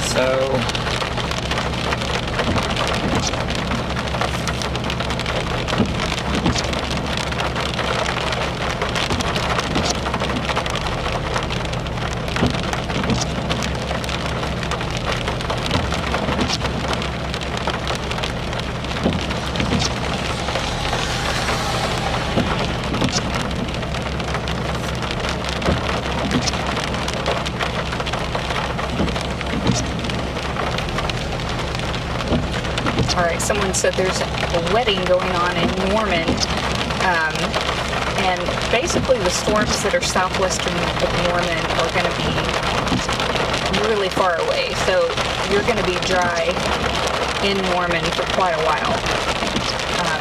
So someone said there's a wedding going on in Norman, and basically the storms that are southwestern of Norman are going to be really far away, so you're going to be dry in Norman for quite a while.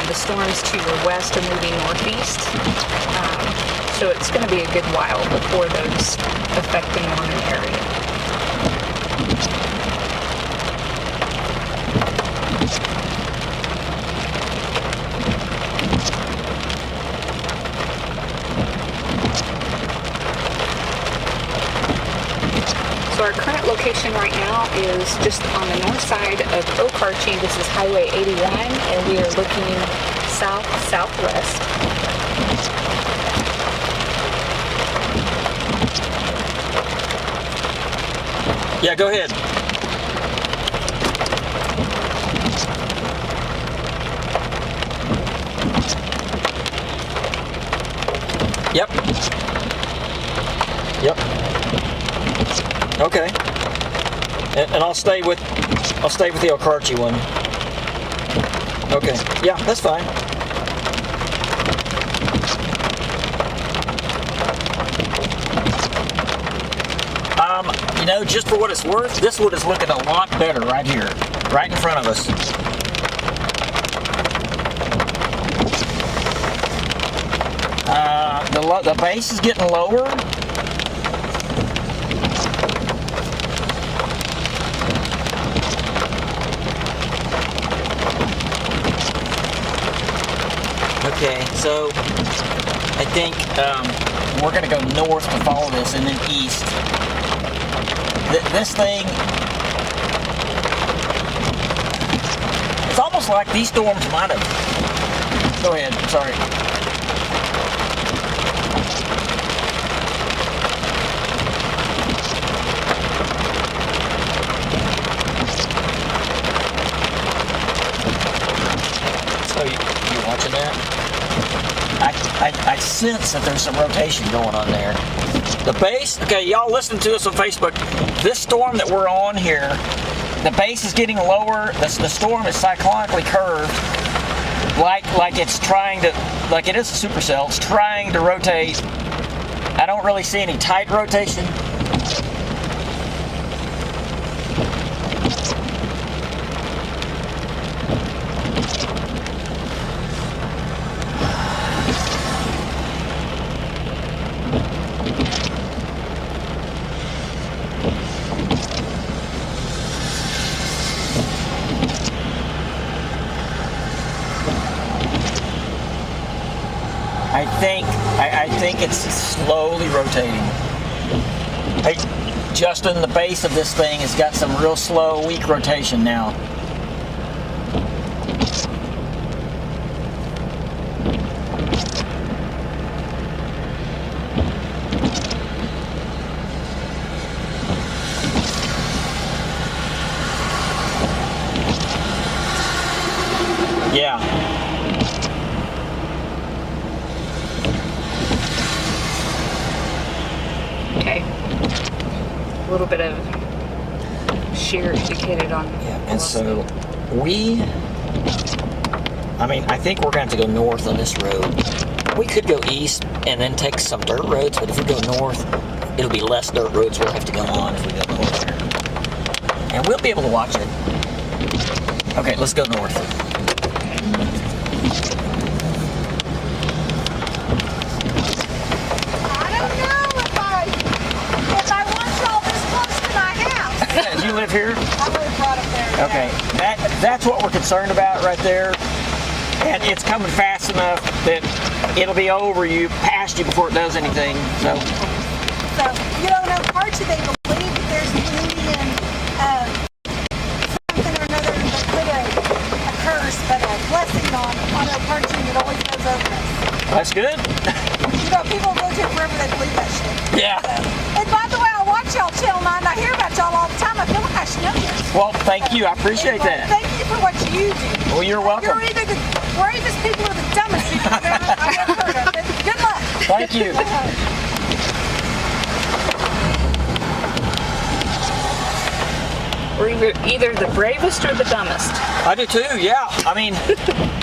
The storms to your west are moving northeast, so it's going to be a good while before those affect the Norman area. Our current location right now is just on the north side of Okarche. This is Highway 81, and we are looking south-southwest. yeah, go ahead. Yep. Okay. And I'll stay with the Okarche one. Okay. Yeah, that's fine. Just for what it's worth, this one is looking a lot better right here, right in front of us. The base is getting lower. Okay, so I think we're going to go north to follow this and then east. This thing, it's almost like these storms might have... Go ahead, sorry. So you watching that? I sense that there's some rotation going on there. The base, okay, y'all listen to us on Facebook. This storm that we're on here, the base is getting lower. The storm is cyclonically curved, like it's trying to, like it is a supercell. It's trying to rotate. I don't really see any tight rotation. I think it's slowly rotating. Hey, Justin, the base of this thing has got some real slow, weak rotation now. Yeah. Okay. A little bit of shear indicated on. Yeah, and so I think we're going to have to go north on this road. We could go east and then take some dirt roads, but if we go north, it'll be less dirt roads we'll have to go on if we go north here. And we'll be able to watch it. Okay, let's go north. You live here? I live right up there. Okay, that's what we're concerned about right there. And it's coming fast enough that it'll be over you, past you before it does anything. So in Okarche they believe that there's an Indian Well, thank you. I appreciate that. Thank you for what you do. Well, you're welcome. You're either the bravest people or the dumbest people I've ever heard of. Good luck. Thank you. We're either the bravest or the dumbest. I do too, yeah. I mean,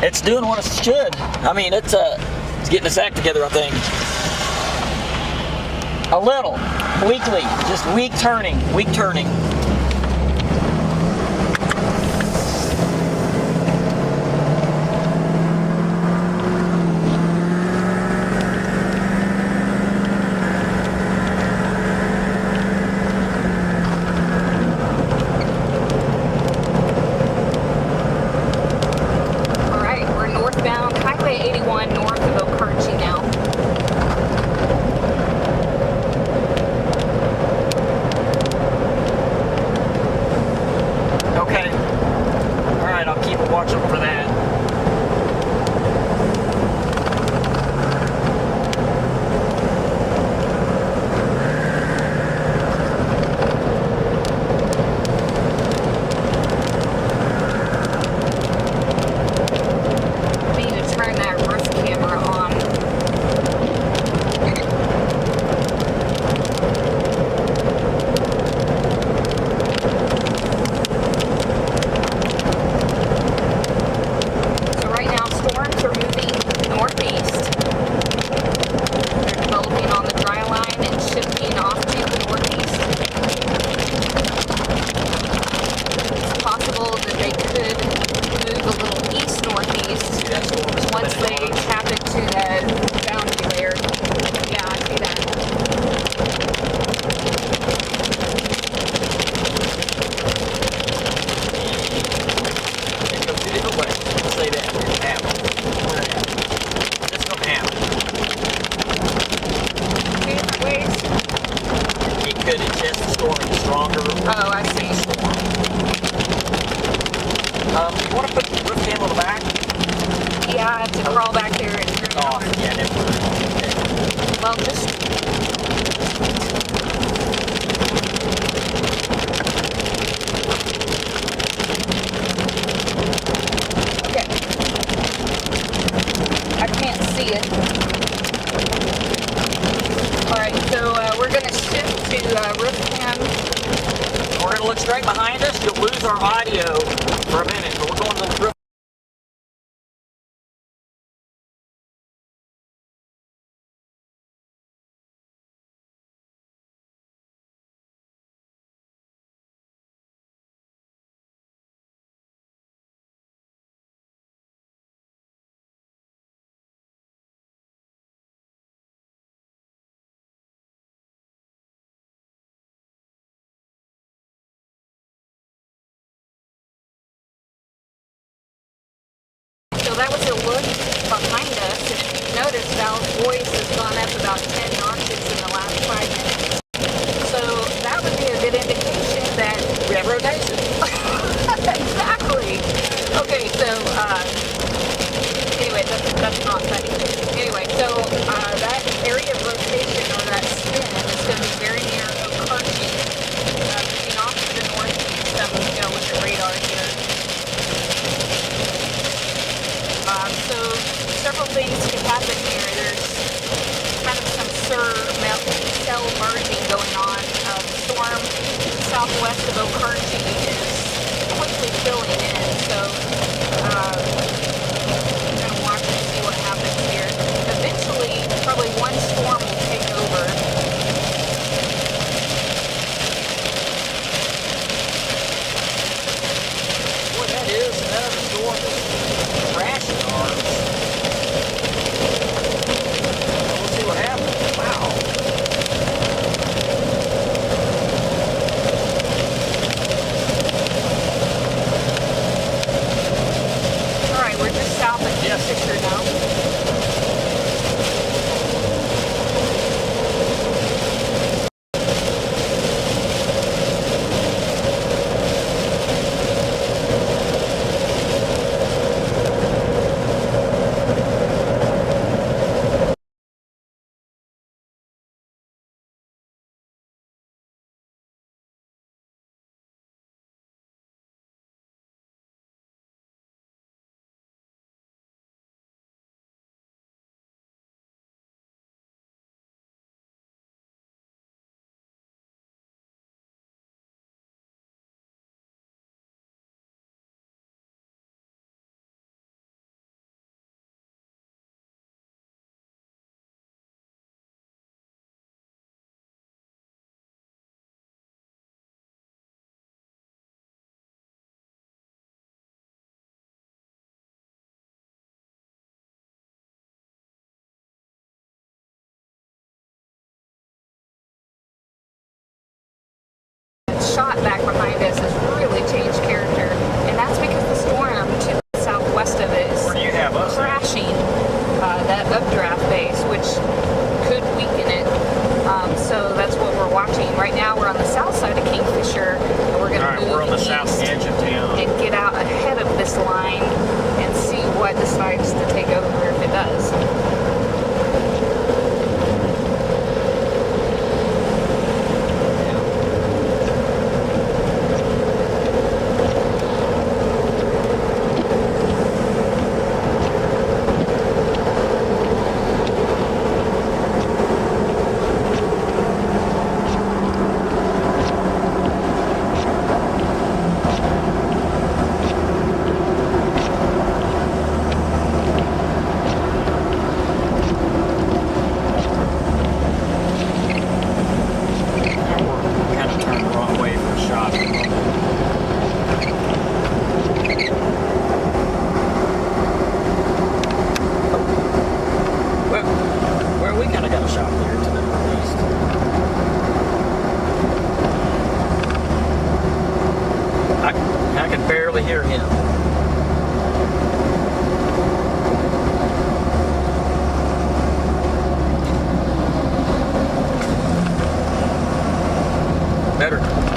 it's doing what it should. I mean, it's getting its act together, I think. A little. Weekly. Just week turning. You want to put the roof handle in the back? Yeah, I have to crawl back there and turn it on. Yeah, never mind. Okay. Well, just... Okay. I can't see it. Alright, so we're going to shift to roof cam. We're going to look straight behind us. You'll lose our audio for a minute, but we're going to the roof. So that was a look behind us, and if you notice, Val's voice has gone up about 10 notches in the last 5 minutes. So that would be a good indication that We have rotation. exactly. Okay, so anyway, that's not funny. Anyway, so that area of rotation or that spin is going to be very near Okarchi, moving off to the northeast. With the radar here. So shot back behind us has really changed character, and that's because the storm to the southwest of it is Where do you have us? crashing that updraft base, which could weaken it. So that's what we're watching. Right now we're on the south side of Kingfisher, and we're going to move we're on the east south edge of town. and get out ahead of this line and see what decides to take over if it does. Hear him. Better.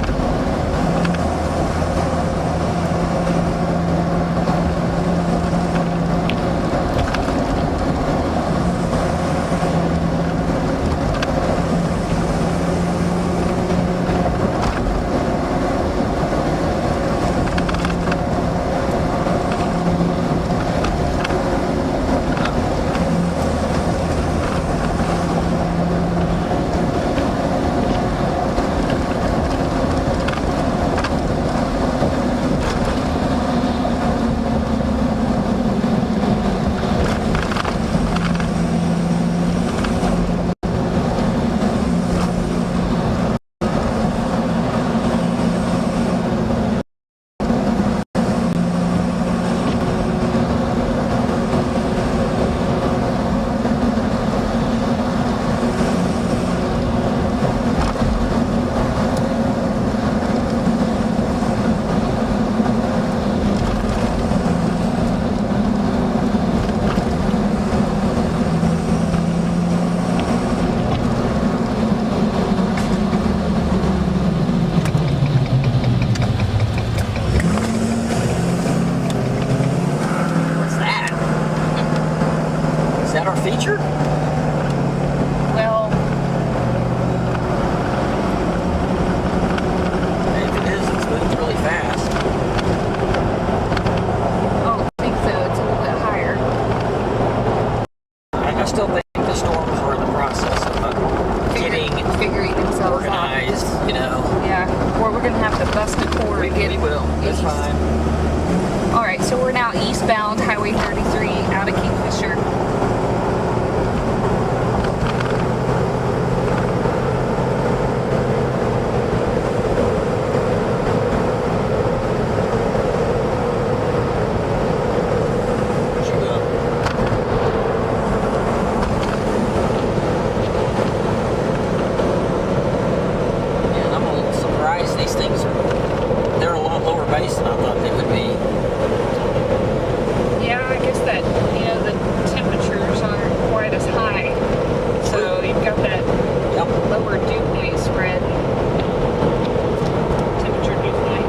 feature? Well, If it is, it's moving really fast. oh, I think so. It's a little bit higher. I still think the storms were in the process of Figuring themselves organized, out. you know. Yeah, or we're going to have to bust a core to get We will. That's east. fine. All right, so we're now eastbound Highway 33 out of Kingfisher. She will. Yeah, and I'm a little surprised these things they're a lot lower base than I thought they would be. Yeah, I guess that, the temperatures aren't quite as high. So you've got that Yep. lower dew point spread. Temperature dew point.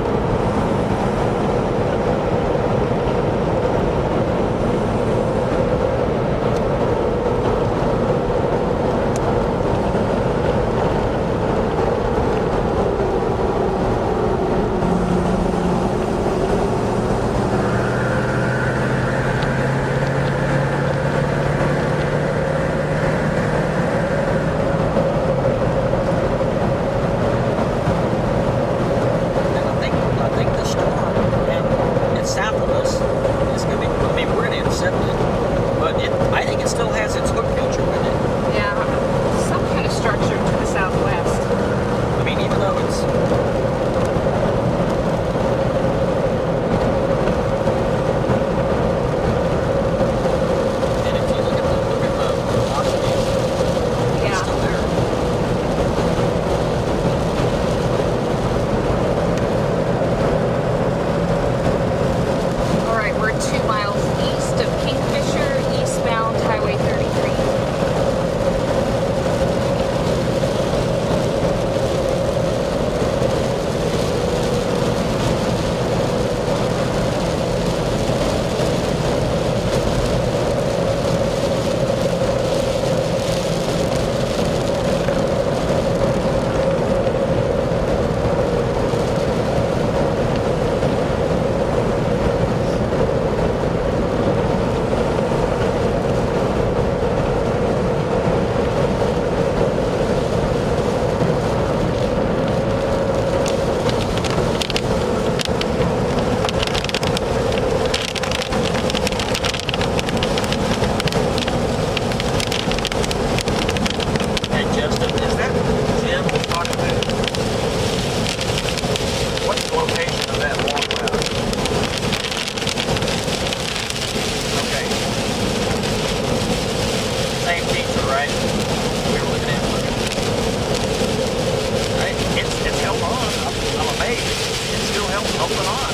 Open on.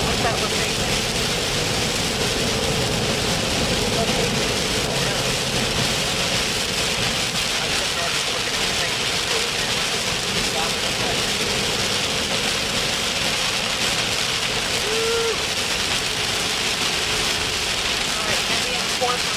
What's that location? Alright, heavy enforcement.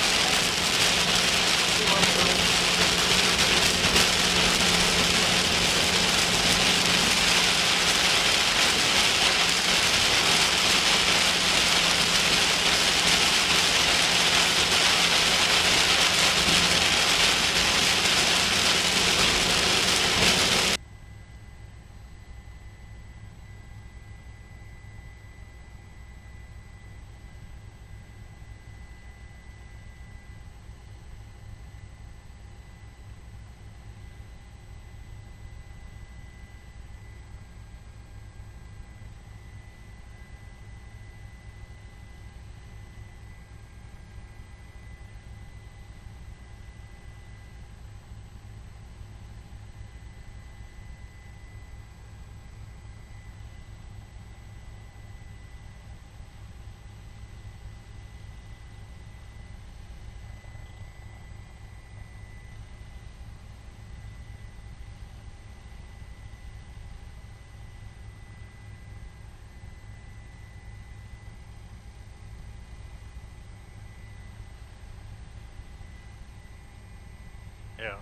Yeah.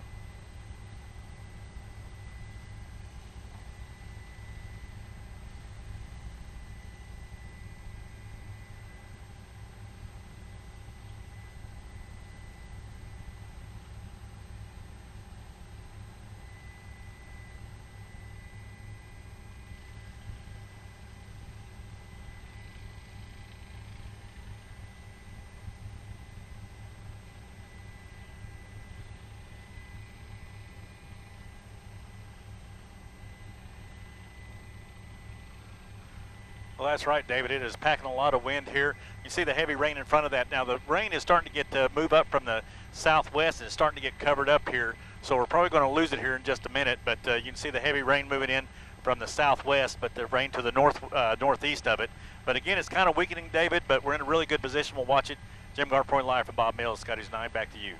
Well, that's right, David. It is packing a lot of wind here. You see the heavy rain in front of that. Now, the rain is starting to get move up from the southwest and it's starting to get covered up here. So we're probably going to lose it here in just a minute. But you can see the heavy rain moving in from the southwest, but the rain to the northeast of it. But again, it's kind of weakening, David, but we're in a really good position. We'll watch it. Jim Garpoint live from Bob Mills, Scotty's 9. Back to you.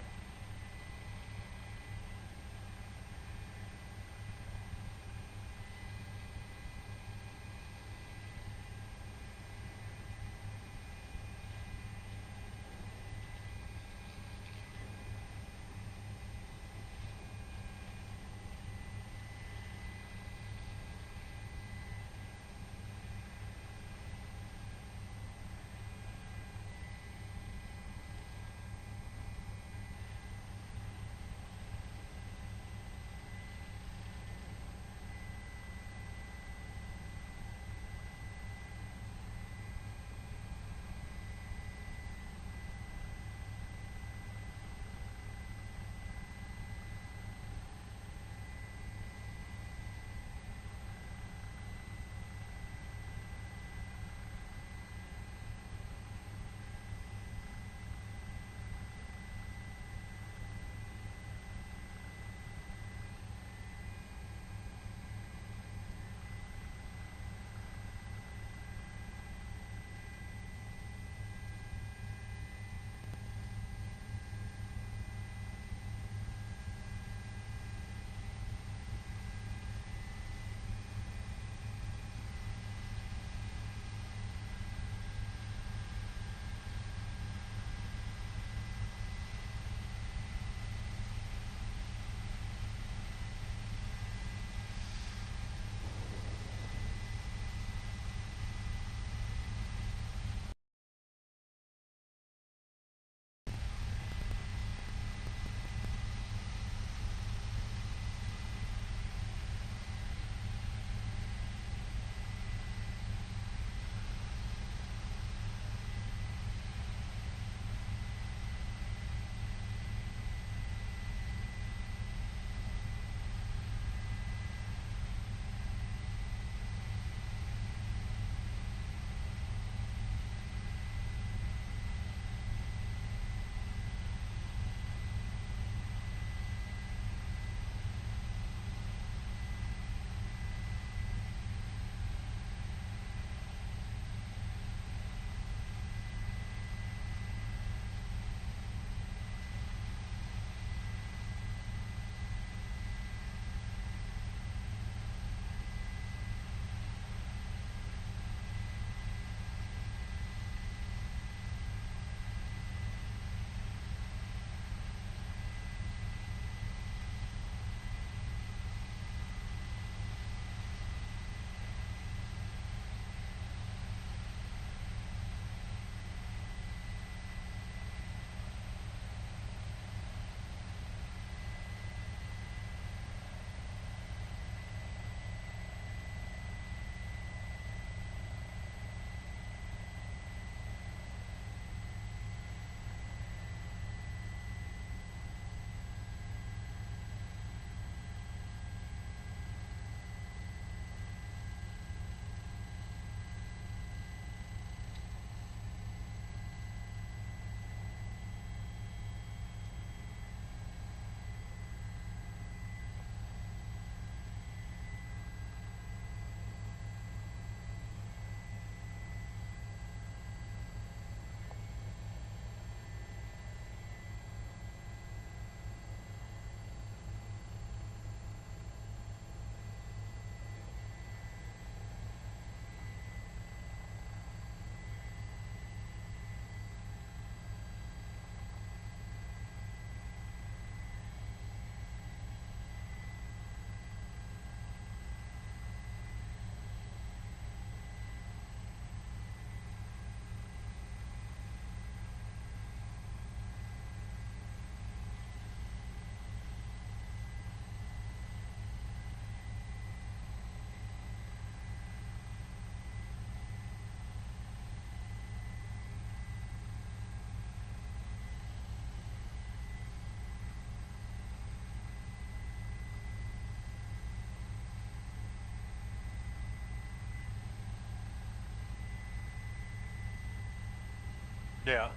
Yeah.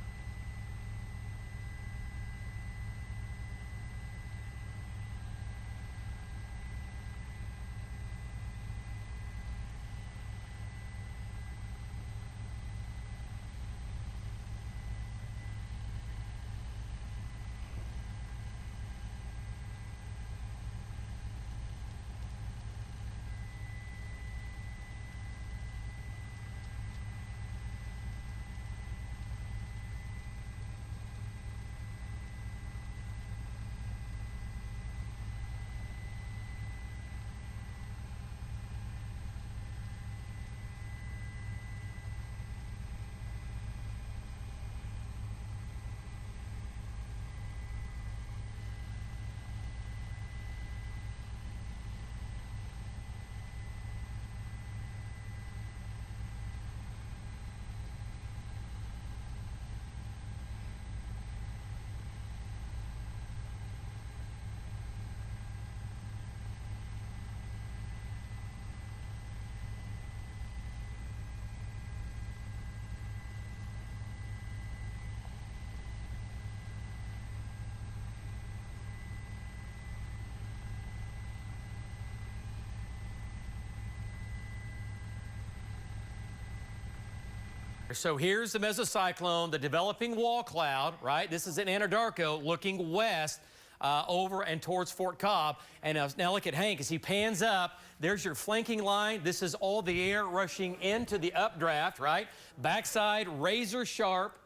So here's the mesocyclone, the developing wall cloud, right? This is in Anadarko looking west over and towards Fort Cobb. And now look at Hank as he pans up. There's your flanking line. This is all the air rushing into the updraft, right? Backside, razor sharp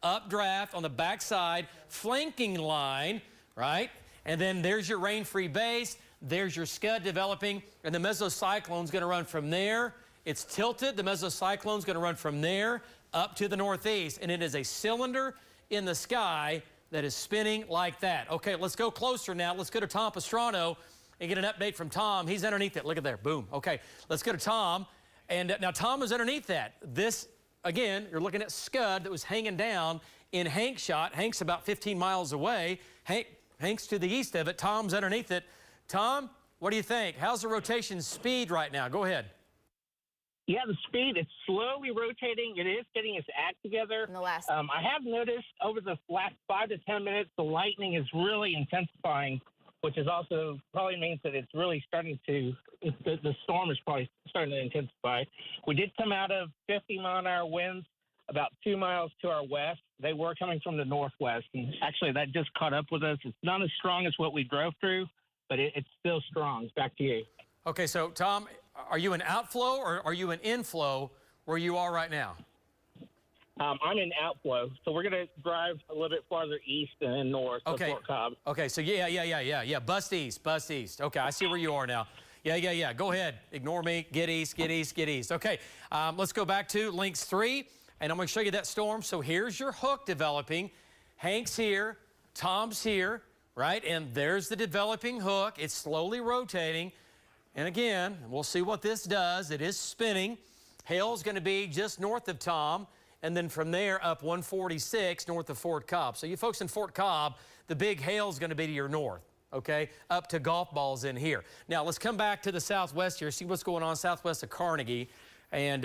updraft on the backside, flanking line, right? And then there's your rain-free base. There's your scud developing. And the mesocyclone's going to run from there. It's tilted. The mesocyclone's going to run from there up to the northeast. And it is a cylinder in the sky that is spinning like that. Okay, let's go closer now. Let's go to Tom Pastrano and get an update from Tom. He's underneath it. Look at there. Boom. Okay, let's go to Tom. And now Tom is underneath that. This, again, you're looking at scud that was hanging down in Hank's shot. Hank's about 15 miles away. Hank's to the east of it. Tom's underneath it. Tom, what do you think? How's the rotation speed right now? Go ahead. Yeah, the speed, it's slowly rotating. It is getting its act together. In the last I have noticed over the last 5 to 10 minutes, the lightning is really intensifying, which is also probably means that it's really starting to, the storm is probably starting to intensify. We did come out of 50-mile-an-hour winds about 2 miles to our west. They were coming from the northwest, and actually that just caught up with us. It's not as strong as what we drove through, but it's still strong. Back to you. Okay, so Tom, are you in outflow or are you in inflow where you are right now? I'm in outflow, so we're going to drive a little bit farther east and then north of Fort Cobb. Okay, so yeah. Bust east. Okay, I see where you are now. Yeah. Go ahead. Ignore me. Get east. Okay, let's go back to links 3, and I'm going to show you that storm. So here's your hook developing. Hank's here. Tom's here, right? And there's the developing hook. It's slowly rotating. And again, we'll see what this does. It is spinning. Hail's going to be just north of Tom, and then from there up 146 north of Fort Cobb. So you folks in Fort Cobb, the big hail's going to be to your north, okay, up to golf balls in here. Now, let's come back to the southwest here, see what's going on southwest of Carnegie. And,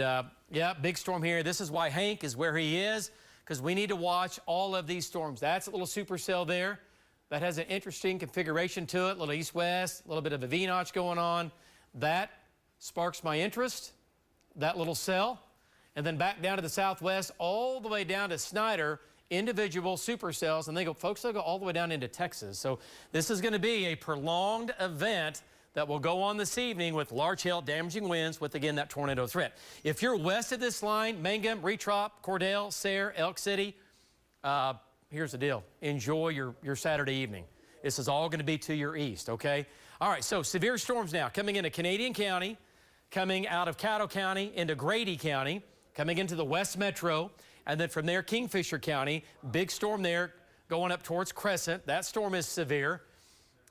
yeah, big storm here. This is why Hank is where he is, because we need to watch all of these storms. That's a little supercell there. That has an interesting configuration to it, a little east-west, a little bit of a V-notch going on. That sparks my interest, that little cell. And then back down to the southwest, all the way down to Snyder, individual supercells. And they go, folks, they'll go all the way down into Texas. So this is going to be a prolonged event that will go on this evening with large hail, damaging winds, with, again, that tornado threat. If you're west of this line, Mangum, Retrop, Cordell, Sayre, Elk City, here's the deal. Enjoy your Saturday evening. This is all going to be to your east, okay? All right, so severe storms now coming into Canadian County, coming out of Caddo County into Grady County, coming into the West Metro, and then from there, Kingfisher County. Big storm there going up towards Crescent. That storm is severe,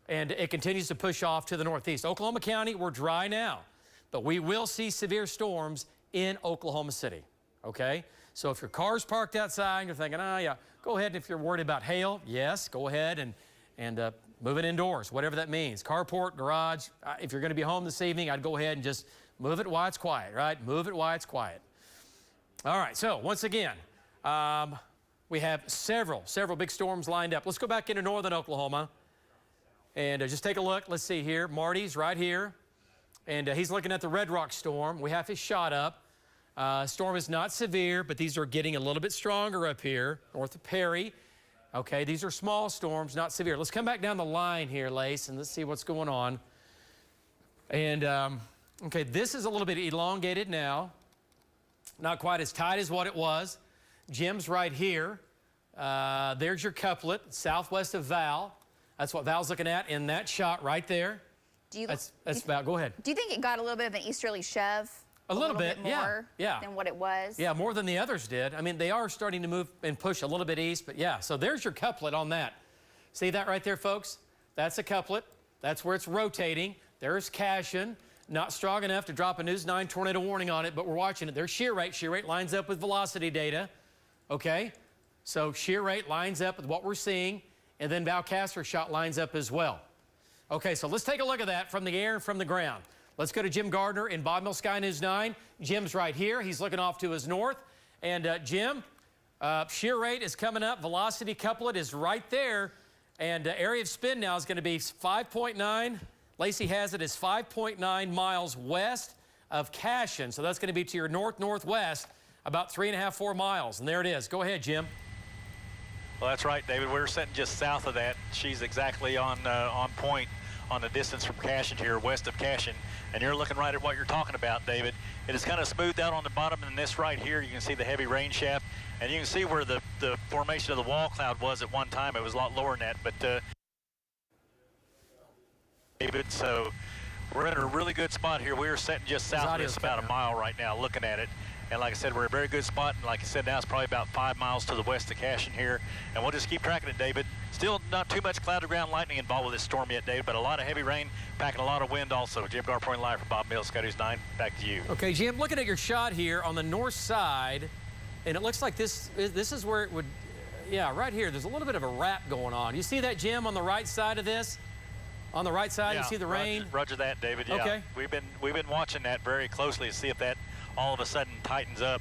and it continues to push off to the northeast. Oklahoma County, we're dry now, but we will see severe storms in Oklahoma City. Okay, so if your car's parked outside and you're thinking, yeah, go ahead. If you're worried about hail, yes, go ahead and move it indoors, whatever that means. Carport, garage. If you're going to be home this evening, I'd go ahead and just move it while it's quiet, right? Move it while it's quiet. All right, so once again, We have several big storms lined up. Let's go back into northern Oklahoma and just take a look. Let's see here. Marty's right here, and he's looking at the Red Rock storm. We have his shot up. Storm is not severe, but these are getting a little bit stronger up here, north of Perry. Okay, these are small storms, not severe. Let's come back down the line here, Lace, and let's see what's going on. And, okay, this is a little bit elongated now. Not quite as tight as what it was. Jim's right here. There's your couplet, southwest of Val. That's what Val's looking at in that shot right there. That's Val. Go ahead. Do you think it got a little bit of an easterly shove? A little bit, more than what it was? Yeah, more than the others did. I mean, they are starting to move and push a little bit east, but yeah, so there's your couplet on that. See that right there, folks? That's a couplet. That's where it's rotating. There's Cashin. Not strong enough to drop a News 9 tornado warning on it, but we're watching it. There's shear rate. Shear rate lines up with velocity data. Okay? So shear rate lines up with what we're seeing, and then Val Castor shot lines up as well. Okay, so let's take a look at that from the air and from the ground. Let's go to Jim Gardner in Bob Mill Sky News 9. Jim's right here. He's looking off to his north. And Jim, shear rate is coming up. Velocity couplet is right there. And area of spin now is going to be 5.9. Lacey has it as 5.9 miles west of Cashin. So that's going to be to your north-northwest, about 3.5, 4 miles. And there it is. Go ahead, Jim. Well, that's right, David. We're sitting just south of that. She's exactly on point on the distance from Cashin here, west of Cashin. And you're looking right at what you're talking about, David. It is kind of smoothed out on the bottom, and this right here, you can see the heavy rain shaft, and you can see where the formation of the wall cloud was at one time. It was a lot lower than that, but David, so we're in a really good spot here. We're sitting just south of this about a mile right now, looking at it. And like I said, we're in a very good spot, and like I said, now it's probably about 5 miles to the west of Cashin here, and we'll just keep tracking it, David. Still not too much cloud-to-ground lightning involved with this storm yet, David, but a lot of heavy rain, packing a lot of wind also. Jim Gardner reporting live from Bob Mills, Sky News 9. Back to you. Okay, Jim, looking at your shot here on the north side, and it looks like this is where it would, yeah, right here. There's a little bit of a wrap going on. You see that, Jim, on the right side of this? On the right side, yeah, you see the rain? Roger that, David. Yeah. Okay. We've been watching that very closely to see if that all of a sudden tightens up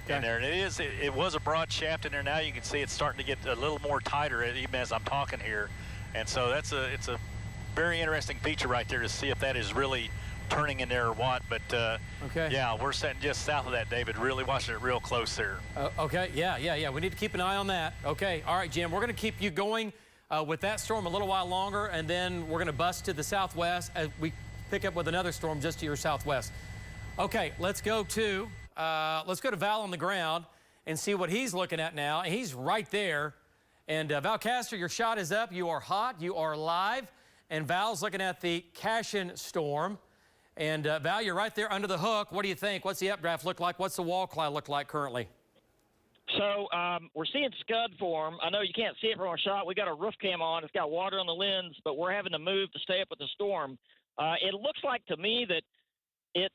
in there. And it was a broad shaft in there. Now you can see it's starting to get a little more tighter even as I'm talking here. And so it's a very interesting feature right there to see if that is really turning in there or what. But okay. Yeah, we're sitting just south of that, David. Really watching it real close there. Okay. Yeah. We need to keep an eye on that. Okay. All right, Jim. We're going to keep you going with that storm a little while longer, and then we're going to bust to the southwest as we pick up with another storm just to your southwest. Okay. Let's go to Val on the ground and see what he's looking at now. And he's right there. And Val Castor, your shot is up. You are hot. You are live. And Val's looking at the Cashin storm. And Val, you're right there under the hook. What do you think? What's the updraft look like? What's the wall cloud look like currently? So we're seeing scud form. I know you can't see it from our shot. We got a roof cam on. It's got water on the lens, but we're having to move to stay up with the storm. It looks like to me that it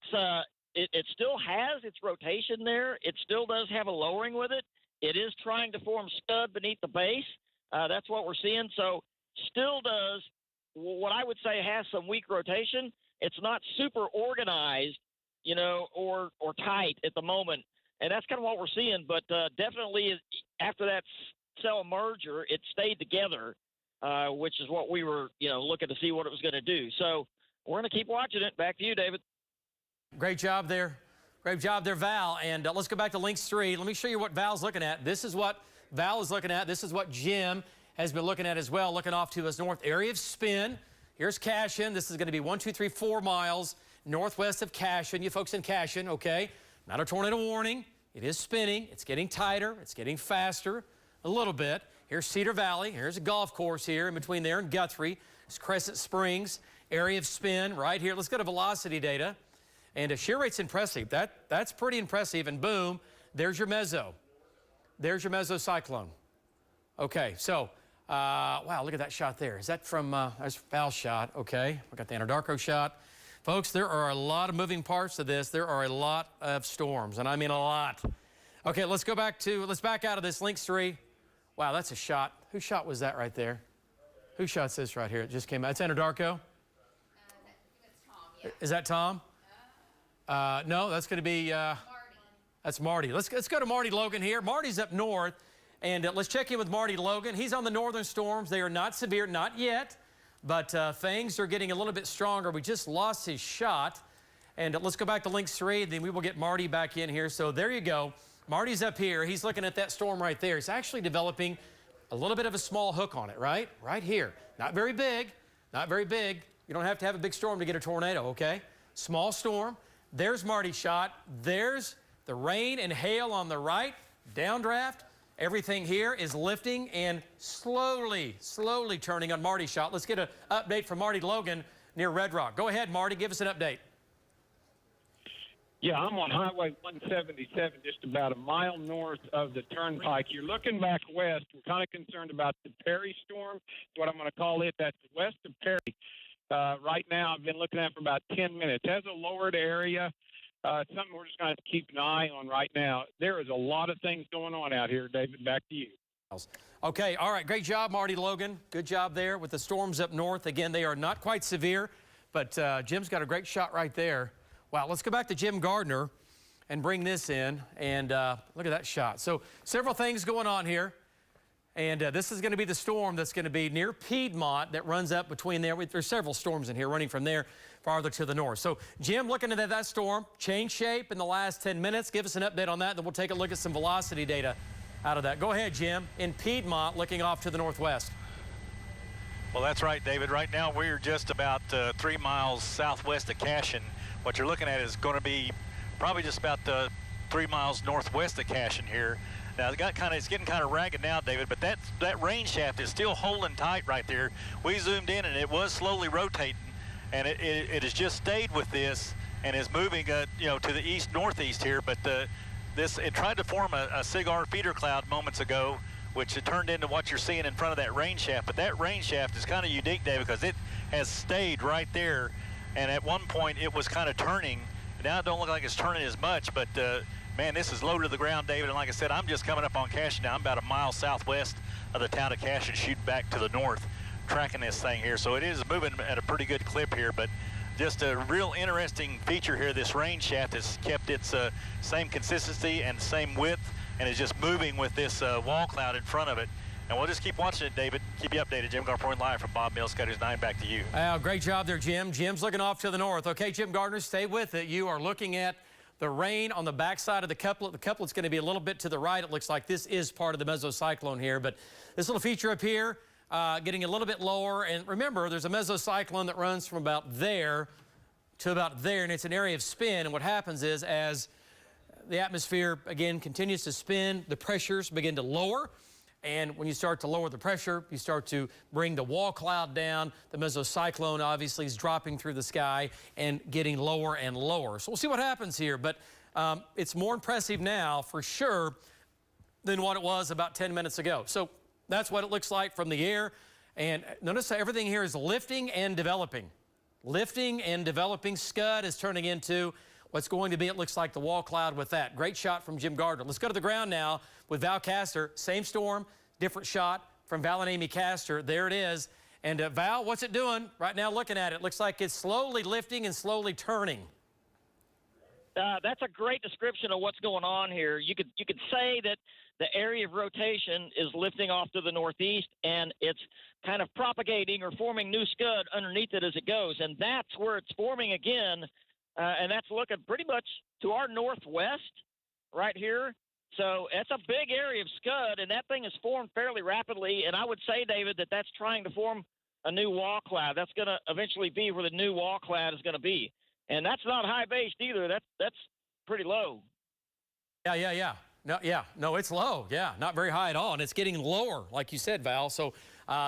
still has its rotation there. It still does have a lowering with it. It is trying to form scud beneath the base. That's what we're seeing. So still does what I would say has some weak rotation. It's not super organized, or tight at the moment. And that's kind of what we're seeing. But definitely after that cell merger, it stayed together, which is what we were, looking to see what it was going to do. So we're going to keep watching it. Back to you, David. Great job there. Great job there, Val. And let's go back to Links 3. Let me show you what Val's looking at. This is what Val is looking at. This is what Jim has been looking at as well, looking off to his north. Area of spin. Here's Cashin. This is going to be 1, 2, 3, 4 miles northwest of Cashin. You folks in Cashin, okay? Not a tornado warning. It is spinning. It's getting tighter. It's getting faster a little bit. Here's Cedar Valley. Here's a golf course here in between there and Guthrie. It's Crescent Springs. Area of spin right here. Let's go to velocity data. And shear rate's impressive. That's pretty impressive. And boom, there's your meso. There's your mesocyclone. Okay, so, wow, look at that shot there. Is that from, that's Val's shot. Okay, we got the Anadarko shot. Folks, there are a lot of moving parts to this. There are a lot of storms, and I mean a lot. Okay, let's back out of this Links 3. Wow, that's a shot. Whose shot was that right there? Whose shot's this right here? It just came out. It's Anadarko? That's Tom, yeah. Is that Tom? No, that's going to be That's Marty. Let's go to Marty Logan here. Marty's up north, and let's check in with Marty Logan. He's on the northern storms. They are not severe, not yet, but things are getting a little bit stronger. We just lost his shot, and let's go back to Links 3, and then we will get Marty back in here. So there you go. Marty's up here. He's looking at that storm right there. It's actually developing a little bit of a small hook on it, right? Right here. Not very big, not very big. You don't have to have a big storm to get a tornado, okay? Small storm. There's Marty's shot. There's the rain and hail on the right, downdraft. Everything here is lifting and slowly turning on Marty's shot. Let's get an update from Marty Logan near Red Rock. Go ahead, Marty, give us an update. Yeah, I'm on Highway 177, just about a mile north of the turnpike. You're looking back west. We're kind of concerned about the Perry storm, is what I'm going to call it. That's west of Perry. Right now, I've been looking at it for about 10 minutes. It has a lowered area. Something we're just going to keep an eye on right now. There is a lot of things going on out here, David. Back to you. Okay, all right. Great job, Marty Logan. Good job there with the storms up north. Again, they are not quite severe, but Jim's got a great shot right there. Wow, let's go back to Jim Gardner and bring this in, and look at that shot. So several things going on here, and this is going to be the storm that's going to be near Piedmont that runs up between there. There's several storms in here running from there farther to the north. So Jim, looking at that storm, change shape in the last 10 minutes. Give us an update on that, then we'll take a look at some velocity data out of that. Go ahead, Jim, in Piedmont, looking off to the northwest. Well, that's right, David. Right now, we're just about 3 miles southwest of Cashin. What you're looking at is going to be probably just about 3 miles northwest of Cashin here. Now, it's getting kind of ragged now, David, but that rain shaft is still holding tight right there. We zoomed in, and it was slowly rotating, and it has just stayed with this and is moving, to the east-northeast here. But it tried to form a cigar feeder cloud moments ago, which it turned into what you're seeing in front of that rain shaft. But that rain shaft is kind of unique, David, because it has stayed right there. And at one point, it was kind of turning. Now it don't look like it's turning as much, but man, this is low to the ground, David. And like I said, I'm just coming up on Cashin now. I'm about a mile southwest of the town of Cashin, shooting back to the north, tracking this thing here. So it is moving at a pretty good clip here, but just a real interesting feature here. This rain shaft has kept its same consistency and same width, and is just moving with this wall cloud in front of it. And we'll just keep watching it, David. Keep you updated. Jim Gardner live from Bob Mills, Scudder's 9. Back to you. Great job there, Jim. Jim's looking off to the north. Okay, Jim Gardner, stay with it. You are looking at the rain on the backside of the couplet. The couplet's going to be a little bit to the right. It looks like this is part of the mesocyclone here. But this little feature up here, getting a little bit lower. And remember, there's a mesocyclone that runs from about there to about there, and it's an area of spin. And what happens is, as the atmosphere, again, continues to spin, the pressures begin to lower. And when you start to lower the pressure, you start to bring the wall cloud down. The mesocyclone obviously is dropping through the sky and getting lower and lower. So we'll see what happens here. But it's more impressive now, for sure, than what it was about 10 minutes ago. So that's what it looks like from the air. And notice how everything here is lifting and developing. Lifting and developing. Scud is turning into what's going to be, it looks like, the wall cloud with that. Great shot from Jim Gardner. Let's go to the ground now with Val Castor. Same storm, different shot from Val and Amy Castor. There it is. And Val, what's it doing right now looking at it? Looks like it's slowly lifting and slowly turning. That's a great description of what's going on here. You could say that the area of rotation is lifting off to the northeast, and it's kind of propagating or forming new scud underneath it as it goes. And that's where it's forming again. And that's looking pretty much to our northwest right here. So it's a big area of scud, and that thing is formed fairly rapidly. And I would say, David, that that's trying to form a new wall cloud. That's going to eventually be where the new wall cloud is going to be. And that's not high-based either. That's pretty low. Yeah. No, it's low. Yeah, not very high at all. And it's getting lower, like you said, Val. So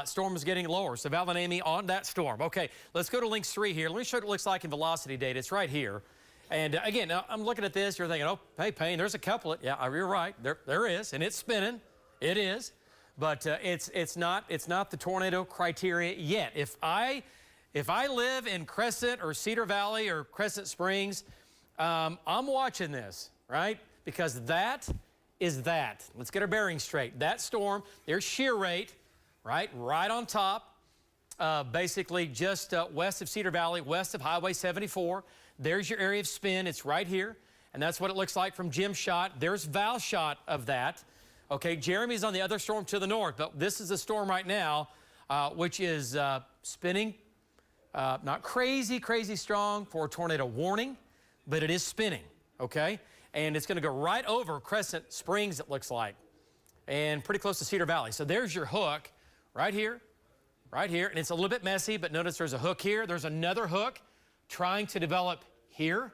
storm is getting lower. So Val and Amy on that storm. Okay, let's go to Links 3 here. Let me show you what it looks like in velocity data. It's right here. And again, I'm looking at this. You're thinking, oh, hey, Payne, there's a couplet. Yeah, you're right. There is, and it's spinning. It is. But it's not the tornado criteria yet. If I live in Crescent or Cedar Valley or Crescent Springs, I'm watching this, right? Because that is that. Let's get our bearings straight. That storm, there's shear rate, right on top, basically just west of Cedar Valley, west of Highway 74. There's your area of spin. It's right here. And that's what it looks like from Jim's shot. There's Val's shot of that. Okay, Jeremy's on the other storm to the north, but this is a storm right now, which is spinning. Not crazy strong for a tornado warning, but it is spinning, okay? And it's going to go right over Crescent Springs, it looks like, and pretty close to Cedar Valley. So there's your hook right here, and it's a little bit messy, but notice there's a hook here. There's another hook trying to develop here,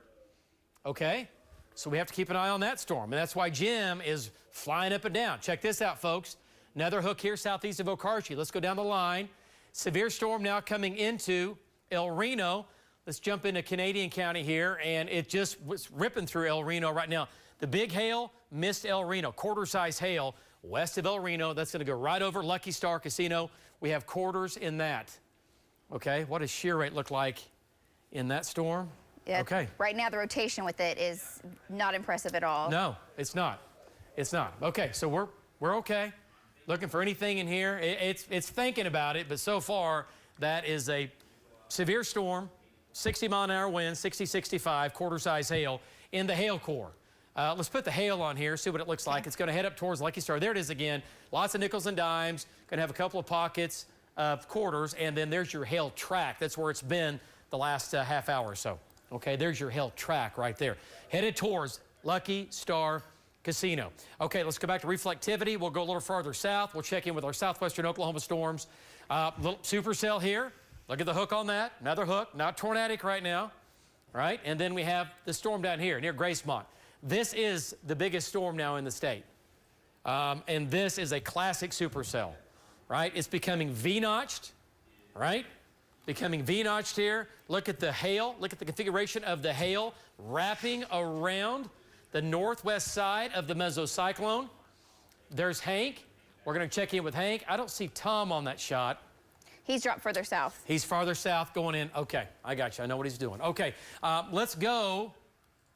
okay? So we have to keep an eye on that storm, and that's why Jim is flying up and down. Check this out, folks. Another hook here southeast of Okarche. Let's go down the line. Severe storm now coming into El Reno. Let's jump into Canadian County here, and it just was ripping through El Reno right now. The big hail missed El Reno, quarter-size hail west of El Reno. That's going to go right over Lucky Star Casino. We have quarters in that. Okay, what does shear rate look like in that storm? Yeah, okay. Right now, the rotation with it is not impressive at all. No, it's not. It's not. Okay, so we're okay. Looking for anything in here. It's thinking about it, but so far that is a severe storm, 60-mile-an-hour wind, 60, 65, quarter-size hail in the hail core. Let's put the hail on here, see what it looks like. It's going to head up towards Lucky Star. There it is again. Lots of nickels and dimes. Going to have a couple of pockets of quarters, and then there's your hail track. That's where it's been the last half hour or so. Okay, there's your hail track right there. Headed towards Lucky Star Casino. Okay, let's go back to reflectivity. We'll go a little farther south. We'll check in with our southwestern Oklahoma storms. Little supercell here. Look at the hook on that. Another hook, not tornadic right now, right? And then we have the storm down here near Gracemont. This is the biggest storm now in the state. And this is a classic supercell, right? It's becoming V-notched, right? Becoming V-notched here. Look at the hail. Look at the configuration of the hail wrapping around the northwest side of the mesocyclone. There's Hank. We're going to check in with Hank. I don't see Tom on that shot. He's dropped further south. He's farther south going in. Okay, I got you. I know what he's doing. Okay, let's go.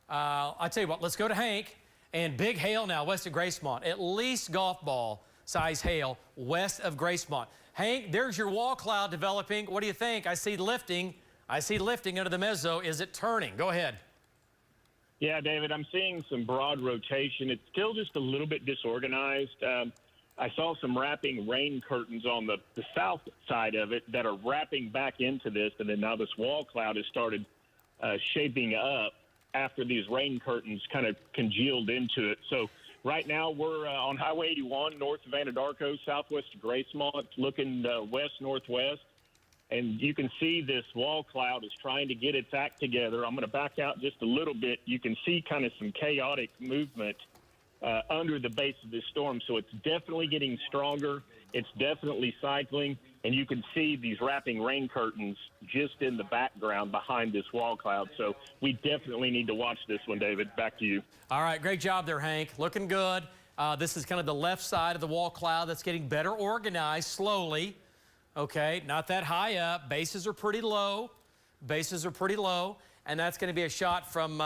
I'll tell you what, let's go to Hank. And big hail now west of Gracemont. At least golf ball size hail west of Gracemont. Hank, there's your wall cloud developing. What do you think? I see lifting. I see lifting under the mezzo. Is it turning? Go ahead. Yeah, David, I'm seeing some broad rotation. It's still just a little bit disorganized. I saw some wrapping rain curtains on the south side of it that are wrapping back into this, and then now this wall cloud has started shaping up after these rain curtains kind of congealed into it. So right now we're on Highway 81 north of Anadarko, southwest of Gracemont, looking west-northwest. And you can see this wall cloud is trying to get its act together. I'm going to back out just a little bit. You can see kind of some chaotic movement under the base of this storm. So it's definitely getting stronger. It's definitely cycling. And you can see these wrapping rain curtains just in the background behind this wall cloud. So we definitely need to watch this one, David. Back to you. All right, great job there, Hank. Looking good. This is kind of the left side of the wall cloud that's getting better organized slowly. Okay, not that high up. Bases are pretty low. Bases are pretty low. And that's going to be a shot from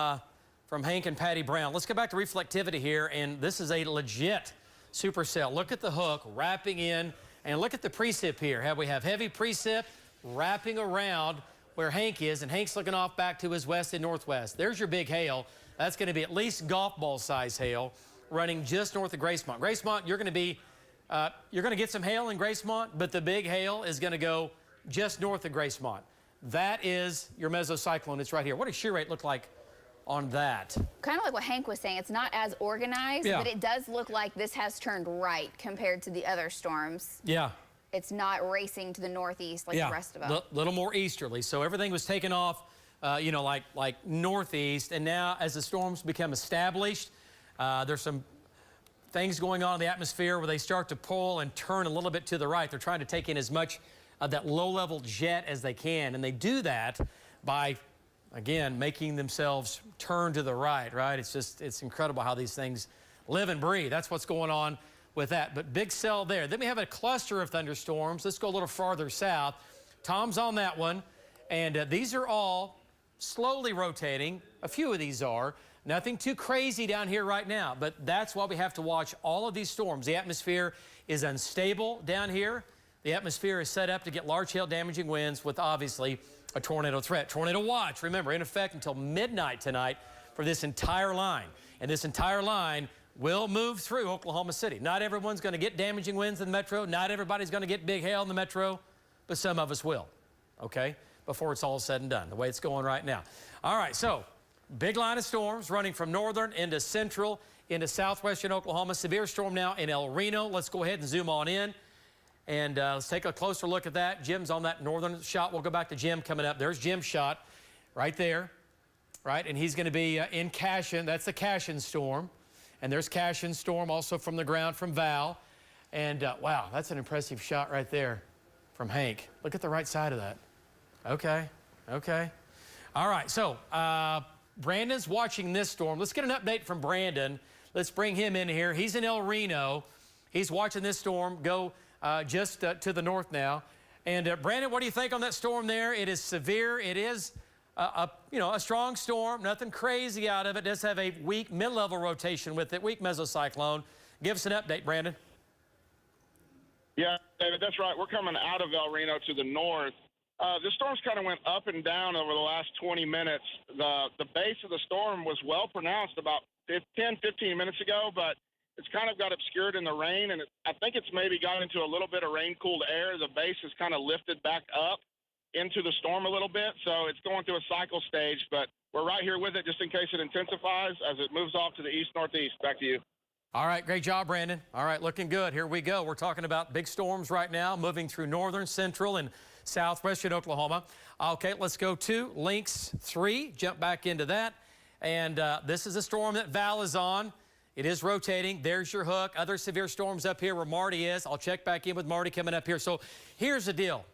Hank and Patty Brown. Let's go back to reflectivity here. And this is a legit supercell. Look at the hook wrapping in. And look at the precip here. We have heavy precip wrapping around where Hank is. And Hank's looking off back to his west and northwest. There's your big hail. That's going to be at least golf ball size hail running just north of Gracemont. Gracemont, you're going to get some hail in Gracemont, but the big hail is going to go just north of Gracemont. That is your mesocyclone. It's right here. What does shear rate look like on that? Kind of like what Hank was saying. It's not as organized, Yeah. but it does look like this has turned right compared to the other storms. Yeah. It's not racing to the northeast like the rest of them. A little more easterly. So everything was taken off, like northeast. And now as the storms become established, there's some things going on in the atmosphere where they start to pull and turn a little bit to the right. They're trying to take in as much of that low-level jet as they can. And they do that by, again, making themselves turn to the right, right? It's incredible how these things live and breathe. That's what's going on with that. But big cell there. Then we have a cluster of thunderstorms. Let's go a little farther south. Tom's on that one. And these are all slowly rotating. A few of these are. Nothing too crazy down here right now, but that's why we have to watch all of these storms. The atmosphere is unstable down here. The atmosphere is set up to get large hail damaging winds with obviously a tornado threat. Tornado watch, remember, in effect until midnight tonight for this entire line. And this entire line will move through Oklahoma City. Not everyone's going to get damaging winds in the metro. Not everybody's going to get big hail in the metro, but some of us will, okay, before it's all said and done, the way it's going right now. All right, so big line of storms running from northern into central into southwestern Oklahoma. Severe storm now in El Reno. Let's go ahead and zoom on in. And let's take a closer look at that. Jim's on that northern shot. We'll go back to Jim coming up. There's Jim's shot right there, right? And he's going to be in Cashin. That's the Cashin storm. And there's Cashin storm also from the ground from Val. And wow, that's an impressive shot right there from Hank. Look at the right side of that. Okay, okay. All right, so Brandon's watching this storm. Let's get an update from Brandon. Let's bring him in here. He's in El Reno. He's watching this storm go just to the north now. And Brandon, what do you think on that storm there? It is severe. It is a strong storm. Nothing crazy out of it. It does have a weak mid-level rotation with it, weak mesocyclone. Give us an update, Brandon. Yeah, David, that's right. We're coming out of El Reno to the north. The storms kind of went up and down over the last 20 minutes. The base of the storm was well pronounced about 10, 15 minutes ago, but it's kind of got obscured in the rain, and I think it's maybe got into a little bit of rain-cooled air. The base has kind of lifted back up into the storm a little bit, so it's going through a cycle stage, but we're right here with it just in case it intensifies as it moves off to the east-northeast. Back to you. All right, great job, Brandon. All right, looking good. Here we go. We're talking about big storms right now, moving through northern, central, and southwestern Oklahoma. Okay, let's go to Lynx 3, jump back into that. And this is a storm that Val is on. It is rotating. There's your hook. Other severe storms up here where Marty is. I'll check back in with Marty coming up here. So here's the deal.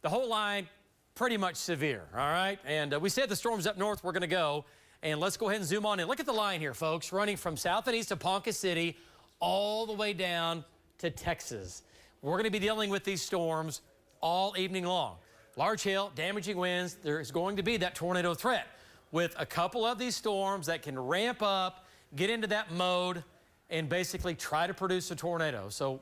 The whole line, pretty much severe, all right? And we said the storms up north were going to go. And let's go ahead and zoom on in. Look at the line here, folks, running from south and east of Ponca City all the way down to Texas. We're going to be dealing with these storms all evening long. Large hail, damaging winds. There's going to be that tornado threat with a couple of these storms that can ramp up, get into that mode, and basically try to produce a tornado. So,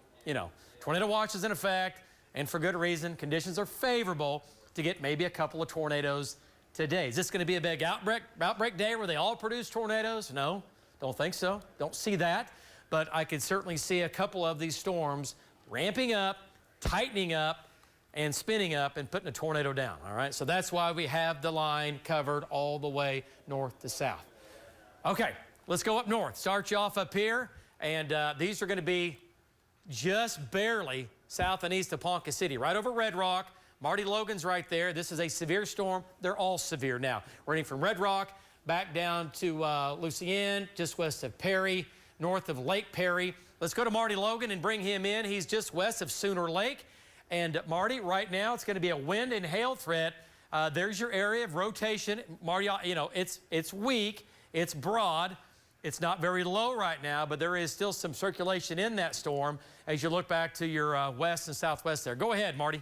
tornado watch is in effect, and for good reason. Conditions are favorable to get maybe a couple of tornadoes today. Is this going to be a big outbreak day where they all produce tornadoes? No, don't think so. Don't see that. But I could certainly see a couple of these storms ramping up, tightening up, and spinning up and putting a tornado down, all right? So that's why we have the line covered all the way north to south. Okay, let's go up north. Start you off up here, and these are going to be just barely south and east of Ponca City, right over Red Rock. Marty Logan's right there. This is a severe storm. They're all severe now. Running from Red Rock back down to Lucien, just west of Perry, north of Lake Perry. Let's go to Marty Logan and bring him in. He's just west of Sooner Lake. And Marty, right now, it's going to be a wind and hail threat. There's your area of rotation. Marty, it's weak. It's broad. It's not very low right now, but there is still some circulation in that storm as you look back to your west and southwest there. Go ahead, Marty.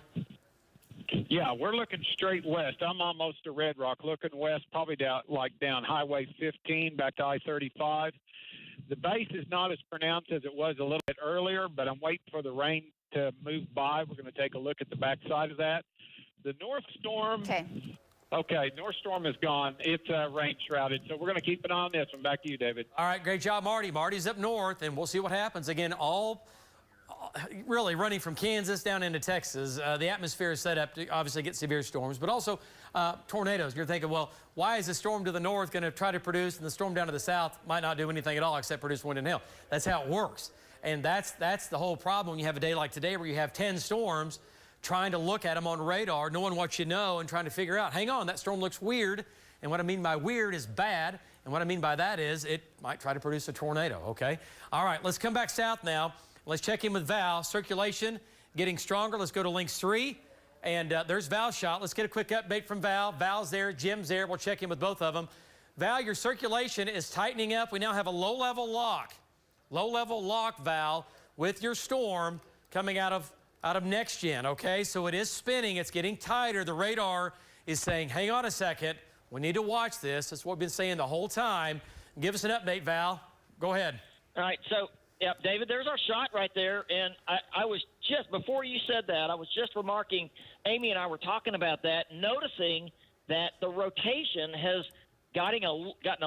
Yeah, we're looking straight west. I'm almost to Red Rock, looking west, probably down Highway 15 back to I-35. The base is not as pronounced as it was a little bit earlier, but I'm waiting for the rain to move by. We're going to take a look at the backside of that. The north storm. Okay, north storm is gone. It's rain shrouded, so we're going to keep an eye on this one. Back to you, David. All right, great job, Marty. Marty's up north, and we'll see what happens. Again, all really running from Kansas down into Texas. The atmosphere is set up to obviously get severe storms, but also tornadoes. You're thinking, well, why is the storm to the north going to try to produce, and the storm down to the south might not do anything at all except produce wind and hail? That's how it works. And that's the whole problem when you have a day like today where you have 10 storms, trying to look at them on radar, knowing what you know, and trying to figure out, hang on, that storm looks weird. And what I mean by weird is bad. And what I mean by that is it might try to produce a tornado, okay? All right, let's come back south now. Let's check in with Val. Circulation getting stronger. Let's go to Lynx 3. And there's Val's shot. Let's get a quick update from Val. Val's there. Jim's there. We'll check in with both of them. Val, your circulation is tightening up. We now have a low-level lock. Low-level lock, Val, with your storm coming out of next gen, okay? So it is spinning. It's getting tighter. The radar is saying, hang on a second. We need to watch this. That's what we've been saying the whole time. Give us an update, Val. Go ahead. All right, so, yeah, David, there's our shot right there. And I was just, before you said that, I was just remarking, Amy and I were talking about that, noticing that the rotation has gotten a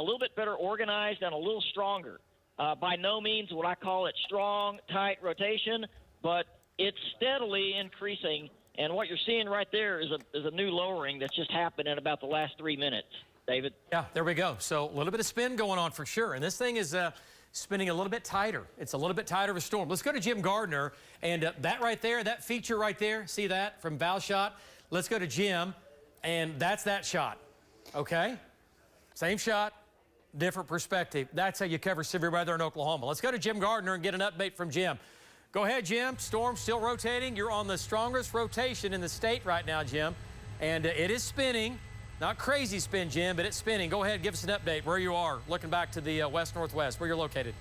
little bit better organized and a little stronger. By no means would I call it strong, tight rotation, but it's steadily increasing. And what you're seeing right there is a new lowering that's just happened in about the last 3 minutes, David. Yeah, there we go. So a little bit of spin going on for sure. And this thing is spinning a little bit tighter. It's a little bit tighter of a storm. Let's go to Jim Gardner. And that right there, that feature right there, see that from Val shot? Let's go to Jim, and that's that shot, okay? Same shot, different perspective. That's how you cover severe weather in Oklahoma. Let's go to Jim Gardner and get an update from Jim. Go ahead, Jim. Storm still rotating. You're on the strongest rotation in the state right now, Jim. And it is spinning. Not crazy spin, Jim, but it's spinning. Go ahead, give us an update where you are, looking back to the west-northwest, where you're located.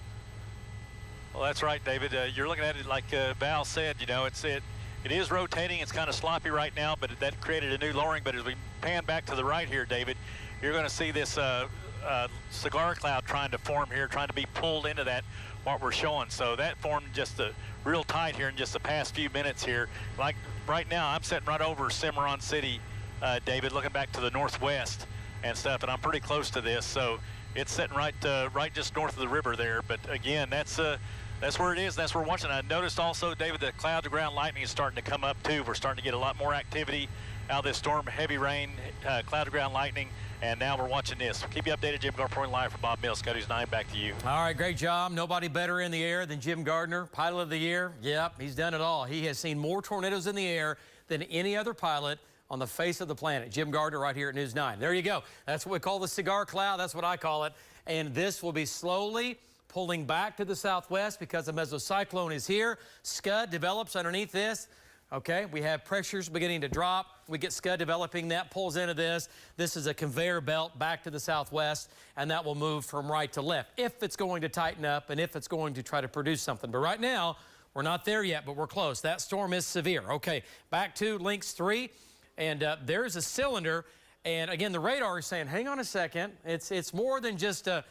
Well, that's right, David. You're looking at it like Val said, you know, it is rotating. It's kind of sloppy right now, but that created a new lowering. But as we pan back to the right here, David, you're going to see this cigar cloud trying to form here, trying to be pulled into that, what we're showing. So that formed just real tight here in just the past few minutes here. Like right now, I'm sitting right over Cimarron City, David, looking back to the northwest and stuff, and I'm pretty close to this. So it's sitting right just north of the river there. But again, that's where it is. That's where we're watching. I noticed also, David, the cloud-to-ground lightning is starting to come up too. We're starting to get a lot more activity out of this storm, heavy rain, cloud-to-ground lightning, and now we're watching this. We'll keep you updated. Jim Gardner reporting live from Bob Mills, Scott News 9. Back to you. All right, great job. Nobody better in the air than Jim Gardner, pilot of the year. Yep, he's done it all. He has seen more tornadoes in the air than any other pilot on the face of the planet. Jim Gardner right here at News 9. There you go. That's what we call the cigar cloud. That's what I call it. And this will be slowly pulling back to the southwest because the mesocyclone is here. Scud develops underneath this. Okay, we have pressures beginning to drop. We get scud developing, that pulls into this. This is a conveyor belt back to the southwest, and that will move from right to left if it's going to tighten up and if it's going to try to produce something. But right now, we're not there yet, but we're close. That storm is severe. Okay, back to Lynx 3, and there's a cylinder. And again, the radar is saying, hang on a second. It's more than just a...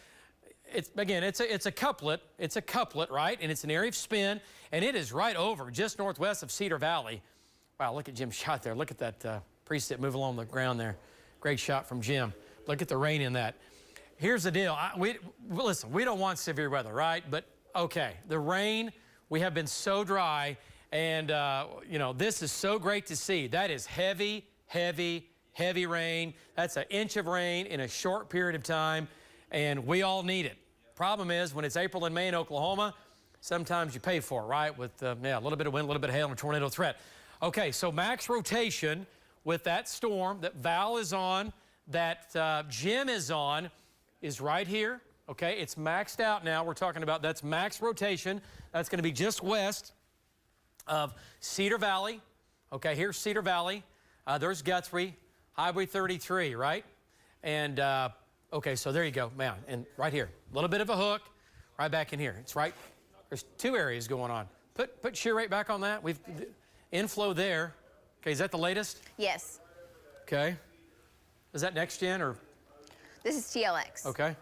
It's a couplet. It's a couplet, right? And it's an area of spin, and it is right over just northwest of Cedar Valley. Wow, look at Jim's shot there. Look at that precip move along the ground there. Great shot from Jim. Look at the rain in that. Here's the deal. Listen, we don't want severe weather, right? But, okay, the rain, we have been so dry, and, you know, this is so great to see. That is heavy, heavy, heavy rain. That's an inch of rain in a short period of time, and we all need it. Problem is, when it's April and May in Oklahoma, sometimes you pay for it, right? With a little bit of wind, a little bit of hail, and a tornado threat. Okay, so max rotation with that storm that Val is on, that Jim is on, is right here. Okay, it's maxed out now. We're talking about that's max rotation. That's going to be just west of Cedar Valley. Okay, here's Cedar Valley. There's Guthrie, Highway 33, right? And okay, so there you go, man. And right here, a little bit of a hook, right back in here. It's right, there's two areas going on. Put shear rate back on that. We've inflow there. Okay, is that the latest? Yes. Okay. Is that next gen or? This is TLX. Okay.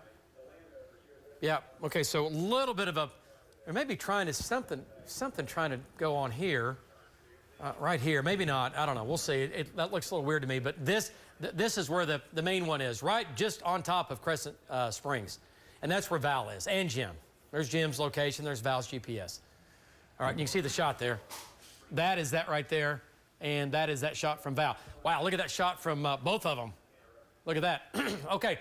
Yeah, okay, so a little bit of a, or maybe trying to, something trying to go on here, right here. Maybe not, I don't know, we'll see. That looks a little weird to me, but this is where the main one is, right just on top of Crescent Springs. And that's where Val is, and Jim. There's Jim's location, there's Val's GPS. All right, you can see the shot there. That is that right there, and that is that shot from Val. Wow, look at that shot from both of them. Look at that. Okay,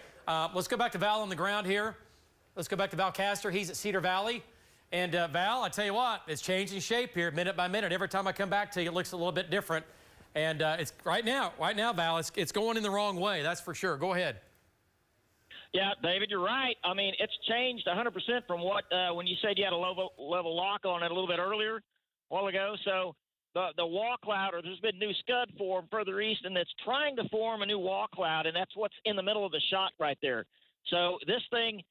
let's go back to Val on the ground here. Let's go back to Val Castor. He's at Cedar Valley. And Val, I tell you what, it's changing shape here minute by minute. Every time I come back to you, it looks a little bit different. And it's right now, Val, it's going in the wrong way, that's for sure. Go ahead. Yeah, David, you're right. I mean, it's changed 100% from what when you said you had a level lock on it a little bit earlier, a while ago. So the wall cloud, or there's been new scud form further east, and it's trying to form a new wall cloud, and that's what's in the middle of the shot right there. So this thing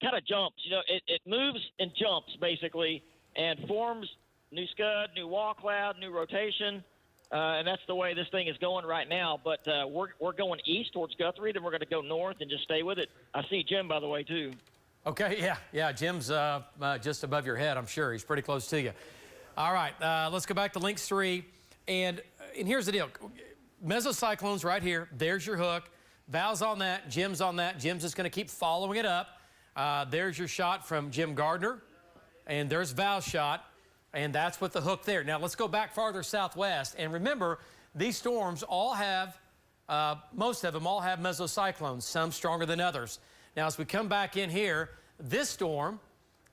kind of jumps, you know, it moves and jumps basically and forms new scud, new wall cloud, new rotation, and that's the way this thing is going right now. But we're going east towards Guthrie, then we're going to go north and just stay with it. I see Jim, by the way, too. Okay, yeah, Jim's just above your head, I'm sure. He's pretty close to you. All right, let's go back to Lynx 3, and here's the deal. Mesocyclones right here, there's your hook. Val's on that, Jim's on that. Jim's just going to keep following it up. There's your shot from Jim Gardner, and there's Val's shot, and that's with the hook there. Now, let's go back farther southwest, and remember, these storms all have, most of them all have mesocyclones, some stronger than others. Now, as we come back in here, this storm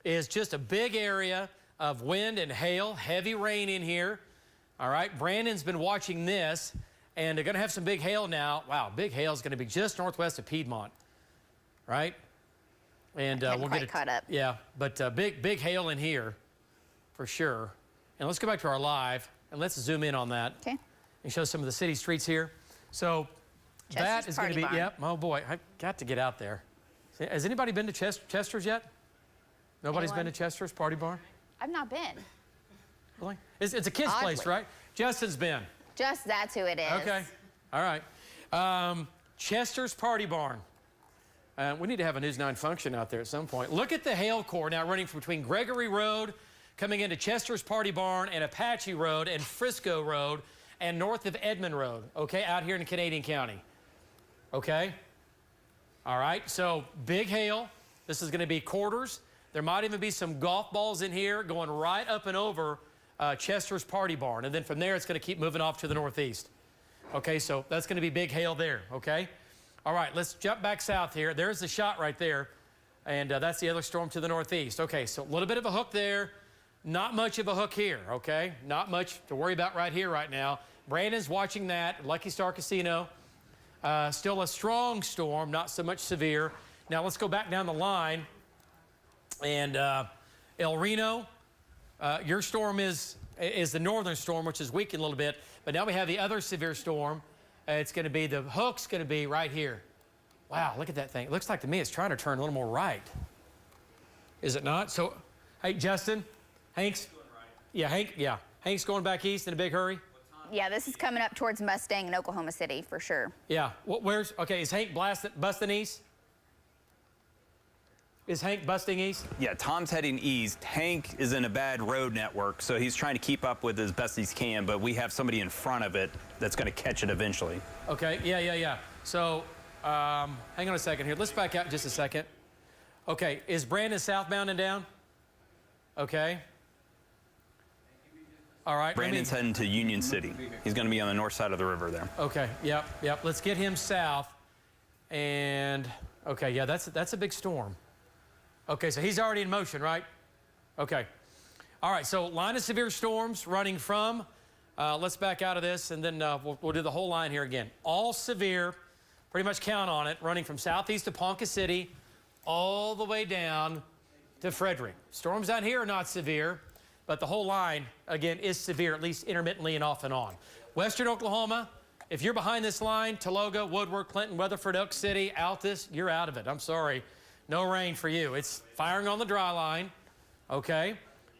is just a big area of wind and hail, heavy rain in here. All right, Brandon's been watching this, and they're going to have some big hail now. Wow, big hail is going to be just northwest of Piedmont, right? And we'll get it caught up. Yeah, but big hail in here for sure. And let's go back to our live, and let's zoom in on that. Okay. And show some of the city streets here. So that is going to be, Party Barn. yep, oh boy, I've got to get out there. Has anybody been to Chester's yet? Nobody's been to Chester's Party Barn? I've not been. Really? It's a kid's place, right? Justin's been. Just that's who it is. Okay, all right. Chester's Party Barn. We need to have a News 9 function out there at some point. Look at the hail core now running between Gregory Road, coming into Chester's Party Barn, and Apache Road, and Frisco Road, and north of Edmond Road, okay, out here in Canadian County, okay? All right, so big hail. This is going to be quarters. There might even be some golf balls in here going right up and over Chester's Party Barn, and then from there it's going to keep moving off to the northeast. Okay, so that's going to be big hail there, okay? All right, let's jump back south here. There's the shot right there, and that's the other storm to the northeast. Okay, so a little bit of a hook there. Not much of a hook here, okay? Not much to worry about right here, right now. Brandon's watching that, Lucky Star Casino. Still a strong storm, not so much severe. Now let's go back down the line. And El Reno, your storm is the northern storm, which is weakened a little bit. But now we have the other severe storm. It's going to be, the hook's going to be right here. Wow, look at that thing. It looks like to me it's trying to turn a little more right. Is it not? So, hey, Justin, Hank's? Yeah, Hank, yeah. Hank's going back east in a big hurry? Yeah, this is coming up towards Mustang and Oklahoma City for sure. Yeah. Where's, okay, is Hank busting east? Is Hank busting east? Yeah, Tom's heading east. Hank is in a bad road network, so he's trying to keep up with as best he can, but we have somebody in front of it that's going to catch it eventually. Okay, yeah. So, hang on a second here. Let's back out just a second. Okay, is Brandon southbound and down? Okay. All right. Brandon's heading to Union City. He's going to be on the north side of the river there. Okay, yep. Let's get him south. And, okay, yeah, that's a big storm. Okay, so he's already in motion, right? Okay. All right, so line of severe storms running from, let's back out of this, and then we'll do the whole line here again. All severe, pretty much count on it, running from southeast of Ponca City all the way down to Frederick. Storms down here are not severe, but the whole line, again, is severe, at least intermittently and off and on. Western Oklahoma, if you're behind this line, Taloga, Woodward, Clinton, Weatherford, Oak City, Altus, you're out of it. I'm sorry. No rain for you. It's firing on the dry line, okay?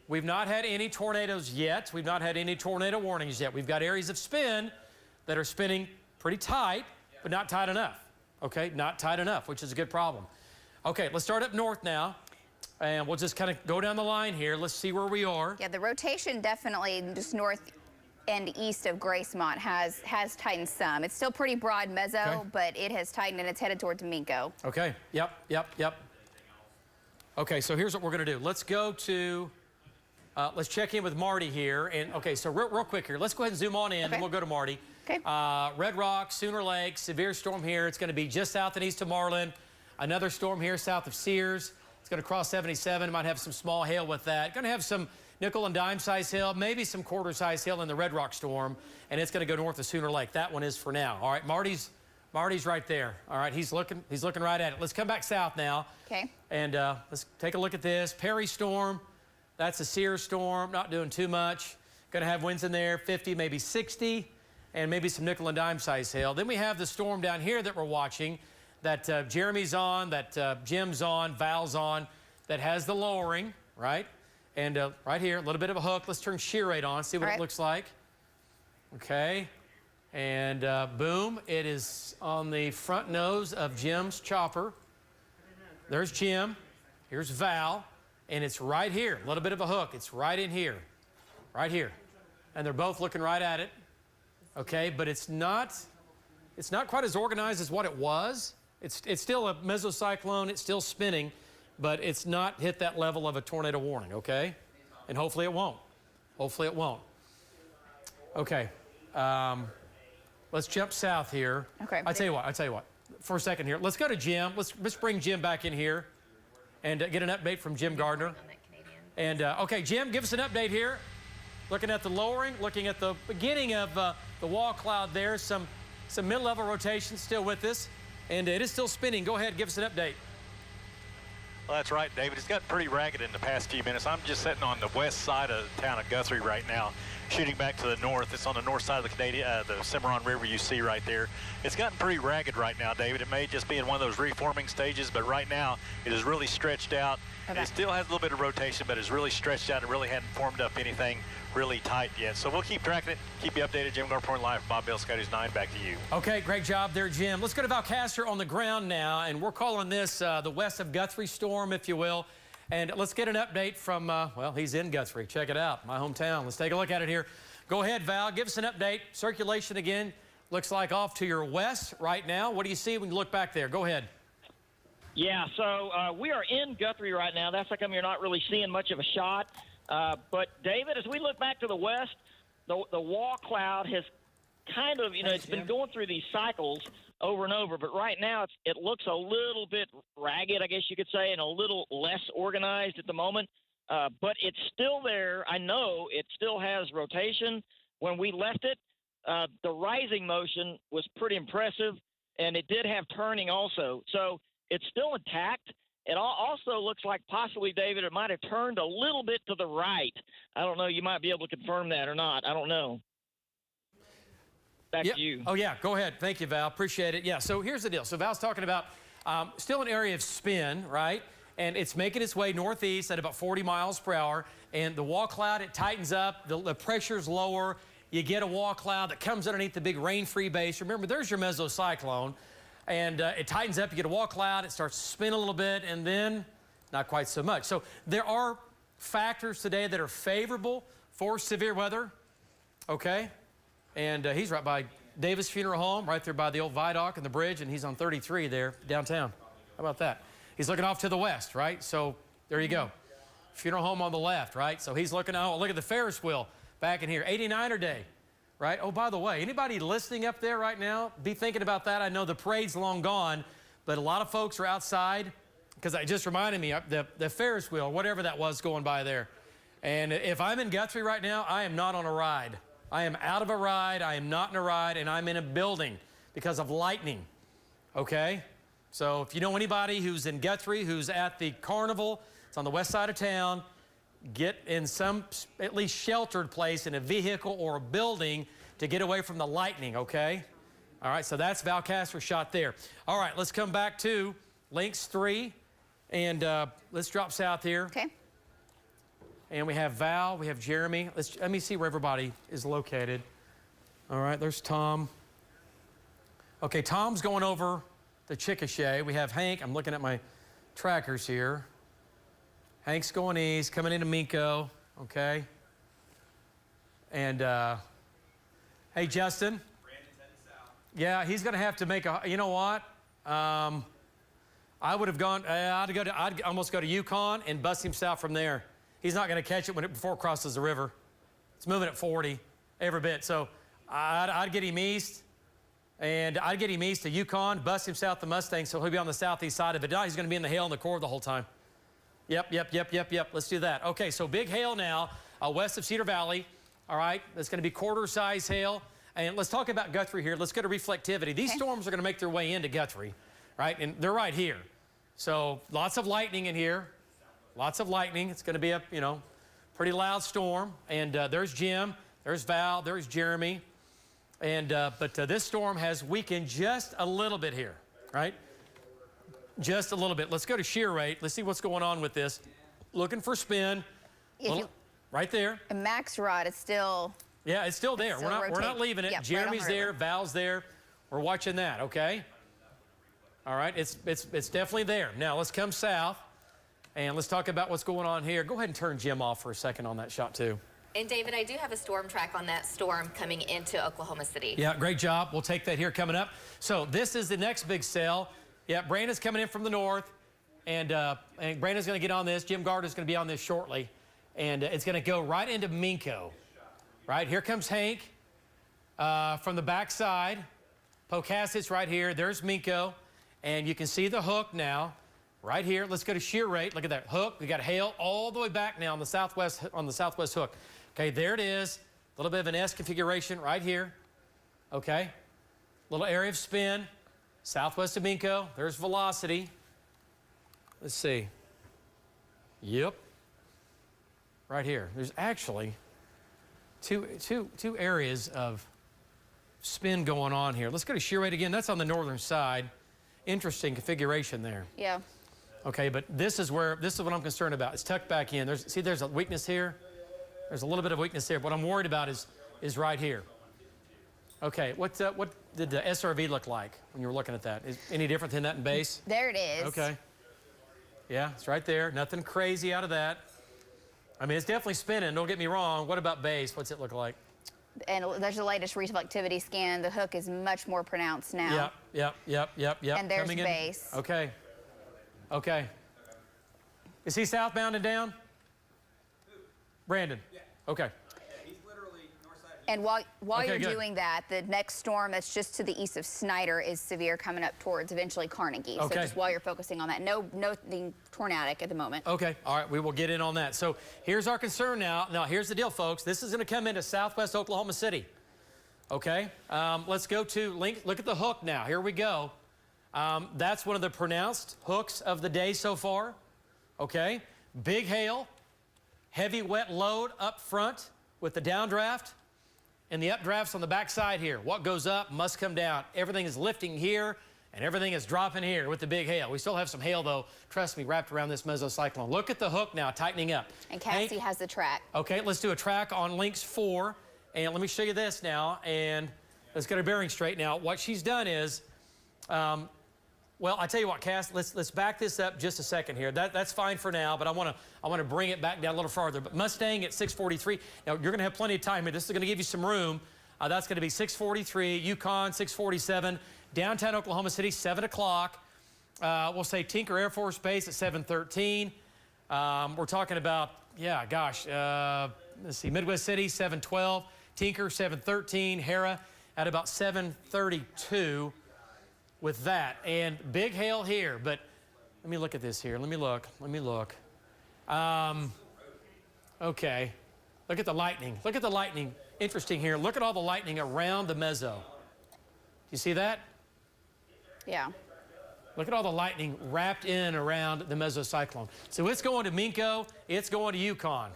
We've not had any tornadoes yet. We've not had any tornado warnings yet. We've got areas of spin that are spinning pretty tight, but not tight enough, okay? Not tight enough, which is a good problem. Okay, let's start up north now, and we'll just kind of go down the line here. Let's see where we are. Yeah, the rotation definitely just north and east of Gracemont has tightened some. It's still pretty broad mezzo, Okay. but it has tightened and it's headed towards Minko. Okay, yep. Okay, so here's what we're gonna do. Let's go to, let's check in with Marty here. And okay, so real quick here, let's go ahead and zoom on in, and we'll go to Marty. Okay. Red Rock, Sooner Lake, severe storm here. It's gonna be just south and east of Marlin. Another storm here south of Sears. It's gonna cross 77, might have some small hail with that. Gonna have some nickel and dime size hail, maybe some quarter size hail in the Red Rock storm, and it's gonna go north of Sooner Lake. That one is for now. All right, Marty's right there. All right, he's looking right at it. Let's come back south now. Okay. And let's take a look at this. Perry storm, that's a Sears storm, not doing too much. Gonna have winds in there, 50, maybe 60, and maybe some nickel and dime size hail. Then we have the storm down here that we're watching, that Jeremy's on, that Jim's on, Val's on, that has the lowering, right? And right here, a little bit of a hook. Let's turn shear rate on, see what it looks like. Okay, and boom, it is on the front nose of Jim's chopper. There's Jim, here's Val, and it's right here, a little bit of a hook. It's right in here, right here. And they're both looking right at it, okay? But it's not It's not quite as organized as what it was. It's still a mesocyclone. It's still spinning, but it's not hit that level of a tornado warning, okay? And hopefully it won't. Hopefully it won't. Okay. Let's jump south here. Okay. I'll tell you what. For a second here. Let's go to Jim. Let's bring Jim back in here and get an update from Jim Gardner. And, okay, Jim, give us an update here. Looking at the lowering, looking at the beginning of the wall cloud there. Some mid-level rotation still with us. And it is still spinning. Go ahead, give us an update. Well, that's right, David. It's gotten pretty ragged in the past few minutes. I'm just sitting on the west side of the town of Guthrie right now, shooting back to the north. It's on the north side of the Cimarron River you see right there. It's gotten pretty ragged right now, David. It may just be in one of those reforming stages, but right now it is really stretched out. Okay. It still has a little bit of rotation, but it's really stretched out and really hadn't formed up anything really tight yet. So we'll keep tracking it, keep you updated. Jim Gardner live, Bob Bell, Scotty's 9, back to you. Okay, great job there, Jim. Let's go to Castor on the ground now, and we're calling this the west of Guthrie storm, if you will. And let's get an update from, well, he's in Guthrie. Check it out, my hometown. Let's take a look at it here. Go ahead, Val, give us an update. Circulation again, looks like off to your west right now. What do you see when you look back there? Go ahead. Yeah, so we are in Guthrie right now. That's how come you're not really seeing much of a shot. But, David, as we look back to the west, the wall cloud has kind of, it's been going through these cycles over and over. But right now it looks a little bit ragged, I guess you could say, and a little less organized at the moment. But it's still there. I know it still has rotation. When we left it, the rising motion was pretty impressive, and it did have turning also. So it's still intact. It also looks like possibly, David, it might have turned a little bit to the right. I don't know. You might be able to confirm that or not. I don't know. Back to you. Oh, yeah. Go ahead. Thank you, Val. Appreciate it. Yeah, so here's the deal. So Val's talking about still an area of spin, right? And it's making its way northeast at about 40 miles per hour. And the wall cloud, it tightens up. The pressure's lower. You get a wall cloud that comes underneath the big rain-free base. Remember, there's your mesocyclone. And it tightens up, you get a wall cloud, it starts to spin a little bit, and then not quite so much. So there are factors today that are favorable for severe weather, okay? And he's right by Davis Funeral Home, right there by the old viaduct and the bridge, and he's on 33 there downtown. How about that? He's looking off to the west, right? So there you go. Funeral home on the left, right? So he's looking out, look at the Ferris wheel back in here, 89er day. Right? Oh, by the way, anybody listening up there right now, be thinking about that. I know the parade's long gone, but a lot of folks are outside because it just reminded me of the Ferris wheel, whatever that was going by there. And if I'm in Guthrie right now, I am not on a ride. I am out of a ride. I am not in a ride, and I'm in a building because of lightning. Okay? So if you know anybody who's in Guthrie, who's at the carnival, it's on the west side of town, get in some at least sheltered place in a vehicle or a building to get away from the lightning, okay? All right, so that's Val Castor shot there. All right, let's come back to Links 3, and let's drop south here. Okay. And we have Val, we have Jeremy. Let me see where everybody is located. All right, there's Tom. Okay, Tom's going over the Chickasha. We have Hank. I'm looking at my trackers here. Hank's going east, coming into Minko, okay? And, hey, Justin. Brandon's heading south. Yeah, he's going to have to make a, you know what? I would have gone, I'd almost go to Yukon and bust him south from there. He's not going to catch it before it crosses the river. It's moving at 40 every bit. So I'd get him east, and I'd get him east to Yukon, bust him south to Mustang, so he'll be on the southeast side of it. Now he's going to be in the hail and the core the whole time. Yep. Let's do that. Okay, so big hail now west of Cedar Valley. All right, that's going to be quarter-size hail. And let's talk about Guthrie here. Let's go to reflectivity. These storms are going to make their way into Guthrie, right? And they're right here. So lots of lightning in here. Lots of lightning. It's going to be a, pretty loud storm. And there's Jim. There's Val. There's Jeremy. And but this storm has weakened just a little bit here, right? Just a little bit. Let's go to shear rate. Let's see what's going on with this. Looking for spin. Right there. A max rod is still. Yeah, it's still there. We're not leaving it. Yep, Jeremy's there. Val's there. We're watching that. Okay. All right. It's definitely there. Now let's come south, and let's talk about what's going on here. Go ahead and turn Jim off for a second on that shot too. And David, I do have a storm track on that storm coming into Oklahoma City. Yeah, great job. We'll take that here coming up. So this is the next big cell. Yeah, Brandon's coming in from the north, and Brandon's going to get on this. Jim Gardner's going to be on this shortly, and it's going to go right into Minco. Right, here comes Hank from the backside. Pocasset's right here. There's Minco, and you can see the hook now right here. Let's go to shear rate. Look at that hook. We got hail all the way back now on the southwest hook. Okay, there it is. A little bit of an S configuration right here. Okay, little area of spin. Southwest of Minco. There's velocity. Let's see. Yep. Right here. There's actually two areas of spin going on here. Let's go to shear rate again. That's on the northern side. Interesting configuration there. Yeah. Okay, but this is what I'm concerned about. It's tucked back in. There's a weakness here. There's a little bit of weakness there. What I'm worried about is right here. Okay, what did the SRV look like when you were looking at that? Is any different than that in base? There it is. Okay. Yeah, it's right there. Nothing crazy out of that. I mean, it's definitely spinning. Don't get me wrong. What about base? What's it look like? And there's the latest reflectivity scan. The hook is much more pronounced now. Yep. And there's Coming base. In. Okay. Is he southbound and down? Brandon? Yeah. Okay. And while Okay, you're good. doing that, the next storm that's just to the east of Snyder is severe, coming up towards eventually Carnegie. Okay. So just while you're focusing on that, nothing tornadic at the moment. Okay, all right, we will get in on that. So here's our concern now. Now, here's the deal, folks. This is going to come into southwest Oklahoma City. Okay, let's go to look at the hook now. Here we go. That's one of the pronounced hooks of the day so far. Okay, big hail, heavy wet load up front with the downdraft. And the updrafts on the backside here. What goes up must come down. Everything is lifting here, and everything is dropping here with the big hail. We still have some hail, though, trust me, wrapped around this mesocyclone. Look at the hook now, tightening up. And Cassie has the track. Okay, let's do a track on links 4. And let me show you this now, and let's get our bearing straight now. What she's done is, well, I tell you what, Cass, let's back this up just a second here. That's fine for now, but I want to bring it back down a little farther. But Mustang at 643. Now you're going to have plenty of time here. This is going to give you some room. That's going to be 643. Yukon 647. Downtown Oklahoma City 7 o'clock. We'll say Tinker Air Force Base at 713. We're talking about let's see, Midwest City 712. Tinker 713. Hera at about 732. With that, and big hail here, but let me look at this here. Let me look. Okay, look at the lightning. Interesting here. Look at all the lightning around the meso. You see that? Yeah. Look at all the lightning wrapped in around the mesocyclone. So it's going to Minco, it's going to Yukon,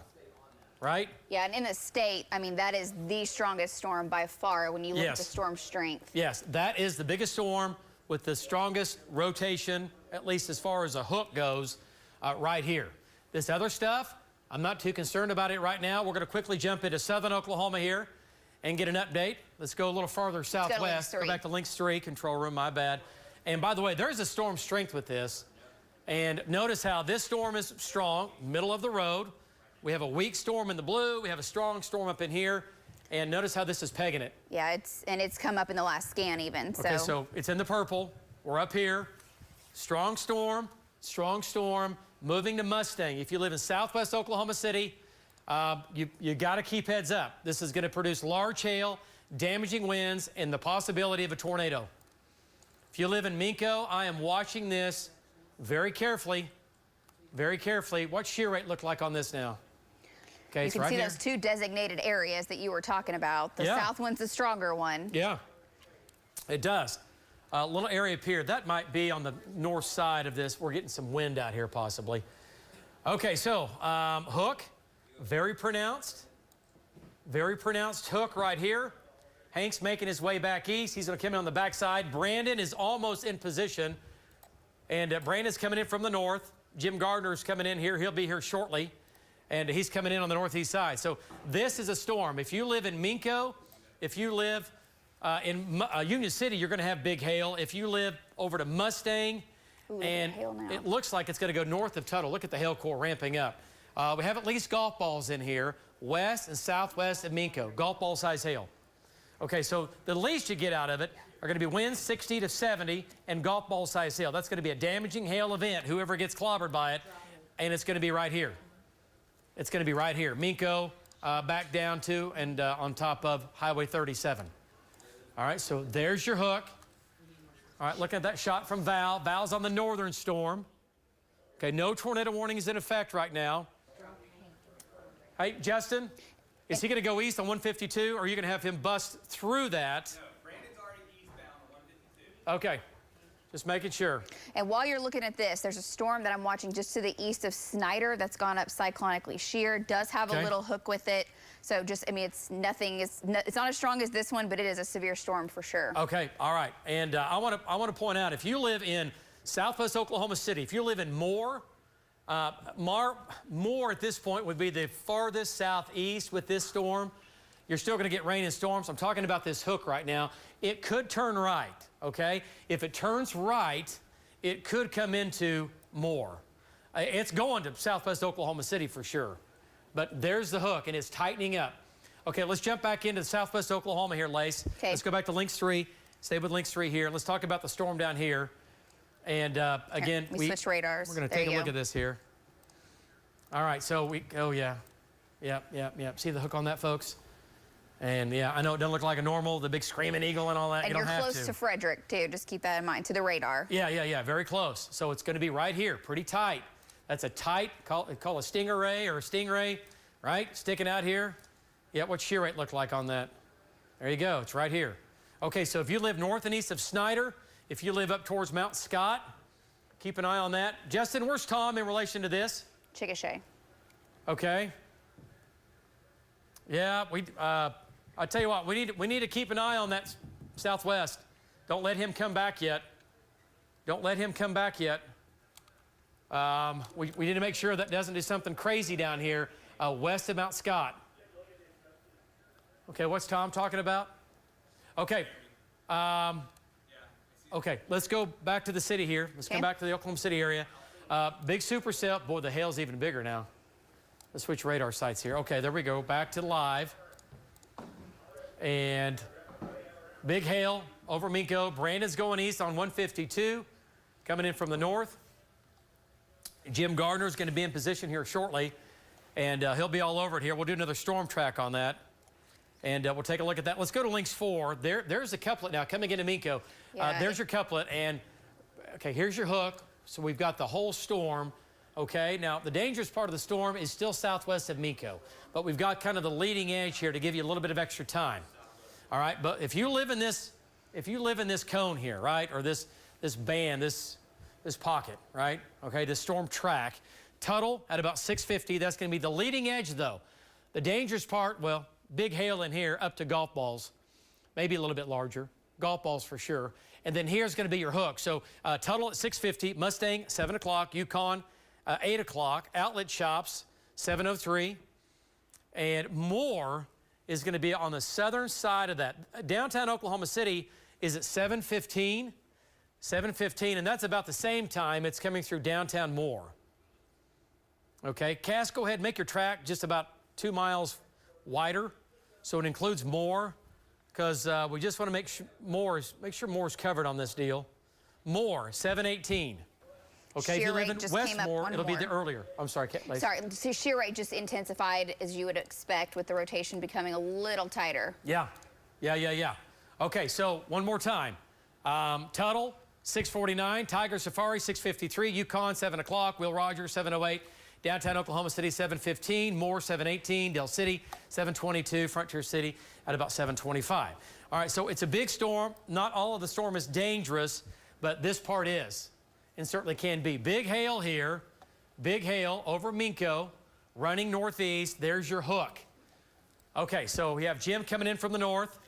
right? Yeah, and in the state, I mean, that is the strongest storm by far when you look at the storm strength. Yes, that is the biggest storm with the strongest rotation, at least as far as a hook goes, right here. This other stuff, I'm not too concerned about it right now. We're going to quickly jump into southern Oklahoma here and get an update. Let's go a little farther southwest. Go back to Links 3, control room, my bad. And by the way, there's a storm strength with this. And notice how this storm is strong, middle of the road. We have a weak storm in the blue. We have a strong storm up in here. And notice how this is pegging it. Yeah, it's come up in the last scan even. Okay, so it's in the purple. We're up here. Strong storm, moving to Mustang. If you live in southwest Oklahoma City, you got to keep heads up. This is going to produce large hail, damaging winds, and the possibility of a tornado. If you live in Minco, I am watching this very carefully. What's shear rate look like on this now? Okay, you can see those two designated areas that you were talking about. The south one's the stronger one. Yeah, it does. A little area up here. That might be on the north side of this. We're getting some wind out here possibly. Okay, so hook, very pronounced hook right here. Hank's making his way back east. He's going to come in on the backside. Brandon is almost in position. And Brandon's coming in from the north. Jim Gardner's coming in here. He'll be here shortly. And he's coming in on the northeast side. So this is a storm. If you live in Minco, if you live in Union City, you're going to have big hail. If you live over to Mustang, and it looks like it's going to go north of Tuttle. Look at the hail core ramping up. We have at least golf balls in here, west and southwest of Minko, golf ball size hail. Okay, so the least you get out of it are going to be winds 60 to 70 and golf ball size hail. That's going to be a damaging hail event, whoever gets clobbered by it, and it's going to be right here. It's going to be right here. Minko back down to and on top of Highway 37. All right, so there's your hook. All right, look at that shot from Val. Val's on the northern storm. Okay, no tornado warning is in effect right now. Hey, Justin, is he going to go east on 152, or are you going to have him bust through that? No, Brandon's already eastbound on 152. Okay, just making sure. And while you're looking at this, there's a storm that I'm watching just to the east of Snyder that's gone up cyclonically sheer. Does have a little hook with it. So just, I mean, it's nothing. It's not as strong as this one, but it is a severe storm for sure. Okay, all right. And I want to point out, if you live in southwest Oklahoma City, if you live in Moore, Moore at this point would be the farthest southeast with this storm. You're still going to get rain and storms. I'm talking about this hook right now. It could turn right, okay? If it turns right, it could come into Moore. It's going to southwest Oklahoma City for sure. But there's the hook, and it's tightening up. Okay, let's jump back into southwest Oklahoma here, Lace. Okay. Let's go back to Links 3. Stay with Links 3 here. Let's talk about the storm down here. And again, we switched radars. We're going to take a look at this here. All right, so oh yeah. Yep. See the hook on that, folks? And yeah, I know it doesn't look like a normal, the big screaming eagle and all that. And you don't have close to Frederick, too. Just keep that in mind, to the radar. Yeah, very close. So it's going to be right here, pretty tight. That's a tight, call a stingray or a stingray, right? Sticking out here. Yeah, what's shear rate look like on that? There you go, it's right here. Okay, so if you live north and east of Snyder, if you live up towards Mount Scott, keep an eye on that. Justin, where's Tom in relation to this? Chickasha. Okay. Yeah, I tell you what, we need to keep an eye on that southwest. Don't let him come back yet. Don't let him come back yet. We need to make sure that doesn't do something crazy down here west of Mount Scott. Okay, what's Tom talking about? Okay. Okay, let's go back to the city here. Let's come back to the Oklahoma City area. Big supercell. Boy, the hail's even bigger now. Let's switch radar sites here. Okay, there we go. Back to live. And big hail over Minko. Brandon's going east on 152, coming in from the north. Jim Gardner's going to be in position here shortly, and he'll be all over it here. We'll do another storm track on that, and we'll take a look at that. Let's go to Links 4. There's the couplet now coming into Minko. There's your couplet, and okay, here's your hook. So we've got the whole storm. Okay, now the dangerous part of the storm is still southwest of Minko, but we've got kind of the leading edge here to give you a little bit of extra time. All right, but if you live in this cone here, right, or this band, this pocket, right? Okay, this storm track, Tuttle at about 650. That's going to be the leading edge, though. The dangerous part, well, big hail in here up to golf balls, maybe a little bit larger. Golf balls for sure. And then here's going to be your hook. So Tuttle at 650, Mustang 7 o'clock, Yukon 8 o'clock, Outlet Shops 7:03, and Moore is going to be on the southern side of that. Downtown Oklahoma City is at 7:15, and that's about the same time it's coming through downtown Moore. Okay, Cass, go ahead and make your track just about 2 miles wider, so it includes Moore, because we just want to make sure Moore's covered on this deal. Moore 7:18. Okay, if you live in Westmore, it'll be the earlier. I'm sorry, Lacey. Sorry, so shear rate just intensified as you would expect with the rotation becoming a little tighter. Yeah. Okay, so one more time. Tuttle, 649. Tiger Safari, 653. Yukon, 7 o'clock. Will Rogers, 708. Downtown Oklahoma City, 715. Moore, 718. Del City, 722. Frontier City at about 725. All right, so it's a big storm. Not all of the storm is dangerous, but this part is. And certainly can be. Big hail here, big hail over Minko, running northeast. There's your hook. Okay, so we have Jim coming in from the north,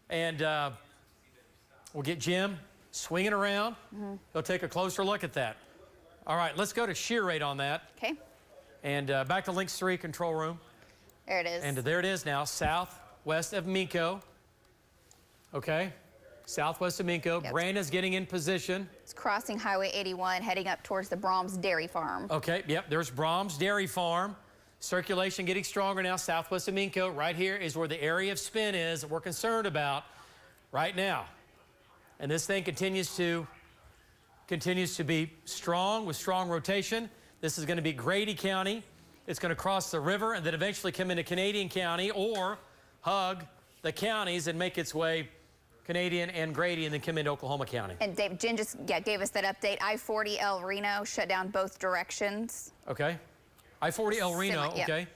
and we'll get Jim swinging around. He'll take a closer look at that. All right, let's go to shear rate on that. Okay. And back to Links 3 control room. There it is. And there it is now, southwest of Minko. Okay. Southwest of Minco. Yep. Brandon's getting in position. It's crossing Highway 81, heading up towards the Brahms Dairy Farm. Okay, yep, there's Brahms Dairy Farm. Circulation getting stronger now, southwest of Minco. Right here is where the area of spin is that we're concerned about right now. And this thing continues to be strong with strong rotation. This is going to be Grady County. It's going to cross the river and then eventually come into Canadian County or hug the counties and make its way Canadian and Grady and then come into Oklahoma County. And Dave, Jen just gave us that update. I-40 El Reno shut down both directions. Okay. I-40 El Reno, Semi, yeah. okay.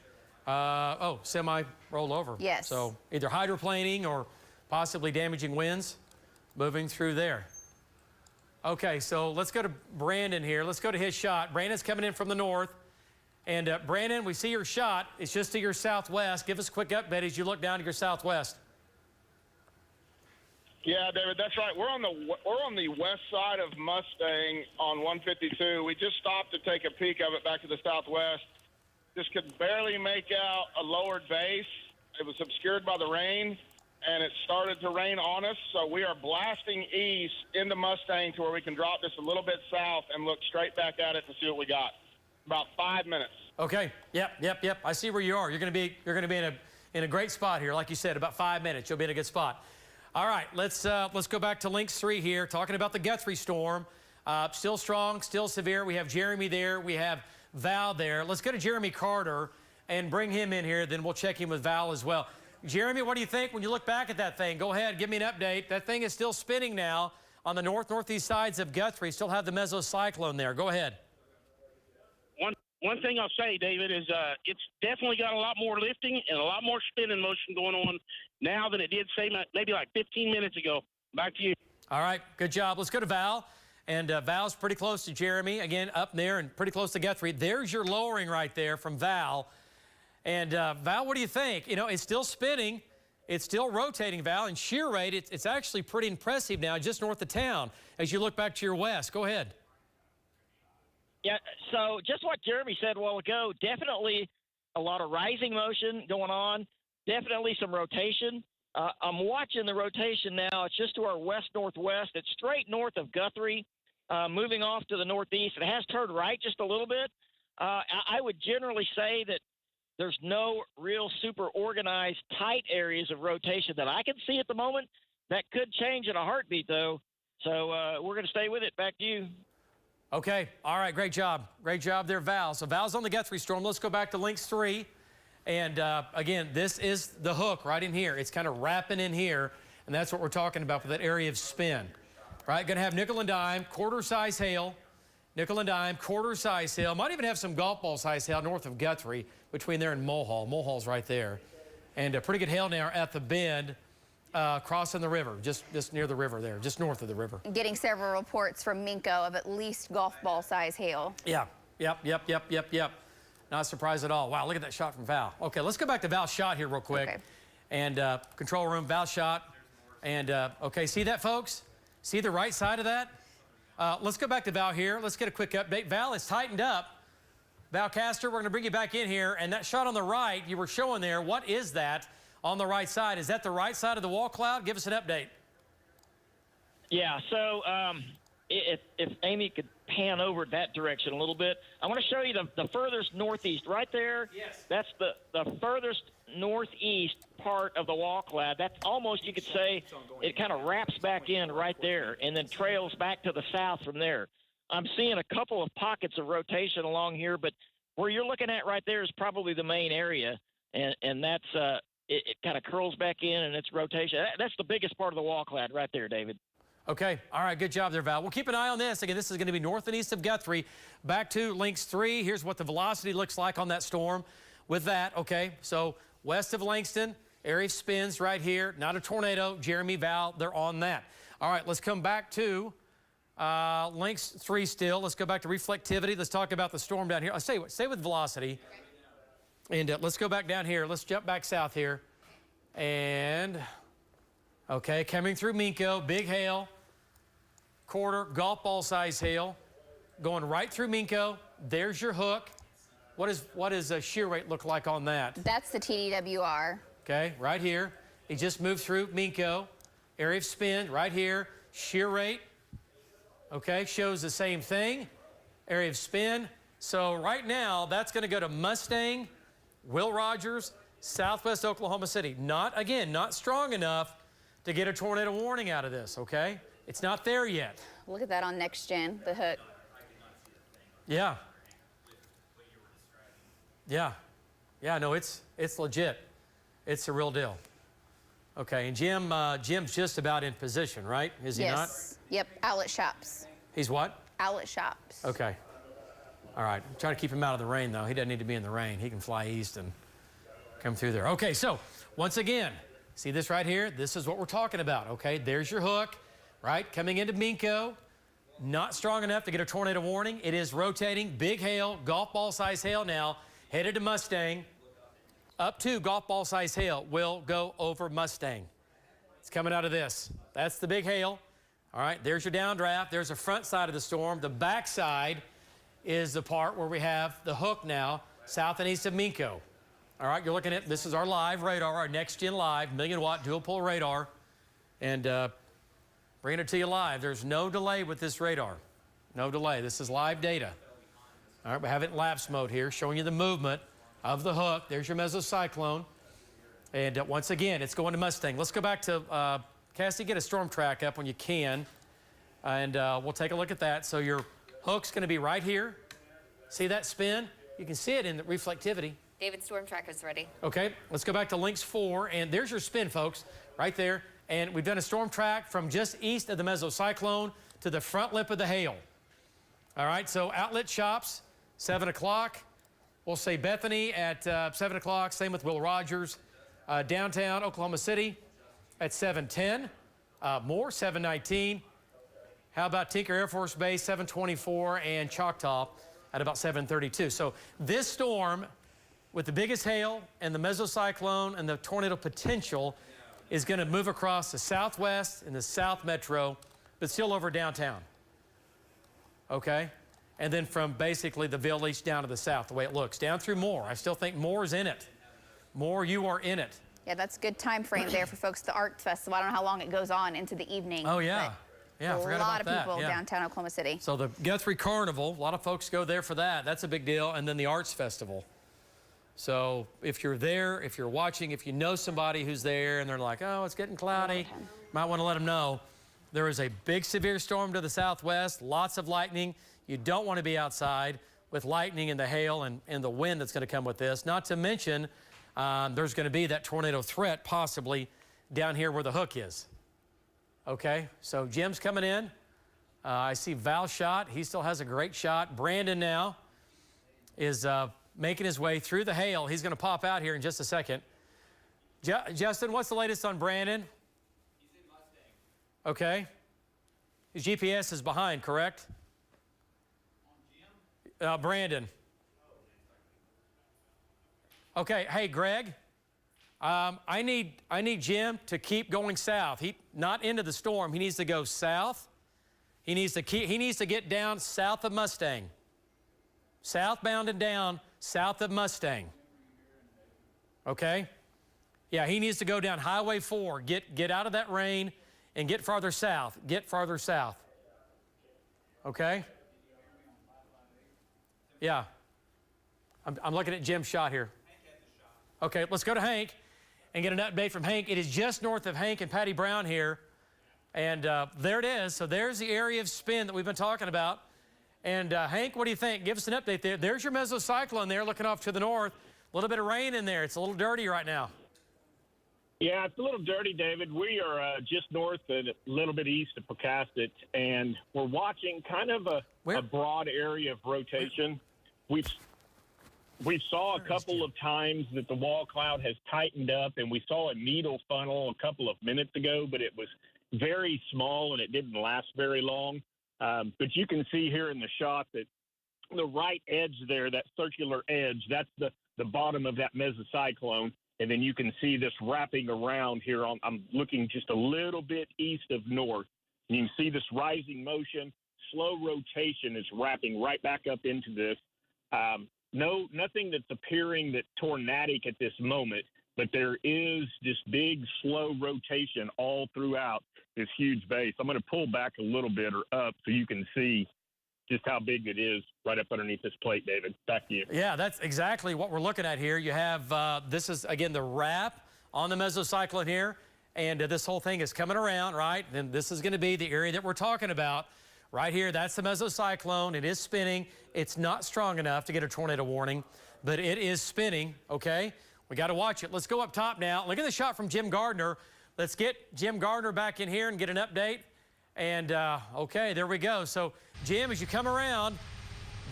Oh, semi roll over. Yes. So either hydroplaning or possibly damaging winds moving through there. Okay, so let's go to Brandon here. Let's go to his shot. Brandon's coming in from the north. And Brandon, we see your shot. It's just to your southwest. Give us a quick update as you look down to your southwest. Yeah, David, that's right. We're on the west side of Mustang on 152. We just stopped to take a peek of it back to the southwest. Just could barely make out a lowered base. It was obscured by the rain, and it started to rain on us. So we are blasting east into Mustang to where we can drop this a little bit south and look straight back at it to see what we got. About 5 minutes. Okay. Yep. I see where you are. You're going to be in a great spot here, like you said. About 5 minutes, you'll be in a good spot. All right. Let's go back to Links 3 here, talking about the Guthrie storm. Still strong, still severe. We have Jeremy there. We have Val there. Let's go to Jeremy Carter and bring him in here. Then we'll check in with Val as well. Jeremy, what do you think when you look back at that thing? Go ahead, give me an update. That thing is still spinning now on the northeast sides of Guthrie. Still have the mesocyclone there. Go ahead. One thing I'll say, David, is it's definitely got a lot more lifting and a lot more spinning motion going on now than it did, say, maybe like 15 minutes ago. Back to you. All right, good job. Let's go to Val. And Val's pretty close to Jeremy, again, up there and pretty close to Guthrie. There's your lowering right there from Val. And Val, what do you think? You know, it's still spinning. It's still rotating, Val. And shear rate, it's actually pretty impressive now just north of town as you look back to your west. Go ahead. Yeah, so just what Jeremy said a while ago, definitely a lot of rising motion going on, definitely some rotation. I'm watching the rotation now. It's just to our west-northwest. It's straight north of Guthrie, moving off to the northeast. It has turned right just a little bit. I would generally say that there's no real super organized, tight areas of rotation that I can see at the moment. That could change in a heartbeat, though. So we're going to stay with it. Back to you. Okay. All right. Great job. Great job there, Val. So Val's on the Guthrie storm. Let's go back to Links 3. And again, this is the hook right in here. It's kind of wrapping in here. And that's what we're talking about for that area of spin. Right? Going to have nickel and dime, quarter-size hail. Nickel and dime, quarter-size hail. Might even have some golf ball-size hail north of Guthrie between there and Mulhall. Mulhall's right there. And a pretty good hail now at the bend. Crossing the river, just near the river there, just north of the river. Getting several reports from Minco of at least golf ball size hail. Yeah, yep. Not surprised at all. Wow, look at that shot from Val. Okay, let's go back to Val's shot here real quick. Okay. And control room, Val's shot. And okay, see that, folks? See the right side of that? Let's go back to Val here. Let's get a quick update. Val is tightened up. Val Castor, we're going to bring you back in here. And that shot on the right you were showing there, what is that? On the right side. Is that the right side of the wall cloud? Give us an update. Yeah, so if Amy could pan over that direction a little bit. I want to show you the furthest northeast right there. Yes. That's the furthest northeast part of the wall cloud. That's almost, you could say, it kind of wraps back in right there and then trails back to the south from there. I'm seeing a couple of pockets of rotation along here, but where you're looking at right there is probably the main area, and that's it kind of curls back in and it's rotation. That's the biggest part of the wall cloud right there, David. Okay. All right. Good job there, Val. We'll keep an eye on this. Again, this is going to be north and east of Guthrie. Back to Links 3. Here's what the velocity looks like on that storm with that. Okay. So west of Langston, area spins right here. Not a tornado. Jeremy, Val, they're on that. All right. Let's come back to Links 3 still. Let's go back to reflectivity. Let's talk about the storm down here. I'll stay with velocity. And let's go back down here. Let's jump back south here. And, okay, coming through Minco, big hail, quarter, golf ball size hail, going right through Minco. There's your hook. What does a shear rate look like on that? That's the TDWR. Okay, right here. He just moved through Minco. Area of spin right here. Shear rate, okay, shows the same thing. Area of spin. So right now, that's going to go to Mustang, Will Rogers, southwest Oklahoma City. Not, again, not strong enough to get a tornado warning out of this, okay? It's not there yet. Look at that on Next Gen, the hook. Yeah. Yeah. Yeah, no, it's legit. It's a real deal. Okay, and Jim's just about in position, right? Is he not? Yes. Yep, outlet shops. He's what? Outlet shops. Okay. All right. I'm trying to keep him out of the rain, though. He doesn't need to be in the rain. He can fly east and come through there. Okay, so once again, see this right here? This is what we're talking about, okay? There's your hook, right? Coming into Minco. Not strong enough to get a tornado warning. It is rotating. Big hail, golf ball size hail now, headed to Mustang. Up to golf ball size hail will go over Mustang. It's coming out of this. That's the big hail. All right, there's your downdraft. There's the front side of the storm. The back side is the part where we have the hook now, south and east of Minco. All right, you're looking at, this is our live radar, our Next Gen Live, 1,000,000-watt dual-pole radar. And bringing it to you live. There's no delay with this radar. No delay. This is live data. All right, we have it in lapse mode here, showing you the movement of the hook. There's your mesocyclone. And once again, it's going to Mustang. Let's go back to, Cassie, get a storm track up when you can. And we'll take a look at that. So your hook's going to be right here. See that spin? You can see it in the reflectivity. David, Storm Tracker's ready. Okay, let's go back to links 4. And there's your spin, folks, right there. And we've done a storm track from just east of the mesocyclone to the front lip of the hail. All right, so outlet shops, 7 o'clock. We'll say Bethany at 7 o'clock. Same with Will Rogers. Downtown Oklahoma City at 7:10. Moore, 7:19. How about Tinker Air Force Base, 7:24, and Choctaw at about 7:32. So this storm, with the biggest hail and the mesocyclone and the tornado potential, is going to move across the southwest and the south metro, but still over downtown. Okay? And then from basically the village down to the south, the way it looks. Down through Moore. I still think Moore's in it. Moore, you are in it. Yeah, that's a good time frame there for folks at the Arts Festival. I don't know how long it goes on into the evening. Oh, yeah. Yeah, I forgot about that. A lot of people downtown Oklahoma City. So the Guthrie Carnival, a lot of folks go there for that. That's a big deal. And then the Arts Festival. So if you're there, if you're watching, if you know somebody who's there and they're like, oh, it's getting cloudy, might want to let them know. There is a big severe storm to the southwest, lots of lightning. You don't want to be outside with lightning and the hail and the wind that's going to come with this. Not to mention, there's going to be that tornado threat possibly down here where the hook is. Okay, so Jim's coming in. I see Val shot. He still has a great shot. Brandon now is making his way through the hail. He's going to pop out here in just a second. Justin, what's the latest on Brandon? He's in Mustang. Okay. His GPS is behind, correct? On Jim? Brandon. Okay, hey, Greg. I need Jim to keep going south. Not into the storm. He needs to go south. He needs to get down south of Mustang. Southbound and down south of Mustang. Okay? Yeah, he needs to go down Highway 4. Get out of that rain and get farther south. Get farther south. Okay? Yeah. I'm looking at Jim's shot here. Okay, let's go to Hank and get an update from Hank. It is just north of Hank and Patty Brown here. And there it is. So there's the area of spin that we've been talking about. And Hank, what do you think? Give us an update there. There's your mesocyclone there looking off to the north. A little bit of rain in there. It's a little dirty right now. Yeah, it's a little dirty, David. We are just north and a little bit east of Pocasset, and we're watching kind of a broad area of rotation. We saw a couple of times that the wall cloud has tightened up, and we saw a needle funnel a couple of minutes ago, but it was very small and it didn't last very long. But you can see here in the shot that the right edge there, that circular edge, that's the bottom of that mesocyclone. And then you can see this wrapping around here. I'm looking just a little bit east of north. And you can see this rising motion, slow rotation is wrapping right back up into this. Nothing that's appearing that tornadic at this moment. but there is this big, slow rotation all throughout this huge base. I'm going to pull back a little bit or up so you can see just how big it is right up underneath this plate, David. Back to you. Yeah, that's exactly what we're looking at here. You have, this is, again, the wrap on the mesocyclone here, and this whole thing is coming around, right? And this is going to be the area that we're talking about. Right here, that's the mesocyclone. It is spinning. It's not strong enough to get a tornado warning, but it is spinning, okay? We got to watch it. Let's go up top now. Look at the shot from Jim Gardner. Let's get Jim Gardner back in here and get an update. And, okay, there we go. So, Jim, as you come around,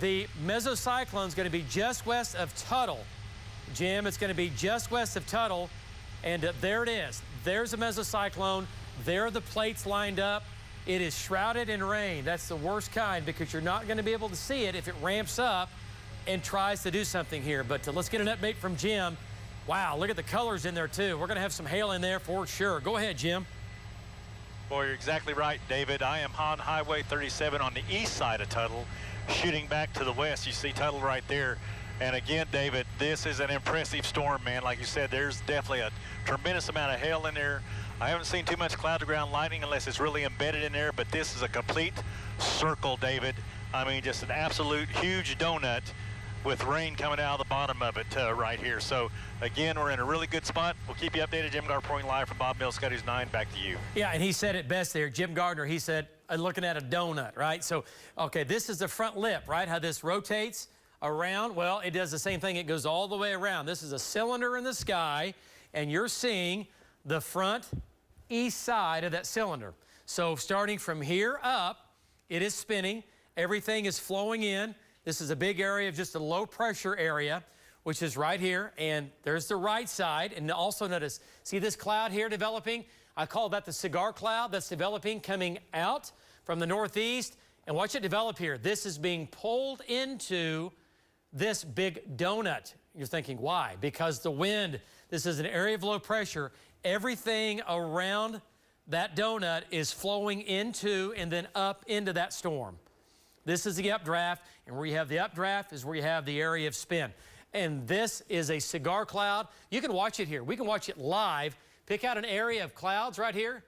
the mesocyclone is going to be just west of Tuttle. Jim, it's going to be just west of Tuttle. And there it is. There's a mesocyclone. There are the plates lined up. It is shrouded in rain. That's the worst kind because you're not going to be able to see it if it ramps up and tries to do something here. But let's get an update from Jim. Wow, look at the colors in there, too. We're going to have some hail in there for sure. Go ahead, Jim. Boy, you're exactly right, David. I am on Highway 37 on the east side of Tuttle, shooting back to the west. You see Tuttle right there. And again, David, this is an impressive storm, man. Like you said, there's definitely a tremendous amount of hail in there. I haven't seen too much cloud-to-ground lightning unless it's really embedded in there, but this is a complete circle, David. I mean, just an absolute huge donut with rain coming out of the bottom of it right here. So, again, we're in a really good spot. We'll keep you updated. Jim Gardner reporting live from Bob Mills, Scotty's 9. Back to you. Yeah, and he said it best there. Jim Gardner, he said, looking at a donut, right? So, okay, this is the front lip, right? How this rotates around. Well, it does the same thing. It goes all the way around. This is a cylinder in the sky, and you're seeing the front east side of that cylinder. So starting from here up, it is spinning. Everything is flowing in. This is a big area of just a low pressure area, which is right here. And there's the right side. And also notice, see this cloud here developing? I call that the Cigar Cloud that's developing coming out from the northeast. And watch it develop here. This is being pulled into this big donut. You're thinking, why? Because the wind, this is an area of low pressure. Everything around that donut is flowing into and then up into that storm. This is the updraft, and where you have the updraft is where you have the area of spin. And this is a cigar cloud. You can watch it here. We can watch it live. Pick out an area of clouds right here.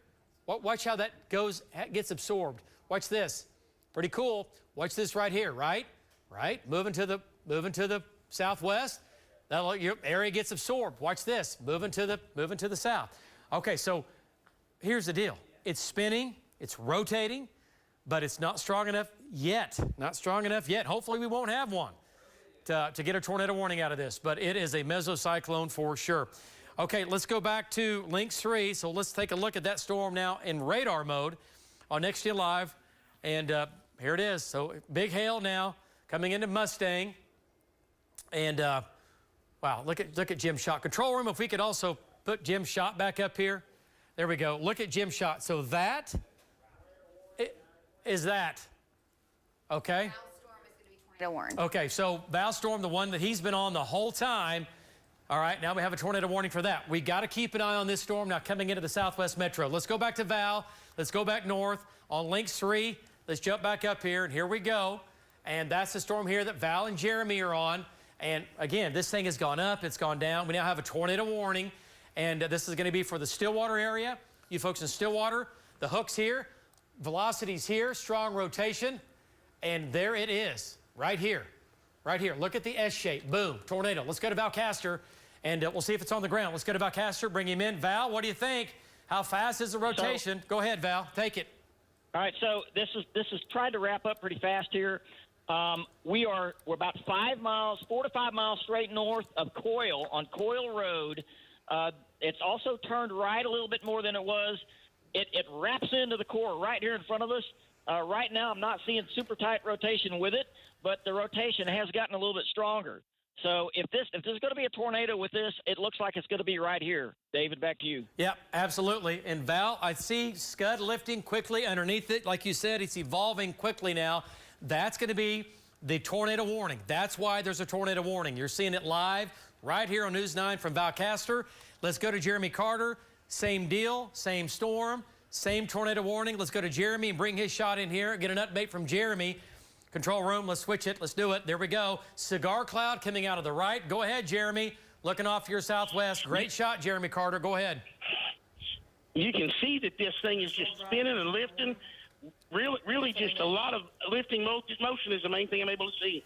Watch how that gets absorbed. Watch this. Pretty cool. Watch this right here, right? Right? Moving to the southwest. Your area gets absorbed. Watch this. Moving to the south. Okay, so here's the deal. It's spinning, it's rotating, but it's not strong enough yet. Not strong enough yet. Hopefully we won't have one to get a tornado warning out of this, but it is a mesocyclone for sure. Okay, let's go back to Lynx 3. So let's take a look at that storm now in radar mode on Next Gen Live. And here it is. So big hail now coming into Mustang. And wow, look at Jim's shot. Control room, if we could also put Jim's shot back up here. There we go. Look at Jim's shot. So that is that. Okay. Okay, so Valstorm, the one that he's been on the whole time. All right, now we have a tornado warning for that. We got to keep an eye on this storm now coming into the southwest metro. Let's go back to Val. Let's go back north on Lynx 3. Let's jump back up here, and here we go. And that's the storm here that Val and Jeremy are on. And again, this thing has gone up, it's gone down. We now have a tornado warning, and this is going to be for the Stillwater area. You folks in Stillwater, the hook's here, velocity's here, strong rotation, and there it is, right here. Right here. Look at the S shape. Boom. Tornado. Let's go to Val Castor, and we'll see if it's on the ground. Let's go to Val Castor. Bring him in. Val, what do you think? How fast is the rotation? Go ahead, Val. Take it. All right. So this is trying to wrap up pretty fast here. We're about 4 to 5 miles straight north of Coyle on Coyle Road. It's also turned right a little bit more than it was. It wraps into the core right here in front of us. Right now, I'm not seeing super tight rotation with it, but the rotation has gotten a little bit stronger. So if there's going to be a tornado with this, it looks like it's going to be right here. David, back to you. Yeah, absolutely. And Val, I see Scud lifting quickly underneath it. Like you said, it's evolving quickly now. That's going to be the tornado warning. That's why there's a tornado warning. You're seeing it live right here on News 9 from Val Castor. Let's go to Jeremy Carter. Same deal, same storm, same tornado warning. Let's go to Jeremy and bring his shot in here. Get an update from Jeremy. Control room, let's switch it. Let's do it. There we go. Cigar Cloud coming out of the right. Go ahead, Jeremy. looking off to your southwest. Great shot, Jeremy Carter. Go ahead. You can see that this thing is just spinning and lifting. Really just a lot of lifting motion is the main thing I'm able to see.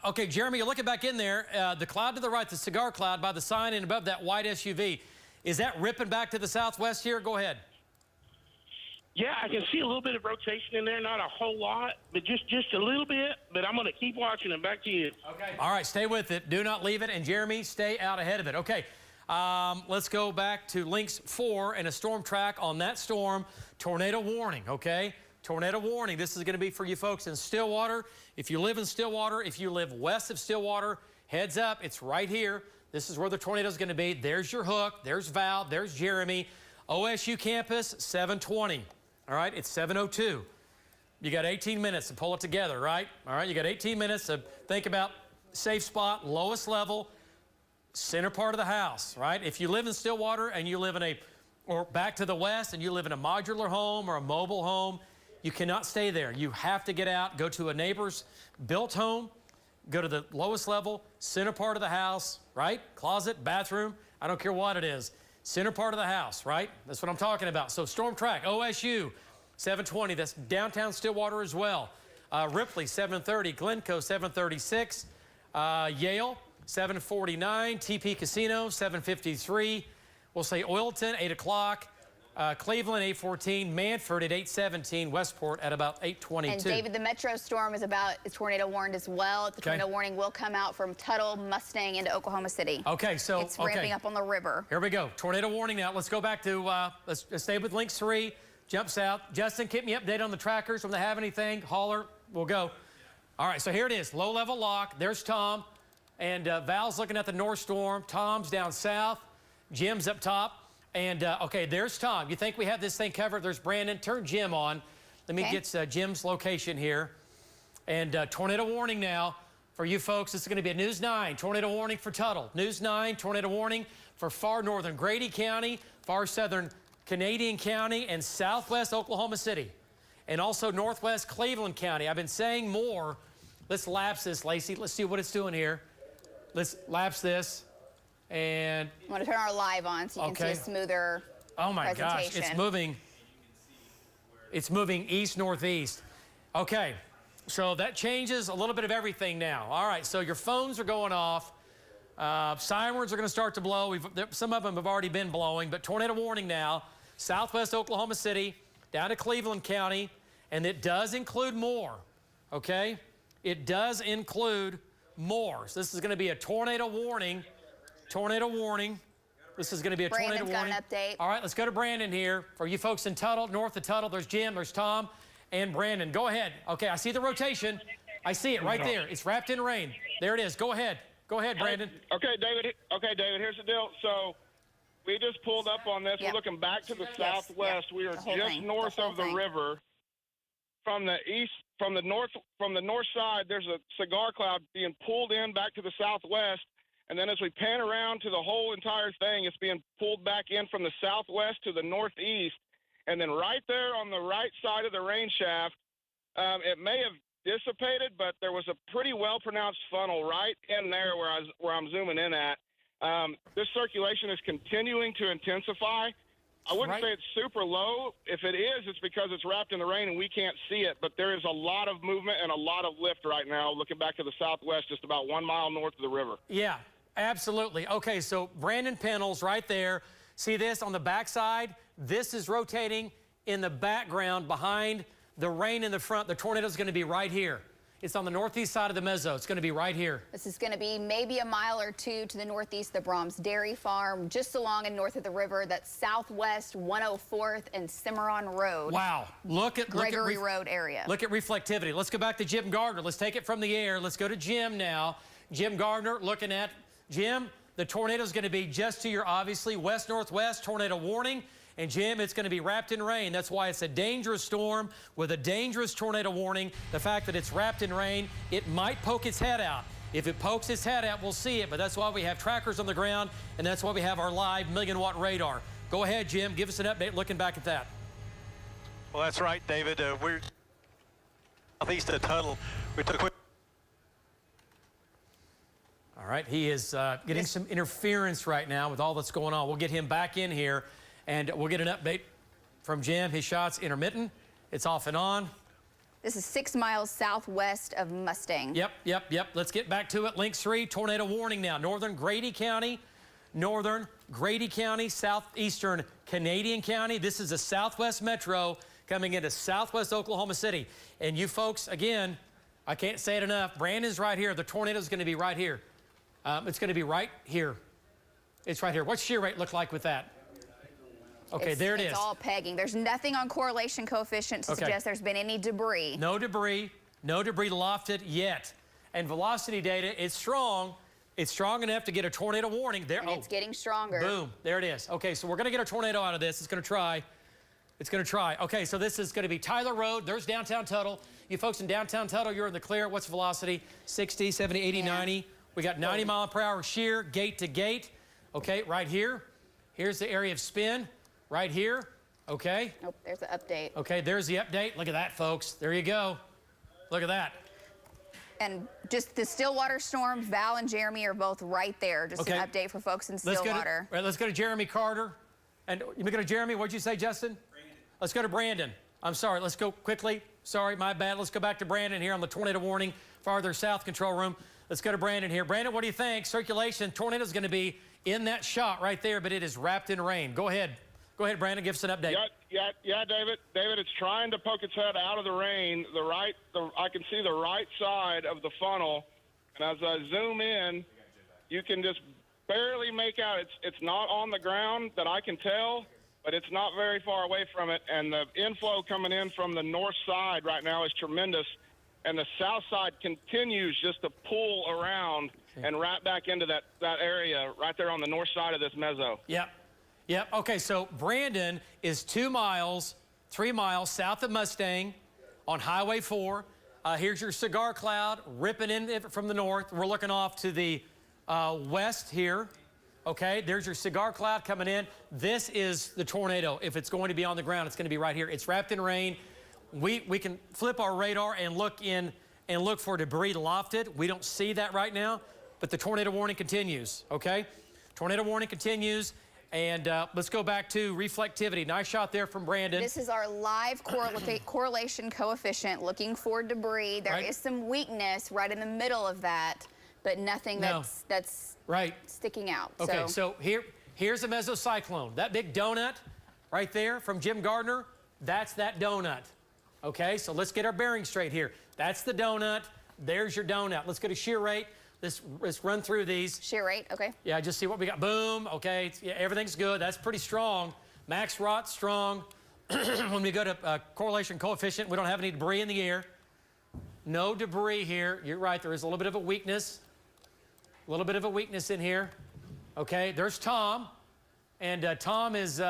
Okay, Jeremy, you're looking back in there. The cloud to the right, the Cigar Cloud by the sign and above that white SUV. Is that ripping back to the southwest here? Go ahead. Yeah, I can see a little bit of rotation in there, not a whole lot, but just a little bit. But I'm going to keep watching and back to you. Okay. All right, stay with it. Do not leave it. And Jeremy, stay out ahead of it. Okay, let's go back to Links 4 and a storm track on that storm. Tornado warning, okay? Tornado warning. This is going to be for you folks in Stillwater. If you live in Stillwater, if you live west of Stillwater, heads up, it's right here. This is where the tornado is going to be. There's your hook. There's Val. There's Jeremy. OSU campus, 720. All right, it's 7:02. You got 18 minutes to pull it together, right? All right, you got 18 minutes to think about safe spot, lowest level, center part of the house, right? If you live in Stillwater and you live in or back to the west and you live in a modular home or a mobile home, you cannot stay there. You have to get out, go to a neighbor's built home, go to the lowest level, center part of the house, right? Closet, bathroom, I don't care what it is. Center part of the house, right? That's what I'm talking about. So Storm Track, OSU, 720. That's downtown Stillwater as well. Ripley, 730. Glencoe, 736. Yale, 749. TP Casino, 753. We'll say Oilton, 8 o'clock. Cleveland, 8:14. Manford at 8:17. Westport at about 8:22. And David, the Metro storm is tornado warned as well. The tornado warning will come out from Tuttle, Mustang into Oklahoma City. Okay, so it's ramping up on the river. Here we go. Tornado warning now. Let's go back to let's stay with Links 3. Jump south. Justin, keep me updated on the trackers. When they have anything, holler. We'll go. All right, so here it is. Low level lock. There's Tom, and Val's looking at the north storm. Tom's down south. Jim's up top. And, okay, there's Tom. You think we have this thing covered? There's Brandon. Turn Jim on. Let me get Jim's location here. And tornado warning now for you folks. This is going to be a News 9 tornado warning for Tuttle. News 9 tornado warning for far northern Grady County, far southern Canadian County, and southwest Oklahoma City. And also northwest Cleveland County. I've been saying more. Let's lapse this, Lacey. Let's see what it's doing here. Let's lapse this. And I want to turn our live on so you can see a smoother oh my presentation. Gosh, it's moving. It's moving east-northeast. Okay, so that changes a little bit of everything now. All right, so your phones are going off. Sirens are going to start to blow. Some of them have already been blowing, but tornado warning now. Southwest Oklahoma City, down to Cleveland County, and it does include more, okay? It does include more. So this is going to be a tornado warning. Tornado warning. This is going to be a tornado warning. Brandon's got an update. All right, let's go to Brandon here. For you folks in Tuttle, north of Tuttle, there's Jim, there's Tom, and Brandon. Go ahead. Okay, I see the rotation. I see it right there. It's wrapped in rain. There it is. Go ahead. Go ahead, Brandon. Okay, David. Here's the deal. So we just pulled up on this. We're looking back to the southwest. We are just north of the river. From the east, from the north side, there's a cigar cloud being pulled in back to the southwest. And then as we pan around to the whole entire thing, it's being pulled back in from the southwest to the northeast. And then right there on the right side of the rain shaft, it may have dissipated, but there was a pretty well-pronounced funnel right in there where I'm zooming in at. This circulation is continuing to intensify. I wouldn't say it's super low. If it is, it's because it's wrapped in the rain and we can't see it. But there is a lot of movement and a lot of lift right now, looking back to the southwest, just about 1 mile north of the river. Yeah. Absolutely. Okay, so Brandon Pennel's right there. See this on the backside? This is rotating in the background behind the rain in the front. The tornado's going to be right here. It's on the northeast side of the mezzo. It's going to be right here. This is going to be maybe a mile or two to the northeast of the Brahms Dairy Farm, just along and north of the river. That's southwest 104th and Cimarron Road. Wow. Look at Gregory Road area. Look at reflectivity. Let's go back to Jim Gardner. Let's take it from the air. Let's go to Jim now. Jim Gardner looking at Jim, the tornado is going to be just to your obviously west-northwest tornado warning. And Jim, it's going to be wrapped in rain. That's why it's a dangerous storm with a dangerous tornado warning. The fact that it's wrapped in rain, it might poke its head out. If it pokes its head out, we'll see it. But that's why we have trackers on the ground, and that's why we have our live million-watt radar. Go ahead, Jim. Give us an update looking back at that. Well, that's right, David. We're southeast of Tuttle. We took a quick... All All right, he is getting some interference right now with all that's going on. We'll get him back in here, and we'll get an update from Jim. His shot's intermittent. It's off and on. This is 6 miles southwest of Mustang. Yep. Let's get back to it. Links 3, tornado warning now. Northern Grady County, southeastern Canadian County. This is a southwest metro coming into southwest Oklahoma City. And you folks, again, I can't say it enough. Brandon's right here. The tornado's going to be right here. It's going to be right here. It's right here. What's shear rate look like with that? Okay, there it is. It's all pegging. There's nothing on correlation coefficient to suggest there's been any debris. No debris lofted yet. And velocity data is strong. It's strong enough to get a tornado warning. There, and it's getting stronger. Boom, there it is. Okay, so we're going to get a tornado out of this. It's going to try. Okay, so this is going to be Tyler Road. There's downtown Tuttle. You folks in downtown Tuttle, you're in the clear. What's velocity? 60, 70, 80, 90. We got 90 mile per hour shear, gate to gate. Okay, right here. Here's the area of spin. Right here, okay. Nope, there's the update. Okay, there's the update. Look at that, folks. There you go. Look at that. And just the Stillwater storm, Val and Jeremy are both right there. Just an update for folks in Stillwater. Let's go to Jeremy Carter. And you go to Jeremy, what'd you say, Justin? Brandon. Let's go to Brandon. I'm sorry, let's go quickly. Sorry, my bad. Let's go back to Brandon here on the tornado warning, farther south control room. Let's go to Brandon here. Brandon, what do you think? Circulation, tornado's going to be in that shot right there, but it is wrapped in rain. Go ahead. Go ahead, Brandon. Give us an update. Yeah, David. David, it's trying to poke its head out of the rain. I can see the right side of the funnel, and as I zoom in, you can just barely make out. It's not on the ground that I can tell, but it's not very far away from it. And the inflow coming in from the north side right now is tremendous, and the south side continues just to pull around and right back into that area right there on the north side of this mezzo. Yep. Okay, so Brandon is 2 miles, 3 miles south of Mustang on Highway 4. Here's your Cigar Cloud ripping in from the north. We're looking off to the west here. Okay, there's your Cigar Cloud coming in. This is the tornado. If it's going to be on the ground, it's going to be right here. It's wrapped in rain. We can flip our radar and look for debris lofted. We don't see that right now, but the tornado warning continues, okay? Tornado warning continues. And let's go back to reflectivity. Nice shot there from Brandon. This is our live correlation coefficient, looking for debris. There is some weakness right in the middle of that, but nothing that's sticking out. Okay, so here's a mesocyclone. That big donut right there from Jim Gardner, that's that donut. Okay, so let's get our bearings straight here. That's the donut. There's your donut. Let's go to shear rate. Let's run through these. Shear rate, okay. Yeah, just see what we got. Boom, okay. Yeah, everything's good. That's pretty strong. Max rot, strong. When we go to correlation coefficient, we don't have any debris in the air. No debris here. You're right, there is a little bit of a weakness. A little bit of a weakness in here. Okay, there's Tom. And Tom is,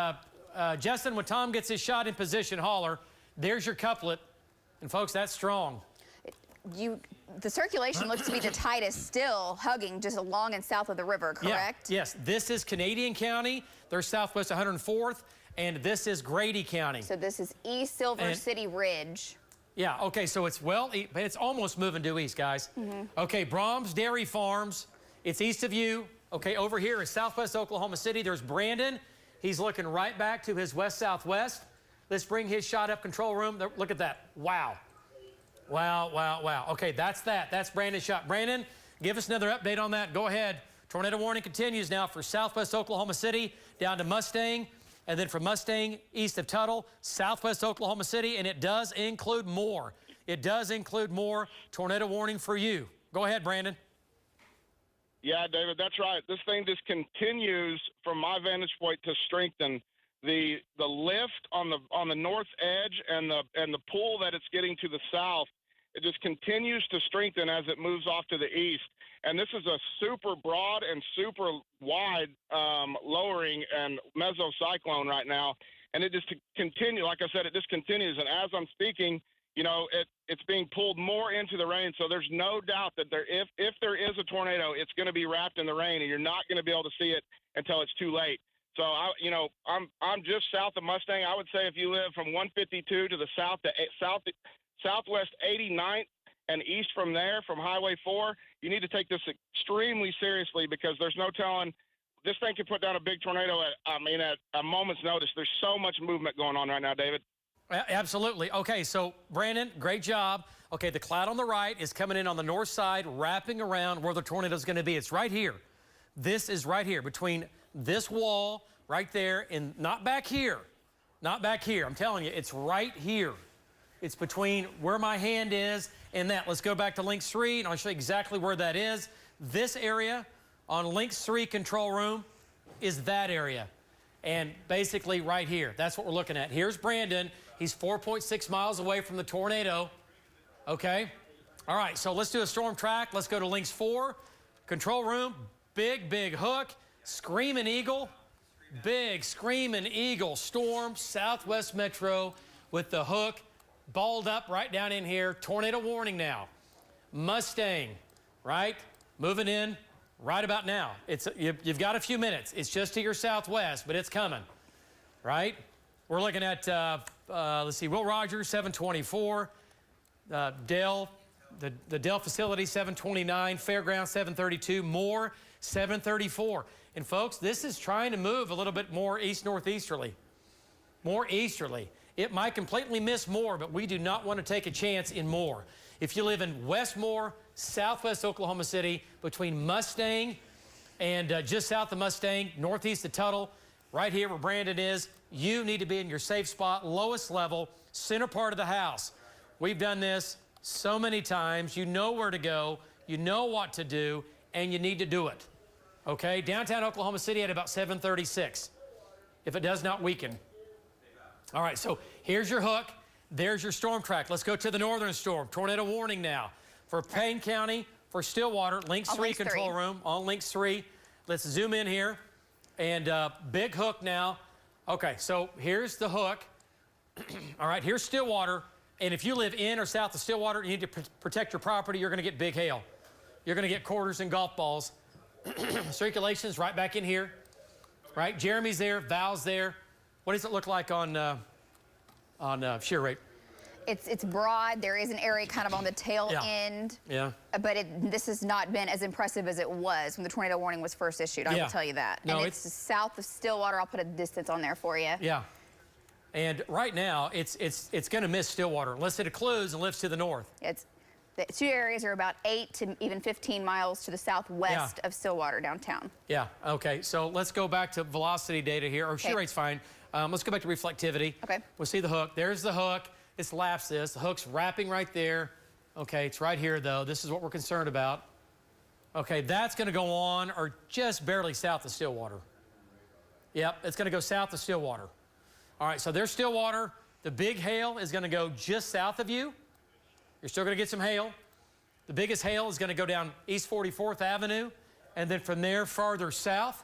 Justin, when Tom gets his shot in position, holler. There's your couplet. And folks, that's strong. The circulation looks to be the tightest, still hugging just along and south of the river, correct? Yeah, yes, this is Canadian County. They're southwest 104th, and this is Grady County. So this is East Silver City Ridge. Yeah, okay, so it's it's almost moving due east, guys. Okay, Brahms Dairy Farms, it's east of you. Okay, over here is southwest Oklahoma City. There's Brandon. He's looking right back to his west-southwest. Let's bring his shot up control room. Look at that. Wow. Wow. Okay, that's that. That's Brandon's shot. Brandon, give us another update on that. Go ahead. Tornado warning continues now for southwest Oklahoma City down to Mustang, and then from Mustang east of Tuttle, southwest Oklahoma City, and it does include more. It does include more tornado warning for you. Go ahead, Brandon. Yeah, David, that's right. This thing just continues from my vantage point to strengthen. The lift on the north edge and the pull that it's getting to the south, it just continues to strengthen as it moves off to the east. And this is a super broad and super wide lowering and mesocyclone right now. And it just continues, like I said, it just continues. And as I'm speaking, it's being pulled more into the rain. So there's no doubt that if there is a tornado, it's going to be wrapped in the rain, and you're not going to be able to see it until it's too late. So I'm just south of Mustang. I would say if you live from 152 to the southwest 89th, and east from there, from Highway 4, you need to take this extremely seriously because there's no telling. This thing could put down a big tornado at a moment's notice. There's so much movement going on right now, David. Absolutely. Okay, so Brandon, great job. Okay, the cloud on the right is coming in on the north side, wrapping around where the tornado is going to be. It's right here. This is right here between this wall right there and not back here. Not back here. I'm telling you, it's right here. It's between where my hand is and that. Let's go back to Links 3, and I'll show you exactly where that is. This area on Links 3 control room is that area. And basically right here, that's what we're looking at. Here's Brandon. He's 4.6 miles away from the tornado. Okay? All right, so let's do a storm track. Let's go to Links 4, control room, big hook, Screaming Eagle, big Screaming Eagle storm, Southwest Metro with the hook, balled up right down in here. Tornado warning now. Mustang, right? Moving in right about now. You've got a few minutes. It's just to your southwest, but it's coming, right? We're looking at, let's see, Will Rogers, 724. Dell, the Dell facility, 729. Fairground, 732. Moore, 734. And folks, this is trying to move a little bit more east-northeasterly. More easterly. It might completely miss Moore, but we do not want to take a chance in Moore. If you live in West Moore, southwest Oklahoma City, between Mustang and just south of Mustang, northeast of Tuttle, right here where Brandon is, you need to be in your safe spot, lowest level, center part of the house. We've done this so many times. You know where to go, you know what to do, and you need to do it. Okay, downtown Oklahoma City at about 736, if it does not weaken. All right, so here's your hook. There's your storm track. Let's go to the northern storm. Tornado warning now for Payne County, for Stillwater, Links 3 control room, on Links 3. Let's zoom in here. And big hook now. Okay, so here's the hook. All right, here's Stillwater. And if you live in or south of Stillwater, you need to protect your property. You're going to get big hail. You're going to get quarters and golf balls. Circulation's right back in here. Right, Jeremy's there, Val's there. What does it look like on shear rate? It's broad. There is an area kind of on the tail end. Yeah. But this has not been as impressive as it was when the tornado warning was first issued. I will tell you that. No, and it's south of Stillwater. I'll put a distance on there for you. Yeah. And right now, it's going to miss Stillwater unless it occludes and lifts to the north. The two areas are about 8 to even 15 miles to the southwest of Stillwater downtown. Yeah. Okay. So let's go back to velocity data here. Or shear rate's fine. Let's go back to reflectivity. Okay. We'll see the hook. There's the hook. It's laps this. The hook's wrapping right there. Okay, it's right here, though. This is what we're concerned about. Okay, that's going to go on or just barely south of Stillwater. Yep, it's going to go south of Stillwater. All right, so there's Stillwater. The big hail is going to go just south of you. You're still going to get some hail. The biggest hail is going to go down East 44th Avenue, and then from there farther south.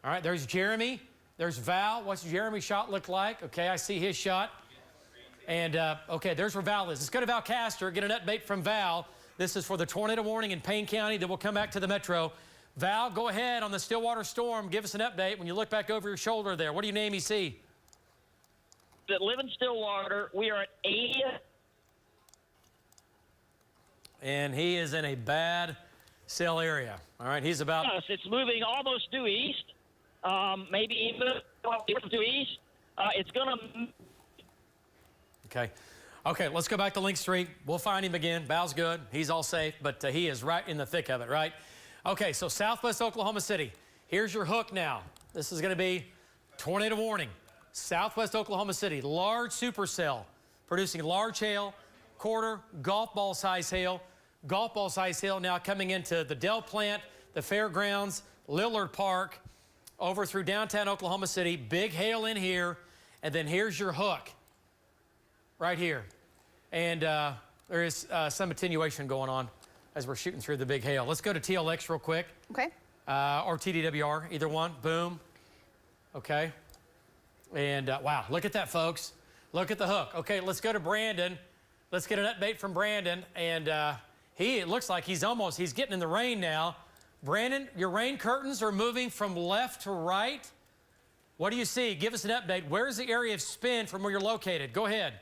All right, there's Jeremy. There's Val. What's Jeremy's shot look like? Okay, I see his shot. And, okay, there's where Val is. Let's go to Val Castor, get an update from Val. This is for the tornado warning in Payne County. Then we'll come back to the metro. Val, go ahead on the Stillwater storm. Give us an update when you look back over your shoulder there. What do you name you see? That live in Stillwater, we are at 80. And he is in a bad cell area. All right, he's about... Yes, it's moving almost due east, maybe even due east. It's going to... Okay, let's go back to Links 3. We'll find him again. Val's good. He's all safe, but he is right in the thick of it, right? Okay, so southwest Oklahoma City. Here's your hook now. This is going to be tornado warning. Southwest Oklahoma City, large supercell, producing large hail, quarter, golf ball size hail. Golf ball size hail now coming into the Dell plant, the fairgrounds, Lillard Park, over through downtown Oklahoma City. Big hail in here, and then here's your hook. Right here. And there is some attenuation going on as we're shooting through the big hail. Let's go to TLX real quick. Okay. Or TDWR, either one. Boom. Okay. And wow, look at that, folks. Look at the hook. Okay, let's go to Brandon. Let's get an update from Brandon. And it looks like he's getting in the rain now. Brandon, your rain curtains are moving from left to right. What do you see? Give us an update. Where's the area of spin from where you're located? Go ahead.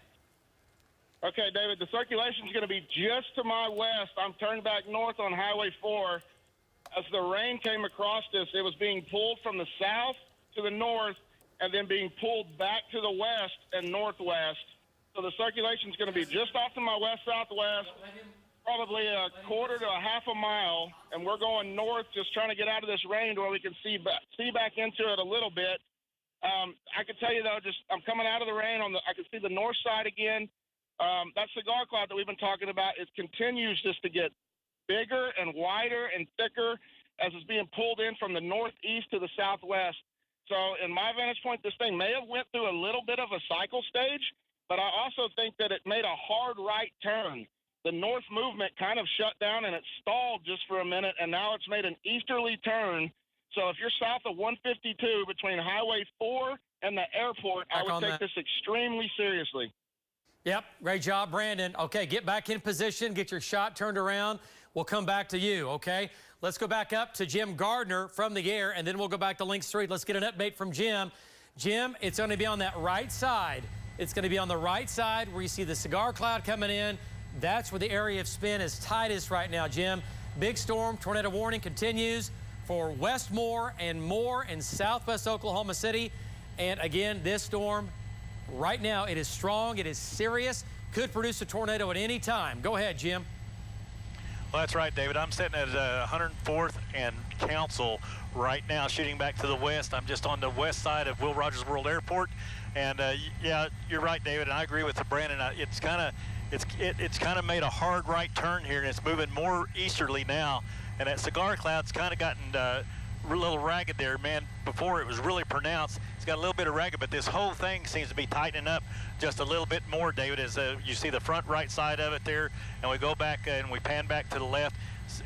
Okay, David, the circulation is going to be just to my west. I'm turned back north on Highway 4. As the rain came across us, it was being pulled from the south to the north and then being pulled back to the west and northwest. So the circulation is going to be just off to my west-southwest, probably a quarter to a half a mile, and we're going north just trying to get out of this rain to where we can see back into it a little bit. I can tell you, though, I'm coming out of the rain. I can see the north side again. That cigar cloud that we've been talking about, it continues just to get bigger and wider and thicker as it's being pulled in from the northeast to the southwest. So in my vantage point, this thing may have went through a little bit of a cycle stage, but I also think that it made a hard right turn. The north movement kind of shut down and it stalled just for a minute, and now it's made an easterly turn. So if you're south of 152 between Highway 4 and the airport, I would take this extremely seriously. Yep, great job, Brandon. Okay, get back in position, get your shot turned around. We'll come back to you, okay? Let's go back up to Jim Gardner from the air, and then we'll go back to Link Street. Let's get an update from Jim. Jim, it's going to be on that right side. It's going to be on the right side where you see the cigar cloud coming in. That's where the area of spin is tightest right now, Jim. Big storm, tornado warning continues for Westmore and more in southwest Oklahoma City. And again, this storm, right now, it is strong, it is serious, could produce a tornado at any time. Go ahead, Jim. Well, that's right, David. I'm sitting at 104th and Council right now, shooting back to the west. I'm just on the west side of Will Rogers World Airport. And yeah, you're right, David, and I agree with Brandon. It's kind of made a hard right turn here, and it's moving more easterly now. And that cigar cloud's kind of gotten a little ragged there, man. Before it was really pronounced. It's got a little bit of ragged, but this whole thing seems to be tightening up just a little bit more, David, as you see the front right side of it there, and we go back and we pan back to the left.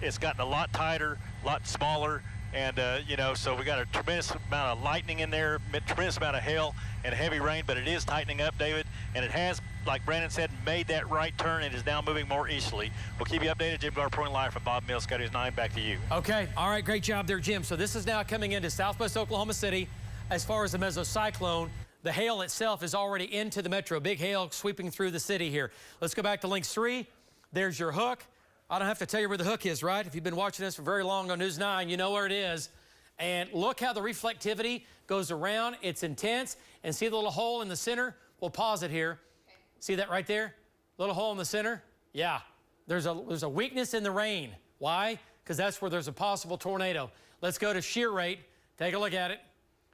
It's gotten a lot tighter, a lot smaller, and you know, so we got a tremendous amount of lightning in there, tremendous amount of hail and heavy rain, but it is tightening up, David, and it has, like Brandon said, made that right turn and is now moving more easterly. We'll keep you updated. Jim Gardner reporting live from Bob Mills, Scotty's 9. Back to you. Okay, all right, great job there, Jim. So this is now coming into southwest Oklahoma City. As far as the mesocyclone, the hail itself is already into the metro. Big hail sweeping through the city here. Let's go back to Link 3. There's your hook. I don't have to tell you where the hook is, right? If you've been watching this for very long on News 9, you know where it is. And look how the reflectivity goes around. It's intense. And see the little hole in the center? We'll pause it here. Okay. See that right there? Little hole in the center? Yeah. There's a weakness in the rain. Why? Because that's where there's a possible tornado. Let's go to shear rate. Take a look at it.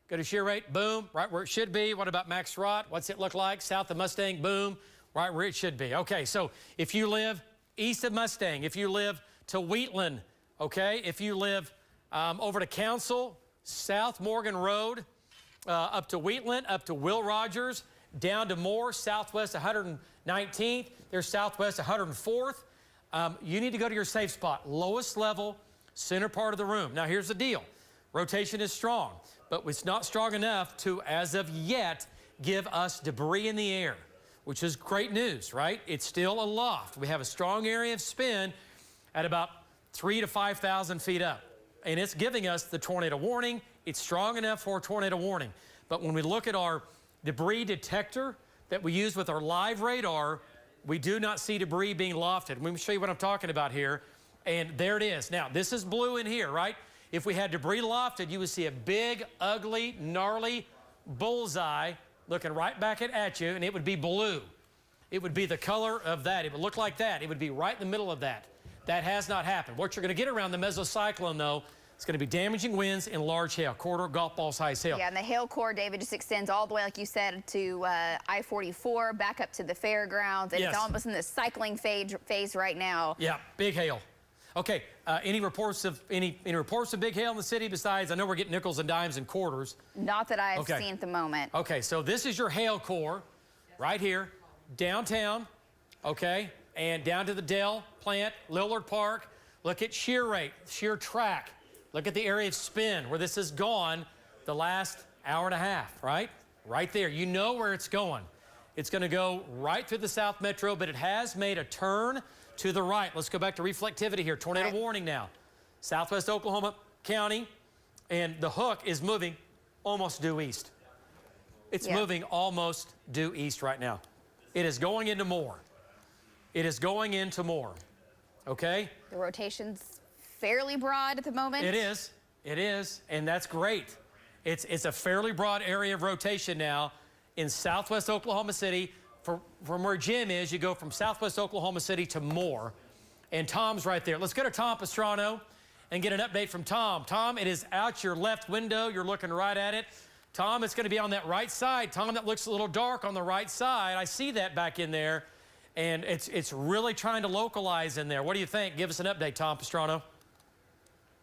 Go to shear rate, boom, right where it should be. What about max rot? What's it look like? South of Mustang, boom, right where it should be. Okay, so if you live east of Mustang, if you live to Wheatland, okay, if you live over to Council, South Morgan Road, up to Wheatland, up to Will Rogers, down to Moore, southwest 119th, there's southwest 104th. You need to go to your safe spot, lowest level, center part of the room. Now here's the deal, rotation is strong, but it's not strong enough to, as of yet, give us debris in the air, which is great news, right? It's still aloft. We have a strong area of spin at about 3,000 to 5,000 feet up, and it's giving us the tornado warning. It's strong enough for a tornado warning. But when we look at our debris detector that we use with our live radar, we do not see debris being lofted. Let me show you what I'm talking about here, and there it is. Now, this is blue in here, right? If we had debris lofted, you would see a big, ugly, gnarly bullseye looking right back at you, and it would be blue. It would be the color of that. It would look like that. It would be right in the middle of that. That has not happened. What you're going to get around the mesocyclone, though, it's going to be damaging winds and large hail, quarter golf ball size hail. Yeah, and the hail core, David, just extends all the way, like you said, to I-44, back up to the fairgrounds, and It's almost in the cycling phase right now. Yeah, big hail. Okay, any reports of big hail in the city besides, I know we're getting nickels and dimes and quarters. Not that I've seen at the moment. Okay, so this is your hail core right here, downtown, okay, and down to the Dell plant, Lillard Park. Look at shear rate, shear track. Look at the area of spin where this has gone the last hour and a half, right? Right there, you know where it's going. It's going to go right through the South Metro, but it has made a turn to the right. Let's go back to reflectivity here. Tornado warning now. Southwest Oklahoma County, and the hook is moving almost due east. It's moving almost due east right now. It is going into Moore. It is going into more, okay? The rotation's fairly broad at the moment. It is, and that's great. It's a fairly broad area of rotation now in southwest Oklahoma City. From where Jim is, you go from southwest Oklahoma City to Moore, and Tom's right there. Let's go to Tom Pastrano and get an update from Tom. Tom, it is out your left window. You're looking right at it. Tom, it's going to be on that right side. Tom, that looks a little dark on the right side. I see that back in there, and it's really trying to localize in there. What do you think? Give us an update, Tom Pastrano.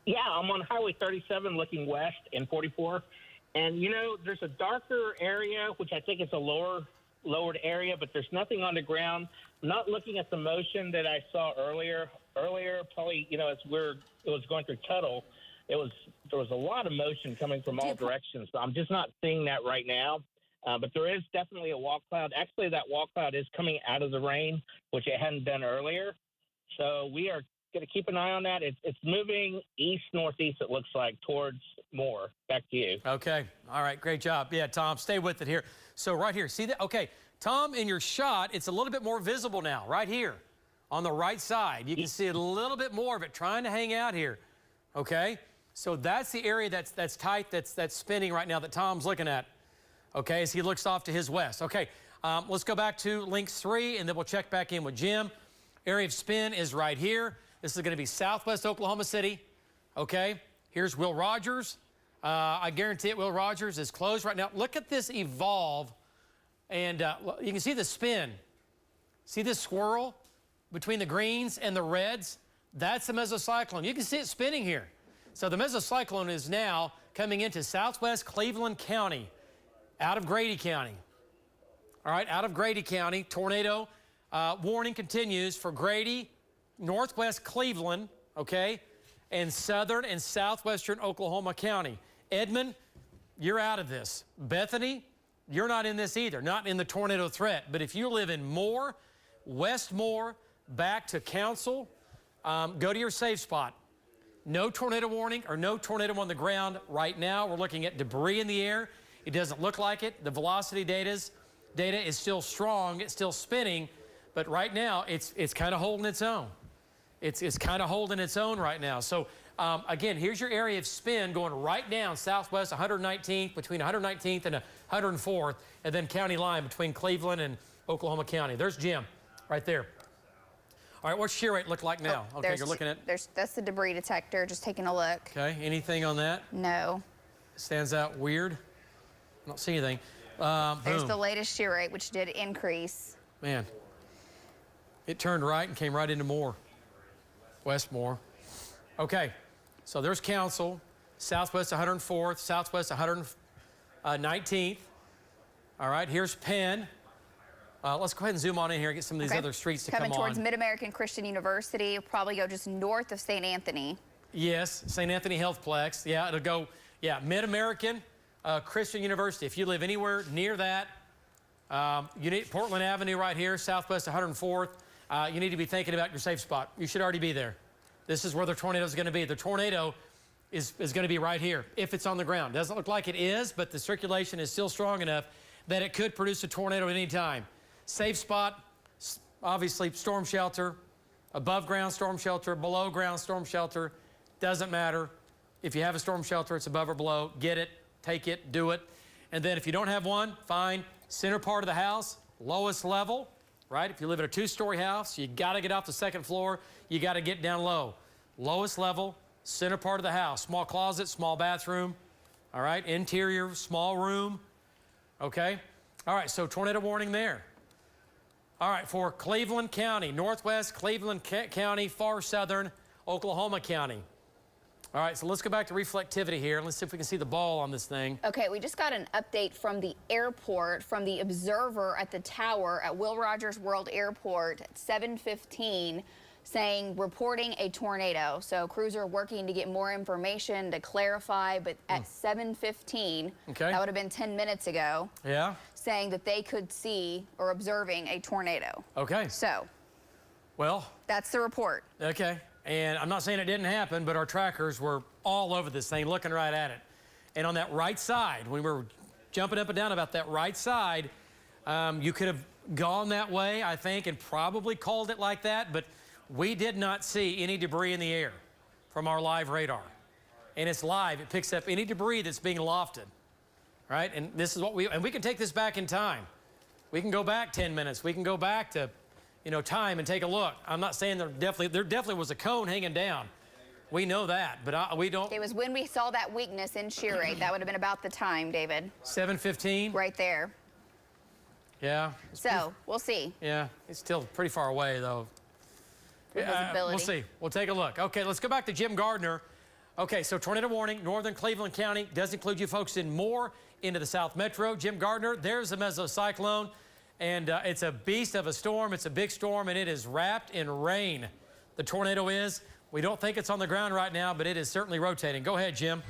Yeah, I'm on Highway 37 looking west in 44. And, you know, there's a darker area, which I think is a lowered area, but there's nothing on the ground. I'm not looking at the motion that I saw earlier, probably, you know, as it was going through Tuttle, there was a lot of motion coming from all directions. So I'm just not seeing that right now. But there is definitely a wall cloud. Actually, that wall cloud is coming out of the rain, which it hadn't done earlier. So we are going to keep an eye on that. It's moving east-northeast, it looks like, towards Moore. Back to you. Okay. All right. Great job. Yeah, Tom, stay with it here. So right here, see that? Okay. Tom, in your shot, it's a little bit more visible now, right here on the right side. You can see a little bit more of it trying to hang out here. Okay. So that's the area that's tight, that's spinning right now that Tom's looking at. Okay, as he looks off to his west. Okay, let's go back to links 3, and then we'll check back in with Jim. Area of spin is right here. This is going to be southwest Oklahoma City. Okay, here's Will Rogers. I guarantee it, Will Rogers is closed right now. Look at this evolve, and you can see the spin. See this swirl between the greens and the reds? That's the mesocyclone. You can see it spinning here. So the mesocyclone is now coming into southwest Cleveland County, out of Grady County. All right, out of Grady County, tornado warning continues for Grady, northwest Cleveland, okay, and southern and southwestern Oklahoma County. Edmond, you're out of this. Bethany, you're not in this either, not in the tornado threat. But if you live in Moore, West Moore, back to Council, go to your safe spot. No tornado warning or no tornado on the ground right now. We're looking at debris in the air. It doesn't look like it. The velocity data is still strong. It's still spinning. But right now, it's kind of holding its own. It's kind of holding its own right now. So, again, here's your area of spin going right down southwest 119th, between 119th and 104th, and then county line between Cleveland and Oklahoma County. There's Jim right there. All right, what's shear rate look like now? Okay, you're looking at... That's the debris detector, just taking a look. Okay, anything on that? No. Stands out weird? I don't see anything. There's boom. the latest shear rate, which did increase. Man, it turned right and came right into Moore, Westmore. Okay, so there's Council, southwest 104th, southwest 119th. All right, here's Penn. Let's go ahead and zoom on in here and get some of these other streets to come on. Coming towards Mid-American Christian University, probably go just north of St. Anthony. Yes, St. Anthony Healthplex. Yeah, it'll go, Mid-American Christian University. If you live anywhere near that, you need Portland Avenue right here, southwest 104th. You need to be thinking about your safe spot. You should already be there. This is where the tornado is going to be. The tornado is going to be right here if it's on the ground. Doesn't look like it is, but the circulation is still strong enough that it could produce a tornado at any time. Safe spot, obviously storm shelter, above ground storm shelter, below ground storm shelter. Doesn't matter. If you have a storm shelter, it's above or below. Get it, take it, do it. And then if you don't have one, fine. Center part of the house, lowest level, right? If you live in a 2-story house, you got to get off the 2nd floor. You got to get down low. Lowest level, center part of the house. Small closet, small bathroom, all right? Interior, small room, okay? All right, so tornado warning there. All right, for Cleveland County, northwest Cleveland County, far southern Oklahoma County. All right, so let's go back to reflectivity here. Let's see if we can see the ball on this thing. Okay, we just got an update from the airport, from the observer at the tower at Will Rogers World Airport at 7:15, reporting a tornado. So crews are working to get more information to clarify, but at 7:15, that would have been 10 minutes ago, saying that they could see or observing a tornado. Okay. So, well, that's the report. Okay. And I'm not saying it didn't happen, but our trackers were all over this thing, looking right at it. And on that right side, when we were jumping up and down about that right side, you could have gone that way, I think, and probably called it like that, but we did not see any debris in the air from our live radar. And it's live. It picks up any debris that's being lofted, right? And this is what we can take this back in time. We can go back 10 minutes. We can go back to, time and take a look. I'm not saying there definitely was a cone hanging down. We know that, but we don't. It was when we saw that weakness in shear rate. That would have been about the time, David. 7:15? Right there. Yeah. So, we'll see. Yeah, it's still pretty far away, though. Visibility. We'll see. We'll take a look. Okay, let's go back to Jim Gardner. Okay, so tornado warning, northern Cleveland County does include you folks in more into the South Metro. Jim Gardner, there's a mesocyclone, and it's a beast of a storm. It's a big storm, and it is wrapped in rain. The tornado is. We don't think it's on the ground right now, but it is certainly rotating. Go ahead, Jim.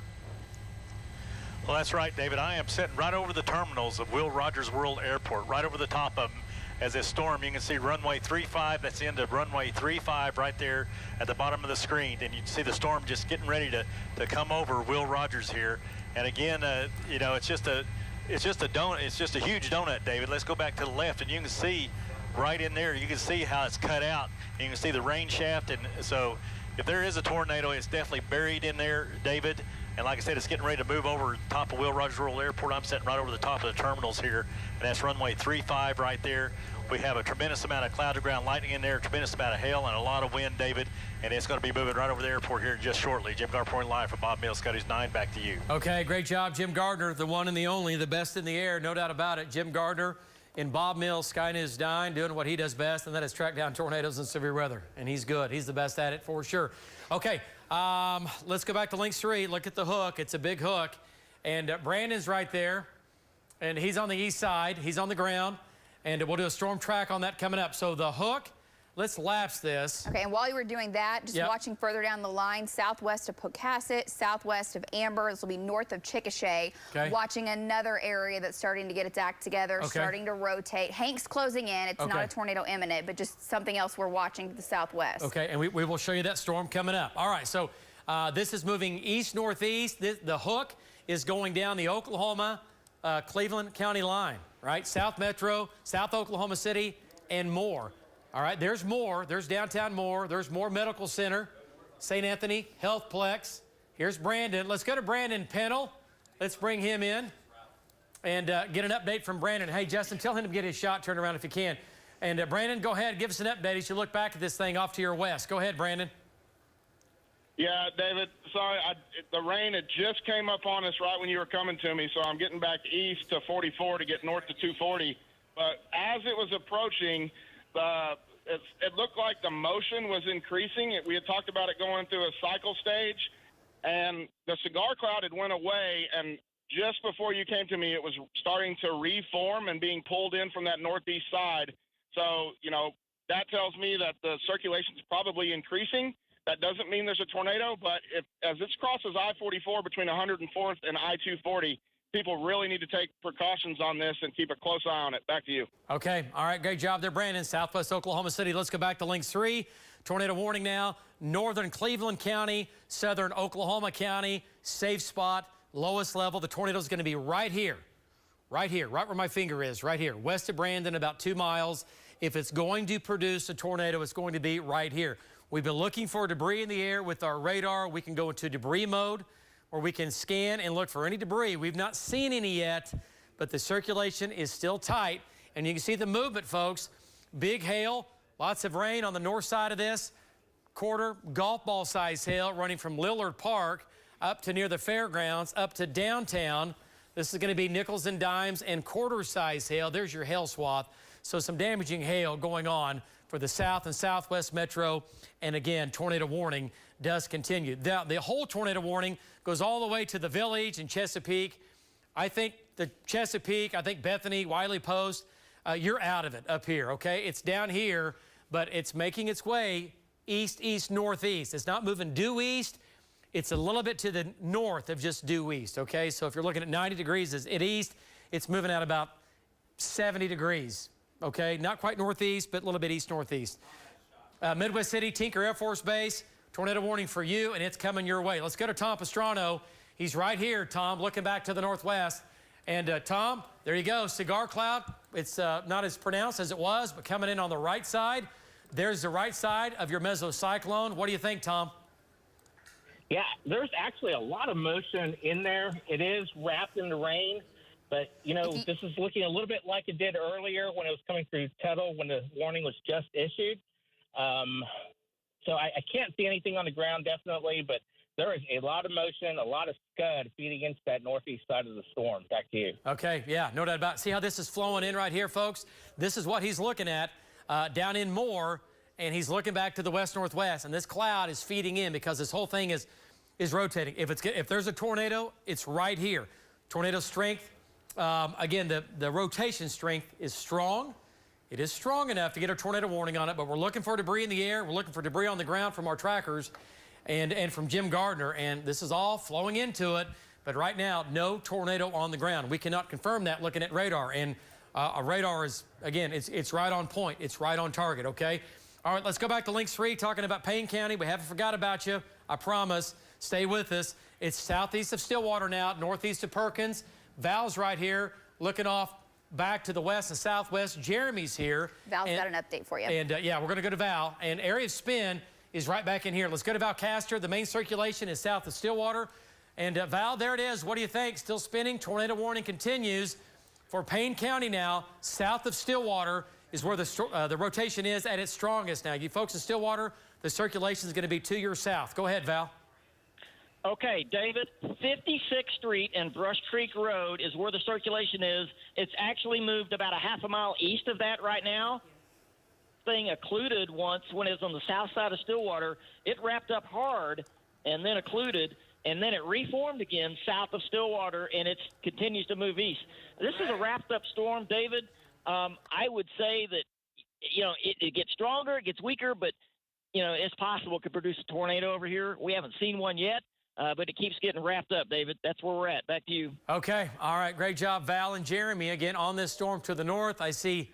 Well, that's right, David. I am sitting right over the terminals of Will Rogers World Airport, right over the top of them. As this storm, you can see runway 35, that's the end of runway 35 right there at the bottom of the screen. And you can see the storm just getting ready to come over Will Rogers here. And again, it's just a donut. It's just a huge donut, David. Let's go back to the left, and you can see right in there, you can see how it's cut out. And you can see the rain shaft. And so if there is a tornado, it's definitely buried in there, David. And like I said, it's getting ready to move over the top of Will Rogers World Airport. I'm sitting right over the top of the terminals here, and that's runway 35 right there. We have a tremendous amount of cloud-to-ground lightning in there, a tremendous amount of hail, and a lot of wind, David. And it's going to be moving right over the airport here just shortly. Jim Gardner reporting live from Bob Mills, Scotty's 9. Back to you. Okay, great job, Jim Gardner, the one and the only, the best in the air, no doubt about it. Jim Gardner in Bob Mills, Sky News 9, doing what he does best, and that is track down tornadoes and severe weather. And he's good. He's the best at it for sure. Okay, let's go back to Links 3. Look at the hook. It's a big hook. And Brandon's right there. And he's on the east side. He's on the ground. And we'll do a storm track on that coming up. So the hook, let's lapse this. Okay, and while you were doing that, just watching further down the line, southwest of Pocasset, southwest of Amber, this will be north of Chickasha. Okay. Watching another area that's starting to get its act together, starting to rotate. Hank's closing in. It's not a tornado imminent, but just something else we're watching to the southwest. Okay, and we will show you that storm coming up. All right, so this is moving east-northeast. The hook is going down the Oklahoma, Cleveland County line, right? South Metro, South Oklahoma City, and more. All right, there's more. There's downtown Moore. There's Moore Medical Center, St. Anthony, Healthplex. Here's Brandon. Let's go to Brandon Pennel. Let's bring him in and get an update from Brandon. Hey, Justin, tell him to get his shot turned around if he can. And Brandon, go ahead, give us an update as you look back at this thing off to your west. Go ahead, Brandon. Yeah, David, sorry, the rain had just came up on us right when you were coming to me, so I'm getting back east to 44 to get north to 240. But as it was approaching, it looked like the motion was increasing. We had talked about it going through a cycle stage, and the cigar cloud had went away, and just before you came to me, it was starting to reform and being pulled in from that northeast side. So, that tells me that the circulation is probably increasing. That doesn't mean there's a tornado, but as this crosses I-44 between 104th and I-240, people really need to take precautions on this and keep a close eye on it. Back to you. Okay. All right. Great job there, Brandon. Southwest Oklahoma City. Let's go back to Links 3. Tornado warning now. Northern Cleveland County, southern Oklahoma County, safe spot, lowest level. The tornado is going to be right here, right where my finger is, right here, west of Brandon, about 2 miles. If it's going to produce a tornado, it's going to be right here. We've been looking for debris in the air with our radar. We can go into debris mode, or we can scan and look for any debris. We've not seen any yet, but the circulation is still tight. And you can see the movement, folks. Big hail, lots of rain on the north side of this. Quarter golf ball size hail running from Lillard Park up to near the fairgrounds, up to downtown. This is going to be nickels and dimes and quarter size hail. There's your hail swath. So some damaging hail going on for the south and southwest metro. And again, tornado warning does continue. The whole tornado warning goes all the way to the Village and Chesapeake. I think the Chesapeake, I think Bethany, Wiley Post, you're out of it up here, okay? It's down here, but it's making its way east, east, northeast. It's not moving due east. It's a little bit to the north of just due east, okay? So if you're looking at 90 degrees at east, it's moving at about 70 degrees. Okay, not quite northeast, but a little bit east-northeast. Midwest City, Tinker Air Force Base, tornado warning for you, and it's coming your way. Let's go to Tom Pastrano. He's right here, Tom, looking back to the northwest. And Tom, there you go, Cigar Cloud. It's not as pronounced as it was, but coming in on the right side. There's the right side of your mesocyclone. What do you think, Tom? Yeah, there's actually a lot of motion in there. It is wrapped in the rain, but, you know, this is looking a little bit like it did earlier when it was coming through Tuttle when the warning was just issued. So I can't see anything on the ground, definitely, but there is a lot of motion, a lot of scud feeding into that northeast side of the storm. Back to you. Okay, yeah, no doubt about it. See how this is flowing in right here, folks? This is what he's looking at down in Moore, and he's looking back to the west-northwest, and this cloud is feeding in because this whole thing is rotating. If there's a tornado, it's right here. Tornado strength, again, the rotation strength is strong. It is strong enough to get a tornado warning on it, but we're looking for debris in the air. We're looking for debris on the ground from our trackers and from Jim Gardner, and this is all flowing into it. But right now, no tornado on the ground. We cannot confirm that looking at radar, and a radar is, again, it's right on point. It's right on target, okay? All right, let's go back to Links 3, talking about Payne County. We haven't forgot about you, I promise. Stay with us. It's southeast of Stillwater now, northeast of Perkins. Val's right here, looking off back to the west and southwest. Jeremy's here. Val's got an update for you. And yeah, we're going to go to Val. And area of spin is right back in here. Let's go to Val Castor. The main circulation is south of Stillwater. And Val, there it is. What do you think? Still spinning. Tornado warning continues for Payne County now. South of Stillwater is where the rotation is at its strongest now. You folks in Stillwater, the circulation is going to be to your south. Go ahead, Val. Okay, David, 56th Street and Brush Creek Road is where the circulation is. It's actually moved about a half a mile east of that right now. Thing occluded once when it was on the south side of Stillwater. It wrapped up hard and then occluded, and then it reformed again south of Stillwater, and it continues to move east. This is a wrapped up storm, David. I would say that, you know, it gets stronger, it gets weaker, but, you know, it's possible it could produce a tornado over here. We haven't seen one yet. But it keeps getting wrapped up, David. That's where we're at. Back to you. Okay. All right. Great job, Val and Jeremy. Again, on this storm to the north, I see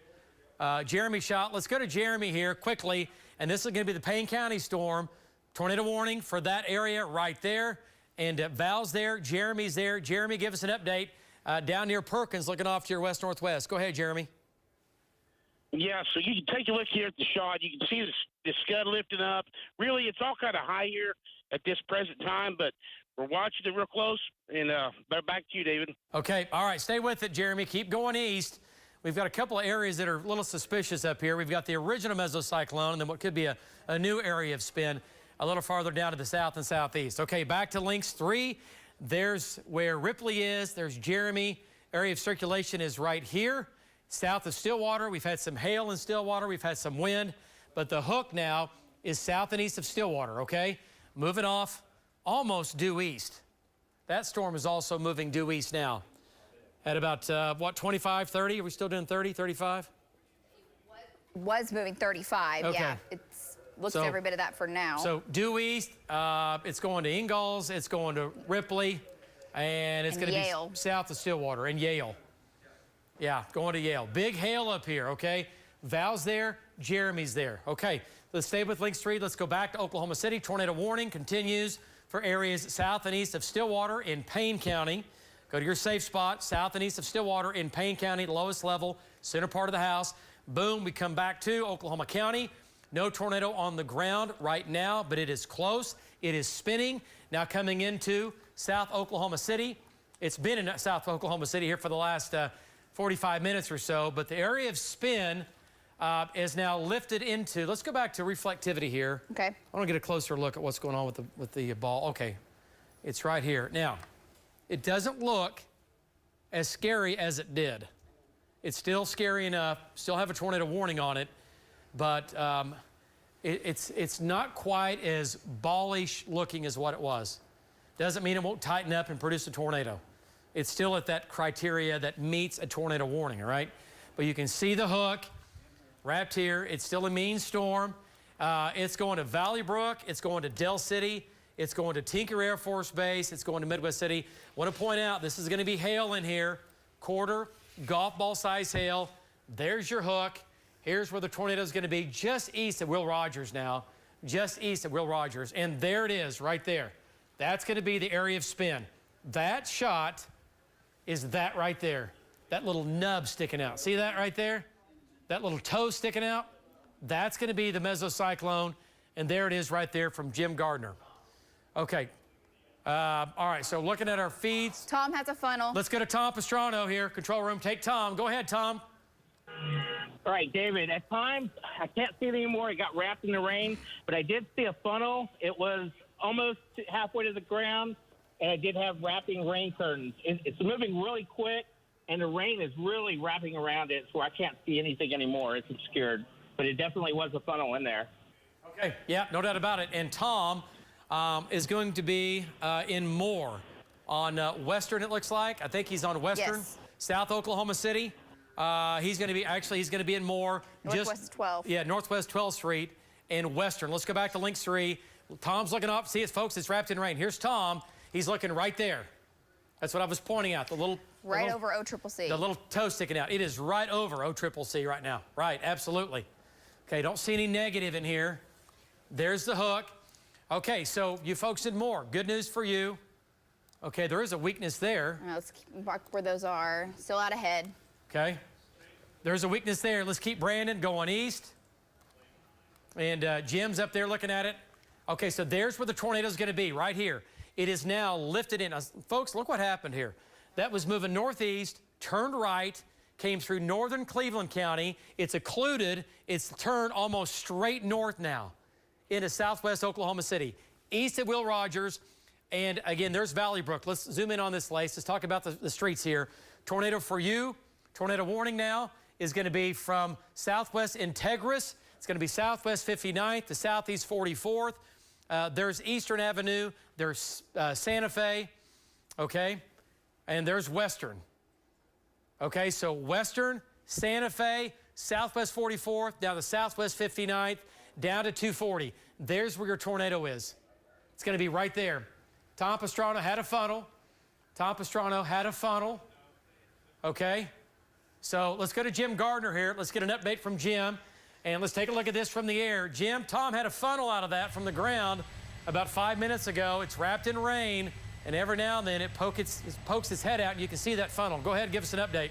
Jeremy shot. Let's go to Jeremy here quickly. And this is going to be the Payne County storm. Tornado warning for that area right there. And Val's there. Jeremy's there. Jeremy, give us an update down near Perkins, looking off to your west-northwest. Go ahead, Jeremy. Yeah, so you can take a look here at the shot. You can see the scud lifting up. Really, it's all kind of high here at this present time, but we're watching it real close. And back to you, David. Okay. All right. Stay with it, Jeremy. Keep going east. We've got a couple of areas that are a little suspicious up here. We've got the original mesocyclone and then what could be a new area of spin a little farther down to the south and southeast. Okay, back to Links 3. There's where Ripley is. There's Jeremy. Area of circulation is right here. South of Stillwater, we've had some hail in Stillwater. We've had some wind. But the hook now is south and east of Stillwater, okay? Moving off almost due east. That storm is also moving due east now. At about, what, 25, 30? Are we still doing 30, 35? Was moving 35, okay. Yeah. It's looks every bit of that for now. So due east, it's going to Ingalls, it's going to Ripley, and it's going to be south of Stillwater and Yale. Yeah, going to Yale. Big hail up here, okay? Val's there, Jeremy's there. Okay, let's stay with Links 3. Let's go back to Oklahoma City. Tornado warning continues for areas south and east of Stillwater in Payne County. Go to your safe spot, south and east of Stillwater in Payne County, lowest level, center part of the house. Boom, we come back to Oklahoma County. No tornado on the ground right now, but it is close. It is spinning. Now coming into South Oklahoma City. It's been in South Oklahoma City here for the last 45 minutes or so, but the area of spin is now lifted into, let's go back to reflectivity here. Okay. I want to get a closer look at what's going on with the ball. Okay, it's right here. Now, it doesn't look as scary as it did. It's still scary enough, still have a tornado warning on it, but it's not quite as ballish looking as what it was. Doesn't mean it won't tighten up and produce a tornado. It's still at that criteria that meets a tornado warning, all right? But you can see the hook wrapped here. It's still a mean storm. It's going to Valley Brook. It's going to Del City. It's going to Tinker Air Force Base. It's going to Midwest City. I want to point out this is going to be hail in here, quarter, golf ball size hail. There's your hook. Here's where the tornado is going to be, just east of Will Rogers now, just east of Will Rogers. And there it is right there. That's going to be the area of spin. That shot is that right there. that little nub sticking out. See that right there? That little toe sticking out? That's going to be the mesocyclone, and there it is right there from Jim Gardner. Okay. All right, so looking at our feeds. Tom has a funnel. Let's go to Tom Pastrano here, control room. Take Tom. Go ahead, Tom. All right, David, at times, I can't see it anymore. It got wrapped in the rain, but I did see a funnel. It was almost halfway to the ground, and it did have wrapping rain curtains. It's moving really quick, and the rain is really wrapping around it, so I can't see anything anymore. It's obscured, but it definitely was a funnel in there. Okay, yeah, no doubt about it. And Tom is going to be in Moore on Western, it looks like. I think he's on Western, yes. South Oklahoma City. He's going to be in Moore. Northwest 12th. Yeah, Northwest 12th Street and Western. Let's go back to Link 3. Tom's looking up. See it, folks, it's wrapped in rain. Here's Tom. He's looking right there. That's what I was pointing out, over OCCC. The little toe sticking out. It is right over OCCC right now. Right, absolutely. Okay, don't see any negative in here. There's the hook. Okay, so you folks in Moore, good news for you. Okay, there is a weakness there. Let's mark where those are. Still out ahead. Okay, there's a weakness there. Let's keep Brandon going east. And Jim's up there looking at it. Okay, so there's where the tornado's going to be, right here. It is now lifted in. Folks, look what happened here. That was moving northeast, turned right, came through northern Cleveland County. It's occluded. It's turned almost straight north now into southwest Oklahoma City, east of Will Rogers. And again, there's Valley Brook. Let's zoom in on this lace. Let's talk about the streets here. Tornado for you. Tornado warning now is going to be from southwest Integris. It's going to be southwest 59th to southeast 44th. There's Eastern Avenue. There's Santa Fe. Okay. And there's Western. Okay, so Western, Santa Fe, southwest 44th, down to southwest 59th, down to 240. There's where your tornado is. It's going to be right there. Tom Pastrano had a funnel. Tom Pastrano had a funnel. Okay, so let's go to Jim Gardner here. Let's get an update from Jim, and let's take a look at this from the air. Jim, Tom had a funnel out of that from the ground about 5 minutes ago. It's wrapped in rain, and every now and then it pokes its head out, and you can see that funnel. Go ahead and give us an update.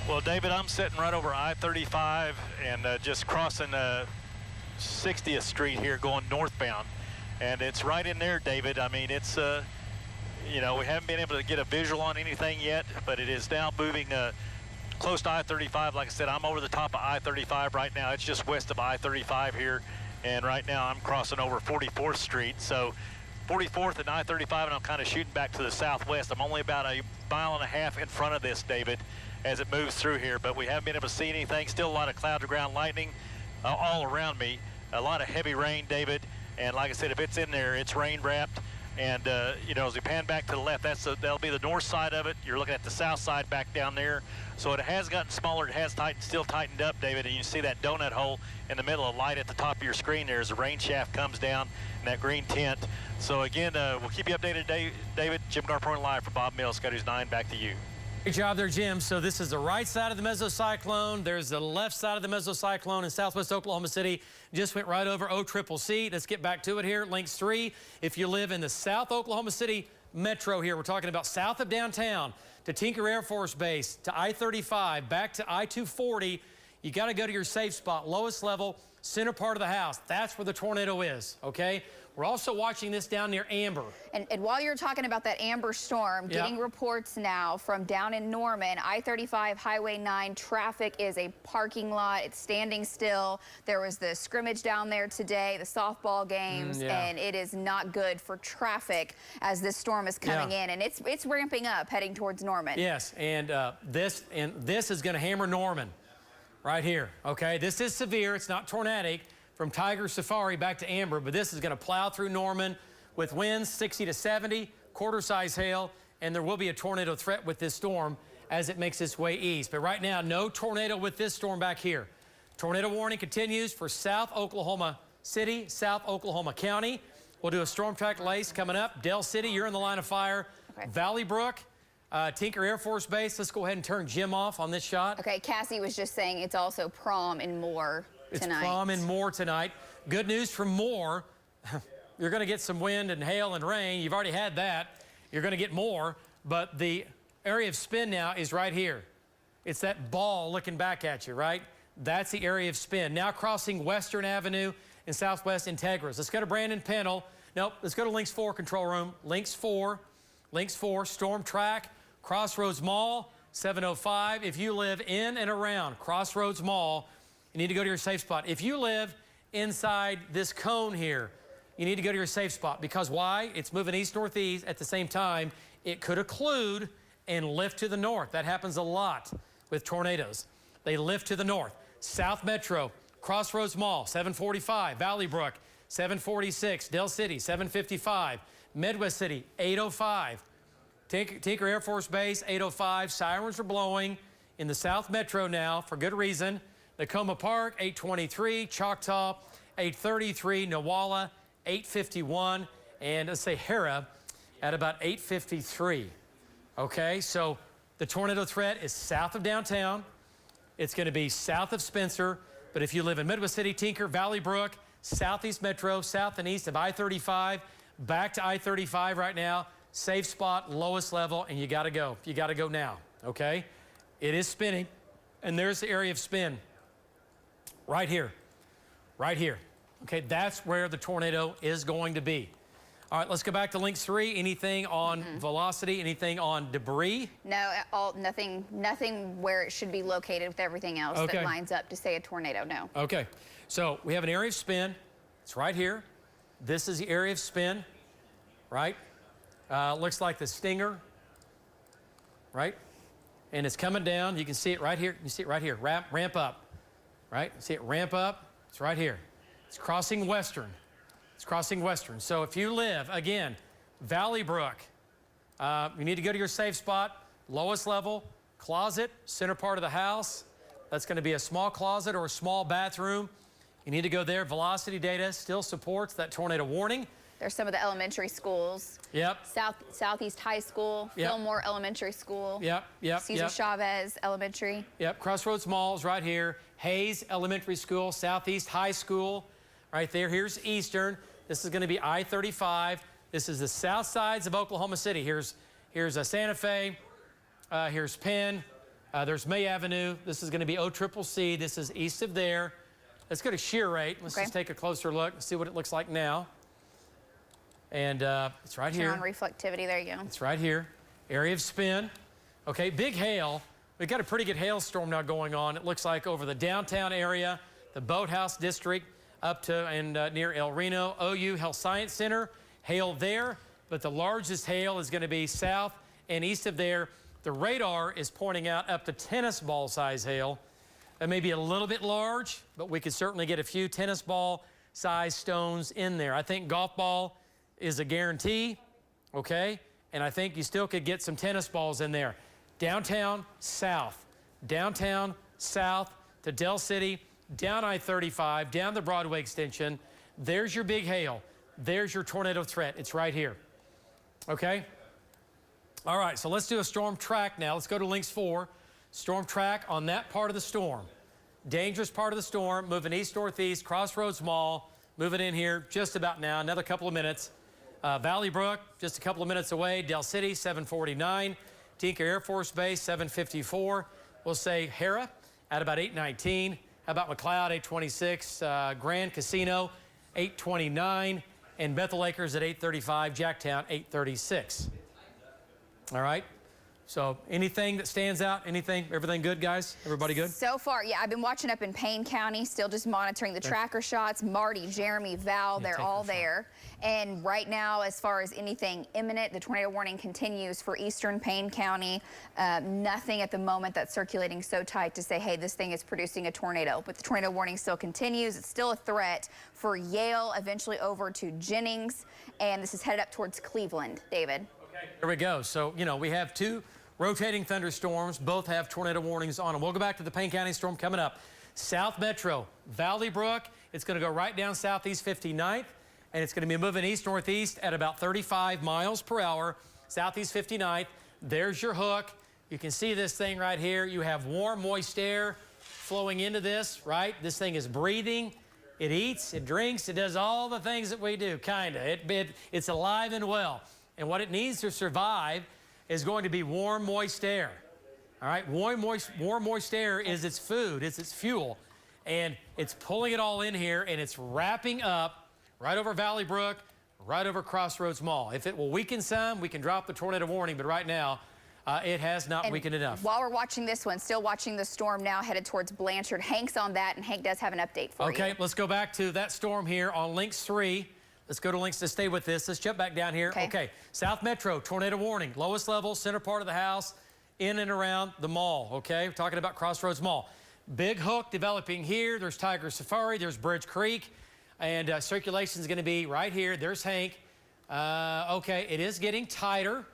Well, David, I'm sitting right over I-35 and just crossing 60th Street here going northbound. And it's right in there, David. I mean, it's, you know, we haven't been able to get a visual on anything yet, but it is now moving close to I-35. Like I said, I'm over the top of I-35 right now. It's just west of I-35 here. And right now I'm crossing over 44th Street. So 44th and I-35, and I'm kind of shooting back to the southwest. I'm only about a mile and a half in front of this, David, as it moves through here. But we haven't been able to see anything. Still a lot of cloud-to-ground lightning all around me. A lot of heavy rain, David. And like I said, if it's in there, it's rain-wrapped. And, you know, as we pan back to the left, that'll be the north side of it. You're looking at the south side back down there. So it has gotten smaller. It has still tightened up, David. And you see that donut hole in the middle of light at the top of your screen there as the rain shaft comes down in that green tint. So, again, we'll keep you updated, David. Jim Garpoint live for Bob Mills, Scotty's 9. Back to you. Great job there, Jim. So this is the right side of the mesocyclone. There's the left side of the mesocyclone in southwest Oklahoma City. Just went right over OCCC. Let's get back to it here. Links 3. If you live in the South Oklahoma City metro here, we're talking about south of downtown to Tinker Air Force Base, to I-35, back to I-240. You got to go to your safe spot, lowest level, center part of the house. That's where the tornado is, okay? We're also watching this down near Amber. And while you're talking about that Amber storm, getting reports now from down in Norman, I-35, Highway 9, traffic is a parking lot. It's standing still. There was the scrimmage down there today, the softball games, and it is not good for traffic as this storm is coming in. And it's ramping up, heading towards Norman. Yes, and this is going to hammer Norman right here, okay? This is severe. It's not tornadic. From Tiger Safari back to Amber, but this is going to plow through Norman with winds 60 to 70, quarter-size hail, and there will be a tornado threat with this storm as it makes its way east. But right now, no tornado with this storm back here. Tornado warning continues for South Oklahoma City, South Oklahoma County. We'll do a storm track lace coming up. Del City, you're in the line of fire. Okay. Valley Brook, Tinker Air Force Base. Let's go ahead and turn Jim off on this shot. Okay, Cassie was just saying it's also prom and more. It's tonight. prom and more tonight. Good news from more. You're going to get some wind and hail and rain. You've already had that. You're going to get more. But the area of spin now is right here. It's that ball looking back at you, right? That's the area of spin. Now crossing Western Avenue in Southwest Integras. Let's go to Brandon Pennel. Nope, let's go to Links 4 control room. Links 4, Storm Track, Crossroads Mall, 705. If you live in and around Crossroads Mall, you need to go to your safe spot. If you live inside this cone here, you need to go to your safe spot. Because why? It's moving east-northeast at the same time. It could occlude and lift to the north. That happens a lot with tornadoes. They lift to the north. South Metro, Crossroads Mall, 745. Valley Brook, 746. Del City, 755. Midwest City, 805. Tinker Air Force Base, 805. Sirens are blowing in the South Metro now for good reason. Tacoma Park, 823. Choctaw, 833. Newalla, 851. And let's say Hera at about 853. Okay, so the tornado threat is south of downtown. It's going to be south of Spencer. But if you live in Midwest City, Tinker, Valley Brook, Southeast Metro, south and east of I-35, back to I-35 right now, safe spot, lowest level, and you got to go. You got to go now, okay? It is spinning, and there's the area of spin right here, right here. Okay, that's where the tornado is going to be. All right, let's go back to Links 3. Anything on velocity, anything on debris? No, nothing where it should be located with everything else that lines up to say a tornado, no. Okay, so we have an area of spin. It's right here. This is the area of spin, right? Looks like the stinger, right? And it's coming down. You can see it right here. You see it right here. Ramp up, right? See it ramp up. It's right here. It's crossing Western. It's crossing Western. So if you live, again, Valley Brook, you need to go to your safe spot, lowest level, closet, center part of the house. That's going to be a small closet or a small bathroom. You need to go there. Velocity data still supports that tornado warning. There's some of the elementary schools. Yep. Southeast High School, Yep. Fillmore Elementary School. Yep. Cesar Chavez Elementary. Yep. Crossroads Mall is right here. Hayes Elementary School, Southeast High School, right there. Here's Eastern. This is going to be I-35. This is the south sides of Oklahoma City. Here's Santa Fe. Here's Penn. There's May Avenue. This is going to be OCCC. This is east of there. Let's go to shear rate. Let's just take a closer look and see what it looks like now. And it's right here. Turn on reflectivity. There you go. It's right here. Area of spin. Okay, big hail. We've got a pretty good hailstorm now going on. It looks like over the downtown area, the Boathouse District, up to and near El Reno. OU Health Science Center, hail there. But the largest hail is going to be south and east of there. The radar is pointing out up to tennis ball size hail. That may be a little bit large, but we could certainly get a few tennis ball size stones in there. I think golf ball is a guarantee, okay? And I think you still could get some tennis balls in there. Downtown, south to Del City, down I-35, down the Broadway extension. There's your big hail. There's your tornado threat. It's right here, okay? All right, so let's do a storm track now. Let's go to Links 4. Storm track on that part of the storm. Dangerous part of the storm, moving east-northeast, Crossroads Mall, moving in here just about now, another couple of minutes. Valley Brook, just a couple of minutes away. Del City, 749. Tinker Air Force Base, 754. We'll say Hera at about 819. How about McLeod, 826. Grand Casino, 829. And Bethel Acres at 835. Jacktown, 836. All right. So anything that stands out? Anything? Everything good, guys? Everybody good? So far, yeah. I've been watching up in Payne County, still just monitoring the tracker shots. Marty, Jeremy, Val, they're all there. And right now, as far as anything imminent, the tornado warning continues for eastern Payne County. Nothing at the moment that's circulating so tight to say, hey, this thing is producing a tornado. But the tornado warning still continues. It's still a threat for Yale, eventually over to Jennings. And this is headed up towards Cleveland, David. Okay. Here we go. So, you know, we have two rotating thunderstorms. Both have tornado warnings on them. We'll go back to the Payne County storm coming up. South Metro, Valley Brook. It's going to go right down southeast 59th, and it's going to be moving east-northeast at about 35 miles per hour, southeast 59th. There's your hook. You can see this thing right here. You have warm, moist air flowing into this, right? This thing is breathing. It eats, it drinks, it does all the things that we do, kind of. It's alive and well. And what it needs to survive is going to be warm, moist air. All right, warm, moist air is its food, it's its fuel. And it's pulling it all in here, and it's wrapping up right over Valley Brook, right over Crossroads Mall. If it will weaken some, we can drop the tornado warning, but right now, it has not weakened enough. While we're watching this one, still watching the storm now headed towards Blanchard. Hank's on that, and Hank does have an update for you. Okay, let's go back to that storm here on Links 3. Let's go to Links to stay with this. Let's jump back down here. Okay, South Metro, tornado warning. Lowest level, center part of the house, in and around the mall, okay? We're talking about Crossroads Mall. Big hook developing here. There's Tiger Safari. There's Bridge Creek. And circulation is going to be right here. There's Hank. Okay, it is getting tighter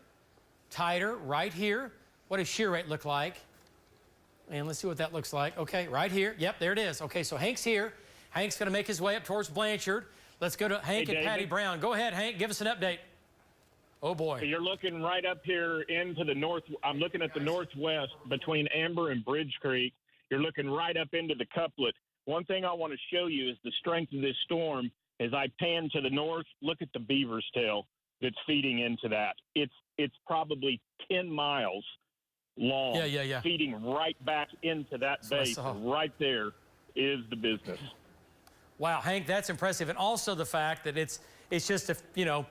right here. What does shear rate look like? And let's see what that looks like. Okay, right here. Yep, there it is. Okay, so Hank's here. Hank's going to make his way up towards Blanchard. Let's go to Hank and Patty Brown. Go ahead, Hank. Give us an update. Oh, boy. You're looking right up here into the north. I'm looking at the northwest between Amber and Bridge Creek. You're looking right up into the couplet. One thing I want to show you is the strength of this storm. As I pan to the north, look at the beaver's tail that's feeding into that. It's probably 10 miles long, feeding right back into that base. Right there is the business. Wow, Hank, that's impressive. And also the fact that it's just, 4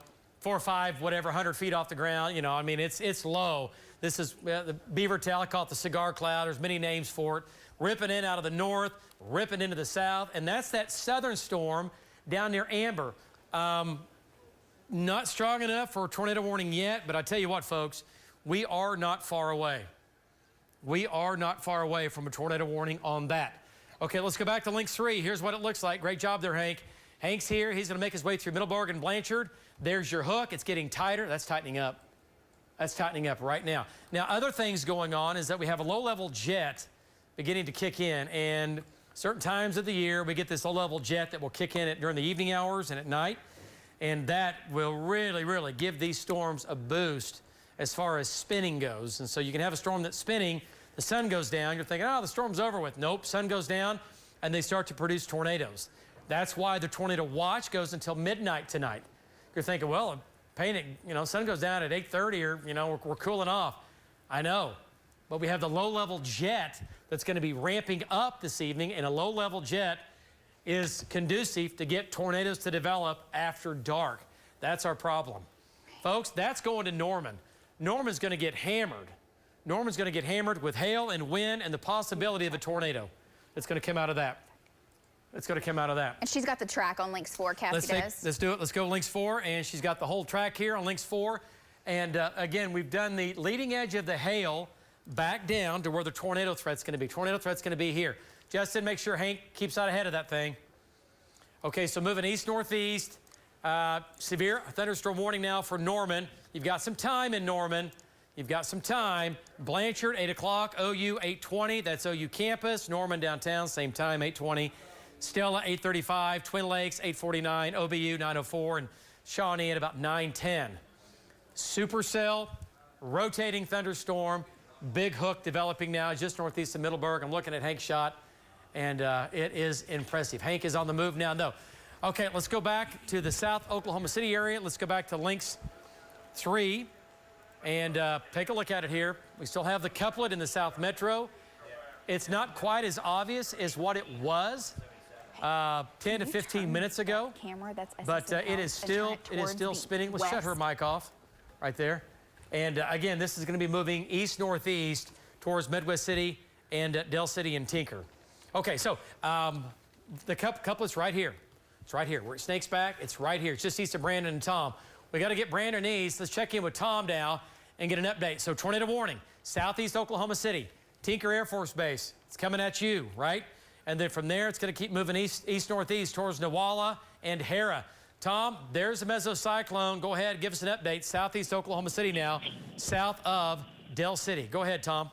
or 5, whatever, 100 feet off the ground. I mean, it's low. This is the beaver tail. I call it the Cigar Cloud. There's many names for it. Ripping in out of the north, ripping into the south. And that's that southern storm down near Amber. Not strong enough for a tornado warning yet, but I tell you what, folks, we are not far away. We are not far away from a tornado warning on that. Okay, let's go back to Links 3. Here's what it looks like. Great job there, Hank. Hank's here. He's going to make his way through Middleburg and Blanchard. There's your hook. It's getting tighter. That's tightening up. That's tightening up right now. Now, other things going on is that we have a low-level jet beginning to kick in. And certain times of the year, we get this low-level jet that will kick in during the evening hours and at night. And that will really, really give these storms a boost as far as spinning goes. And so you can have a storm that's spinning, the sun goes down, you're thinking, oh, the storm's over with. Nope, sun goes down, and they start to produce tornadoes. That's why the tornado watch goes until midnight tonight. You're thinking, well, Payne, sun goes down at 8:30, or, we're cooling off. I know, but we have the low-level jet that's going to be ramping up this evening, and a low-level jet is conducive to get tornadoes to develop after dark. That's our problem. Folks, that's going to Norman. Norman's going to get hammered. Norman's going to get hammered with hail and wind and the possibility of a tornado that's going to come out of that. It's going to come out of that. And she's got the track on Links 4, Cassie does. Let's do it. Let's go Links 4, and she's got the whole track here on Links 4. And again, we've done the leading edge of the hail back down to where the tornado threat's going to be. Tornado threat's going to be here. Justin, make sure Hank keeps out ahead of that thing. Okay, so moving east-northeast. Severe thunderstorm warning now for Norman. You've got some time in Norman. You've got some time. Blanchard, 8 o'clock. OU, 8:20. That's OU campus. Norman downtown, same time, 8:20. Stella, 8:35. Twin Lakes, 8:49. OBU, 9:04. And Shawnee at about 9:10. Supercell, rotating thunderstorm. Big hook developing now just northeast of Middleburg. I'm looking at Hank's shot, and it is impressive. Hank is on the move now, though. Okay, let's go back to the South Oklahoma City area. Let's go back to Links 3 and take a look at it here. We still have the couplet in the South Metro. It's not quite as obvious as what it was 10 to 15 minutes ago, but it is still spinning. Let's shut her mic off right there. And again, this is going to be moving east-northeast towards Midwest City and Del City and Tinker. Okay, so the couplet's right here. It's right here. Where it snakes back, it's right here. It's just east of Brandon and Tom. We got to get Brandon east. Let's check in with Tom now and get an update. So tornado warning, southeast Oklahoma City, Tinker Air Force Base. It's coming at you, right? And then from there, it's going to keep moving east-northeast towards Newalla and Hera. Tom, there's a mesocyclone. Go ahead, give us an update. Southeast Oklahoma City now, south of Del City. Go ahead, Tom.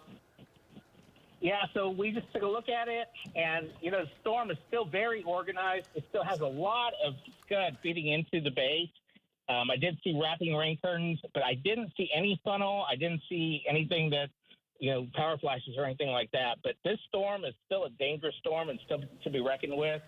Yeah, so we just took a look at it, and, the storm is still very organized. It still has a lot of scud feeding into the base. I did see wrapping rain curtains, but I didn't see any funnel. I didn't see anything that, power flashes or anything like that. But this storm is still a dangerous storm and still to be reckoned with.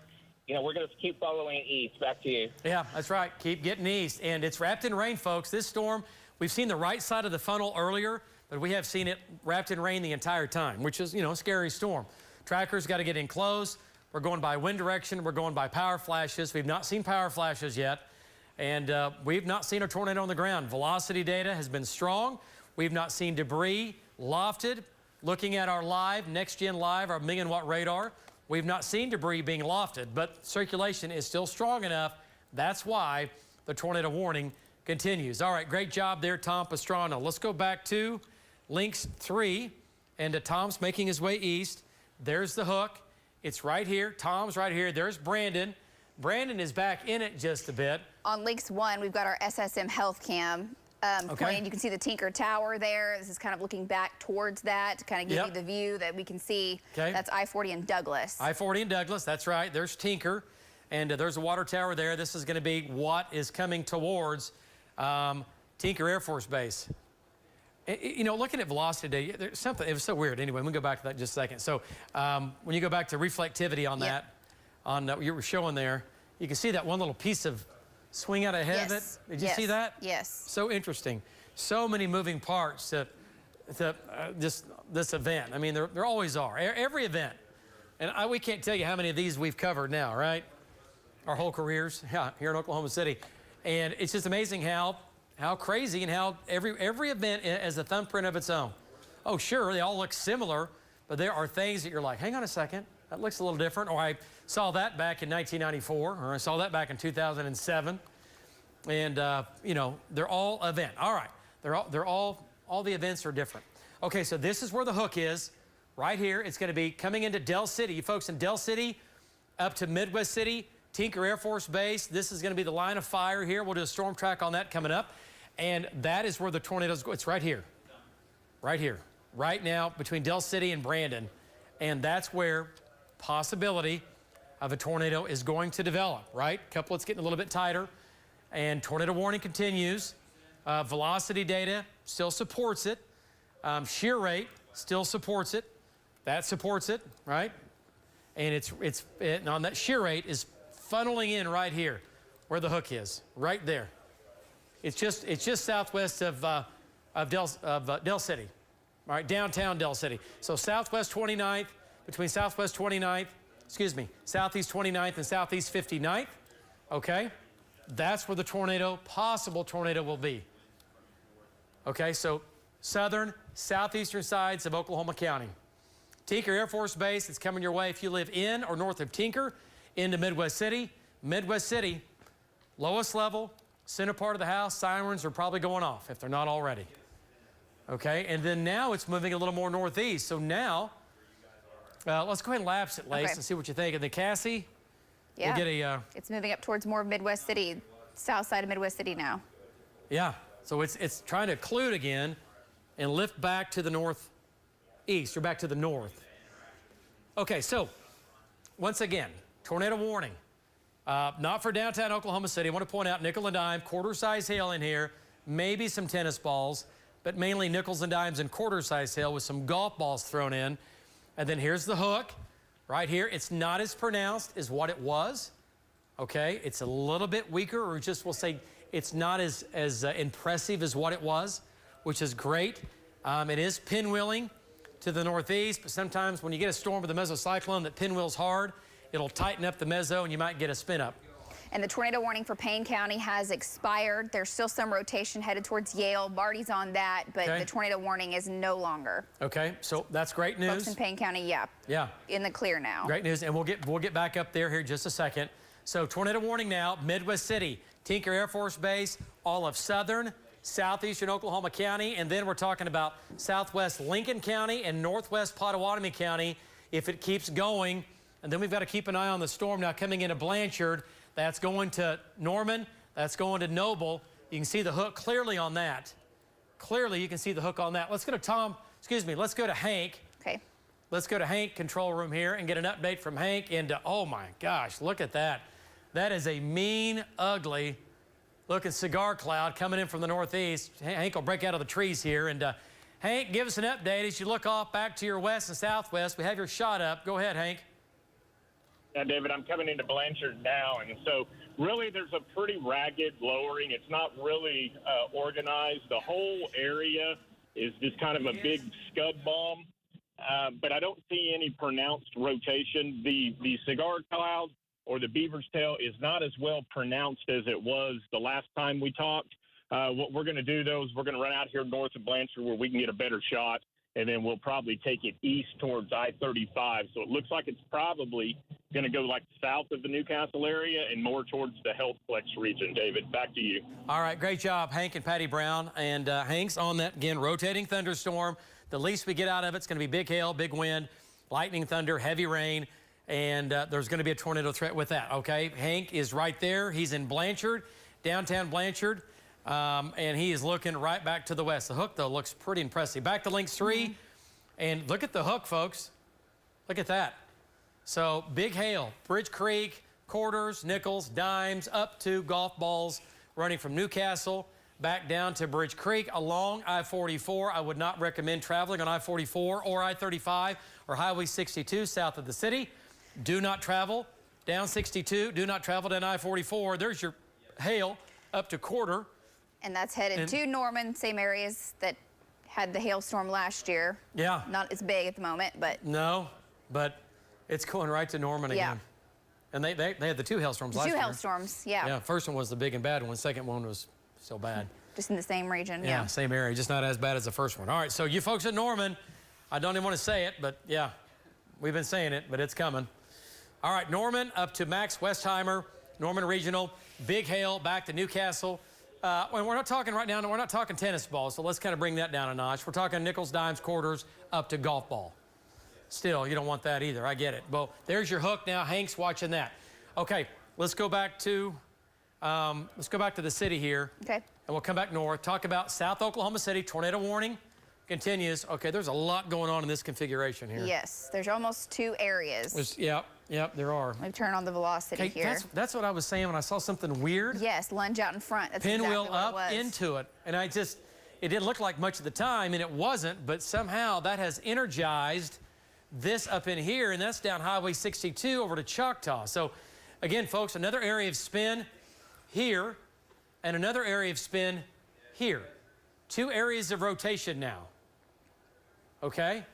We're going to keep following east. Back to you. Yeah, that's right. Keep getting east. And it's wrapped in rain, folks. This storm, We've seen the right side of the funnel earlier, but we have seen it wrapped in rain the entire time, which is, a scary storm. Tracker's got to get in close. We're going by wind direction. We're going by power flashes. We've not seen power flashes yet, and we've not seen a tornado on the ground. Velocity data has been strong. We've not seen debris lofted. Looking at our live, next-gen live, our million-watt radar, we've not seen debris being lofted, but circulation is still strong enough. That's why the tornado warning continues. All right, great job there, Tom Pastrana. Let's go back to Links 3, and Tom's making his way east. There's the hook. It's right here. Tom's right here. There's Brandon. Brandon is back in it just a bit. On Links 1, we've got our SSM health cam. Pointing. You can see the Tinker Tower there. This is kind of looking back towards that to kind of give you the view that we can see. That's I-40 and Douglas. I-40 and Douglas, that's right. There's Tinker, and there's a water tower there. This is going to be what is coming towards Tinker Air Force Base. Looking at velocity data, there's something, it was so weird. Anyway, we'll go back to that in just a second. So when you go back to reflectivity on that, on what you were showing there, you can see that one little piece of swing out ahead of it. Did you see that? Yes. So interesting. So many moving parts to this event. I mean, there always are. Every event. And we can't tell you how many of these we've covered now, right? Our whole careers here in Oklahoma City. And it's just amazing how crazy and how every event has a thumbprint of its own. Oh, sure, they all look similar, but there are things that you're like, hang on a second, that looks a little different. Or I saw that back in 1994, or I saw that back in 2007. And, they're all event. All right, they're all the events are different. Okay, so this is where the hook is, right here. It's going to be coming into Del City. You folks in Del City up to Midwest City, Tinker Air Force Base. This is going to be the line of fire here. We'll do a storm track on that coming up. And that is where the tornadoes go. It's right here. Right here. Right now between Del City and Brandon. And that's where possibility of a tornado is going to develop, right? Couplet's getting a little bit tighter. And tornado warning continues. Velocity data still supports it. Shear rate still supports it. That supports it, right? And it's on that shear rate is funneling in right here, where the hook is, right there. It's just southwest of Del City, all right, downtown Del City. So southwest 29th, between southwest 29th, southeast 29th and southeast 59th, okay? That's where the possible tornado will be. Okay, so southern, southeastern sides of Oklahoma County. Tinker Air Force Base, it's coming your way if you live in or north of Tinker, into Midwest City. Midwest City, lowest level, center part of the house, sirens are probably going off if they're not already. Okay, and then now it's moving a little more northeast. So now, let's go ahead and lapse it, Lace, and see what you think. And the Cassie, we'll get a... it's moving up towards more of Midwest City, south side of Midwest City now. Yeah, so it's trying to occlude again and lift back to the northeast, or back to the north. Okay, so once again, tornado warning. Not for downtown Oklahoma City. I want to point out nickel and dime, quarter-size hail in here, maybe some tennis balls, but mainly nickels and dimes and quarter-size hail with some golf balls thrown in. And then here's the hook right here. It's not as pronounced as what it was, okay? It's a little bit weaker, or just we'll say it's not as impressive as what it was, which is great. It is pinwheeling to the northeast, but sometimes when you get a storm with a mesocyclone that pinwheels hard, it'll tighten up the meso and you might get a spin up. And the tornado warning for Payne County has expired. There's still some rotation headed towards Yale. Marty's on that, but the tornado warning is no longer. Okay, so that's great news. Folks in Payne County, yeah, in the clear now. Great news, and we'll get back up there here in just a second. So tornado warning now, Midwest City, Tinker Air Force Base, all of southern, southeastern Oklahoma County, and then we're talking about southwest Lincoln County and northwest Pottawatomie County if it keeps going. And then we've got to keep an eye on the storm now coming into Blanchard. That's going to Norman. That's going to Noble. You can see the hook clearly on that. Clearly, you can see the hook on that. Let's go to let's go to Hank. Okay. Let's go to Hank, control room here, and get an update from Hank. And oh my gosh, look at that. That is a mean, ugly looking cigar cloud coming in from the northeast. Hank will break out of the trees here. And Hank, give us an update as you look off back to your west and southwest. We have your shot up. Go ahead, Hank. Yeah, David, I'm coming into Blanchard now, and so really there's a pretty ragged lowering. It's not really organized. The whole area is just kind of a big scud bomb, but I don't see any pronounced rotation. The Cigar Cloud or the Beaver's Tail is not as well pronounced as it was the last time we talked. What we're going to do, though, is we're going to run out here north of Blanchard where we can get a better shot, and then we'll probably take it east towards I-35. So it looks like it's probably going to go like south of the Newcastle area and more towards the Healthplex region. David, back to you. All right, great job, Hank and Patty Brown. And Hank's on that, again, rotating thunderstorm. The least we get out of it's going to be big hail, big wind, lightning, thunder, heavy rain, and there's going to be a tornado threat with that, okay? Hank is right there. He's in Blanchard, downtown Blanchard. And he is looking right back to the west. The hook, though, looks pretty impressive. Back to Links 3, and look at the hook, folks. Look at that. So big hail, Bridge Creek, quarters, nickels, dimes, up to golf balls, running from Newcastle back down to Bridge Creek along I-44. I would not recommend traveling on I-44 or I-35 or Highway 62 south of the city. Do not travel down 62. Do not travel down I-44. There's your hail up to quarter. And that's headed to Norman, same areas that had the hailstorm last year. Yeah. Not as big at the moment, but. No, but it's going right to Norman again. And they had the two hailstorms last year. Two hailstorms, yeah. Yeah, first one was the big and bad one. Second one was still bad. Just in the same region, Yeah, same area, just not as bad as the first one. All right, so you folks at Norman, I don't even want to say it, but yeah, we've been saying it, but it's coming. All right, Norman up to Max Westheimer, Norman Regional, big hail back to Newcastle. We're not talking right now, we're not talking tennis balls, so let's kind of bring that down a notch. We're talking nickels, dimes, quarters, up to golf ball. Still, you don't want that either. I get it. Well, there's your hook now. Hank's watching that. Okay, let's go back to the city here. Okay. And we'll come back north. Talk about South Oklahoma City. Tornado warning continues. Okay, there's a lot going on in this configuration here. Yes, there's almost two areas. Yep, there are. Let me turn on the velocity here. That's what I was saying when I saw something weird. Yes, lunge out in front. That's Pinwheel exactly what up it was. into it. And it didn't look like much at the time, and it wasn't, but somehow that has energized this up in here, and that's down Highway 62 over to Choctaw. So again, folks, another area of spin here and another area of spin here. Two areas of rotation now. Okay?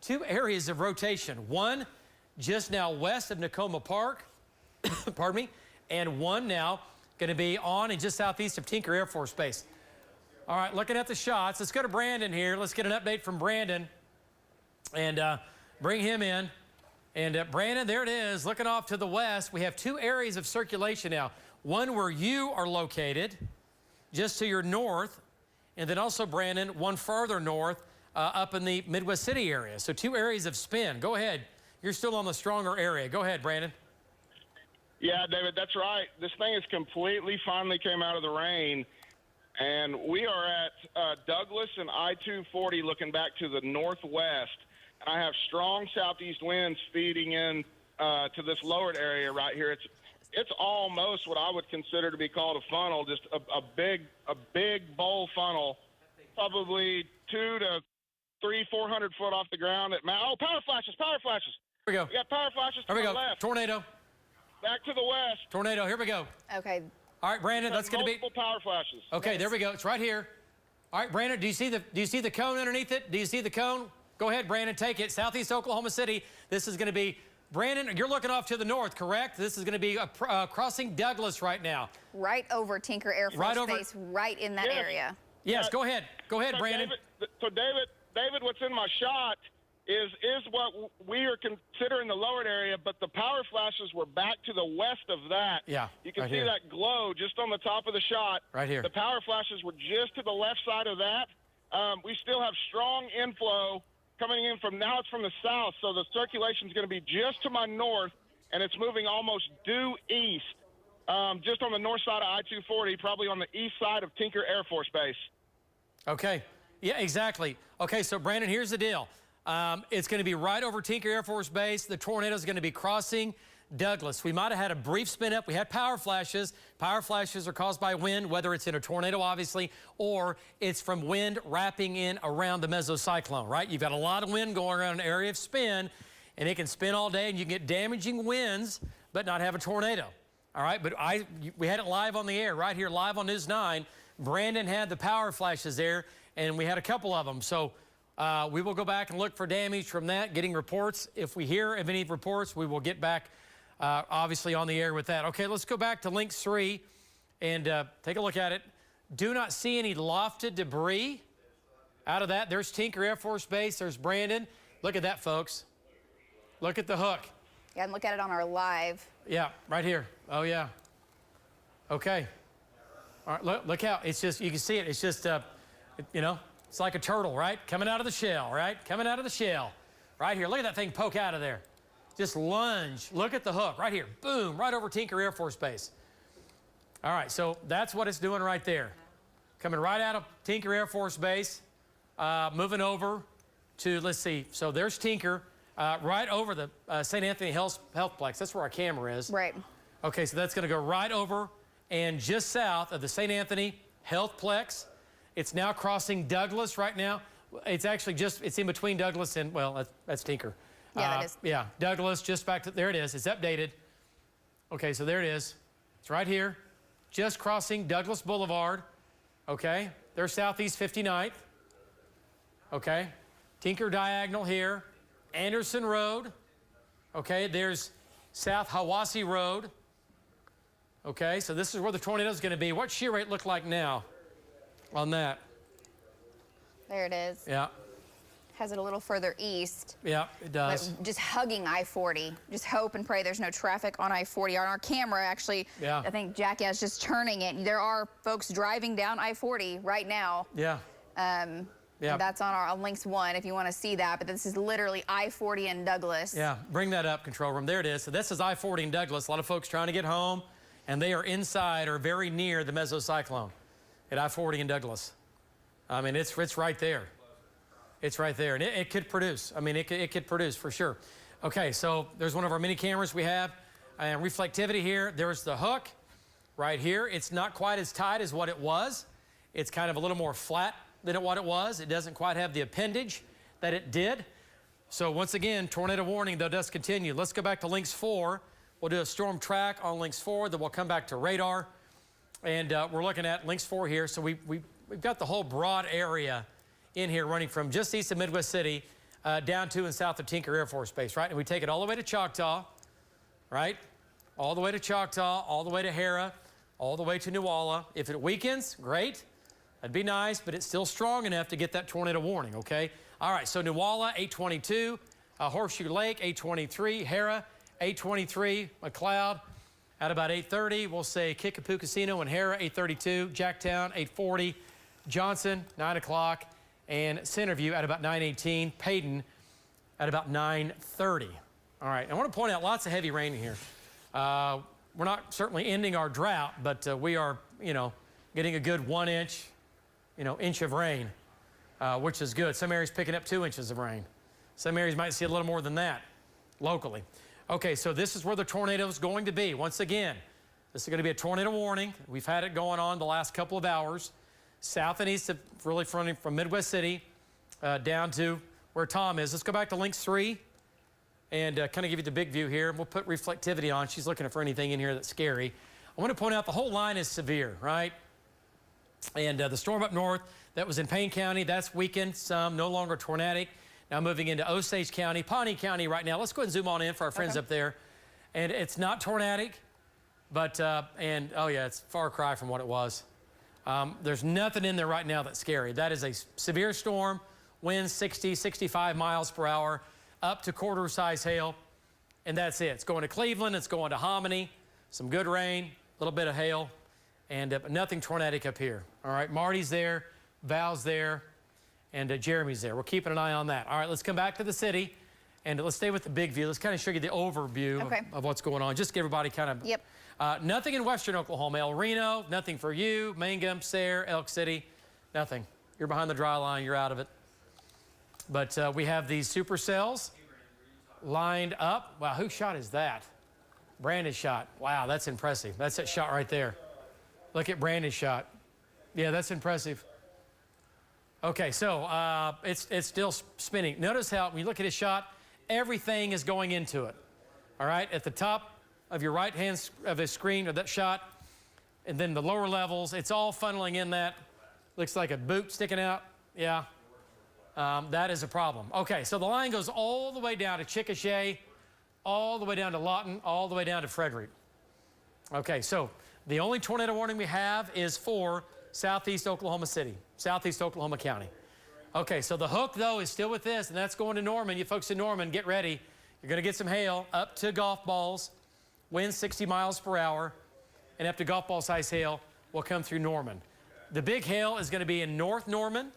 Two areas of rotation. One just now west of Nakoma Park, pardon me, and one now going to be on and just southeast of Tinker Air Force Base. All right, looking at the shots, let's go to Brandon here. Let's get an update from Brandon and bring him in. And Brandon, there it is, looking off to the west. We have two areas of circulation now. One where you are located, just to your north, and then also, Brandon, one farther north, up in the Midwest City area. So two areas of spin. Go ahead. You're still on the stronger area. Go ahead, Brandon. Yeah, David, that's right. This thing is finally came out of the rain, and we are at Douglas and I-240 looking back to the northwest. And I have strong southeast winds feeding in to this lowered area right here. It's almost what I would consider to be called a funnel, just a big bowl funnel, probably 200 to 400 foot off the ground. Oh, power flashes. Here we go. We got power flashes to the left. Tornado. Back to the west. Tornado, here we go. Okay. All right, Brandon, that's going to be multiple power flashes. Okay, there we go. It's right here. All right, Brandon, do you see the cone underneath it? Do you see the cone? Go ahead, Brandon, take it. Southeast Oklahoma City. This is going to be, Brandon, you're looking off to the north, correct? This is going to be crossing Douglas right now. Right over Tinker Air Force Base, right in that area. Yes, go ahead. Go ahead, Brandon. David, what's in my shot is what we are considering the lowered area, but the power flashes were back to the west of that. Yeah, you can right see here. That glow just on the top of the shot. Right here. The power flashes were just to the left side of that. We still have strong inflow coming in from now. It's from the south, so the circulation is going to be just to my north, and it's moving almost due east, just on the north side of I-240, probably on the east side of Tinker Air Force Base. Okay. Yeah, exactly. Okay, so Brandon, here's the deal. It's going to be right over Tinker Air Force Base. The tornado is going to be crossing Douglas. We might have had a brief spin up. We had power flashes. Power flashes are caused by wind, whether it's in a tornado, obviously, or it's from wind wrapping in around the mesocyclone, right? You've got a lot of wind going around an area of spin, and it can spin all day, and you can get damaging winds, but not have a tornado. All right, but we had it live on the air right here, live on News 9. Brandon had the power flashes there, and we had a couple of them. So we will go back and look for damage from that, getting reports. If we hear of any reports, we will get back, obviously, on the air with that. Okay, let's go back to Links 3 and take a look at it. Do not see any lofted debris out of that. There's Tinker Air Force Base. There's Brandon. Look at that, folks. Look at the hook. Yeah, and look at it on our live. Yeah, right here. Oh, yeah. Okay. All right, look how it's just, you can see it. It's just, you know, it's like a turtle, right? Coming out of the shell, right? Coming out of the shell. Right here. Look at that thing poke out of there. Just lunge. Look at the hook right here. Boom, right over Tinker Air Force Base. All right, so that's what it's doing right there. Coming right out of Tinker Air Force Base, moving over to, let's see, so there's Tinker, right over the St. Anthony Healthplex. That's where our camera is. Right. Okay, so that's going to go right over and just south of the St. Anthony Healthplex. It's now crossing Douglas right now. It's actually it's in between Douglas and, well, that's Tinker. Yeah, that is. Yeah, Douglas, just back to, there it is. It's updated. Okay, so there it is. It's right here, just crossing Douglas Boulevard. Okay, there's Southeast 59th. Okay, Tinker Diagonal here, Anderson Road. Okay, there's South Hawassi Road. Okay, so this is where the tornado is going to be. What shear rate look like now on that? There it is. Yeah. Has it a little further east. Yeah, it does. But just hugging I-40. Just hope and pray there's no traffic on I-40. On our camera, actually, yeah. I think Jackie is just turning it. There are folks driving down I-40 right now. Yeah. Yeah. That's on Links 1 if you want to see that. But this is literally I-40 in Douglas. Yeah, bring that up, control room. There it is. So this is I-40 in Douglas. A lot of folks trying to get home, and they are inside or very near the mesocyclone at I-40 in Douglas. I mean, it's right there. It's right there, and it could produce. I mean, it could produce for sure. Okay, so there's one of our mini cameras we have, and reflectivity here. There's the hook right here. It's not quite as tight as what it was. It's kind of a little more flat than what it was. It doesn't quite have the appendage that it did. So once again, tornado warning, though, does continue. Let's go back to Links 4. We'll do a storm track on Links 4, then we'll come back to radar. And we're looking at Links 4 here. So we've got the whole broad area in here running from just east of Midwest City down to and south of Tinker Air Force Base, right? And we take it all the way to Choctaw, right? All the way to Choctaw, all the way to Hera, all the way to Newalla. If it weakens, great. That'd be nice, but it's still strong enough to get that tornado warning, okay? All right, so Newalla, 822, Horseshoe Lake, 823, Hera, 823, McLeod, at about 8:30. We'll say Kickapoo Casino and Hera, 8:32, Jacktown, 8:40, Johnson, 9 o'clock, and Centerview at about 9:18, Payne at about 9:30. All right, I want to point out lots of heavy rain here. We're not certainly ending our drought, but we are, getting a good 1 inch, inch of rain, which is good. Some areas picking up 2 inches of rain. Some areas might see a little more than that locally. Okay, so this is where the tornado is going to be. Once again, this is going to be a tornado warning. We've had it going on the last couple of hours. South and east of, really from Midwest City down to where Tom is. Let's go back to Links 3 and kind of give you the big view here. We'll put reflectivity on. She's looking for anything in here that's scary. I want to point out the whole line is severe, right? And the storm up north that was in Payne County, that's weakened some, no longer tornadic. Now moving into Osage County, Pawnee County right now. Let's go ahead and zoom on in for our friends up there. And it's not tornadic, but, oh yeah, it's a far cry from what it was. There's nothing in there right now that's scary. That is a severe storm, winds 60, 65 miles per hour, up to quarter-size hail, and that's it. It's going to Cleveland, it's going to Hominy, some good rain, a little bit of hail, and nothing tornadic up here. All right, Marty's there, Val's there, and Jeremy's there. We're keeping an eye on that. All right, let's come back to the city, and let's stay with the big view. Let's kind of show you the overview of what's going on. Just give everybody kind of... Yep. Nothing in western Oklahoma. El Reno, nothing for you. Mangum, Sayre, Elk City, nothing. You're behind the dry line. You're out of it. But we have these supercells lined up. Wow, whose shot is that? Brandon's shot. Wow, that's impressive. That's that shot right there. Look at Brandon's shot. Yeah, that's impressive. Okay, so it's still spinning. Notice how when you look at his shot, everything is going into it. All right, at the top of your right hand of the screen of that shot, and then the lower levels, it's all funneling in that. Looks like a boot sticking out. Yeah, that is a problem. Okay, so the line goes all the way down to Chickasha, all the way down to Lawton, all the way down to Frederick. Okay, so the only tornado warning we have is for southeast Oklahoma City, southeast Oklahoma County. Okay, so the hook, though, is still with this, and that's going to Norman. You folks in Norman, get ready. You're going to get some hail up to golf balls, winds 60 miles per hour, and up to golf ball size hail will come through Norman. The big hail is going to be in North Norman,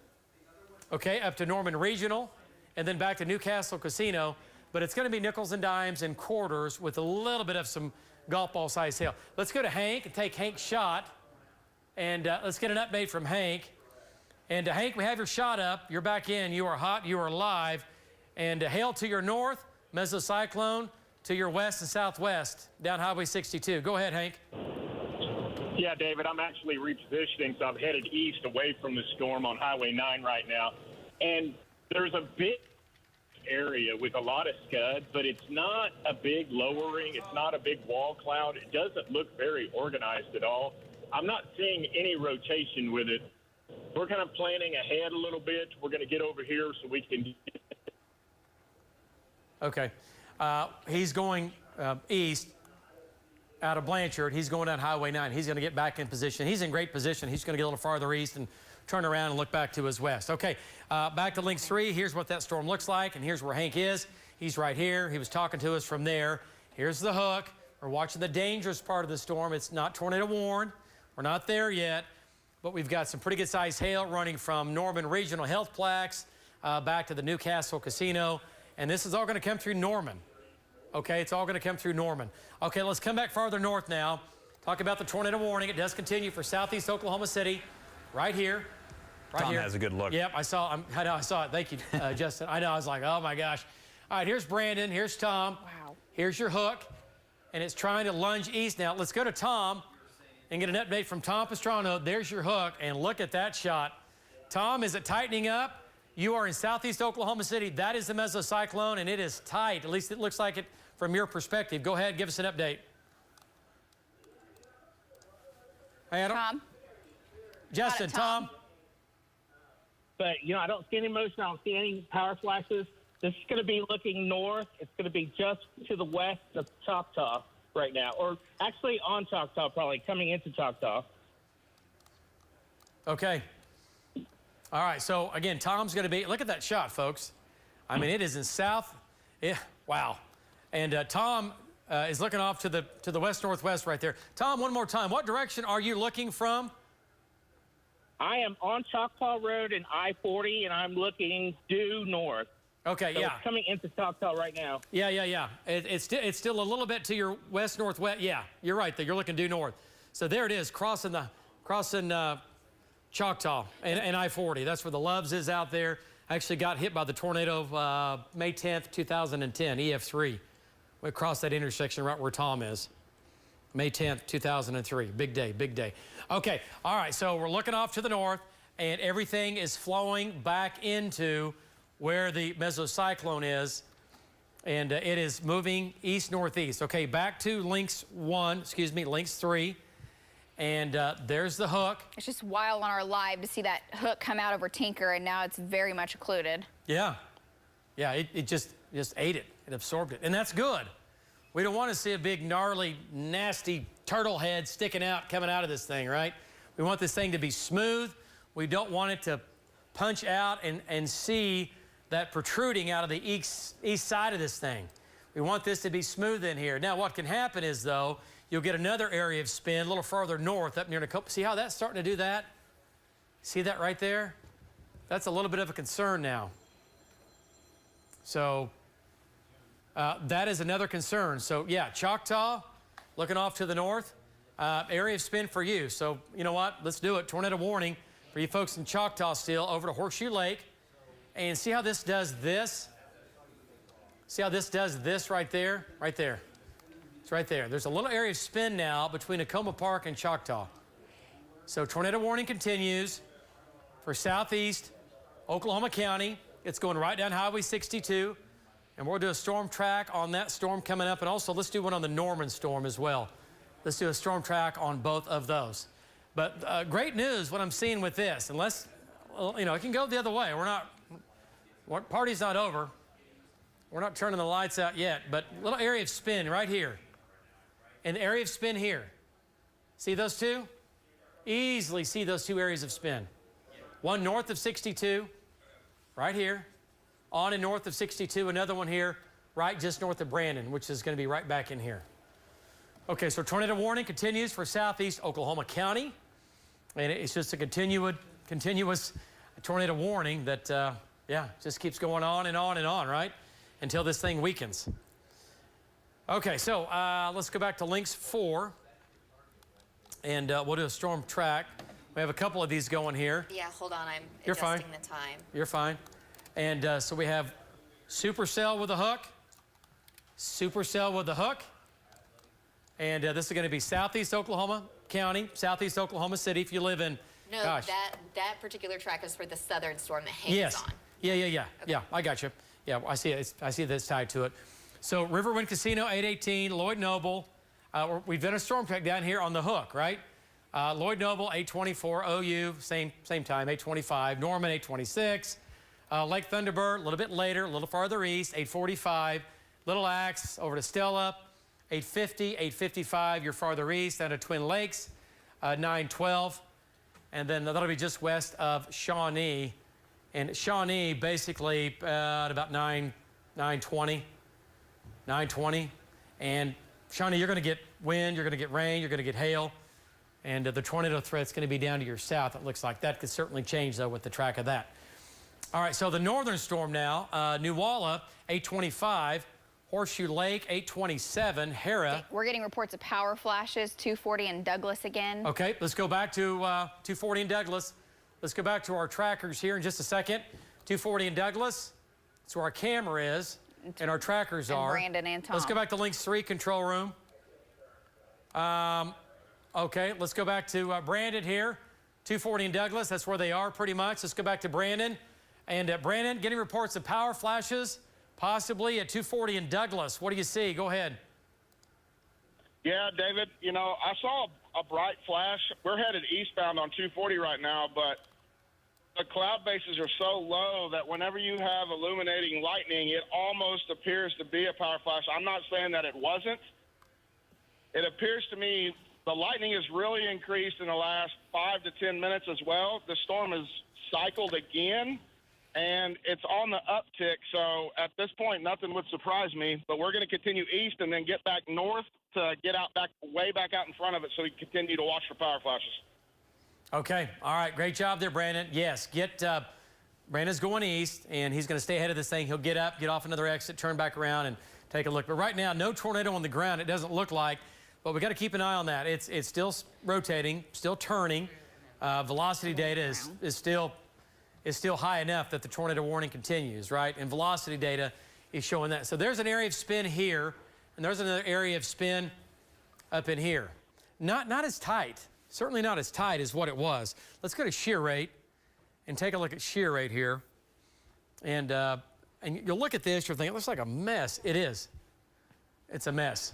okay, up to Norman Regional, and then back to Newcastle Casino, but it's going to be nickels and dimes and quarters with a little bit of some golf ball size hail. Let's go to Hank and take Hank's shot, and let's get an update from Hank. And Hank, we have your shot up. You're back in. You are hot. You are live. And hail to your north, mesocyclone to your west and southwest down Highway 62. Go ahead, Hank. Yeah, David, I'm actually repositioning, so I'm headed east away from the storm on Highway 9 right now. And there's a big area with a lot of scud, but it's not a big lowering. It's not a big wall cloud. It doesn't look very organized at all. I'm not seeing any rotation with it. We're kind of planning ahead a little bit. We're going to get over here so we can. Okay. He's going east out of Blanchard. He's going down Highway 9. He's going to get back in position. He's in great position. He's going to get a little farther east and turn around and look back to his west. Okay, back to Link 3. Here's what that storm looks like, and here's where Hank is. He's right here. He was talking to us from there. Here's the hook. We're watching the dangerous part of the storm. It's not tornado warned. We're not there yet. But we've got some pretty good sized hail running from Norman Regional Health Plaques back to the Newcastle Casino. And this is all going to come through Norman. Okay, it's all going to come through Norman. Okay, let's come back farther north now. Talk about the tornado warning. It does continue for southeast Oklahoma City, right here. Right Tom here. has a good look. Yep, I saw it. Thank you, Justin. I know, I was like, oh my gosh. All right, here's Brandon. Here's Tom. Wow. Here's your hook. And it's trying to lunge east now. Let's go to Tom and get an update from Tom Pastrano. There's your hook, and look at that shot. Tom, is it tightening up? You are in southeast Oklahoma City. That is the mesocyclone, and it is tight. At least it looks like it from your perspective. Go ahead, give us an update. Hey, Adam. Tom. Justin, Tom. But, I don't see any motion. I don't see any power flashes. This is going to be looking north. It's going to be just to the west of Choctaw right now, or actually on Choctaw, probably coming into Choctaw. Okay. All right, so again, Tom's going to be, look at that shot, folks. I mean, it is in south. Yeah, wow. And Tom is looking off to the west-northwest right there. Tom, one more time, what direction are you looking from? I am on Choctaw Road and I-40, and I'm looking due north. Okay, so yeah. It's coming into Choctaw right now. Yeah. It's still a little bit to your west-northwest. Yeah, you're right there. You're looking due north. So there it is, crossing Choctaw and I-40. That's where the Loves is out there. Actually got hit by the tornado of May 10th, 2010, EF3. We crossed that intersection right where Tom is. May 10th, 2003. Big day, big day. Okay, all right, so we're looking off to the north, and everything is flowing back into where the mesocyclone is, and it is moving east-northeast. Okay, back to Links 3, and there's the hook. It's just wild on our live to see that hook come out over Tinker, and now it's very much occluded. Yeah, it just ate it. It absorbed it, and that's good. We don't want to see a big, gnarly, nasty turtle head sticking out, coming out of this thing, right? We want this thing to be smooth. We don't want it to punch out and see that protruding out of the east side of this thing. We want this to be smooth in here. Now, what can happen is, though, you'll get another area of spin a little farther north up near Nacopa. See how that's starting to do that? See that right there? That's a little bit of a concern now. So that is another concern. So, yeah, Choctaw, looking off to the north, area of spin for you. So, you know what? Let's do it. Tornado warning for you folks in Choctaw still over to Horseshoe Lake. And see how this does this? See how this does this right there? Right there. It's right there. There's a little area of spin now between Nakoma Park and Choctaw. So tornado warning continues for southeast Oklahoma County. It's going right down Highway 62. And we'll do a storm track on that storm coming up. And also, let's do one on the Norman storm as well. Let's do a storm track on both of those. But great news, what I'm seeing with this. Unless, it can go the other way. Party's not over. We're not turning the lights out yet. But little area of spin right here. And the area of spin here. See those two? Easily see those two areas of spin. One north of 62, right here. On and north of 62, another one here, right just north of Brandon, which is going to be right back in here. Okay, so tornado warning continues for southeast Oklahoma County. And it's just a continuous tornado warning that, just keeps going on and on and on, right? Until this thing weakens. Okay, so let's go back to links 4. And we'll do a storm track. We have a couple of these going here. Yeah, hold on, I'm You're fine. adjusting the time. You're fine. And so we have supercell with a hook, supercell with a hook. And this is going to be southeast Oklahoma County, southeast Oklahoma City. If you live in, No, that particular track is for the southern storm that hangs on. Yeah. Okay. Yeah, I got you. Yeah, I see it. I see that's tied to it. So Riverwind Casino, 818, Lloyd Noble. We've done a storm track down here on the hook, right? Lloyd Noble, 824, OU, same time, 825. Norman, 826. Lake Thunderbird, a little bit later, a little farther east, 845. Little Axe, over to Stella, 850, 855. You're farther east, down to Twin Lakes, 912. And then that'll be just west of Shawnee. And Shawnee, basically, at about 920. And Shawnee, you're going to get wind, you're going to get rain, you're going to get hail. And the tornado threat's going to be down to your south, it looks like. That could certainly change, though, with the track of that. All right, so the northern storm now, Newalla, 825, Horseshoe Lake, 827, Hera. We're getting reports of power flashes, 240 in Douglas again. Okay, let's go back to 240 in Douglas. Let's go back to our trackers here in just a second. 240 in Douglas, that's where our camera is, and our trackers are. Brandon and Tom. Let's go back to Links 3, control room. Okay, let's go back to Brandon here. 240 in Douglas, that's where they are pretty much. Let's go back to Brandon. And Brandon, getting reports of power flashes, possibly at 240 in Douglas. What do you see? Go ahead. Yeah, David, I saw a bright flash. We're headed eastbound on 240 right now, but the cloud bases are so low that whenever you have illuminating lightning, it almost appears to be a power flash. I'm not saying that it wasn't. It appears to me the lightning has really increased in the last 5 to 10 minutes as well. The storm has cycled again, and it's on the uptick. So at this point, nothing would surprise me. But we're going to continue east and then get back north to get way back out in front of it so we can continue to watch for power flashes. Okay. All right. Great job there, Brandon. Yes, Brandon's going east, and he's going to stay ahead of this thing. He'll get up, get off another exit, turn back around, and take a look. But right now, no tornado on the ground. It doesn't look like. But we got to keep an eye on that. It's still rotating, still turning. Velocity data is still high enough that the tornado warning continues, right? And velocity data is showing that. So there's an area of spin here, and there's another area of spin up in here. Not as tight, certainly not as tight as what it was. Let's go to shear rate and take a look at shear rate here. And you'll look at this, you're thinking, it looks like a mess. It is. It's a mess.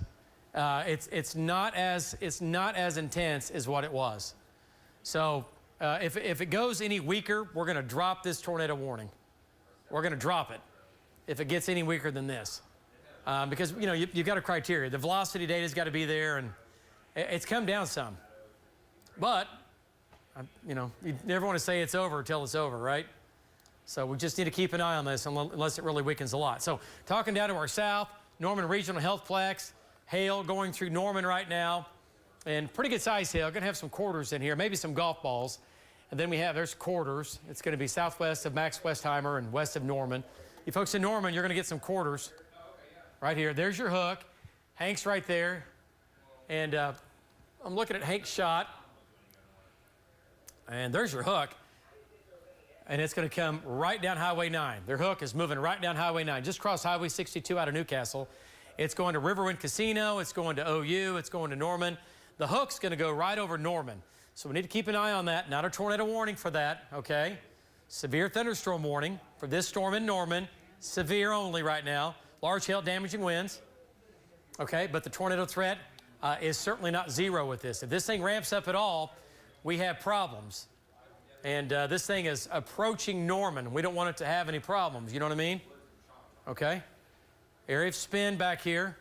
It's not as intense as what it was. So if it goes any weaker, we're going to drop this tornado warning. We're going to drop it if it gets any weaker than this, because you've got a criteria. The velocity data's got to be there, and it's come down some. But you never want to say it's over until it's over, right? So we just need to keep an eye on this unless it really weakens a lot. So talking down to our south, Norman Regional Healthplex. Hail going through Norman right now, and pretty good size hail. Going to have some quarters in here, maybe some golf balls. And then there's quarters. It's going to be southwest of Max Westheimer and west of Norman. You folks in Norman, you're going to get some quarters right here. There's your hook. Hank's right there. And I'm looking at Hank's shot. And there's your hook. And it's going to come right down Highway 9. Their hook is moving right down Highway 9, just across Highway 62 out of Newcastle. It's going to Riverwind Casino. It's going to OU. It's going to Norman. The hook's going to go right over Norman. So we need to keep an eye on that. Not a tornado warning for that, okay? Severe thunderstorm warning for this storm in Norman. Severe only right now. large hail damaging winds. Okay, but the tornado threat is certainly not zero with this. If this thing ramps up at all, we have problems. And this thing is approaching Norman. We don't want it to have any problems. You know what I mean? Okay. Area of spin back here,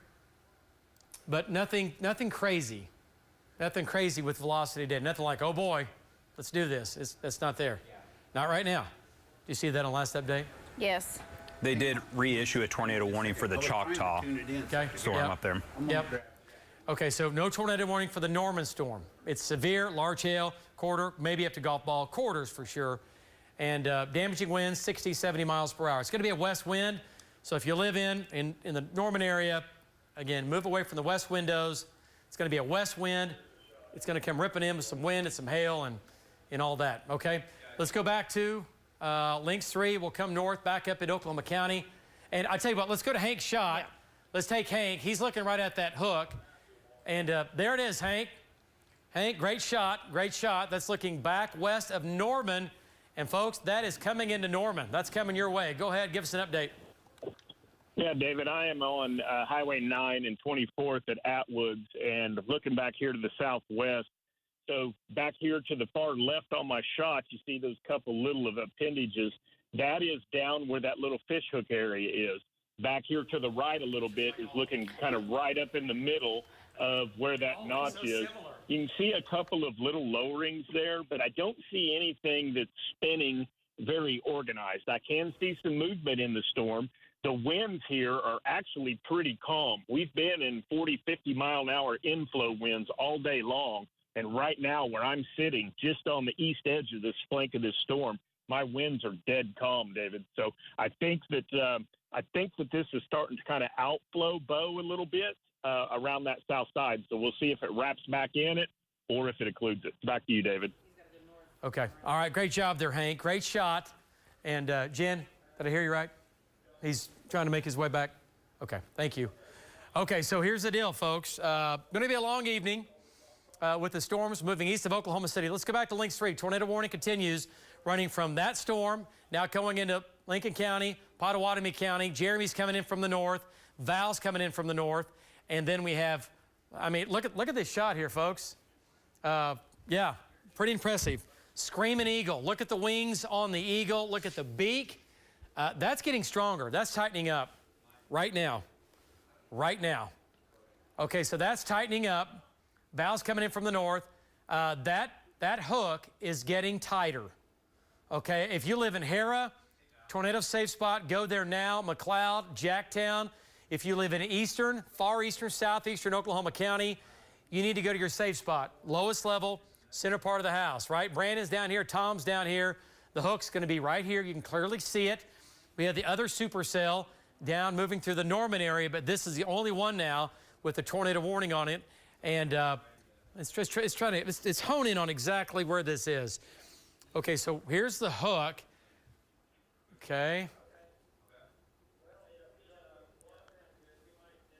but nothing crazy. Nothing crazy with velocity today. Nothing like, oh boy, let's do this. That's not there. Not right now. Do you see that on last update? Yes. They did reissue a tornado warning for the Choctaw storm up there. Yep. Okay, so no tornado warning for the Norman storm. It's severe, large hail, quarter, maybe up to golf ball, quarters for sure. And damaging winds, 60, 70 miles per hour. It's going to be a west wind. So if you live in the Norman area, again, move away from the west windows. It's going to be a west wind. It's going to come ripping in with some wind and some hail and all that, okay? Let's go back to Lynx 3. We'll come north, back up in Oklahoma County. And I tell you what, let's go to Hank's shot. Yeah. Let's take Hank. He's looking right at that hook. And there it is, Hank. Hank, great shot, great shot. That's looking back west of Norman. And folks, that is coming into Norman. That's coming your way. Go ahead, give us an update. Yeah, David, I am on Highway 9 and 24th at Atwoods, and looking back here to the southwest. So back here to the far left on my shot, you see those couple little of appendages. That is down where that little fishhook area is. Back here to the right a little bit is looking kind of right up in the middle of where that notch is. You can see a couple of little lowerings there, but I don't see anything that's spinning very organized. I can see some movement in the storm. The winds here are actually pretty calm. We've been in 40, 50 mile an hour inflow winds all day long. And right now where I'm sitting just on the east edge of this flank of this storm, my winds are dead calm, David. So I think that this is starting to kind of outflow Bo a little bit around that south side. So we'll see if it wraps back in it or if it occludes it. Back to you, David. Okay. All right. Great job there, Hank. Great shot. And Jen, did I hear you right? He's trying to make his way back. Okay. Thank you. Okay. So here's the deal, folks. Going to be a long evening with the storms moving east of Oklahoma City. Let's go back to Lynx 3. Tornado warning continues running from that storm now going into Lincoln County, Pottawatomie County. Jeremy's coming in from the north. Val's coming in from the north. And then we have, I mean, look at this shot here, folks. Yeah, pretty impressive. Screaming eagle. Look at the wings on the eagle. Look at the beak. That's getting stronger. That's tightening up right now. Right now. Okay, so that's tightening up. Val's coming in from the north. That hook is getting tighter. Okay, if you live in Hera, tornado safe spot, go there now. McLeod, Jacktown. If you live in eastern, far eastern, southeastern Oklahoma County, you need to go to your safe spot. Lowest level, center part of the house, right? Brandon's down here, Tom's down here. The hook's going to be right here. You can clearly see it. We have the other supercell down moving through the Norman area, but this is the only one now with the tornado warning on it. And it's honing on exactly where this is. Okay, so here's the hook. Okay.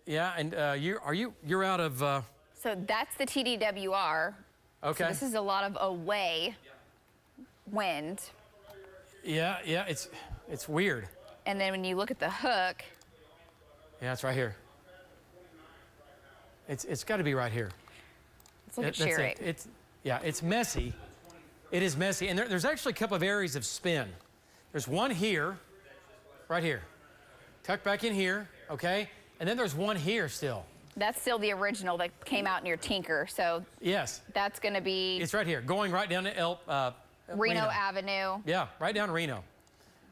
Yeah, and you're out of. So that's the TDWR. Okay. So this is a lot of away wind. Yeah, it's weird. And then when you look at the hook. Yeah, it's right here. It's got to be right here. Let's look at shearing. It's messy. It is messy, and there's actually a couple of areas of spin. There's one here, right here, tucked back in here, okay, and then there's one here still. That's still the original that came out near Tinker, so yes, that's going to be. It's right here, going right down to Reno Avenue. Yeah, right down Reno.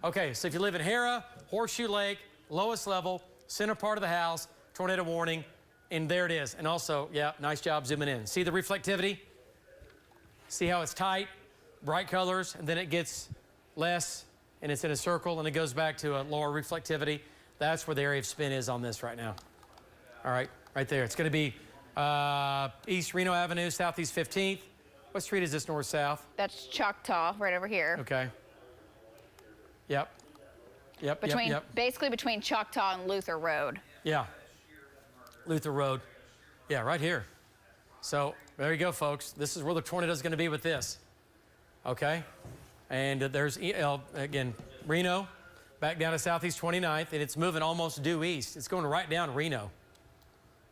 Okay, so if you live in Hera, Horseshoe Lake, lowest level, center part of the house, tornado warning, and there it is. And also, yeah, nice job zooming in. See the reflectivity? See how it's tight, bright colors, and then it gets less, and it's in a circle, and it goes back to a lower reflectivity. That's where the area of spin is on this right now. All right, right there. It's going to be East Reno Avenue, Southeast 15th. What street is this, north-south? That's Choctaw, right over here. Okay. Yep. Basically between Choctaw and Luther Road. Yeah. Luther Road. Yeah, right here. So there you go, folks. This is where the tornado is going to be with this. Okay? And there's, again, Reno, back down to southeast 29th, and it's moving almost due east. It's going right down Reno,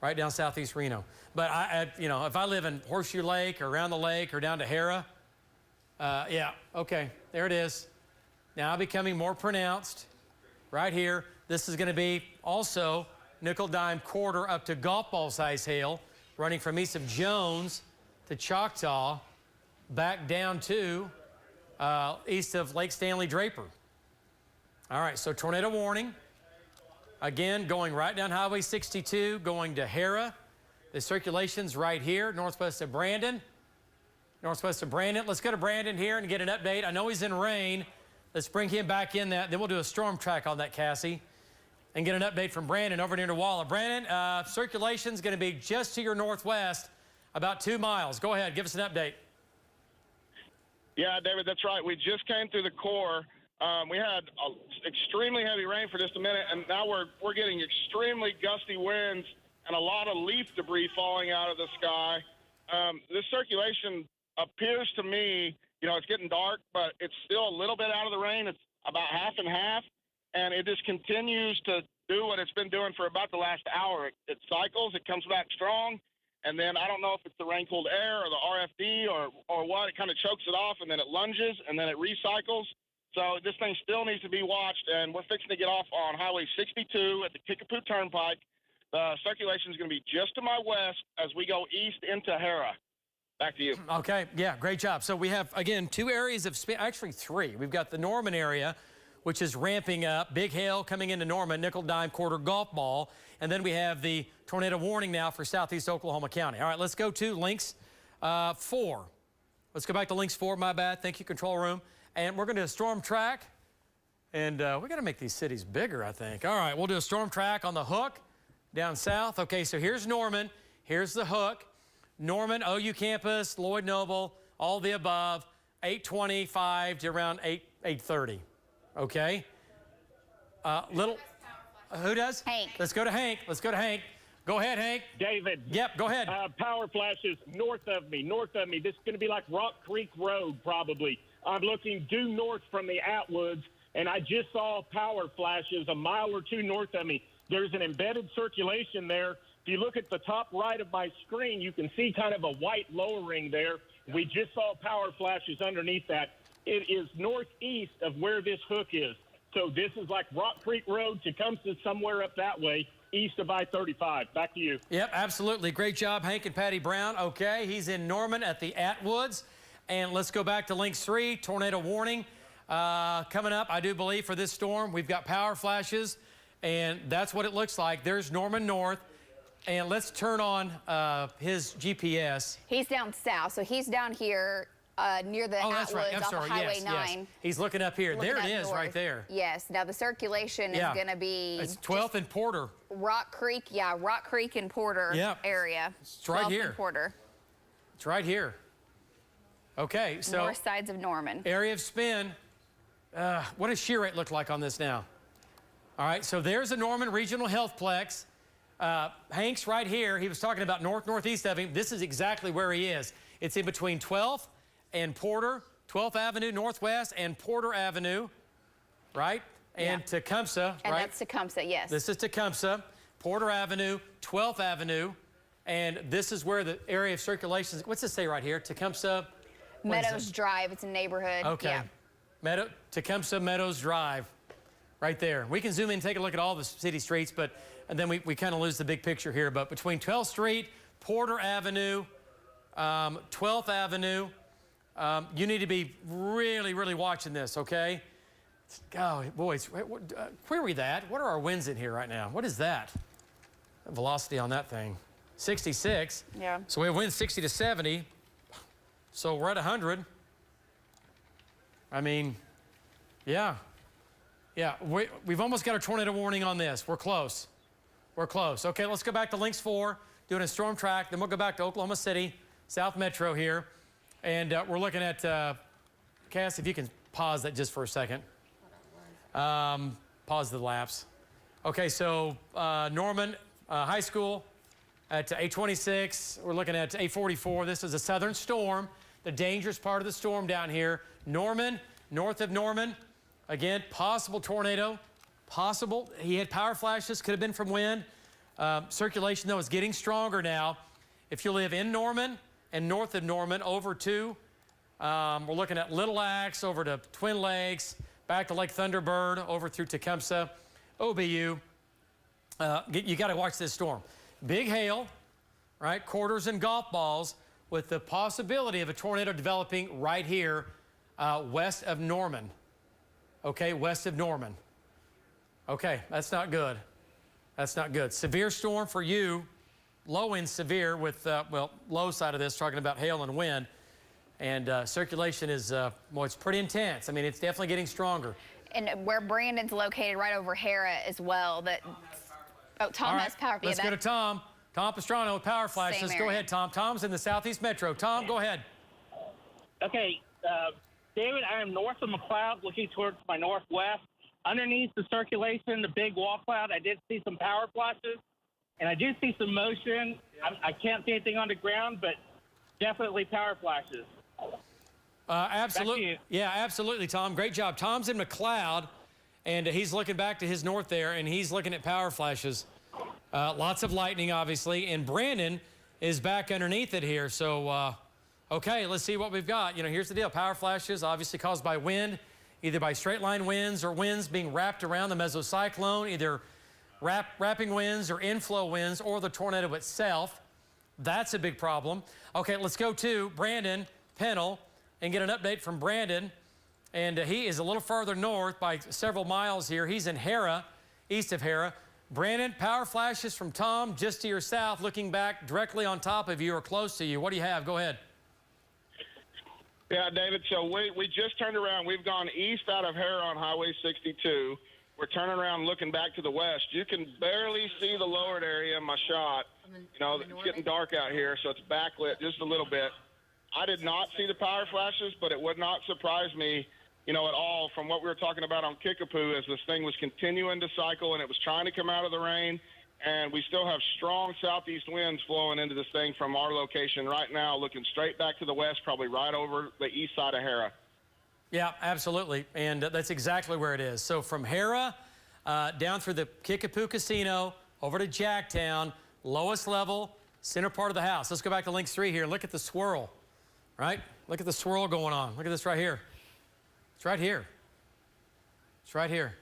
right down southeast Reno. But you know, if I live in Horseshoe Lake or around the lake or down to Hera, yeah, okay, there it is. Now becoming more pronounced right here. This is going to be also nickel dime quarter up to golf ball size hail, running from east of Jones to Choctaw, back down to east of Lake Stanley Draper. All right, so tornado warning. Again, going right down Highway 62, going to Hera. The circulation's right here, northwest of Brandon. Northwest of Brandon. Let's go to Brandon here and get an update. I know he's in rain. Let's bring him back in that. Then we'll do a storm track on that, Cassie, and get an update from Brandon over near Walla. Brandon, circulation's going to be just to your northwest, about 2 miles. Go ahead, give us an update. Yeah, David, that's right. We just came through the core. We had extremely heavy rain for just a minute, and now we're getting extremely gusty winds and a lot of leaf debris falling out of the sky. This circulation appears to me, you know, it's getting dark, but it's still a little bit out of the rain. It's about half and half, and it just continues to do what it's been doing for about the last hour. It cycles, it comes back strong, and then I don't know if it's the rain-cooled air or the RFD or what. It kind of chokes it off, and then it lunges, and then it recycles. So this thing still needs to be watched, and we're fixing to get off on Highway 62 at the Kickapoo Turnpike. The circulation is going to be just to my west as we go east into Hera. Back to you. Okay, yeah, great job. So we have, again, 2 areas of spin, actually 3. We've got the Norman area, which is ramping up. Big hail coming into Norman, nickel dime quarter golf ball. And then we have the tornado warning now for southeast Oklahoma County. All right, let's go to links 4. Let's go back to links 4, my bad. Thank you, control room. And we're going to do a storm track. And we got to make these cities bigger, I think. All right, we'll do a storm track on the hook down south. Okay, so here's Norman. Here's the hook. Norman, OU campus, Lloyd Noble, all the above, 8:25 to around 8:30. Okay? Who does? Hank. Let's go to Hank. Let's go to Hank. Go ahead, Hank. David. Yep, go ahead. Power flashes north of me. This is going to be like Rock Creek Road, probably. I'm looking due north from the Atwoods, and I just saw power flashes a mile or 2 north of me. There's an embedded circulation there. If you look at the top right of my screen, you can see kind of a white lowering there. We just saw power flashes underneath that. It is northeast of where this hook is. So this is like Rock Creek Road, Tecumseh, somewhere up that way, east of I-35. Back to you. Yep, absolutely. Great job, Hank and Patty Brown. Okay, he's in Norman at the Atwoods. And let's go back to links 3, tornado warning. Coming up, I do believe, for this storm, we've got power flashes, and that's what it looks like. There's Norman North. And let's turn on his GPS. He's down south, so he's down here near the Atwoods off of Highway 9. Yes. He's looking up here. There it is, north. Right there. Yes. Now the circulation is going to be. It's 12th and Porter. Rock Creek, Rock Creek and Porter area. It's right here. And Porter. It's right here. Okay, so north sides of Norman. Area of spin. What does shear rate look like on this now? All right, so there's a Norman Regional Healthplex. Hank's right here. He was talking about northeast of him. This is exactly where he is. It's in between 12th and Porter, 12th Avenue Northwest and Porter Avenue, right? And Tecumseh, and right? That's Tecumseh, yes. This is Tecumseh, Porter Avenue, 12th Avenue, and this is where the area of circulation is. What's it say right here? Tecumseh? Meadows Drive. It's a neighborhood. Okay. Yeah. Tecumseh Meadows Drive, right there. We can zoom in and take a look at all the city streets, and then we kind of lose the big picture here. But between 12th Street, Porter Avenue, 12th Avenue, you need to be really, really watching this, okay? Oh, boys, query that. What are our winds in here right now? What is that? Velocity on that thing. 66. Yeah. So we have winds 60 to 70. So we're at 100. I mean, yeah. Yeah, we've almost got a tornado warning on this. We're close. We're close. Okay, let's go back to links 4, doing a storm track. Then we'll go back to Oklahoma City, South Metro here. And we're looking at, Cass, if you can pause that just for a second. Pause the lapse. Okay, so Norman High School at 826. We're looking at 844. This is a southern storm, the dangerous part of the storm down here. Norman, north of Norman, Again, possible tornado. Possible. He had power flashes. Could have been from wind. Circulation, though, is getting stronger now. If you live in Norman and north of Norman, over to, we're looking at Little Axe, over to Twin Lakes, back to Lake Thunderbird, over through Tecumseh, OBU. You got to watch this storm. Big hail, right? Quarters and golf balls, with the possibility of a tornado developing right here west of Norman. Okay, west of Norman. Okay, that's not good. That's not good. Severe storm for you. Low end severe with, well, low side of this, talking about hail and wind. And circulation is, well, it's pretty intense. I mean, it's definitely getting stronger. And where Brandon's located, right over Hera as well. Tom has power. Let's go to Tom. Tom Pastrano with power flashes. Go ahead, Tom. Tom's in the Southeast Metro. Tom, go ahead. Okay, David, I am north of McLeod, looking towards my northwest. Underneath the circulation, the big wall cloud, I did see some power flashes, and I do see some motion. I can't see anything on the ground, but definitely power flashes. Absolutely. Yeah, absolutely, Tom. Great job. Tom's in McLeod, and he's looking back to his north there, and he's looking at power flashes. Lots of lightning, obviously, and Brandon is back underneath it here. So, okay, let's see what we've got. You know, here's the deal. Power flashes, obviously caused by wind, either by straight line winds or winds being wrapped around the mesocyclone, either wrapping winds or inflow winds or the tornado itself. That's a big problem. Okay, let's go to Brandon Pennel and get an update from Brandon. And he is a little further north by several miles here. He's in Hera, east of Hera. Brandon, power flashes from Tom just to your south, looking back directly on top of you or close to you. What do you have? Go ahead. Yeah, David, so we just turned around. We've gone east out of Hera on Highway 62. We're turning around looking back to the west. You can barely see the lowered area in my shot. You know, it's getting dark out here, so it's backlit just a little bit. I did not see the power flashes, but it would not surprise me, you know, at all from what we were talking about on Kickapoo as this thing was continuing to cycle and it was trying to come out of the rain. And we still have strong southeast winds flowing into this thing from our location right now, looking straight back to the west, probably right over the east side of Hera. Yeah, absolutely. And that's exactly where it is. So from Hera down through the Kickapoo Casino, over to Jacktown, lowest level, center part of the house. Let's go back to Links 3 here. Look at the swirl, right? Look at the swirl going on. Look at this right here. It's right here. It's right here.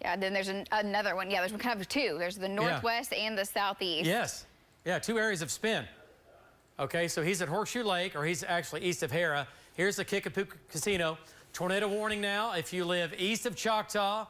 Yeah, then there's another one. Yeah, there's kind of two. There's the northwest and the southeast. Yes. Yeah, two areas of spin. Okay, so he's at Horseshoe Lake, or he's actually east of Hera. Here's the Kickapoo Casino. Tornado warning now if you live east of Choctaw,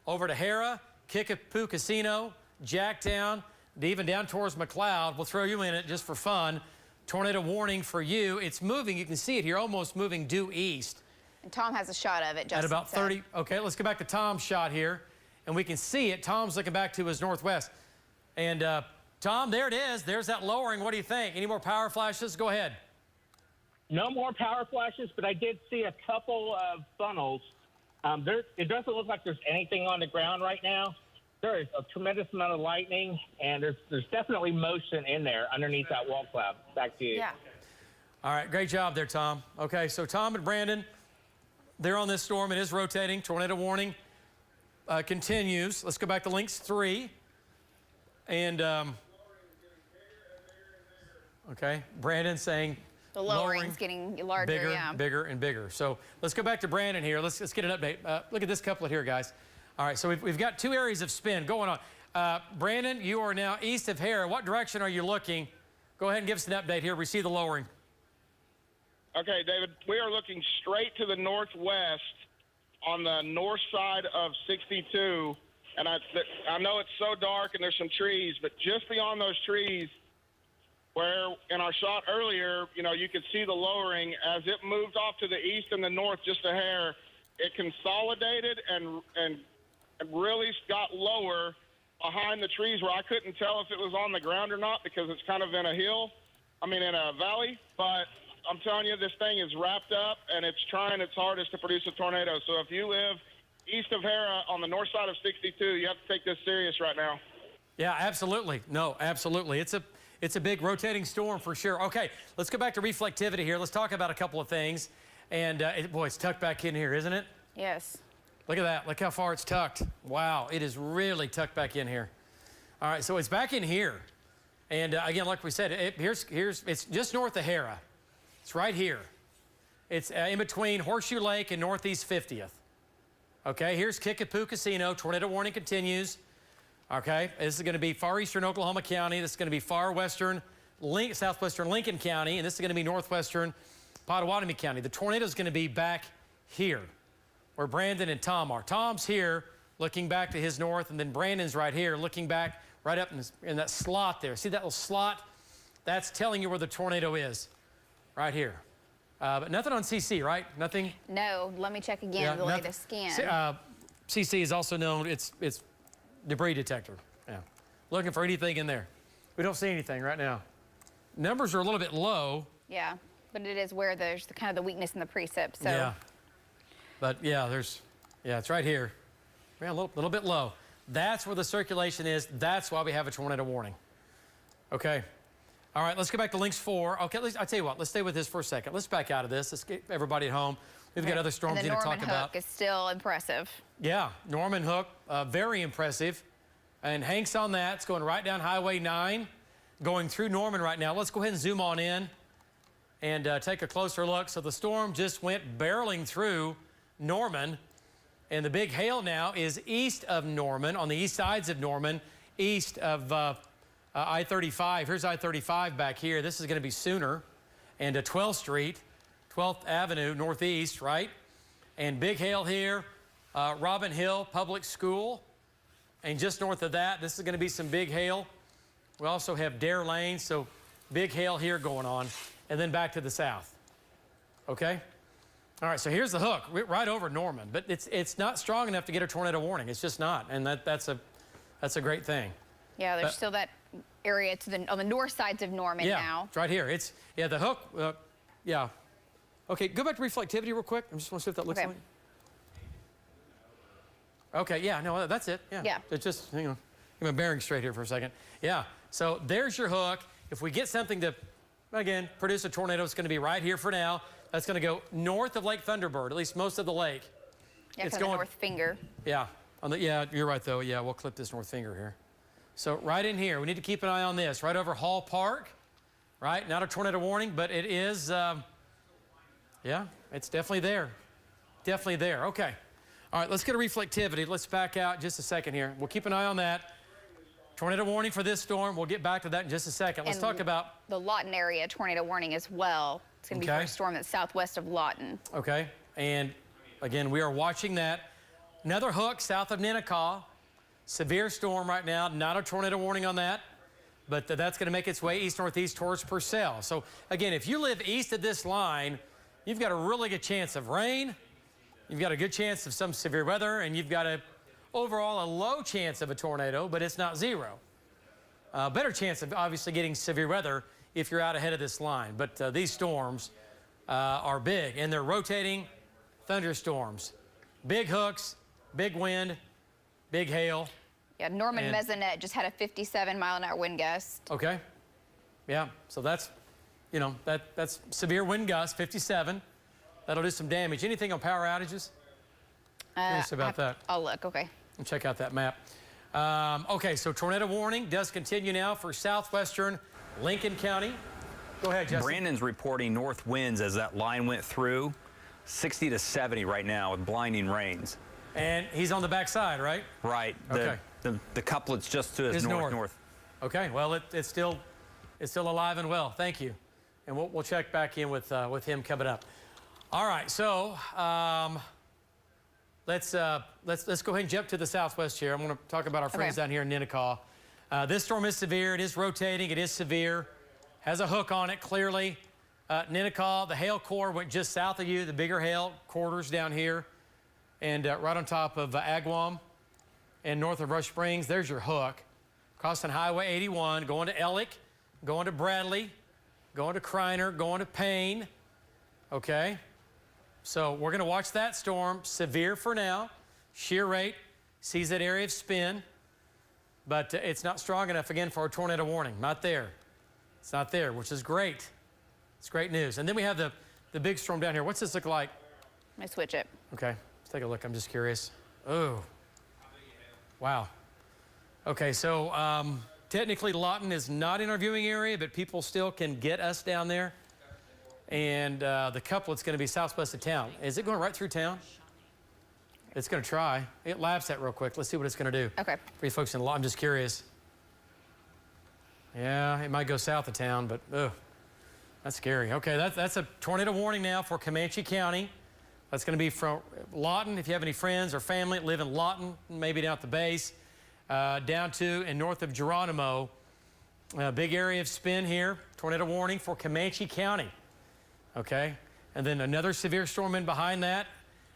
over to Hera, Kickapoo Casino, Jacktown, even down towards McLeod. We'll throw you in it just for fun. Tornado warning for you. It's moving. You can see it here, almost moving due east. And Tom has a shot of it. Justin at about 30. Okay, let's go back to Tom's shot here. And we can see it. Tom's looking back to his northwest. And Tom, there it is. There's that lowering. What do you think? Any more power flashes? Go ahead. No more power flashes, but I did see a couple of funnels. It doesn't look like there's anything on the ground right now. There is a tremendous amount of lightning, and there's definitely motion in there underneath that wall cloud. Back to you. Yeah. All right, great job there, Tom. Okay, so Tom and Brandon, they're on this storm. It is rotating. Tornado warning continues. Let's go back to Links 3. And, okay, Brandon saying the lowering's getting larger, bigger, yeah. bigger, and bigger. So let's go back to Brandon here. Let's get an update. Look at this couplet here, guys. All right, so we've got two areas of spin going on. Brandon, you are now east of Hera. What direction are you looking? Go ahead and give us an update here. We see the lowering. Okay, David, we are looking straight to the northwest on the north side of 62. And I know it's so dark and there's some trees, but just beyond those trees, where in our shot earlier, you know, you could see the lowering as it moved off to the east and the north just a hair. It consolidated and really got lower behind the trees where I couldn't tell if it was on the ground or not because it's kind of in a hill, in a valley. But I'm telling you, this thing is wrapped up and it's trying its hardest to produce a tornado. So if you live east of Hera on the north side of 62, you have to take this serious right now. Yeah, absolutely. No, absolutely. It's a big rotating storm for sure. Okay, let's go back to reflectivity here. Let's talk about a couple of things. And boy, it's tucked back in here, isn't it? Yes. Look at that. Look how far it's tucked. Wow, it is really tucked back in here. All right, so it's back in here. And again, like we said, it's just north of Hera. It's right here. It's in between Horseshoe Lake and Northeast 50th. Okay, here's Kickapoo Casino. Tornado warning continues. Okay, this is going to be far eastern Oklahoma County. This is going to be far western, southwestern Lincoln County. And this is going to be northwestern Pottawatomie County. The tornado is going to be back here where Brandon and Tom are. Tom's here looking back to his north, and then Brandon's right here looking back right up in that slot there. See that little slot? That's telling you where the tornado is, right here. But nothing on CC, right? Nothing? No, let me check again, the latest scan. CC is also known, it's debris detector. Yeah. Looking for anything in there. We don't see anything right now. Numbers are a little bit low. Yeah, but it is where there's kind of the weakness in the precip, so. Yeah. But yeah, it's right here. Yeah, a little bit low. That's where the circulation is. That's why we have a tornado warning. Okay. All right, let's go back to links 4. Okay, I'll tell you what, let's stay with this for a second. Let's back out of this. Let's get everybody at home. We've got other storms to talk about. And the Norman Hook is still impressive. Yeah, Norman Hook, very impressive. And Hank's on that. It's going right down Highway 9, going through Norman right now. Let's go ahead and zoom on in and take a closer look. So the storm just went barreling through Norman. And the big hail now is east of Norman, on the east sides of Norman, east of I-35. Here's I-35 back here. This is going to be Sooner and 12th Street, 12th Avenue Northeast, right? And big hail here, Robin Hill Public School. And just north of that, this is going to be some big hail. We also have Dare Lane, so big hail here going on. And then back to the south. Okay? All right, so here's the hook, right over Norman. But it's not strong enough to get a tornado warning. It's just not, and that's a great thing. Yeah, there's still that area on the north sides of Norman now. It's right here. The hook, yeah. Okay, go back to reflectivity real quick. I just want to see what that looks like. Okay, yeah, no, that's it. Yeah. It's just, hang on. Get my bearing straight here for a second. Yeah, so there's your hook. If we get something to, again, produce a tornado, it's going to be right here for now. That's going to go north of Lake Thunderbird, at least most of the lake. Yeah, it's going north finger. Yeah, yeah, you're right, though. Yeah, we'll clip this north finger here. So right in here, we need to keep an eye on this. Right over Hall Park, right? Not a tornado warning, but it is, yeah, it's definitely there. Definitely there. Okay. All right, let's get a reflectivity. Let's back out just a second here. We'll keep an eye on that. Tornado warning for this storm. We'll get back to that in just a second. Let's talk about the Lawton area tornado warning as well. It's going to be for a storm that's southwest of Lawton. Okay. And again, we are watching that. Another hook south of Ninnekah. Severe storm right now. Not a tornado warning on that, but that's going to make its way east-northeast towards Purcell. So again, if you live east of this line, you've got a really good chance of rain. You've got a good chance of some severe weather, and you've got overall a low chance of a tornado, but it's not zero. Better chance of obviously getting severe weather if you're out ahead of this line. But these storms are big, and they're rotating thunderstorms. Big hooks, big wind, big hail. Yeah, Norman Mesonet just had a 57-mile-an-hour wind gust. Okay. Yeah, so that's, that's severe wind gust, 57. That'll do some damage. Anything on power outages? Curious about that. I'll look, okay. And check out that map. Okay, so tornado warning does continue now for southwestern Lincoln County. Go ahead, Justin. Brandon's reporting north winds as that line went through, 60 to 70 right now with blinding rains. And he's on the backside, right? Right. Okay. The couplet's just to his north. Okay, well, it's still alive and well. Thank you. And we'll check back in with him coming up. All right, so let's go ahead and jump to the southwest here. I'm going to talk about our friends down here in Ninnekah. This storm is severe. It is rotating. It is severe. Has a hook on it, clearly. Ninnekah, the hail core went just south of you, the bigger hail quarters down here, and right on top of Agawam and north of Rush Springs. There's your hook. Crossing Highway 81, going to Ellick, going to Bradley, going to Kreiner, going to Payne. Okay? So we're going to watch that storm. Severe for now. Shear rate sees that area of spin, but it's not strong enough, again, for a tornado warning. Not there. It's not there, which is great. It's great news. And then we have the big storm down here. What's this look like? Let me switch it. Okay. Let's take a look. I'm just curious. Oh. Wow. Okay, so technically Lawton is not in our viewing area, but people still can get us down there. And the couplet's going to be southwest of town. Is it going right through town? It's going to try. It labs that real quick. Let's see what it's going to do. Okay. For you folks in Lawton, I'm just curious. Yeah, it might go south of town, but that's scary. Okay, that's a tornado warning now for Comanche County. That's going to be from Lawton. If you have any friends or family that live in Lawton, maybe down at the base, down to and north of Geronimo. Big area of spin here. Tornado warning for Comanche County. Okay, and then another severe storm in behind that,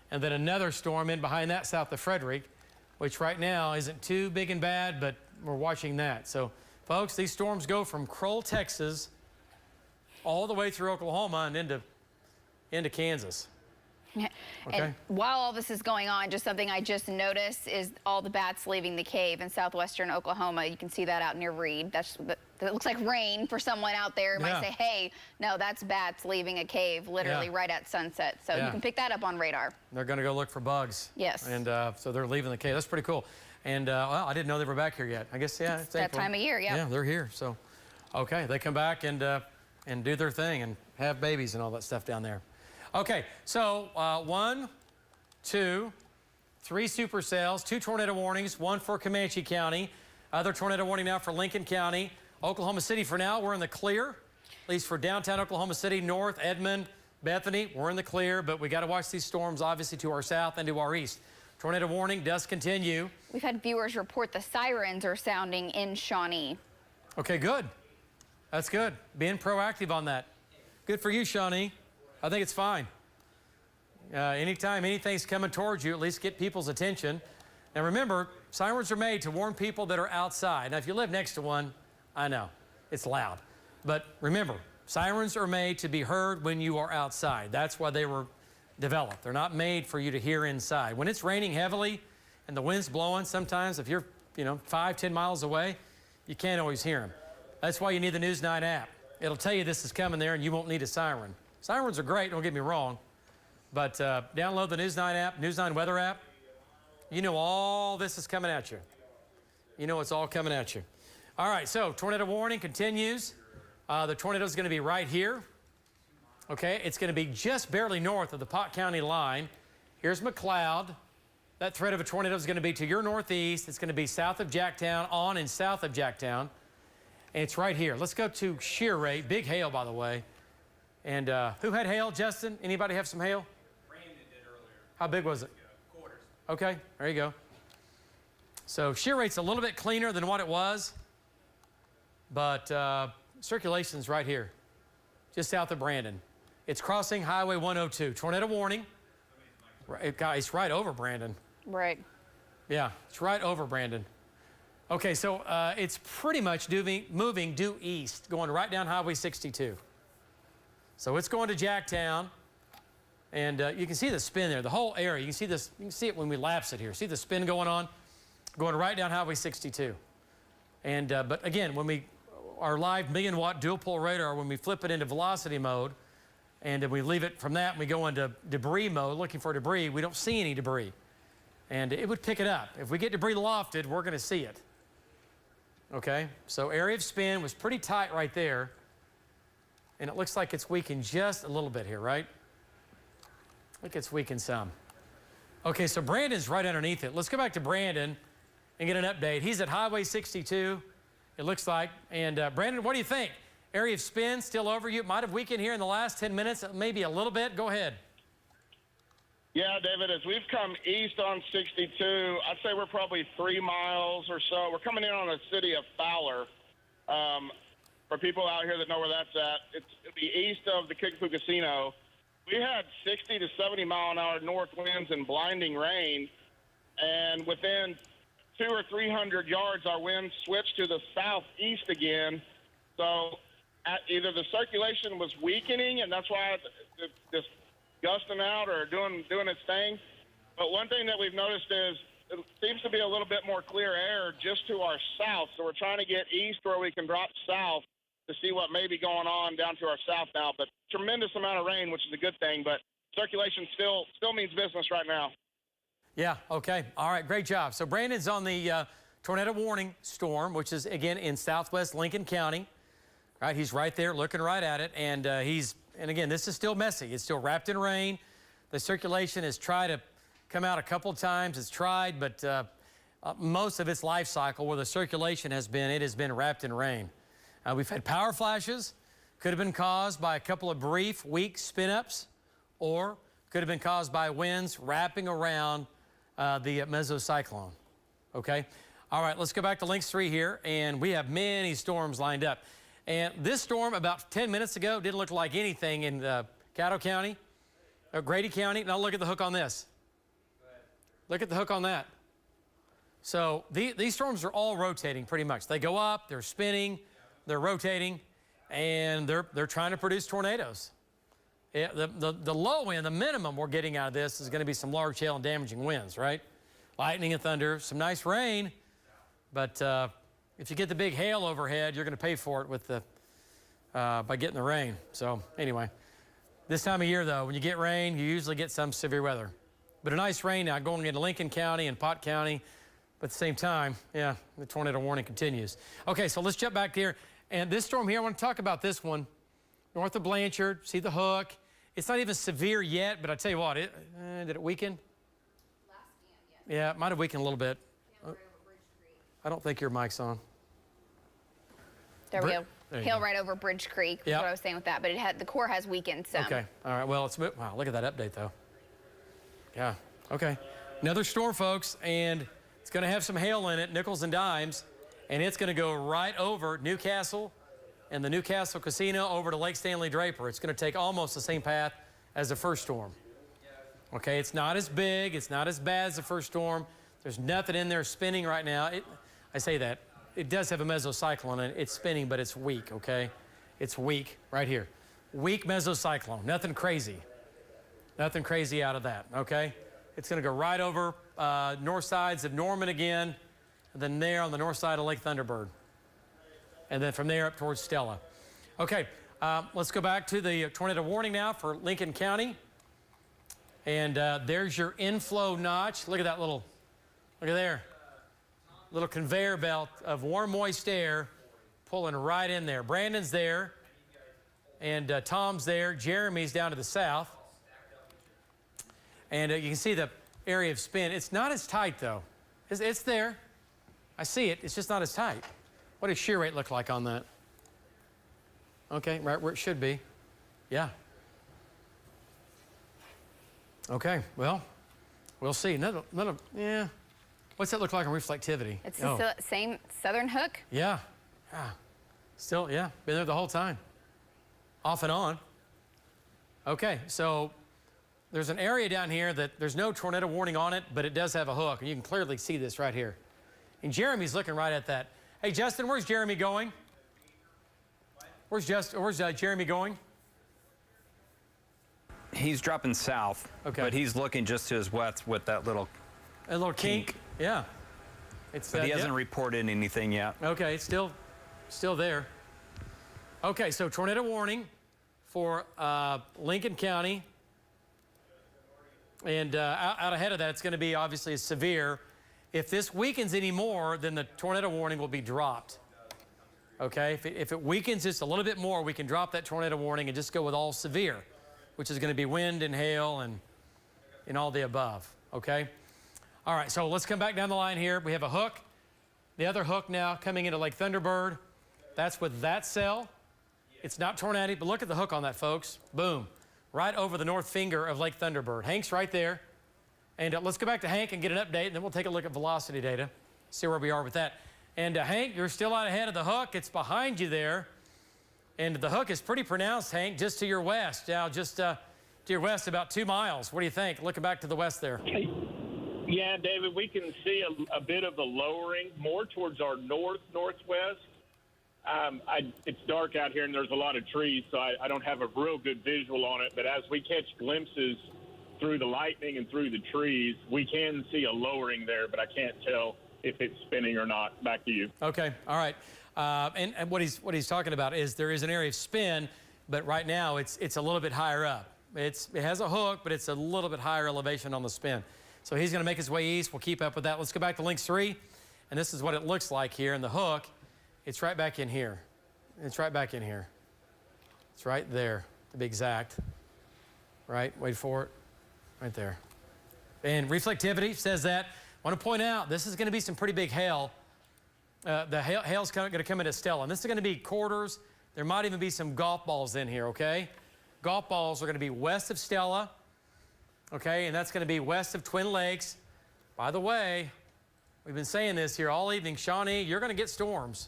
and then another storm in behind that south of Frederick, which right now isn't too big and bad, but we're watching that. So, folks, these storms go from Kroll, Texas, all the way through Oklahoma and into Kansas. Yeah. Okay. And while all this is going on, just something I just noticed is all the bats leaving the cave in southwestern Oklahoma. You can see that out near Reed. That looks like rain for someone out there. Might say, hey, no, that's bats leaving a cave literally right at sunset. So you can pick that up on radar. They're going to go look for bugs. Yes. And so they're leaving the cave. That's pretty cool. And, well, I didn't know they were back here yet. I guess, it's that April. time of year, Yeah, they're here. So, okay, they come back and do their thing and have babies and all that stuff down there. Okay, so 1, 2, 3 supercells, 2 tornado warnings, 1 for Comanche County, other tornado warning now for Lincoln County. Oklahoma City for now, we're in the clear, at least for downtown Oklahoma City, North, Edmond, Bethany, we're in the clear, but we got to watch these storms obviously to our south and to our east. Tornado warning does continue. We've had viewers report the sirens are sounding in Shawnee. Okay, good. That's good. Being proactive on that. Good for you, Shawnee. I think it's fine. Anytime anything's coming towards you, at least get people's attention. Now remember, sirens are made to warn people that are outside. Now if you live next to one, I know, it's loud. But remember, sirens are made to be heard when you are outside. That's why they were developed. They're not made for you to hear inside. When it's raining heavily and the wind's blowing, sometimes if you're 5, 10 miles away, you can't always hear them. That's why you need the News 9 app. It'll tell you this is coming there and you won't need a siren. Sirens are great, don't get me wrong, but download the News 9 app, News 9 weather app. You know all this is coming at you. You know it's all coming at you. All right, so tornado warning continues. The tornado is going to be right here. Okay, it's going to be just barely north of the Pot County line. Here's McLeod. That threat of a tornado is going to be to your northeast. It's going to be south of Jacktown, on and south of Jacktown. And it's right here. Let's go to shear rate. Big hail, by the way. And who had hail, Justin? Anybody have some hail? Brandon did earlier. How big was it? Quarters. Okay, there you go. So shear rate's a little bit cleaner than what it was, but circulation's right here, just south of Brandon. It's crossing Highway 102. Tornado warning. It's right over Brandon. Right. Yeah, it's right over Brandon. Okay, so it's pretty much moving due east, going right down Highway 62. So it's going to Jacktown, and you can see the spin there, the whole area. You can see this. You can see it when we lapse it here. See the spin going on, going right down Highway 62. And but again, when our live 1,000,000-watt dual pole radar, when we flip it into velocity mode, and then we leave it from that, and we go into debris mode, looking for debris, we don't see any debris, and it would pick it up. If we get debris lofted, we're going to see it. Okay, so area of spin was pretty tight right there. And it looks like it's weakened just a little bit here, right? I think it's weakened some. Okay, so Brandon's right underneath it. Let's go back to Brandon and get an update. He's at Highway 62, it looks like. And Brandon, what do you think? Area of spin still over you? It might have weakened here in the last 10 minutes, maybe a little bit. Go ahead. Yeah, David, as we've come east on 62, I'd say we're probably 3 miles or so. We're coming in on the city of Fowler. For people out here that know where that's at, it'll be east of the Kickapoo Casino. We had 60 to 70 mile an hour north winds and blinding rain, and within 200 or 300 yards, our wind switched to the southeast again. So either the circulation was weakening, and that's why it's just gusting out or doing its thing. But one thing that we've noticed is it seems to be a little bit more clear air just to our south. So we're trying to get east where we can drop south to see what may be going on down to our south now. But tremendous amount of rain, which is a good thing, but circulation still means business right now. Yeah, okay. All right, great job. So Brandon's on the tornado warning storm, which is, again, in southwest Lincoln County. Right, he's right there looking right at it. And and again, this is still messy. It's still wrapped in rain. The circulation has tried to come out a couple times. It's tried, but most of its life cycle where the circulation has been, it has been wrapped in rain. We've had power flashes. Could have been caused by a couple of brief, weak spin-ups, or could have been caused by winds wrapping around the mesocyclone. Okay? All right, let's go back to Links 3 here, and we have many storms lined up. And this storm about 10 minutes ago didn't look like anything in Caddo County, or Grady County. Now look at the hook on this. Look at the hook on that. So these storms are all rotating pretty much. They go up, they're spinning, they're rotating, and they're trying to produce tornadoes. Yeah, the low end, the minimum we're getting out of this is going to be some large hail and damaging winds, right? Lightning and thunder, some nice rain, but if you get the big hail overhead, you're going to pay for it with by getting the rain. So anyway, this time of year, though, when you get rain, you usually get some severe weather. But a nice rain now going into Lincoln County and Pot County. But at the same time, yeah, the tornado warning continues. Okay, so let's jump back here. And this storm here, I want to talk about this one. North of Blanchard, see the hook. It's not even severe yet, but I tell you what, did it weaken? Yeah, it might have weakened a little bit. I don't think your mic's on. There we go. Hail right over Bridge Creek. That's what I was saying with that. But the core has weakened some. Okay. All right. Well, wow, look at that update, though. Yeah. Okay. Another storm, folks, and it's going to have some hail in it, nickels and dimes, and it's going to go right over Newcastle and the Newcastle Casino over to Lake Stanley Draper. It's going to take almost the same path as the first storm. Okay. It's not as big. It's not as bad as the first storm. There's nothing in there spinning right now. I say that. It does have a mesocyclone, and it's spinning, but it's weak, okay? It's weak right here. Weak mesocyclone, nothing crazy. Nothing crazy out of that, okay? It's gonna go right over north sides of Norman again, and then there on the north side of Lake Thunderbird. And then from there up towards Stella. Okay, let's go back to the tornado warning now for Lincoln County. And there's your inflow notch. Look at that look at there. Little conveyor belt of warm, moist air pulling right in there. Brandon's there, and Tom's there. Jeremy's down to the south. And you can see the area of spin. It's not as tight, though. It's there. I see it. It's just not as tight. What does shear rate look like on that? Okay, right where it should be. Yeah. Okay, well, we'll see. Yeah. What's that look like on reflectivity? It's the same southern hook. Yeah. Still, yeah, been there the whole time. Off and on. Okay, so there's an area down here that there's no tornado warning on it, but it does have a hook, and you can clearly see this right here. And Jeremy's looking right at that. Hey, Justin, where's Jeremy going? Where's Jeremy going? He's dropping south, but he's looking just to his west with that little kink. Yeah. But he hasn't reported anything yet. Okay, it's still there. Okay, so tornado warning for Lincoln County. And out ahead of that, it's going to be obviously severe. If this weakens any more, then the tornado warning will be dropped. Okay, if it weakens just a little bit more, we can drop that tornado warning and just go with all severe, which is going to be wind and hail and all the above. Okay. All right, so let's come back down the line here. We have a hook. The other hook now coming into Lake Thunderbird. That's with that cell. It's not tornadic, but look at the hook on that, folks. Boom. Right over the north finger of Lake Thunderbird. Hank's right there. And let's go back to Hank and get an update, and then we'll take a look at velocity data, see where we are with that. And Hank, you're still out ahead of the hook. It's behind you there. And the hook is pretty pronounced, Hank, just to your west. Now, just to your west, about 2 miles. What do you think? Looking back to the west there. Yeah, David, we can see a bit of a lowering more towards our northwest. It's dark out here and there's a lot of trees, so I don't have a real good visual on it. But as we catch glimpses through the lightning and through the trees, we can see a lowering there, but I can't tell if it's spinning or not. Back to you. Okay, all right. And what he's talking about is there is an area of spin, but right now it's a little bit higher up. It has a hook, but it's a little bit higher elevation on the spin. So he's going to make his way east. We'll keep up with that. Let's go back to Links 3. And this is what it looks like here. And the hook, it's right back in here. It's right back in here. It's right there, to be exact. Right? Wait for it. Right there. And reflectivity says that. I want to point out, this is going to be some pretty big hail. The hail's going to come into Stella. And this is going to be quarters. There might even be some golf balls in here, okay? Golf balls are going to be west of Stella, okay? And that's going to be west of Twin Lakes. By the way, we've been saying this here all evening. Shawnee, you're going to get storms.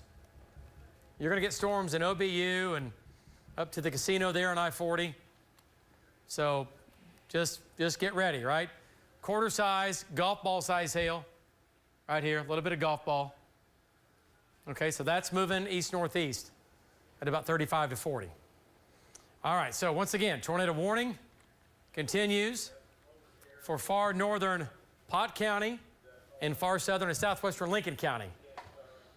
You're going to get storms in OBU and up to the casino there on I-40. So just get ready, right? Quarter size, golf ball size hail right here, a little bit of golf ball. Okay, so that's moving east-northeast at about 35 to 40. All right, so once again, tornado warning continues for far northern Pot County and far southern and southwestern Lincoln County.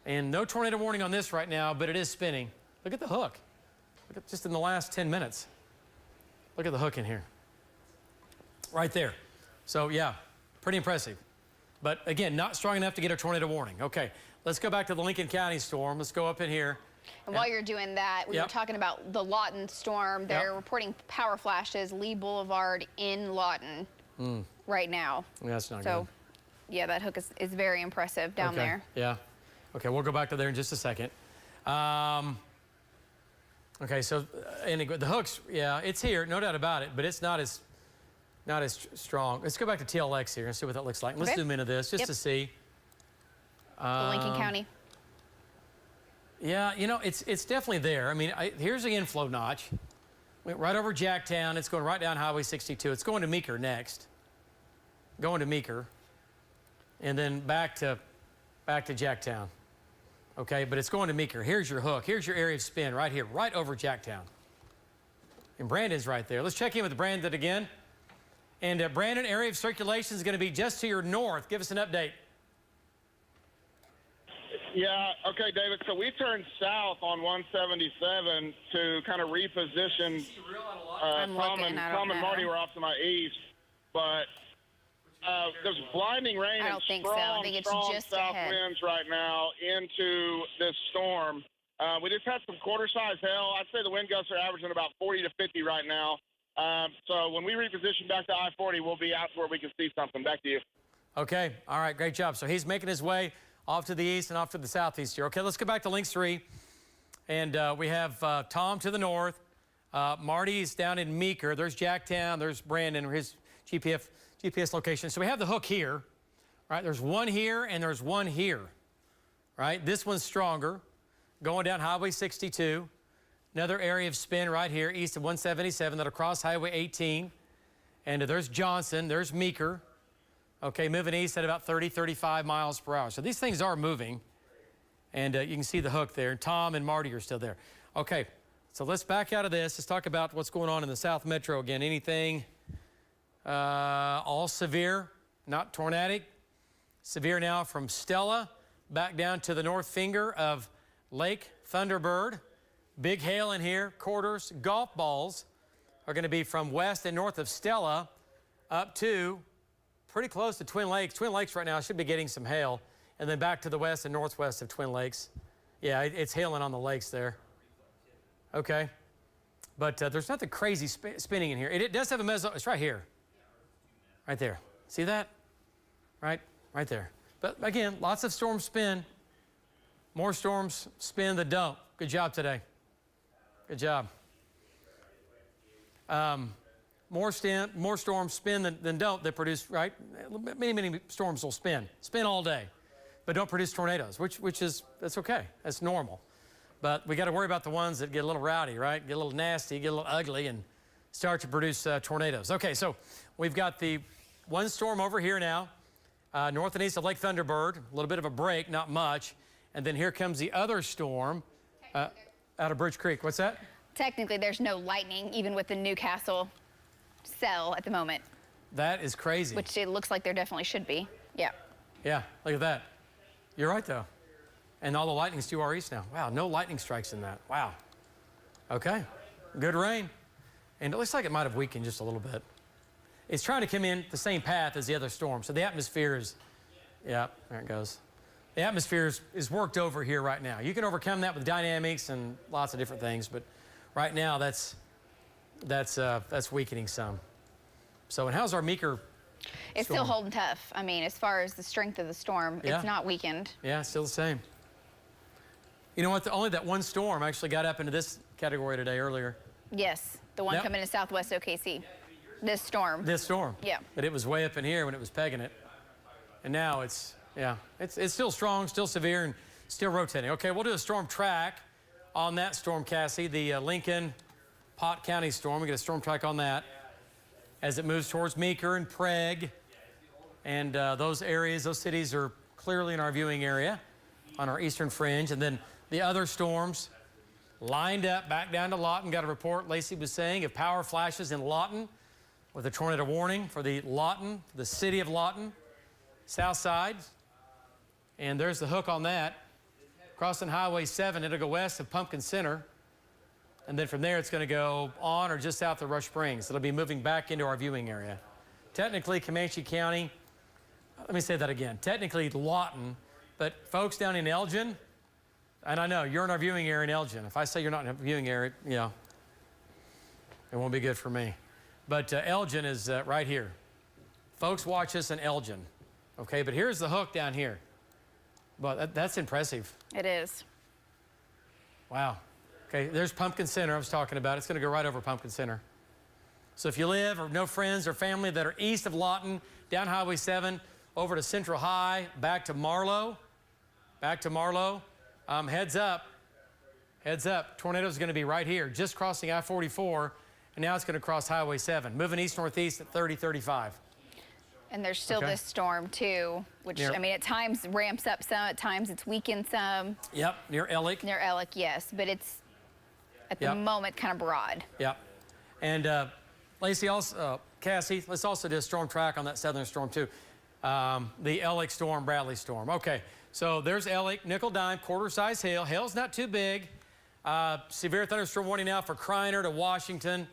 And no tornado warning on this right now, but it is spinning. Look at the hook. Look at just in the last 10 minutes. Look at the hook in here. Right there. So yeah, pretty impressive. But again, not strong enough to get a tornado warning. Okay, let's go back to the Lincoln County storm. Let's go up in here. And while you're doing that, we were talking about the Lawton storm. They're reporting power flashes, Lee Boulevard in Lawton right now. Yeah, that's not good. Yeah, that hook is very impressive down there. Yeah. Okay, we'll go back to there in just a second. Okay, so the hooks, yeah, it's here, no doubt about it, but it's not as strong. Let's go back to TLX here and see what that looks like. Let's zoom into this just to see. The Lincoln County. Yeah, you know, it's definitely there. I mean, here's the inflow notch. Went right over Jacktown. It's going right down Highway 62. It's going to Meeker next. Going to Meeker. And then back to Jacktown. Okay, but it's going to Meeker. Here's your hook. Here's your area of spin right here, right over Jacktown. And Brandon's right there. Let's check in with Brandon again. And Brandon, area of circulation is going to be just to your north. Give us an update. Yeah, okay, David. So we turned south on 177 to kind of reposition. Tom and Marty were off to my east, but there's blinding rain and strong south winds right now into this storm. We just had some quarter-size hail. I'd say the wind gusts are averaging about 40 to 50 right now. So when we reposition back to I-40, we'll be out where we can see something. Back to you. Okay. All right. Great job. So he's making his way off to the east and off to the southeast here. Okay, let's go back to Links 3. And we have Tom to the north. Marty's down in Meeker. There's Jacktown. There's Brandon, his GPS location. So we have the hook here, right? There's one here and there's one here, right? This one's stronger, going down Highway 62. Another area of spin right here, east of 177, that'll cross Highway 18. And there's Johnson, there's Meeker. Okay, moving east at about 30, 35 miles per hour. So these things are moving. And you can see the hook there. Tom and Marty are still there. Okay, so let's back out of this. Let's talk about what's going on in the South Metro again. Anything all severe, not tornadic. Severe now from Stella back down to the north finger of Lake Thunderbird. Big hail in here, quarters, golf balls are going to be from west and north of Stella up to pretty close to Twin Lakes. Twin Lakes right now should be getting some hail. And then back to the west and northwest of Twin Lakes. Yeah, it's hailing on the lakes there. Okay. But there's nothing crazy spinning in here. It does have a meso. It's right here. Right there. See that? Right there. But again, lots of storms spin. More storms spin than don't. Good job today. Good job. More storms spin than don't. They produce, right? Many storms will spin all day, but don't produce tornadoes, which is, that's okay. That's normal. But we got to worry about the ones that get a little rowdy, right? Get a little nasty, get a little ugly, and start to produce tornadoes. Okay, so we've got the one storm over here now, north and east of Lake Thunderbird. A little bit of a break, not much. And then here comes the other storm out of Bridge Creek. What's that? Technically, there's no lightning, even with the Newcastle cell at the moment. That is crazy. Which it looks like there definitely should be. Yeah. Yeah, look at that. You're right, though. And all the lightning's to our east now. Wow, no lightning strikes in that. Wow. Okay, good rain. And it looks like it might have weakened just a little bit. it's trying to come in the same path as the other storm. So the atmosphere is, yeah, there it goes. The atmosphere is worked over here right now. You can overcome that with dynamics and lots of different things, but right now that's weakening some. So, and how's our Meeker It's storm? still holding tough. I mean, as far as the strength of the storm, Yeah. it's not weakened. Yeah, still the same. You know what? Only that one storm actually got up into this category today earlier. Yes, the one Yep. coming to southwest OKC. This storm. This storm. Yeah. But it was way up in here when it was pegging it. And now it's, yeah, it's still strong, still severe, and still rotating. Okay, we'll do a storm track on that storm, Cassie, the Lincoln Pot County storm. We get a storm track on that as it moves towards Meeker and Prague. And those areas, those cities are clearly in our viewing area on our eastern fringe. And then the other storms lined up back down to Lawton. Got a report, Lacey was saying, of power flashes in Lawton with a tornado warning for the Lawton, the city of Lawton, south side. And there's the hook on that. Crossing Highway 7, it'll go west of Pumpkin Center. And then from there, it's going to go on or just south of Rush Springs. It'll be moving back into our viewing area. Technically, Comanche County, let me say that again. Technically, Lawton, but folks down in Elgin, and I know you're in our viewing area in Elgin. If I say you're not in a viewing area, you know, it won't be good for me. But Elgin is right here. Folks watch us in Elgin. Okay, but here's the hook down here. But that's impressive. It is. Wow. Okay, there's Pumpkin Center I was talking about. It's going to go right over Pumpkin Center. So if you live or know friends or family that are east of Lawton, down Highway 7, over to Central High, back to Marlow, heads up. Tornado's going to be right here, just crossing I-44, and now it's going to cross Highway 7, moving east-northeast at 30, 35. And there's still Okay. this storm, too, which, I mean, at times ramps up some, at times it's weakened some. Yep, near Ellick. Near Ellick, yes, but it's, at the moment, kind of broad. Yep. And Lacey, also, Cassie, let's also do a storm track on that southern storm, too. The Ellick storm, Bradley storm. Okay, so there's Ellick, nickel dime, quarter-size hail. Hail's not too big. Severe thunderstorm warning now for Kreiner to Washington.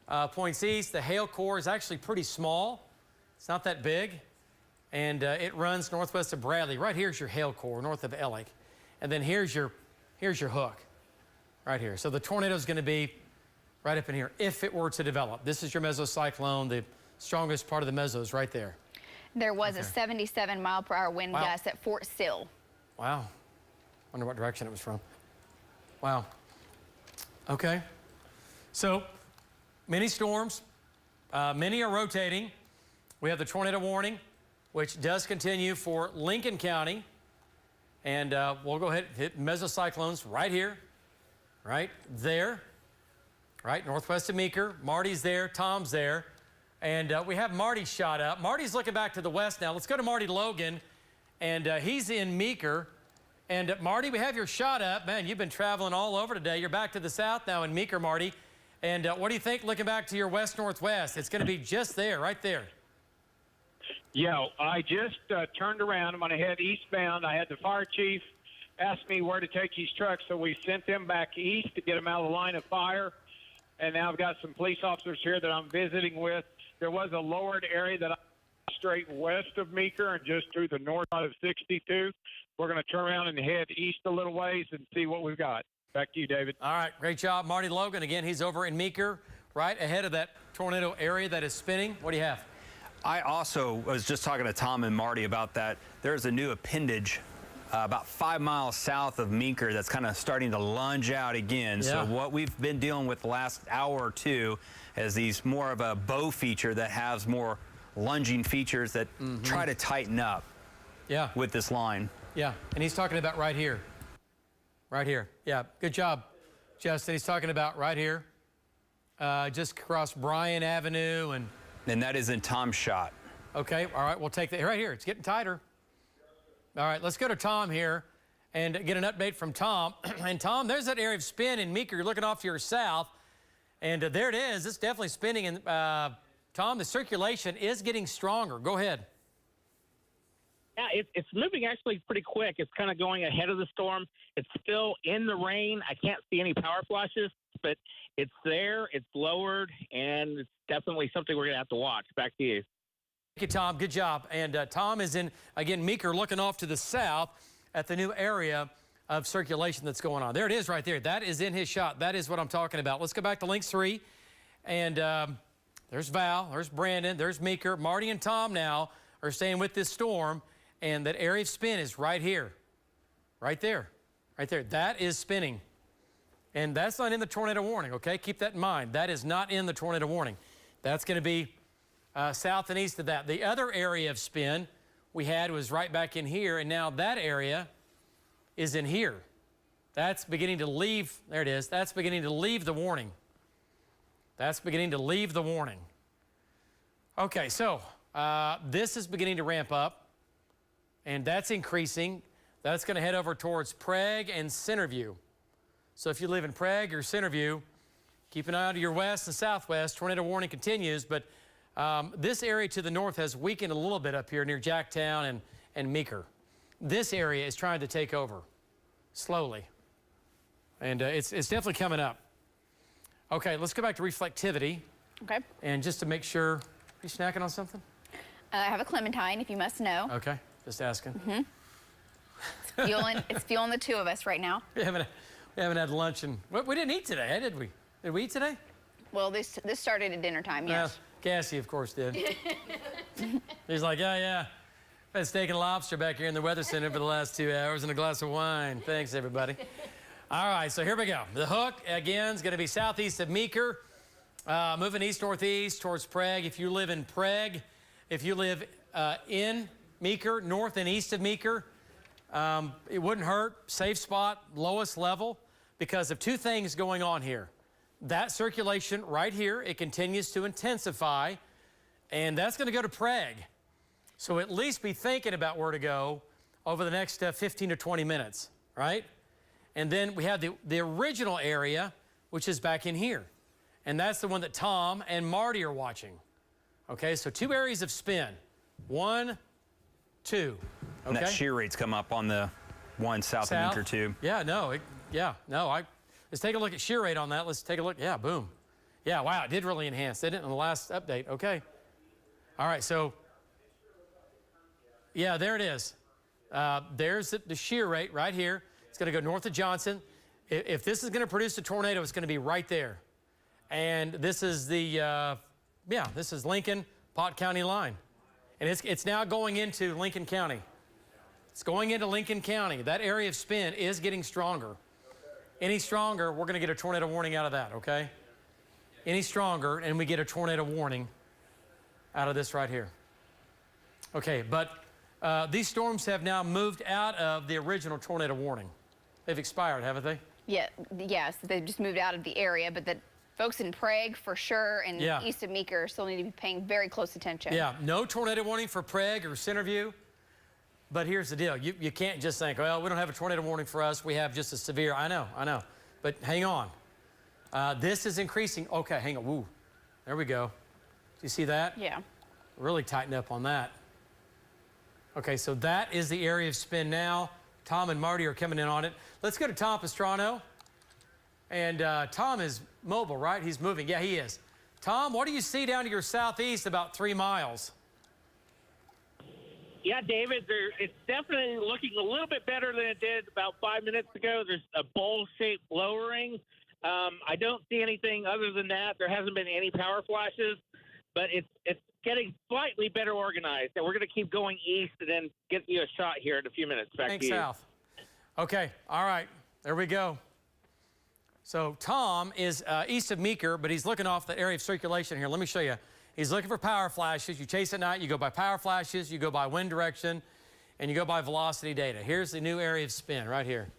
Points east. The hail core is actually pretty small. It's not that big. And it runs northwest of Bradley. Right here's your hail core, north of Ellick. And then here's your hook, right here. So the tornado is going to be right up in here if it were to develop. This is your mesocyclone. The strongest part of the meso is right there. There was a 77-mile-per-hour wind gust at Fort Sill. Wow. Wonder what direction it was from. Wow. Okay. So many storms. Many are rotating. We have the tornado warning, which does continue for Lincoln County. And we'll go ahead and hit mesocyclones right here, right there, right northwest of Meeker. Marty's there, Tom's there. And we have Marty shot up. Marty's looking back to the west now. Let's go to Marty Logan. And he's in Meeker. And Marty, we have your shot up. Man, you've been traveling all over today. You're back to the south now in Meeker, Marty. And what do you think looking back to your west-northwest? It's going to be just there, right there. Yeah, I just turned around. I'm going to head eastbound. I had the fire chief ask me where to take these trucks, so we sent them back east to get them out of the line of fire. And now I've got some police officers here that I'm visiting with. There was a lowered area that I straight west of Meeker and just to the north side of 62. We're going to turn around and head east a little ways and see what we've got. Back to you, David. All right, great job. Marty Logan, again, he's over in Meeker, right ahead of that tornado area that is spinning. What do you have? I also was just talking to Tom and Marty about that. There's a new appendage about 5 miles south of Meeker that's kind of starting to lunge out again. Yeah. So what we've been dealing with the last hour or two is these more of a bow feature that has more lunging features that try to tighten up with this line. Yeah, and he's talking about right here. Right here. Yeah, good job, Justin. He's talking about right here. Just across Bryan Avenue. And that is in Tom's shot. Okay, all right, we'll take that right here. It's getting tighter. All right, let's go to Tom here and get an update from Tom. And Tom, there's that area of spin in Meeker. You're looking off to your south. And there it is. It's definitely spinning. And Tom, the circulation is getting stronger. Go ahead. Yeah, it's moving actually pretty quick. It's kind of going ahead of the storm. It's still in the rain. I can't see any power flashes, but it's there, it's lowered, and it's definitely something we're going to have to watch. Back to you. Thank you, Tom. Good job. And Tom is in, again, Meeker looking off to the south at the new area of circulation that's going on. There it is right there. That is in his shot. That is what I'm talking about. Let's go back to Links 3. And there's Val, there's Brandon, there's Meeker. Marty and Tom now are staying with this storm, and that area of spin is right here. Right there. Right there. That is spinning. And that's not in the tornado warning, okay? Keep that in mind. That is not in the tornado warning. That's going to be south and east of that. The other area of spin we had was right back in here, and now that area is in here. That's beginning to leave. There it is. That's beginning to leave the warning. That's beginning to leave the warning. Okay, so this is beginning to ramp up, and that's increasing. That's going to head over towards Prague and Centerview. So if you live in Prague or Centerview, keep an eye out to your west and southwest. Tornado warning continues, but this area to the north has weakened a little bit up here near Jacktown and Meeker. This area is trying to take over slowly, and it's definitely coming up. Okay, let's go back to reflectivity. Okay. And just to make sure, are you snacking on something? I have a clementine, if you must know. Okay, just asking. Mm-hmm. It's fueling the two of us right now. We haven't had lunch, and we didn't eat today, did we? Did we eat today? Well, this started at dinner time, yes. Cassie, of course, did. He's like, yeah. Had steak and lobster back here in the Weather Center for the last 2 hours and a glass of wine. Thanks, everybody. All right, so here we go. The hook, again, is going to be southeast of Meeker, moving east-northeast towards Prague. If you live in Prague, if you live in Meeker, north and east of Meeker, it wouldn't hurt. Safe spot, lowest level, because of two things going on here. That circulation right here, it continues to intensify, and that's going to go to Prague. So at least be thinking about where to go over the next 15 to 20 minutes, right? And then we have the original area, which is back in here. And that's the one that Tom and Marty are watching. Okay, so two areas of spin. 1, 2. Okay? And that shear rate's come up on the one south of Meeker too. Yeah, let's take a look at shear rate on that. Let's take a look. Yeah, boom. Yeah, wow, it did really enhance, didn't it, on the last update? Okay. All right, so, yeah, there it is. There's the shear rate right here. It's going to go north of Johnson. If this is going to produce a tornado, it's going to be right there. And this is the, this is Lincoln, Pot County line. And it's now going into Lincoln County. It's going into Lincoln County. That area of spin is getting stronger. Any stronger, we're going to get a tornado warning out of that, okay? Any stronger, and we get a tornado warning out of this right here. Okay, but these storms have now moved out of the original tornado warning. They've expired, haven't they? Yeah, yes, they've just moved out of the area, but the folks in Prague for sure and east of Meeker still need to be paying very close attention. Yeah, no tornado warning for Prague or Centerview. But here's the deal. You can't just think, well, we don't have a tornado warning for us. We have just a severe. I know. But hang on. This is increasing. Okay, hang on. Woo. There we go. Do you see that? Yeah. Really tighten up on that. Okay, so that is the area of spin now. Tom and Marty are coming in on it. Let's go to Tom Pastrano. And Tom is mobile, right? He's moving. Yeah, he is. Tom, what do you see down to your southeast about 3 miles? Yeah, David, it's definitely looking a little bit better than it did about 5 minutes ago. There's a bowl-shaped lowering. I don't see anything other than that. There hasn't been any power flashes, but it's getting slightly better organized. And we're going to keep going east and then get you a shot here in a few minutes. Back to you. South. Okay, all right, there we go. So Tom is east of Meeker, but he's looking off the area of circulation here. Let me show you. He's looking for power flashes. You chase at night, you go by power flashes, you go by wind direction, and you go by velocity data. Here's the new area of spin right here.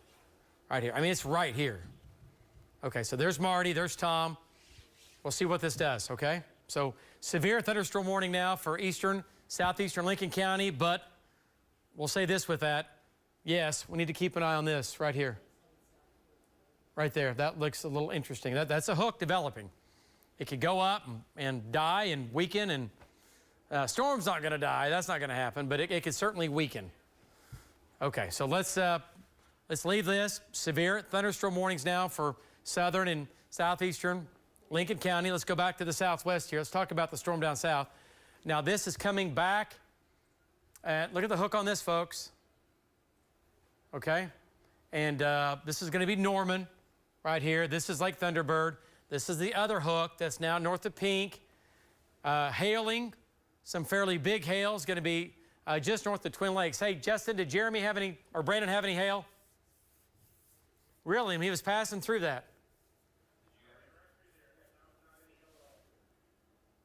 Right here. I mean, it's right here. Okay, so there's Marty, there's Tom. We'll see what this does, okay? So severe thunderstorm warning now for eastern, southeastern Lincoln County, but we'll say this with that. Yes, we need to keep an eye on this right here. Right there. That looks a little interesting. That's a hook developing. It could go up and die and weaken, and storm's not going to die. That's not going to happen, but it could certainly weaken. Okay, so let's leave this. Severe thunderstorm warnings now for southern and southeastern Lincoln County. Let's go back to the southwest here. Let's talk about the storm down south. Now, this is coming back. Look at the hook on this, folks. Okay? And this is going to be Norman right here. This is Lake Thunderbird. This is the other hook that's now north of Pink. Hailing, some fairly big hail is going to be just north of Twin Lakes. Hey, Justin, did Jeremy have any, or Brandon have any hail? Really? I mean, he was passing through that.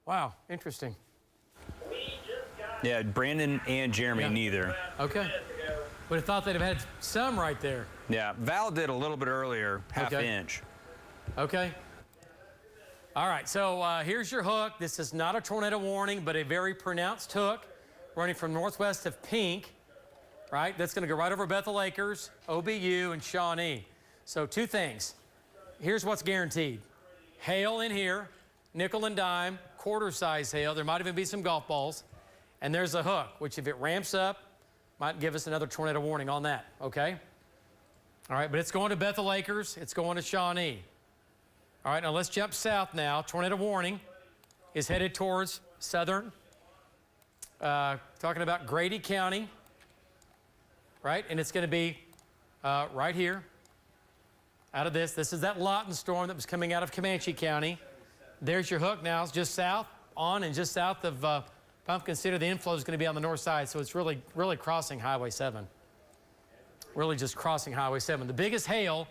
Wow, interesting. Yeah, Brandon and Jeremy, neither. Okay. Would have thought they'd have had some right there. Yeah, Val did a little bit earlier, half inch. Okay. All right, so here's your hook. This is not a tornado warning, but a very pronounced hook running from northwest of Pink, right? That's going to go right over Bethel Acres, OBU, and Shawnee. So 2 things. Here's what's guaranteed. Hail in here, nickel and dime, quarter-size hail. There might even be some golf balls. And there's a hook, which if it ramps up, might give us another tornado warning on that, okay? All right, but it's going to Bethel Acres. It's going to Shawnee. All right, now let's jump south now. Tornado warning is headed towards southern, talking about Grady County, right? And it's going to be right here out of this. This is that Lawton storm that was coming out of Comanche County. There's your hook now. It's just south on and just south of Pumpkin City. The inflow is going to be on the north side, so it's really crossing Highway 7. Really just crossing Highway 7. The biggest hail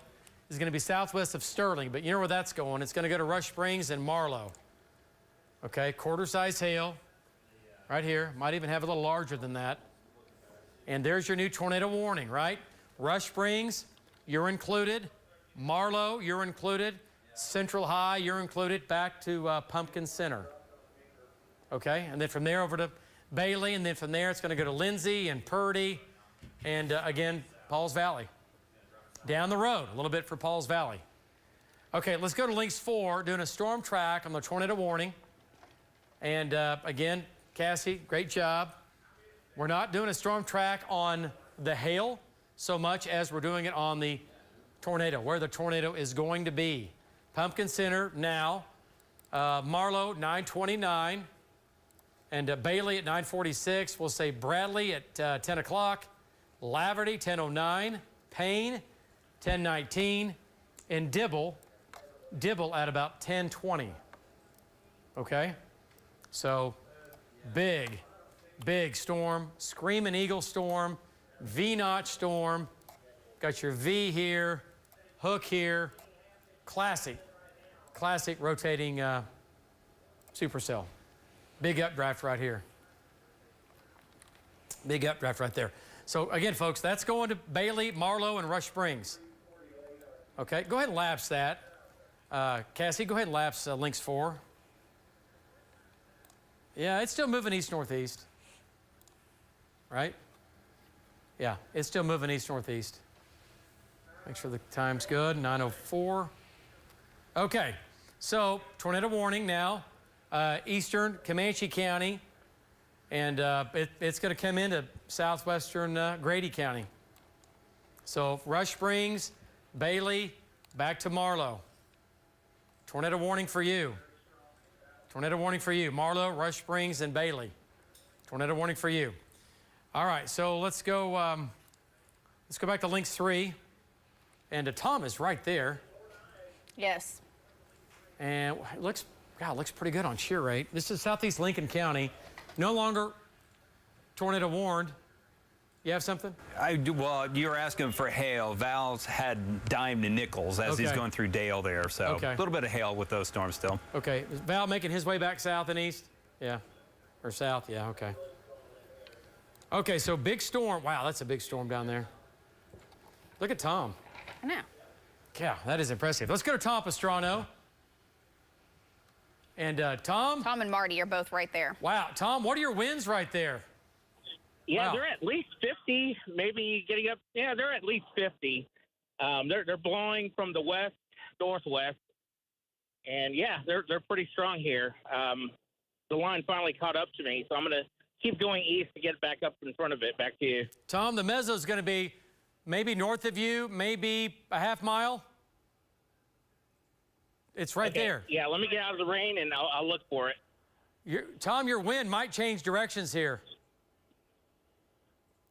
is going to be southwest of Sterling, but you know where that's going. It's going to go to Rush Springs and Marlow. Okay, quarter-size hail right here. Might even have a little larger than that. And there's your new tornado warning, right? Rush Springs, you're included. Marlow, you're included. Central High, you're included. Back to Pumpkin Center. Okay, and then from there over to Bailey, and then from there it's going to go to Lindsay and Purdy, and again, Pauls Valley. Down the road, a little bit for Pauls Valley. Okay, let's go to Links 4, doing a storm track on the tornado warning. And again, Cassie, great job. We're not doing a storm track on the hail so much as we're doing it on the tornado, where the tornado is going to be. Pumpkin Center now, Marlow 929, and Bailey at 946. We'll say Bradley at 10 o'clock, Laverty 1009, Payne 1019, and Dibble at about 1020. Okay? So big storm, Screaming Eagle storm, V-notch storm. Got your V here, hook here, classic rotating supercell. Big updraft right here. Big updraft right there. So again, folks, that's going to Bailey, Marlow, and Rush Springs. Okay, go ahead and lapse that. Cassie, go ahead and lapse Links 4. Yeah, it's still moving east-northeast. Right? Yeah, it's still moving east-northeast. Make sure the time's good, 9:04. Okay, so tornado warning now, eastern Comanche County, and it's going to come into southwestern Grady County. So Rush Springs, Bailey, back to Marlow. Tornado warning for you. Tornado warning for you. Marlow, Rush Springs, and Bailey. Tornado warning for you. All right, so let's go back to Links 3. And Tom is right there. Yes. And it looks pretty good on shear rate. This is southeast Lincoln County. No longer tornado warned. You have something? I do. Well, you were asking for hail. Val's had dime to nickels as he's going through Dale there. So a little bit of hail with those storms still. Okay. Is Val making his way back south and east? Yeah. Or south? Yeah, okay. Okay, so big storm. Wow, that's a big storm down there. Look at Tom. I know. Yeah, that is impressive. Let's go to Tom Pastrano. And Tom? Tom and Marty are both right there. Wow, Tom, what are your winds right there? Yeah, they're at least 50, maybe getting up. Yeah, they're at least 50. They're blowing from the west, northwest. And yeah, they're pretty strong here. The line finally caught up to me, so I'm going to keep going east to get back up in front of it. Back to you. Tom, the mezzo is going to be maybe north of you, maybe a half mile. It's right Okay. there. Yeah, let me get out of the rain and I'll look for it. Tom, your wind might change directions here.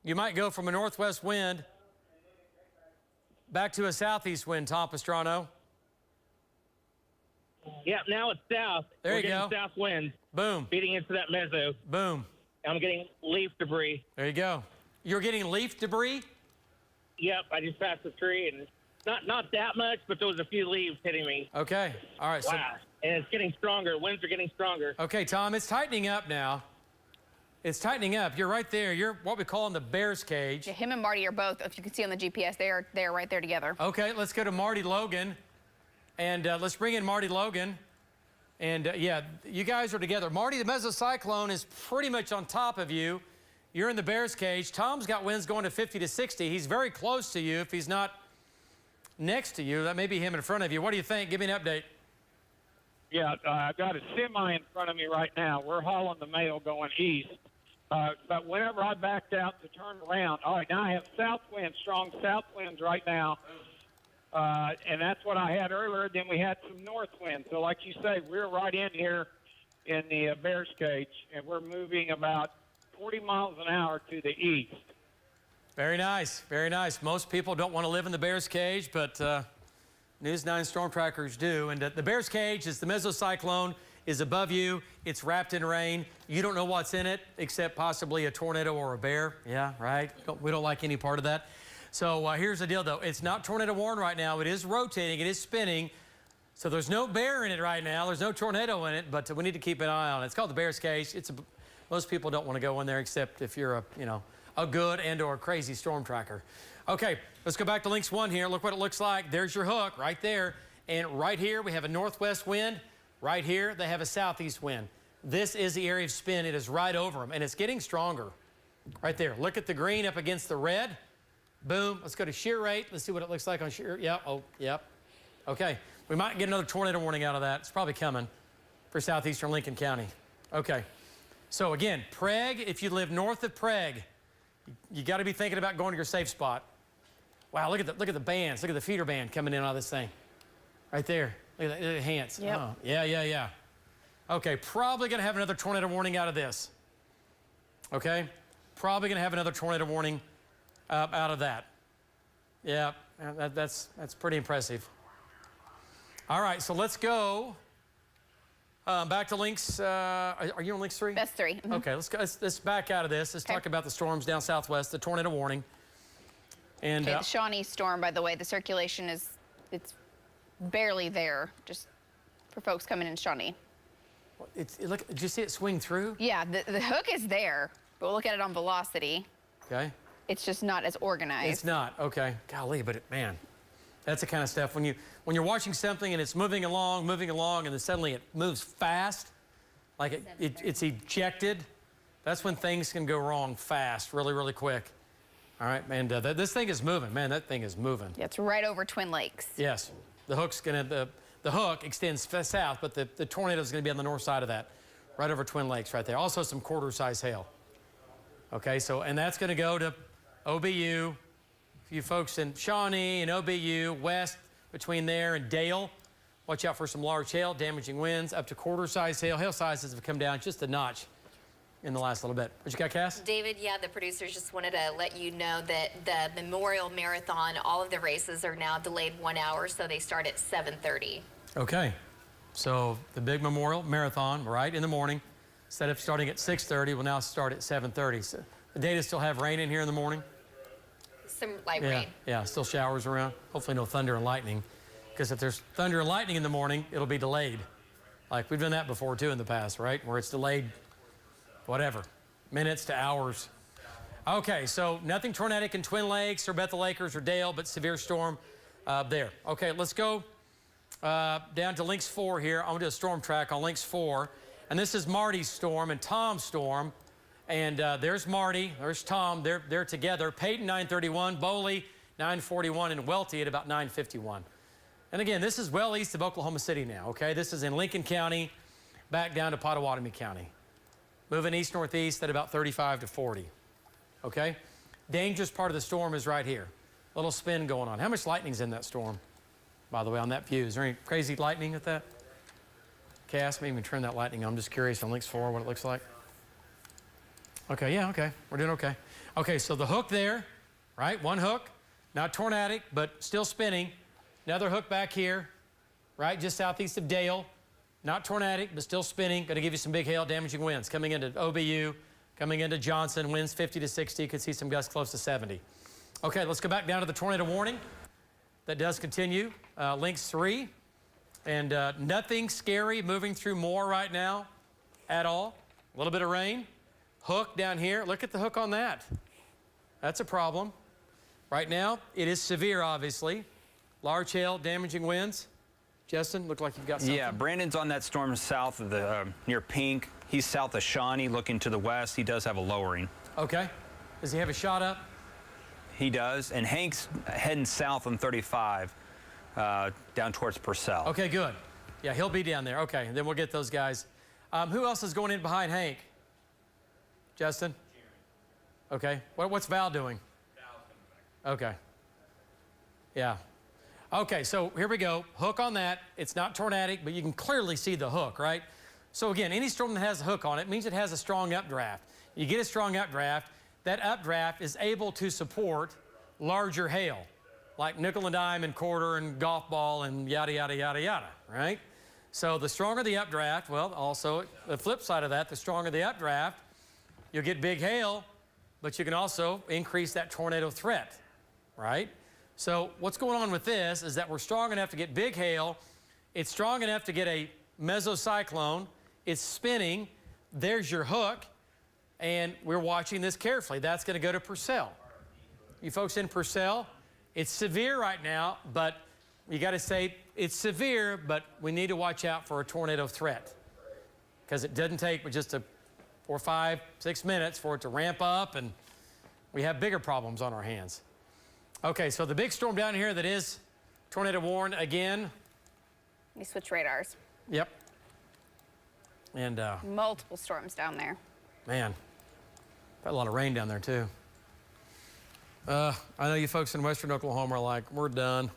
You might go from a northwest wind back to a southeast wind, Tom Pastrano. Yeah, now it's south. There We're you getting go. South winds. Boom. Feeding into that mezzo. Boom. I'm getting leaf debris. There you go. You're getting leaf debris? Yep, I just passed the tree and not that much, but there was a few leaves hitting me. Okay. All right. Wow. And it's getting stronger. Winds are getting stronger. Okay, Tom, it's tightening up now. It's tightening up. You're right there. You're what we call in the bear's cage. Yeah, him and Marty are both, if you can see on the GPS, they're right there together. Okay, let's go to Marty Logan. And let's bring in Marty Logan. And yeah, you guys are together. Marty, the mesocyclone is pretty much on top of you. You're in the bear's cage. Tom's got winds going to 50 to 60. He's very close to you. If he's not next to you, that may be him in front of you. What do you think? Give me an update. Yeah, I've got a semi in front of me right now. We're hauling the mail going east. But whenever I backed out to turn around, all right, now I have south winds, strong south winds right now. And that's what I had earlier. Then we had some north winds. So like you say, we're right in here in the bear's cage, and we're moving about 40 miles an hour to the east. Very nice, very nice. Most people don't want to live in the bear's cage, but News 9 storm trackers do. And the bear's cage is the mesocyclone is above you. It's wrapped in rain. You don't know what's in it except possibly a tornado or a bear. Yeah, right? We don't like any part of that. So here's the deal, though. It's not tornado warned right now. It is rotating. It is spinning. So there's no bear in it right now. There's no tornado in it, but we need to keep an eye on it. It's called the bear's cage. Most people don't want to go in there except if you're a good and or crazy storm tracker. Okay, let's go back to Lynx 1 here. Look what it looks like. There's your hook right there. And right here, we have a northwest wind. Right here, they have a southeast wind. This is the area of spin. It is right over them, and it's getting stronger. Right there. Look at the green up against the red. Boom. Let's go to shear rate. Let's see what it looks like on shear. Yep. Oh, yep. Okay. We might get another tornado warning out of that. It's probably coming for southeastern Lincoln County. Okay. So again, Prague, if you live north of Prague, you got to be thinking about going to your safe spot. Wow, look at the bands. Look at the feeder band coming in out of this thing. Right there. Look at the hands. Yep. Oh, yeah. Okay, probably going to have another tornado warning out of this. Okay? Probably going to have another tornado warning out of that. Yeah, that's pretty impressive. All right, so let's go back to Lynx. Are you on Lynx 3? That's 3. Mm-hmm. Okay, let's back out of this. Let's talk about the storms down southwest, the tornado warning. And the Shawnee storm, by the way, the circulation it's barely there, just for folks coming in Shawnee. Look, did you see it swing through? Yeah, the hook is there, but we'll look at it on velocity. Okay. It's just not as organized. It's not, okay. Golly, but man, that's the kind of stuff when you're watching something and it's moving along, and then suddenly it moves fast, like it's ejected. That's when things can go wrong fast, really, really quick. All right, and this thing is moving. Man, that thing is moving. Yeah, it's right over Twin Lakes. Yes, the hook's gonna the hook extends south, but the tornado is gonna be on the north side of that, right over Twin Lakes, right there. Also, some quarter-size hail. Okay, so and that's gonna go to OBU. A few folks in Shawnee and OBU west between there and Dale. Watch out for some large hail, damaging winds, up to quarter-size hail. Hail sizes have come down just a notch in the last little bit. What you got, Cass? David, yeah, the producers just wanted to let you know that the Memorial Marathon, all of the races are now delayed 1 hour, so they start at 7:30. Okay, so the big Memorial Marathon, right, in the morning, instead of starting at 6:30, will now start at 7:30. So the data still have rain in here in the morning? Some light rain. Yeah, still showers around. Hopefully no thunder and lightning, because if there's thunder and lightning in the morning, it'll be delayed. Like we've done that before too in the past, right, where it's delayed whatever, minutes to hours. Okay, so nothing tornadic in Twin Lakes or Bethel Acres or Dale, but severe storm there. Okay, let's go down to Lynx 4 here. I'm gonna do a storm track on Lynx 4. And this is Marty's storm and Tom's storm. And there's Marty, there's Tom, they're together. Payton 931, Boley 941, and Welty at about 951. And again, this is well east of Oklahoma City now, okay? This is in Lincoln County, back down to Pottawatomie County. Moving east-northeast at about 35 to 40, okay? Dangerous part of the storm is right here. Little spin going on. How much lightning's in that storm? by the way, on that view. Is there any crazy lightning with that? Cass, maybe turn that lightning on. I'm just curious on links 4 what it looks like. Okay, yeah, okay. We're doing okay. Okay, so the hook there, right? One hook, not tornadic, but still spinning. Another hook back here, right? Just southeast of Dale. Not tornadic, but still spinning. Going to give you some big hail damaging winds. Coming into OBU, coming into Johnson, winds 50 to 60. Could see some gusts close to 70. Okay, let's go back down to the tornado warning. That does continue. Links 3. And nothing scary moving through Moore right now at all. A little bit of rain. Hook down here. Look at the hook on that. That's a problem. Right now, it is severe, obviously. Large hail, damaging winds. Justin, look like you've got something. Yeah, Brandon's on that storm south of the near Pink. He's south of Shawnee, looking to the west. He does have a lowering. Okay. Does he have a shot up? He does. And Hank's heading south on 35 down towards Purcell. Okay, good. Yeah, he'll be down there. Okay, then we'll get those guys. Who else is going in behind Hank? Justin? Okay. What's Val doing? Okay. Yeah. Okay, so here we go. Hook on that. It's not tornadic, but you can clearly see the hook, right? So again, any storm that has a hook on it means it has a strong updraft. You get a strong updraft, that updraft is able to support larger hail, like nickel and dime and quarter and golf ball and yada, yada, yada, yada, right? So the stronger the updraft, well, also the flip side of that, the stronger the updraft, you'll get big hail, but you can also increase that tornado threat, right? So what's going on with this is that we're strong enough to get big hail. It's strong enough to get a mesocyclone. It's spinning. There's your hook. And we're watching this carefully. That's going to go to Purcell. You folks in Purcell, it's severe right now, but you got to say it's severe, but we need to watch out for a tornado threat because it doesn't take but just 4, 5, 6 minutes for it to ramp up, and we have bigger problems on our hands. Okay, so the big storm down here that is tornado warned again. Let me switch radars. Yep. And multiple storms down there. Man, got a lot of rain down there too. I know you folks in western Oklahoma are like, we're done.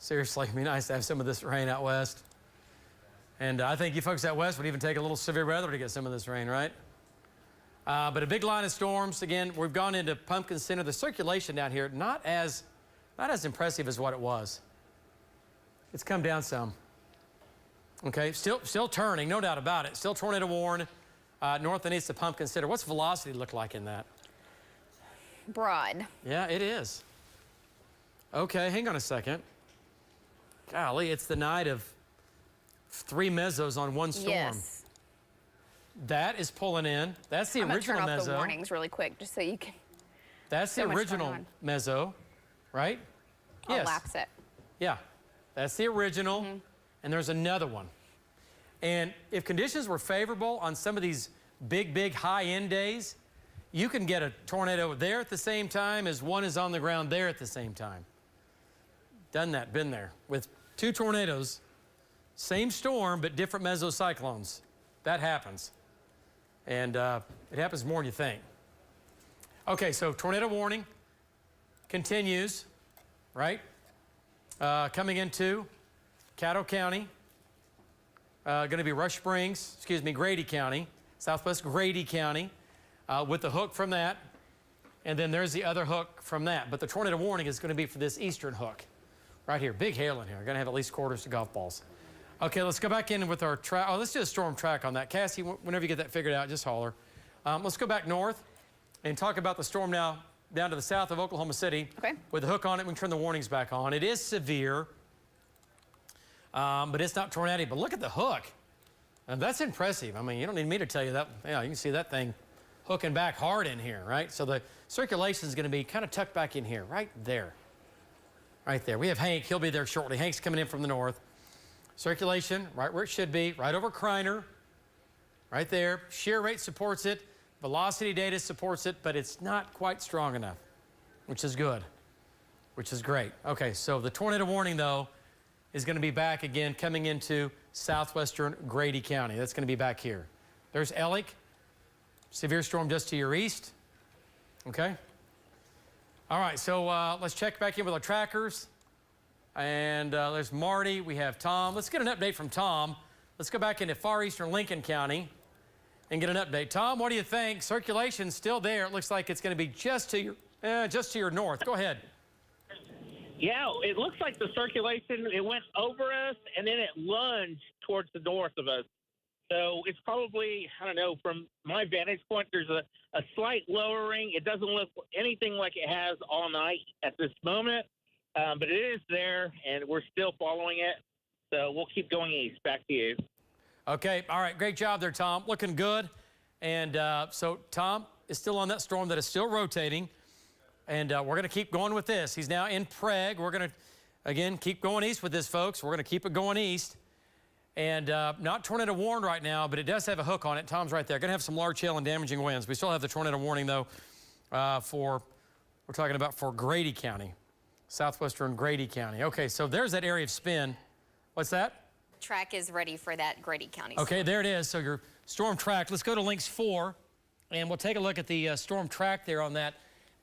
Seriously, it'd be nice to have some of this rain out west. And I think you folks out west would even take a little severe weather to get some of this rain, right? But a big line of storms. Again, we've gone into Pumpkin Center. The circulation down here, not as impressive as what it was. It's come down some. Okay, still turning, no doubt about it. Still tornado warned north and east of Pumpkin Center. What's velocity look like in that? Broad. Yeah, it is. Okay, hang on a second. Golly, it's the night of 3 mesos on one storm. Yes. That is pulling in. That's the original I'm gonna turn off meso. the warnings really quick just so you can. That's the original meso, right? I'll Yes. lapse it. Yeah, that's the original, and there's another one. And if conditions were favorable on some of these big high-end days, you can get a tornado there at the same time as one is on the ground there at the same time. Done that, been there. With 2 tornadoes, same storm, but different mesocyclones. That happens. And it happens more than you think. Okay, so tornado warning continues, right? Coming into Caddo County, going to be Grady County, southwest Grady County, with the hook from that. And then there's the other hook from that. But the tornado warning is going to be for this eastern hook right here. Big hail in here. Going to have at least quarters to golf balls. Okay, let's go back in with our track. Oh, let's do a storm track on that. Cassie, whenever you get that figured out, just holler. Let's go back north and talk about the storm now down to the south of Oklahoma City. Okay. With the hook on it, we can turn the warnings back on. It is severe, but it's not tornadic. But look at the hook. That's impressive. I mean, you don't need me to tell you that. Yeah, you can see that thing hooking back hard in here, right? So the circulation is going to be kind of tucked back in here, right there. Right there. We have Hank. He'll be there shortly. Hank's coming in from the north. Circulation, right where it should be, right over Kreiner, right there. Shear rate supports it. Velocity data supports it, but it's not quite strong enough, which is good, which is great. Okay, so the tornado warning, though, is going to be back again coming into southwestern Grady County. That's going to be back here. There's Ellick, severe storm just to your east. Okay? All right, so let's check back in with our trackers. And there's Marty. We have Tom. Let's get an update from Tom. Let's go back into far eastern Lincoln County and get an update. Tom, what do you think? Circulation's still there. It looks like it's going to be just to your north. Go ahead. Yeah, it looks like the circulation, it went over us and then it lunged towards the north of us. So it's probably, I don't know, from my vantage point, there's a slight lowering. It doesn't look anything like it has all night at this moment, but it is there, and we're still following it. So we'll keep going east. Back to you. Okay, all right, great job there, Tom. Looking good. And so Tom is still on that storm that is still rotating, and we're going to keep going with this. He's now in Prague. We're going to, again, keep going east with this, folks. We're going to keep it going east. And not tornado warned right now, but it does have a hook on it. Tom's right there. Going to have some large hail and damaging winds. We still have the tornado warning, though, we're talking about for Grady County, southwestern Grady County. Okay, so there's that area of spin. What's that? Track is ready for that Grady County. Okay, there it is. So your storm track. Let's go to links 4, and we'll take a look at the storm track there on that.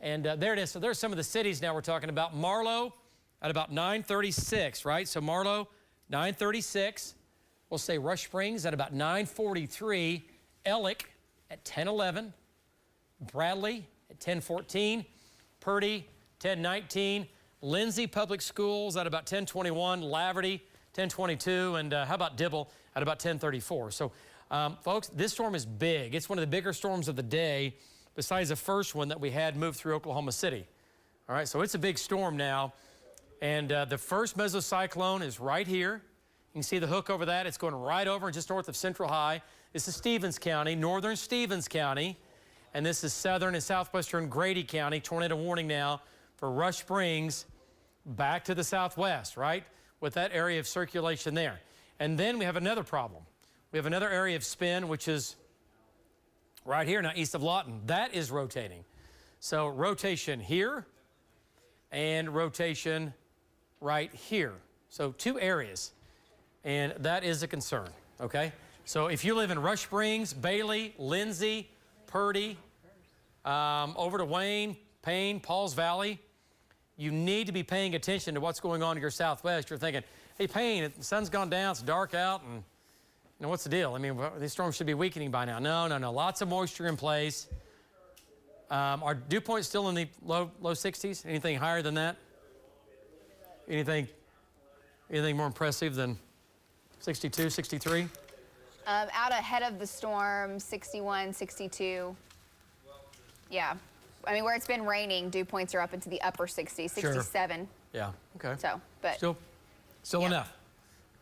And there it is. So there's some of the cities now we're talking about. Marlow at about 9:36, right? So Marlow, 9:36. We'll say Rush Springs at about 9:43, Ellick at 10:11, Bradley at 10:14, Purdy 10:19, Lindsay Public Schools at about 10:21, Laverty 10:22, and how about Dibble at about 10:34. So, folks, this storm is big. It's one of the bigger storms of the day, besides the first one that we had move through Oklahoma City. All right, so it's a big storm now, and the first mesocyclone is right here. You can see the hook over that. It's going right over just north of Central High. This is Stevens County, northern Stevens County, and this is southern and southwestern Grady County. Tornado warning now for Rush Springs back to the southwest, right, with that area of circulation there. And then we have another problem. We have another area of spin, which is right here now east of Lawton. That is rotating. So rotation here and rotation right here. So two areas. And that is a concern, okay? So if you live in Rush Springs, Bailey, Lindsay, Purdy, over to Wayne, Payne, Pauls Valley, you need to be paying attention to what's going on in your southwest. You're thinking, hey, Payne, the sun's gone down, it's dark out, and you know, what's the deal? I mean, these storms should be weakening by now. No, no, no, lots of moisture in place. Are dew points still in the low 60s? Anything higher than that? Anything more impressive than 62, 63? Out ahead of the storm, 61, 62. Yeah. I mean, where it's been raining, dew points are up into the upper 60s, 67. Sure. Yeah, okay. So, but. Still yeah. Enough.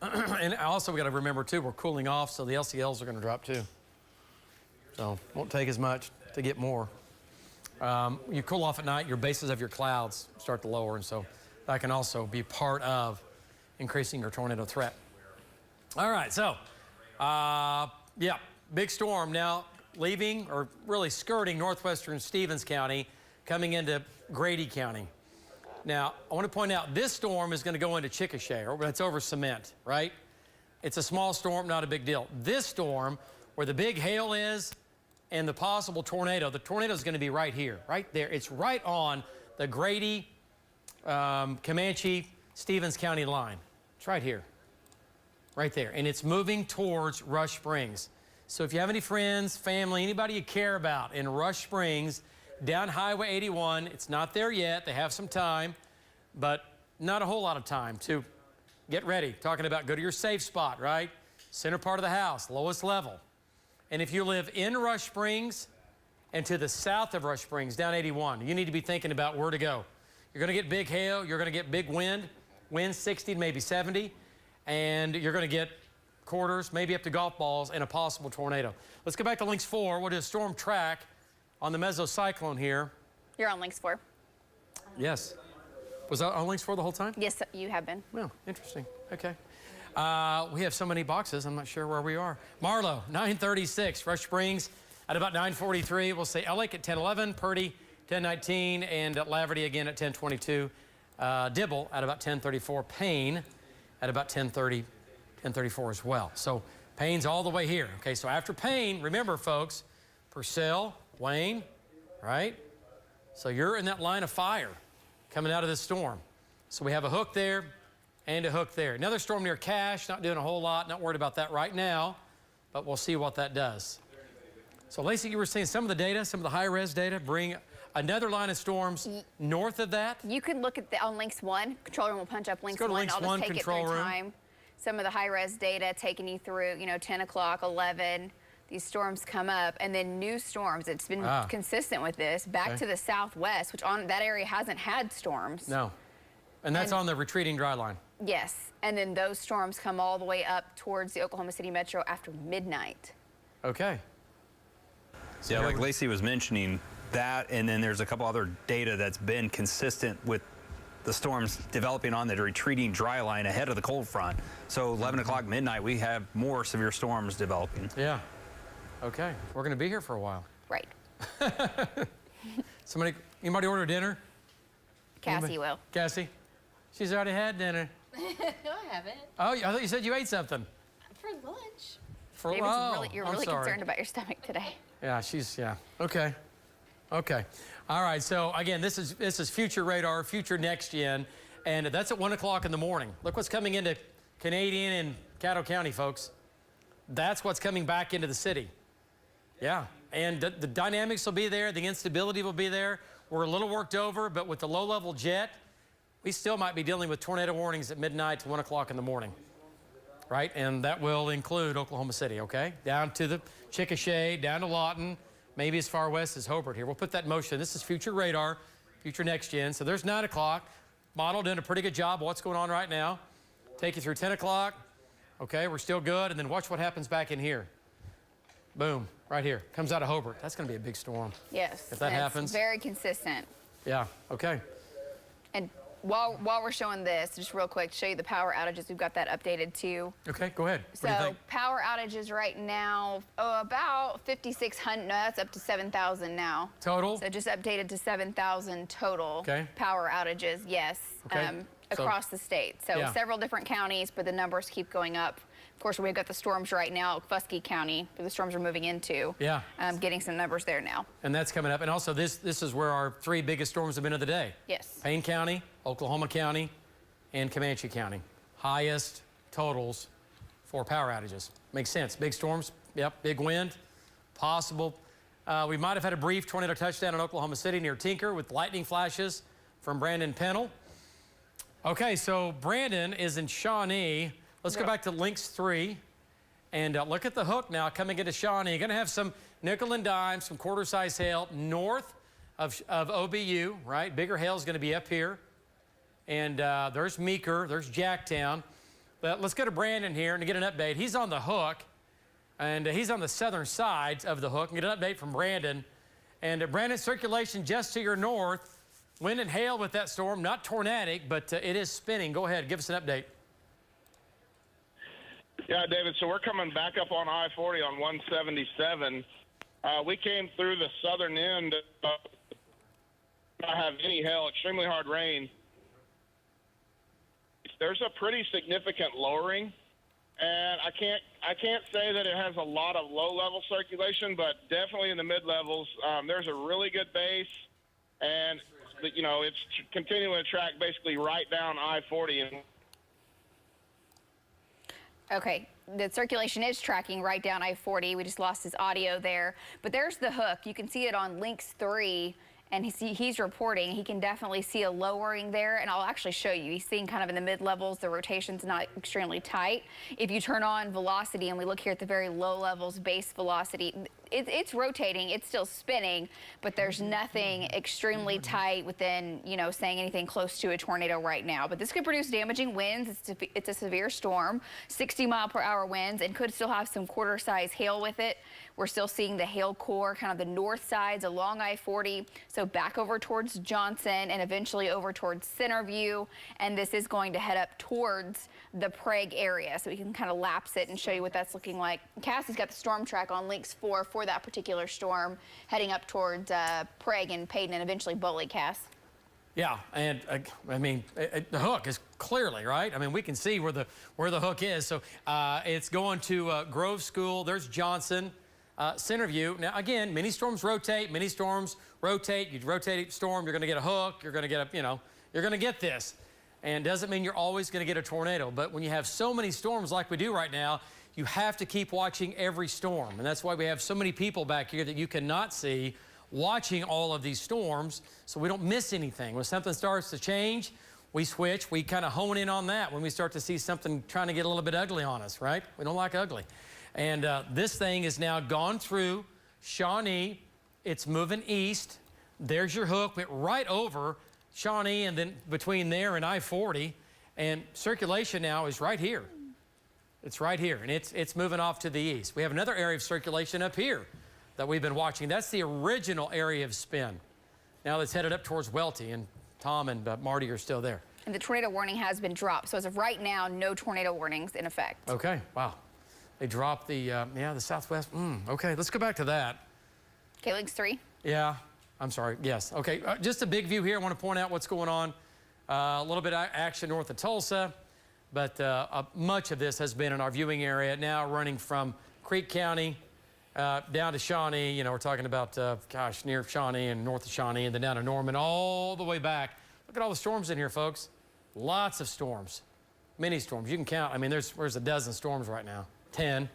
And also we got to remember, too, we're cooling off, so the LCLs are going to drop, too. So won't take as much to get more. You cool off at night, your bases of your clouds start to lower, and so that can also be part of increasing your tornado threat. All right, so, yeah, big storm now leaving or really skirting northwestern Stevens County, coming into Grady County. Now, I want to point out this storm is going to go into Chickasha, that's over cement, right? It's a small storm, not a big deal. This storm, where the big hail is and the possible tornado, the tornado is going to be right here, right there. It's right on the Grady, Comanche, Stevens County line. It's right here. Right there, and it's moving towards Rush Springs. So if you have any friends, family, anybody you care about in Rush Springs, down Highway 81, it's not there yet. They have some time, but not a whole lot of time to get ready. Talking about go to your safe spot, right? Center part of the house, lowest level. And if you live in Rush Springs and to the south of Rush Springs, down 81, you need to be thinking about where to go. You're going to get big hail. You're going to get big wind, winds 60 to maybe 70. And you're going to get quarters, maybe up to golf balls, and a possible tornado. Let's go back to links 4. We'll do a storm track on the mesocyclone here. You're on links 4. Yes. Was that on links 4 the whole time? Yes, you have been. Well, interesting. Okay. We have so many boxes, I'm not sure where we are. Marlow, 9:36. Rush Springs at about 9:43. We'll say Ellick at 10:11, Purdy 10:19, and Laverty again at 10:22. Dibble at about 10:34. Payne at about 10:30, 10:34 as well. So Payne's all the way here. Okay, so after Payne, remember, folks, Purcell, Wayne, right? So you're in that line of fire coming out of this storm. So we have a hook there. and a hook there. Another storm near Cache, not doing a whole lot, not worried about that right now, but we'll see what that does. So Lacey, you were saying some of the data, some of the high-res data bring another line of storms north of that. You could look at on links 1. Control room will punch up links 1. Links I'll just take it through time. Some of the high-res data taking you through, 10 o'clock, 11. These storms come up, and then new storms. It's been consistent with this. Back to the southwest, which on that area hasn't had storms. No. And that's on the retreating dry line. Yes. And then those storms come all the way up towards the Oklahoma City metro after midnight. Okay. So yeah, like Lacey was mentioning that, and then there's a couple other data that's been consistent with the storms developing on the retreating dry line ahead of the cold front. So 11 o'clock midnight, we have more severe storms developing. Yeah. Okay. We're going to be here for a while. Right. Anybody order dinner? Cassie will. Cassie? She's already had dinner. No, I haven't. Oh, I thought you said you ate something. For lunch. You're really concerned about your stomach today. Yeah, okay. Okay. All right, so again, this is future radar, future next gen, and that's at 1 o'clock in the morning. Look what's coming into Canadian and Caddo County, folks. That's what's coming back into the city. Yeah, and the dynamics will be there, the instability will be there. We're a little worked over, but with the low-level jet, we still might be dealing with tornado warnings at midnight to 1 o'clock in the morning, right? And that will include Oklahoma City, okay? Down to the Chickasha, down to Lawton, maybe as far west as Hobart here. We'll put that in motion. This is future radar, future next gen. So there's 9 o'clock. Model doing a pretty good job of what's going on right now. Take you through 10 o'clock. Okay, we're still good. And then watch what happens back in here. Boom, right here. Comes out of Hobart. That's going to be a big storm. Yes. If that happens. Very consistent. Yeah, okay. And while we're showing this, just real quick, to show you the power outages, we've got that updated too. Okay, go ahead. So power outages right now, about 5,600. No, that's up to 7,000 now. Total? So just updated to 7,000 total power outages, yes, across the state. So several different counties, but the numbers keep going up. Of course, we've got the storms right now, Fusky County, where the storms are moving into. Yeah. Getting some numbers there now. And that's coming up. And also, this is where our 3 biggest storms have been of the day. Yes. Payne County, Oklahoma County, and Comanche County. Highest totals for power outages. Makes sense. Big storms, yep, big wind, possible. We might have had a brief tornado touchdown in Oklahoma City near Tinker with lightning flashes from Brandon Pennel. Okay, so Brandon is in Shawnee. Let's go back to Links 3 and look at the hook now coming into Shawnee. You're going to have some nickel and dime, some quarter-size hail north of OBU, right? Bigger hail is going to be up here. And there's Meeker, there's Jacktown. But let's go to Brandon here and to get an update. He's on the hook, and he's on the southern side of the hook. And get an update from Brandon. And Brandon, circulation just to your north. Wind and hail with that storm, not tornadic, but it is spinning. Go ahead, give us an update. Yeah, David, so we're coming back up on I-40 on 177. We came through the southern end, not have any hail, extremely hard rain. There's a pretty significant lowering, and I can't say that it has a lot of low-level circulation, but definitely in the mid-levels, there's a really good base, and it's continuing to track basically right down I-40 and Okay, the circulation is tracking right down I-40. We just lost his audio there. But there's the hook. You can see it on Links 3, and he's reporting. He can definitely see a lowering there, and I'll actually show you. He's seeing kind of in the mid-levels, the rotation's not extremely tight. If you turn on velocity, and we look here at the very low levels, base velocity, it's rotating, it's still spinning, but there's nothing extremely tight within, saying anything close to a tornado right now. But this could produce damaging winds. It's a severe storm, 60-mile-per-hour winds, and could still have some quarter-size hail with it. We're still seeing the hail core, kind of the north sides along I-40, so back over towards Johnson and eventually over towards Centerview. And this is going to head up towards the Prague area, so we can kind of lapse it and show you what that's looking like. Cassie's got the storm track on Links 4 for that particular storm, heading up towards Prague and Payne and eventually Bully, Cass. Yeah, and I mean, the hook is clearly, right? I mean, we can see where the hook is. So it's going to Grove School. There's Johnson, Centerview. Now, again, mini storms rotate. Mini storms rotate. You rotate a storm, you're going to get a hook. You're going to get you're going to get this. And doesn't mean you're always going to get a tornado, but when you have so many storms like we do right now, you have to keep watching every storm. And that's why we have so many people back here that you cannot see watching all of these storms so we don't miss anything. When something starts to change, we switch. We kind of hone in on that when we start to see something trying to get a little bit ugly on us, right? We don't like ugly. And this thing is now gone through Shawnee. It's moving east. There's your hook. Went right over Shawnee and then between there and I-40. And circulation now is right here. It's right here, and it's moving off to the east. We have another area of circulation up here that we've been watching. That's the original area of spin. Now it's headed up towards Welty, and Tom and Marty are still there. And the tornado warning has been dropped. So as of right now, no tornado warnings in effect. Okay, wow. They dropped the, the southwest. Okay, let's go back to that. Okay, links 3. Yeah, I'm sorry, yes. Okay, just a big view here. I want to point out what's going on. A little bit of action north of Tulsa, but much of this has been in our viewing area, now running from Creek County down to Shawnee. You know, we're talking about, near Shawnee and north of Shawnee, and then down to Norman, all the way back. Look at all the storms in here, folks. Lots of storms, many storms. You can count. I mean, there's a dozen storms right now, 10,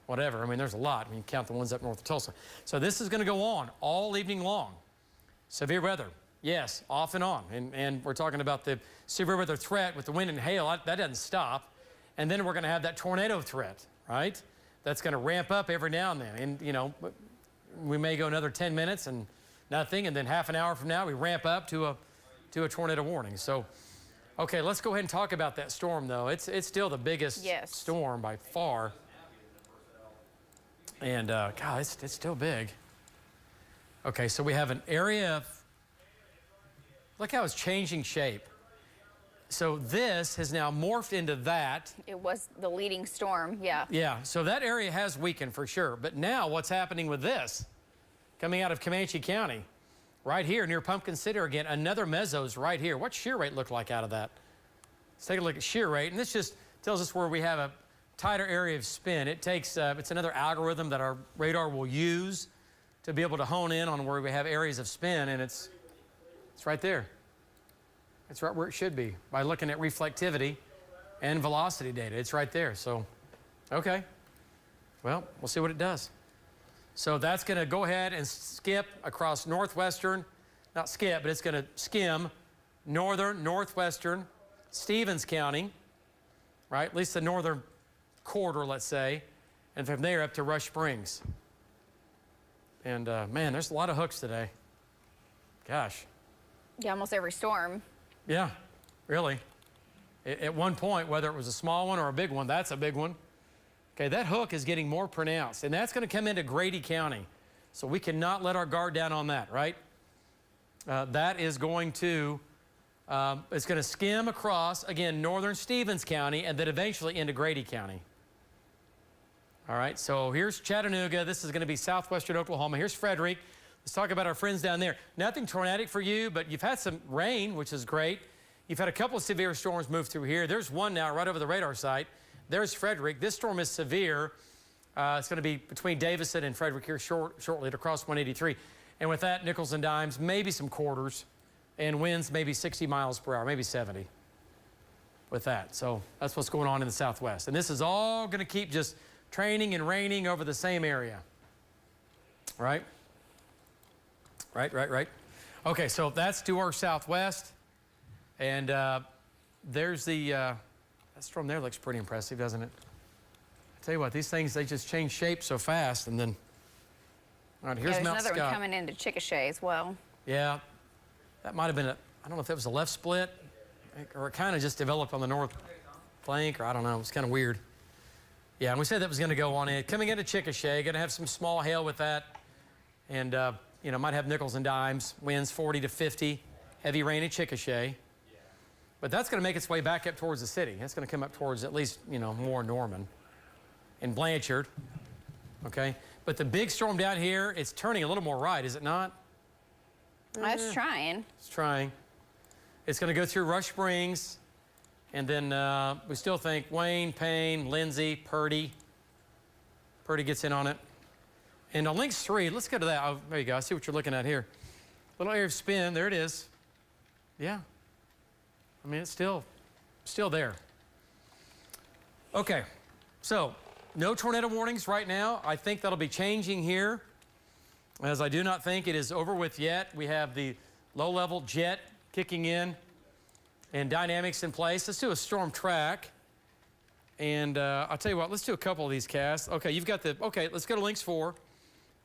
whatever. I mean, there's a lot. I mean, you count the ones up north of Tulsa. So this is going to go on all evening long. Severe weather, yes, off and on. And we're talking about the severe weather threat with the wind and hail. That doesn't stop. And then we're going to have that tornado threat, right? That's going to ramp up every now and then. And, you know, we may go another 10 minutes and nothing, and then half an hour from now, we ramp up to a tornado warning. So, okay, let's go ahead and talk about that storm, though. It's still the biggest storm by far. And, God, it's still big. Okay, so we have an area of, look how it's changing shape. So this has now morphed into that. It was the leading storm, yeah. Yeah, so that area has weakened for sure. But now what's happening with this? Coming out of Comanche County, right here near Pumpkin City again, another mesos right here. What's shear rate look like out of that? Let's take a look at shear rate. And this just tells us where we have a tighter area of spin. It takes, it's another algorithm that our radar will use to be able to hone in on where we have areas of spin, and it's right there. It's right where it should be by looking at reflectivity and velocity data. It's right there. So, okay. Well, we'll see what it does. So that's going to go ahead and skip across northwestern, not skip, but it's going to skim northern, northwestern, Stevens County, right? At least the northern quarter, let's say, and from there up to Rush Springs. And man, there's a lot of hooks today. Gosh. Yeah, almost every storm. Yeah, really. At one point, whether it was a small one or a big one, that's a big one. Okay, that hook is getting more pronounced, and that's going to come into Grady County. So we cannot let our guard down on that, right? That is going to, it's going to skim across, again, northern Stevens County, and then eventually into Grady County. All right, so here's Chattanooga. This is going to be southwestern Oklahoma. Here's Frederick. Let's talk about our friends down there. Nothing tornadic for you, but you've had some rain, which is great. You've had a couple of severe storms move through here. There's one now right over the radar site. There's Frederick. This storm is severe. It's going to be between Davison and Frederick here shortly to cross 183. And with that, nickels and dimes, maybe some quarters, and winds maybe 60 miles per hour, maybe 70 with that. So that's what's going on in the southwest. And this is all going to keep just training and raining over the same area. Right? Right. Okay, so that's to our southwest. And there's the, that storm there looks pretty impressive, doesn't it? I tell you what, these things, they just change shape so fast. And then, all right, here's Mount Scott. There's another one coming into Chickasha as well. Yeah, that might have been I don't know if that was a left split, or it kind of just developed on the north flank, or I don't know, it was kind of weird. Yeah, and we said that was going to go on in. Coming into Chickasha, going to have some small hail with that. And, you know, might have nickels and dimes, winds 40 to 50, heavy rain in Chickasha. But that's going to make its way back up towards the city. That's going to come up towards at least, you know, more Norman and Blanchard. Okay? But the big storm down here, it's turning a little more right, is it not? It's trying. It's trying. It's going to go through Rush Springs, and then we still think Wayne, Payne, Lindsay, Purdy. Purdy gets in on it. And on links 3, let's go to that. Oh, there you go. I see what you're looking at here. Little area of spin. There it is. Yeah. I mean, it's still there. Okay, so no tornado warnings right now. I think that'll be changing here, as I do not think it is over with yet. We have the low-level jet kicking in and dynamics in place. Let's do a storm track. And I'll tell you what, let's do a couple of these casts. Okay, okay, let's go to links 4.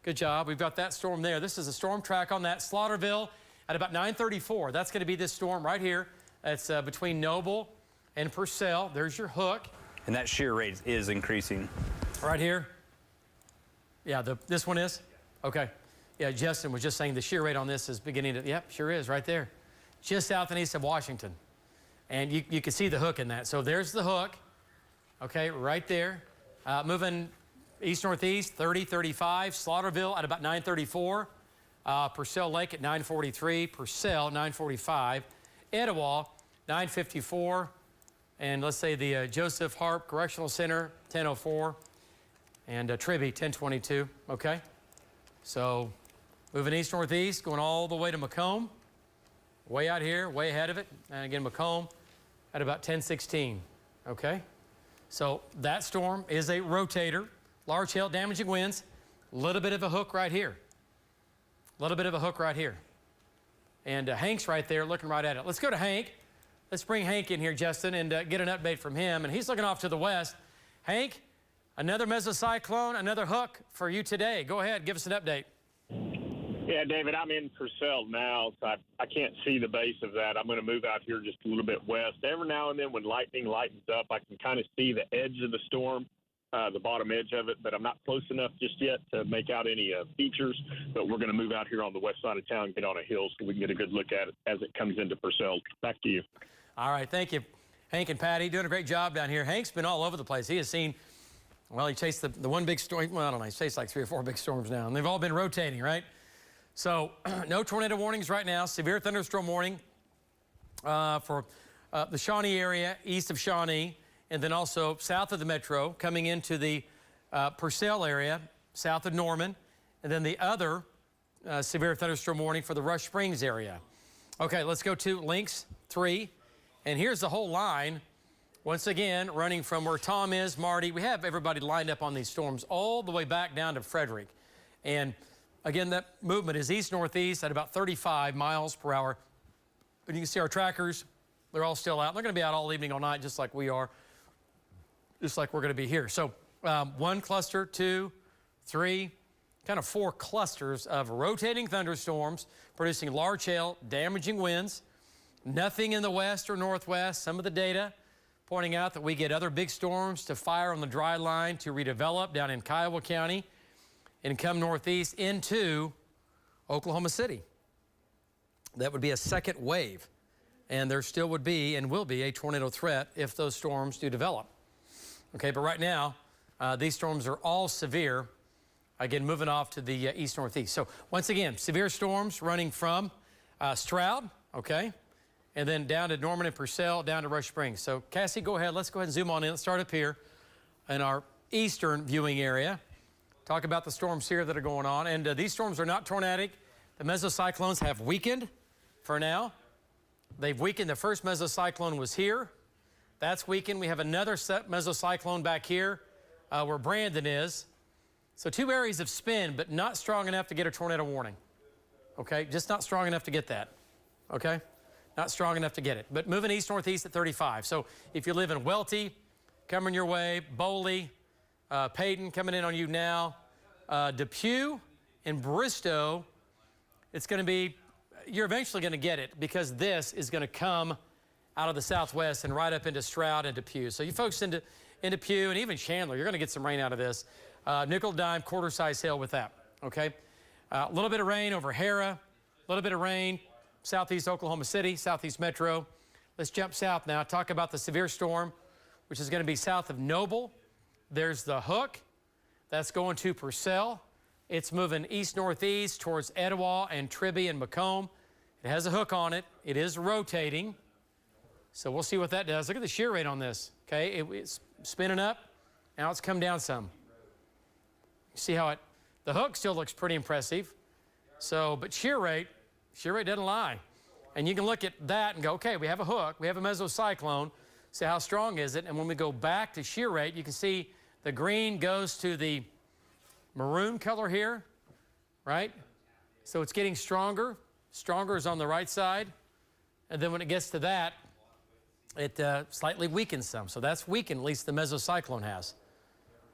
Good job. We've got that storm there. This is a storm track on that. Slaughterville at about 9:34. That's going to be this storm right here. It's between Noble and Purcell. There's your hook. And that shear rate is increasing. Right here? Yeah, this one is? Okay. Yeah, Justin was just saying the shear rate on this is beginning to, yep, sure is, right there. Just south and east of Washington. And you can see the hook in that. So there's the hook, okay, right there. Moving east-northeast, 30, 35. Slaughterville at about 9:34. Purcell Lake at 9:43. Purcell, 9:45. Etowah, 9:54. And let's say the Joseph Harp Correctional Center, 10:04. And Tribby, 10:22, okay? So moving east-northeast, going all the way to Macomb. Way out here, way ahead of it. And again, Macomb at about 10:16, okay? So that storm is a rotator, large hail, damaging winds, a little bit of a hook right here. A little bit of a hook right here. And Hank's right there looking right at it. Let's go to Hank. Let's bring Hank in here, Justin, and get an update from him. And he's looking off to the west. Hank, another mesocyclone, another hook for you today. Go ahead, give us an update. Yeah, David, I'm in Purcell now, so I can't see the base of that. I'm going to move out here just a little bit west. Every now and then when lightning lightens up, I can kind of see the edge of the storm, the bottom edge of it, but I'm not close enough just yet to make out any features. But we're going to move out here on the west side of town, get on a hill so we can get a good look at it as it comes into Purcell. Back to you. All right, thank you. Hank and Patty doing a great job down here. Hank's been all over the place. He has seen, well, he chased the one big storm. Well, I don't know, he's chased like 3 or 4 big storms now, and they've all been rotating, right? So no tornado warnings right now. Severe thunderstorm warning for the Shawnee area, east of Shawnee, and then also south of the metro, coming into the Purcell area, south of Norman, and then the other severe thunderstorm warning for the Rush Springs area. Okay, let's go to links 3. And here's the whole line, once again, running from where Tom is, Marty. We have everybody lined up on these storms all the way back down to Frederick. And again, that movement is east-northeast at about 35 miles per hour. And you can see our trackers, they're all still out. They're going to be out all evening, all night, just like we are, just like we're going to be here. So 1 cluster, 2, 3, kind of 4 clusters of rotating thunderstorms producing large hail, damaging winds. Nothing in the west or northwest. Some of the data pointing out that we get other big storms to fire on the dry line to redevelop down in Kiowa County and come northeast into Oklahoma City. That would be a second wave. And there still would be and will be a tornado threat if those storms do develop. Okay, but right now, these storms are all severe. Again, moving off to the east-northeast. So once again, severe storms running from Stroud, okay, and then down to Norman and Purcell, down to Rush Springs. So Cassie, go ahead. Let's go ahead and zoom on in. Let's start up here in our eastern viewing area. Talk about the storms here that are going on. And these storms are not tornadic. The mesocyclones have weakened for now. They've weakened. The first mesocyclone was here. That's weakened. We have another mesocyclone back here where Brandon is. So 2 areas of spin, but not strong enough to get a tornado warning. Okay, just not strong enough to get that. Okay, not strong enough to get it. But moving east-northeast at 35. So if you live in Welty, coming your way, Boley, Payton coming in on you now, Depew and Bristow, it's going to be, you're eventually going to get it because this is going to come out of the southwest and right up into Stroud and Depew. So you folks into Depew and even Chandler, you're going to get some rain out of this. Nickel dime, quarter-size hail with that, okay? A little bit of rain over Hera, a little bit of rain southeast Oklahoma City, southeast metro. Let's jump south now, talk about the severe storm, which is going to be south of Noble. There's the hook. That's going to Purcell. It's moving east-northeast towards Etowah and Tribby and Macomb. It has a hook on it. It is rotating. So we'll see what that does. Look at the shear rate on this, okay? It's spinning up. Now it's come down some. See how the hook still looks pretty impressive. So, but shear rate doesn't lie. And you can look at that and go, okay, we have a hook, we have a mesocyclone. See how strong is it? And when we go back to shear rate, you can see the green goes to the maroon color here, right? So it's getting stronger. Stronger is on the right side. And then when it gets to that, it slightly weakens some. So that's weakened, at least the mesocyclone has,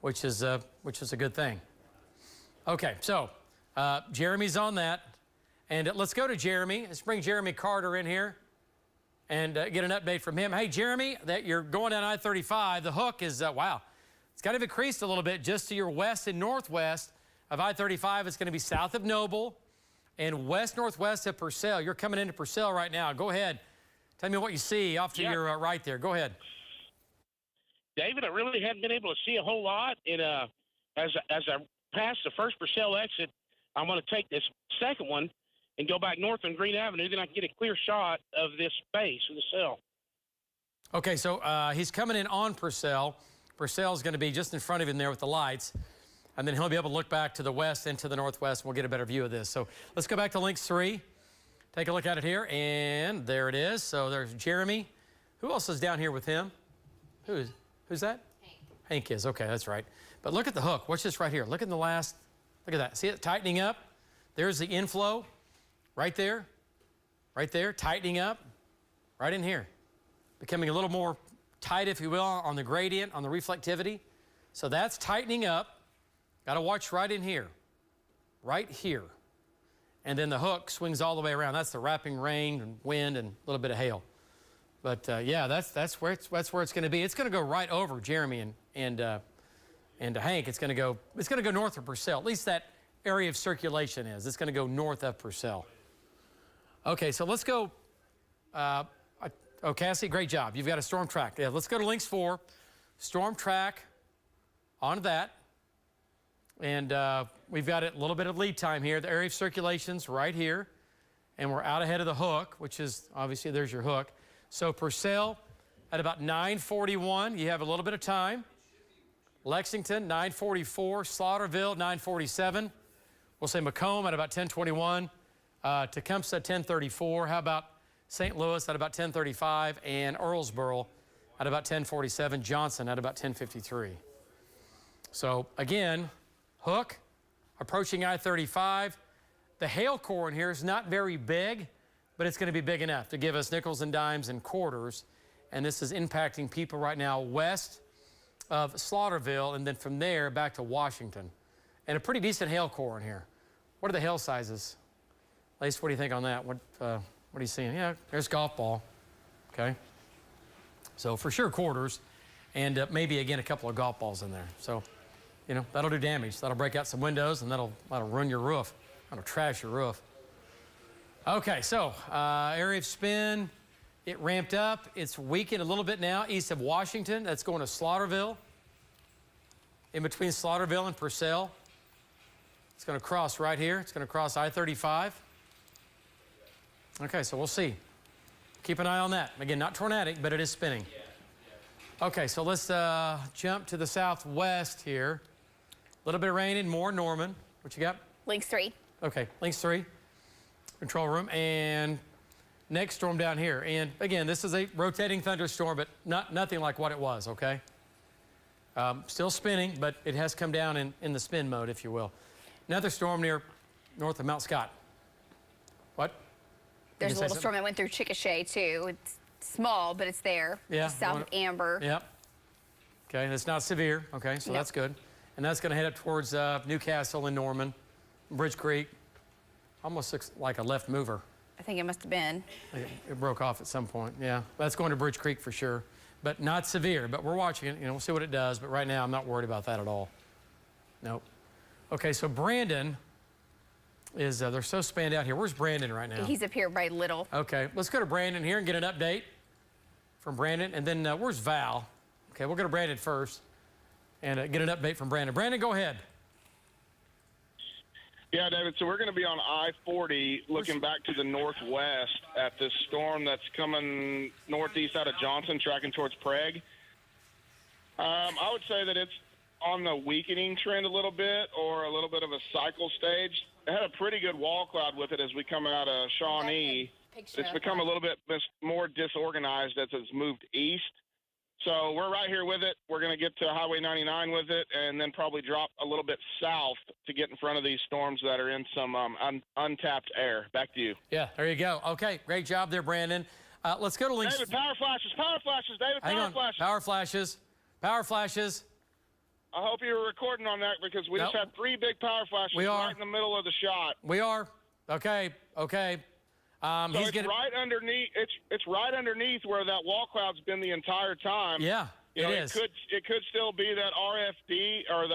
which is a good thing. Okay, so Jeremy's on that. And let's go to Jeremy. Let's bring Jeremy Carter in here and get an update from him. Hey, Jeremy, that you're going down I-35. The hook is, wow, it's kind of increased a little bit just to your west and northwest of I-35. It's going to be south of Noble and west-northwest of Purcell. You're coming into Purcell right now. Go ahead. Tell me what you see off to your right there. Go ahead. David, I really hadn't been able to see a whole lot. As I pass the first Purcell exit, I'm going to take this second one and go back north on Green Avenue. Then I can get a clear shot of this base of the cell. Okay, so he's coming in on Purcell. Purcell's going to be just in front of him there with the lights. And then he'll be able to look back to the west and to the northwest, and we'll get a better view of this. So let's go back to Lynx 3. Take a look at it here, and there it is. So there's Jeremy. Who else is down here with him? Who's that? Hank is. Okay, that's right. But look at the hook. Watch this right here. Look at the last. Look at that. See it tightening up? There's the inflow right there. Right there, tightening up. Right in here. Becoming a little more tight, if you will, on the gradient, on the reflectivity. So that's tightening up. Got to watch right in here. Right here. And then the hook swings all the way around. That's the wrapping rain and wind and a little bit of hail. But yeah, that's where it's going to be. It's going to go right over Jeremy and Hank. It's going to go north of Purcell. At least that area of circulation is. It's going to go north of Purcell. Okay, so let's go. Oh, Cassie, great job. You've got a storm track. Yeah, let's go to Lynx 4. Storm track onto that. And we've got a little bit of lead time here. The area of circulation's right here. And we're out ahead of the hook, which is, obviously, there's your hook. So Purcell at about 9:41. You have a little bit of time. Lexington, 9:44. Slaughterville, 9:47. We'll say Macomb at about 10:21. Tecumseh, 10:34. How about St. Louis at about 10:35. And Earlsboro at about 10:47. Johnson at about 10:53. So, again, hook, approaching I-35. The hail core in here is not very big, but it's going to be big enough to give us nickels and dimes and quarters. And this is impacting people right now west of Slaughterville, and then from there back to Washington. And a pretty decent hail core in here. What are the hail sizes? Lace, what do you think on that? What are you seeing? Yeah, there's golf ball. Okay. So for sure quarters, and maybe, again, a couple of golf balls in there. So, you know, that'll do damage. That'll break out some windows, and that'll ruin your roof. That'll trash your roof. Okay, so area of spin, it ramped up. It's weakened a little bit now east of Washington. That's going to Slaughterville. In between Slaughterville and Purcell. It's going to cross right here. It's going to cross I-35. Okay, so we'll see. Keep an eye on that. Again, not tornadic, but it is spinning. Okay, so let's jump to the southwest here. A little bit of rain in more Norman. What you got? Lynx 3. Okay, Lynx 3. Control room. And next storm down here. And again, this is a rotating thunderstorm, but nothing like what it was, okay? Still spinning, but it has come down in the spin mode, if you will. Another storm near north of Mount Scott. What? There's a little storm that went through Chickasha, too. It's small, but it's there. Yeah. South of Amber. Yep. Okay, and it's not severe. Okay, so that's good. And that's going to head up towards Newcastle and Norman, Bridge Creek. Almost looks like a left mover. I think it must have been. It broke off at some point, yeah. That's going to Bridge Creek for sure. But not severe, but we're watching it. You know, we'll see what it does. But right now, I'm not worried about that at all. Nope. Okay, so Brandon is, they're so spanned out here. Where's Brandon right now? He's up here by Little. Okay, let's go to Brandon here and get an update from Brandon. And then where's Val? Okay, we'll go to Brandon first and get an update from Brandon. Brandon, go ahead. Yeah, David, so we're going to be on I-40 looking back to the northwest at this storm that's coming northeast out of Johnson, tracking towards Prague. I would say that it's on the weakening trend a little bit, or a little bit of a cycle stage. It had a pretty good wall cloud with it as we come out of Shawnee picture. It's become a little bit more disorganized as it's moved east. So we're right here with it. We're going to get to Highway 99 with it, and then probably drop a little bit south to get in front of these storms that are in some untapped air. Back to you. Yeah, there you go. Okay, great job there, Brandon. Let's go to links. David, power flashes, David, Hang power on. flashes. Power flashes. I hope you were recording on that because we just had 3 big power flashes right in the middle of the shot. We are. Okay. So it's right underneath. It's right underneath where that wall cloud's been the entire time. Yeah, you know, it is. It could still be that RFD or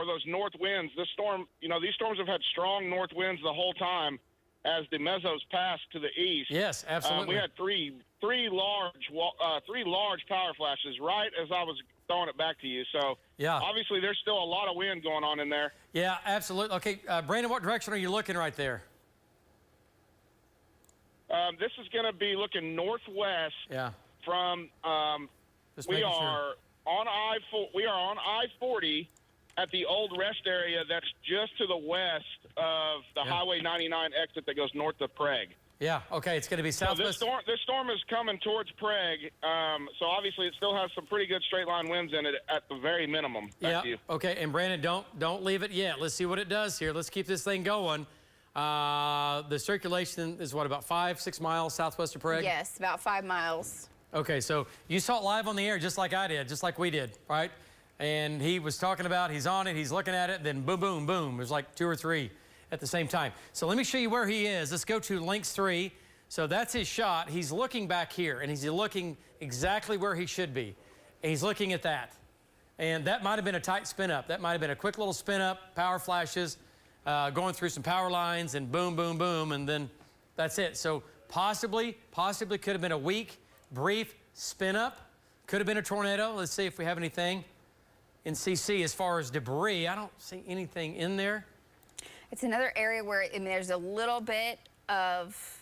those north winds. This storm, these storms have had strong north winds the whole time as the mesos passed to the east. Yes, absolutely. We had three large power flashes right as I was throwing it back to you. So yeah, obviously there's still a lot of wind going on in there. Yeah, absolutely. Okay, Brandon, what direction are you looking right there? This is going to be looking northwest. Yeah. From we are on I-40 at the old rest area that's just to the west of the Highway 99 exit that goes north of Prague. Yeah. Okay, it's going to be southwest. So this storm is coming towards Prague. So obviously it still has some pretty good straight line winds in it at the very minimum. Back to you. Okay, and Brandon, don't leave it yet. Let's see what it does here. Let's keep this thing going. The circulation is what, about 5-6 miles southwest of Prague? Yes, about 5 miles. Okay, so you saw it live on the air just like I did, just like we did, right? And he was talking about, he's on it, he's looking at it, then boom, boom, boom. There's like 2 or 3 at the same time. So let me show you where he is. Let's go to links 3. So that's his shot. He's looking back here, and he's looking exactly where he should be. And he's looking at that. And that might have been a tight spin up. That might have been a quick little spin up, power flashes, going through some power lines, and boom, boom, boom, and then that's it. So possibly could have been a weak, brief spin up. Could have been a tornado. Let's see if we have anything in CC as far as debris. I don't see anything in there. It's another area where there's a little bit of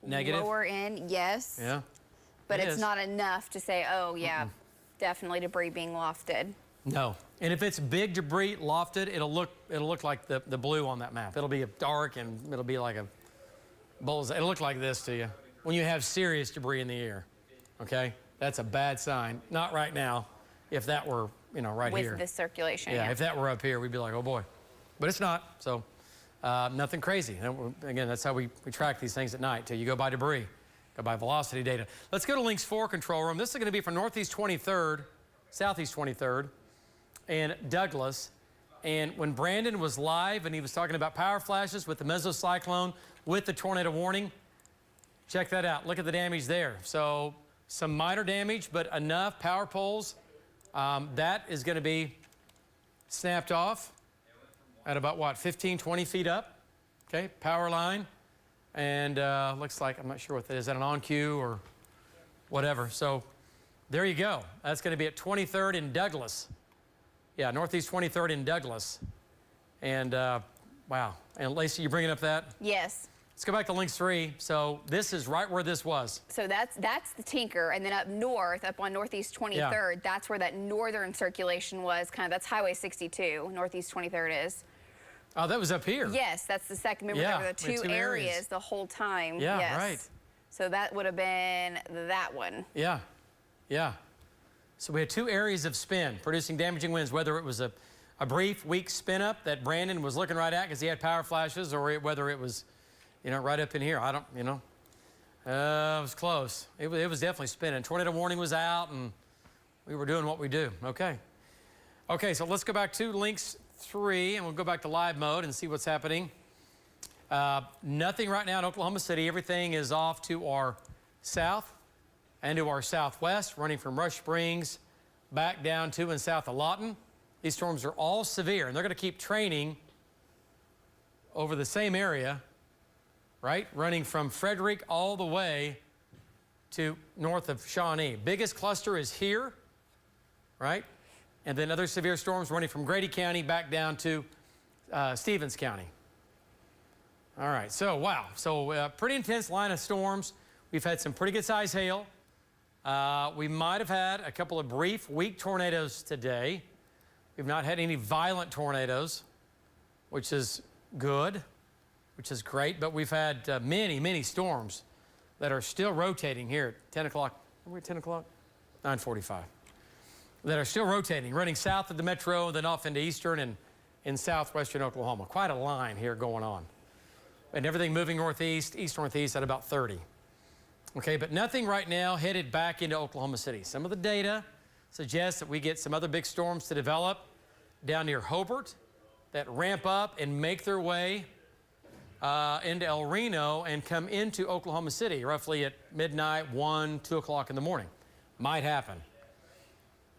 negative lower end, yes. Yeah. But it's not enough to say, oh yeah, definitely debris being lofted. No. And if it's big debris lofted, it'll look like the blue on that map. It'll be dark and it'll be like a bullseye. It'll look like this to you when you have serious debris in the air. Okay? That's a bad sign. Not right now. If that were, right here. With the circulation. Yeah, if that were up here, we'd be like, oh boy. But it's not. So nothing crazy. And again, that's how we track these things at night, till you go by debris, go by velocity data. Let's go to links 4 control room. This is going to be from northeast 23rd, southeast 23rd, and Douglas. And when Brandon was live and he was talking about power flashes with the mesocyclone with the tornado warning, check that out. Look at the damage there. So some minor damage, but enough power poles. That is going to be snapped off at about, what, 15, 20 feet up? Okay, power line. And looks like, I'm not sure what that is. Is that an on-cue or whatever? So there you go. That's going to be at 23rd in Douglas. Yeah, northeast 23rd in Douglas. And wow. And Lacey, you bringing up that? Yes. Let's go back to links 3. So this is right where this was. So that's the Tinker, and then up north, up on northeast 23rd, that's where that northern circulation was. That's Highway 62. Northeast 23rd is. Oh, that was up here. Yes, that's the second. Remember, there were the two areas the whole time. Yeah, yes. right. So that would have been that one. Yeah, yeah. So we had 2 areas of spin producing damaging winds, whether it was a brief, weak spin up that Brandon was looking right at because he had power flashes, or whether it was, right up in here. I don't, it was close. It was definitely spinning. Tornado warning was out, and we were doing what we do. Okay. Okay, so let's go back to links 3, and we'll go back to live mode and see what's happening. Nothing right now in Oklahoma City. Everything is off to our south and to our southwest, running from Rush Springs back down to and south of Lawton. These storms are all severe, and they're going to keep training over the same area, right? Running from Frederick all the way to north of Shawnee. Biggest cluster is here, right? And then other severe storms running from Grady County back down to Stevens County. All right, so wow. So pretty intense line of storms. We've had some pretty good size hail. We might have had a couple of brief, weak tornadoes today. We've not had any violent tornadoes, which is good, which is great, but we've had many, many storms that are still rotating here at 10 o'clock. Are we at 10 o'clock? 9:45. That are still rotating, running south of the metro, then off into eastern and in southwestern Oklahoma. Quite a line here going on. And everything moving northeast, east-northeast at about 30. Okay, but nothing right now headed back into Oklahoma City. Some of the data suggests that we get some other big storms to develop down near Hobart that ramp up and make their way into El Reno and come into Oklahoma City roughly at midnight, 1, 2 o'clock in the morning. Might happen.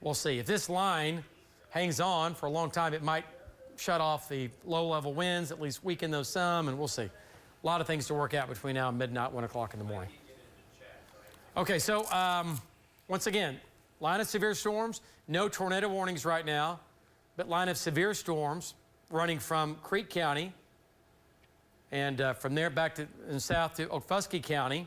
We'll see. If this line hangs on for a long time, it might shut off the low-level winds, at least weaken those some, and we'll see. A lot of things to work out between now and midnight, 1 o'clock in the morning. Okay, so once again, line of severe storms, no tornado warnings right now, but line of severe storms running from Creek County and from there back to south to Okfuskee County,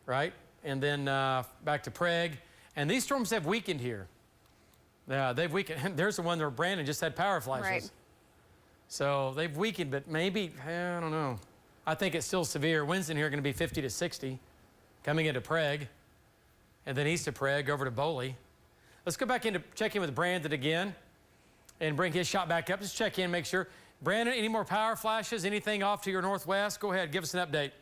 right? And then back to Prague. And these storms have weakened here. They've weakened. There's the one where Brandon just had power flashes. Right. So they've weakened, but maybe, I don't know. I think it's still severe. Winds in here are going to be 50 to 60 coming into Prague, and then east of Prague over to Boley. Let's go back in to check in with Brandon again and bring his shot back up. Just check in, make sure. Brandon, any more power flashes? Anything off to your northwest? Go ahead, give us an update.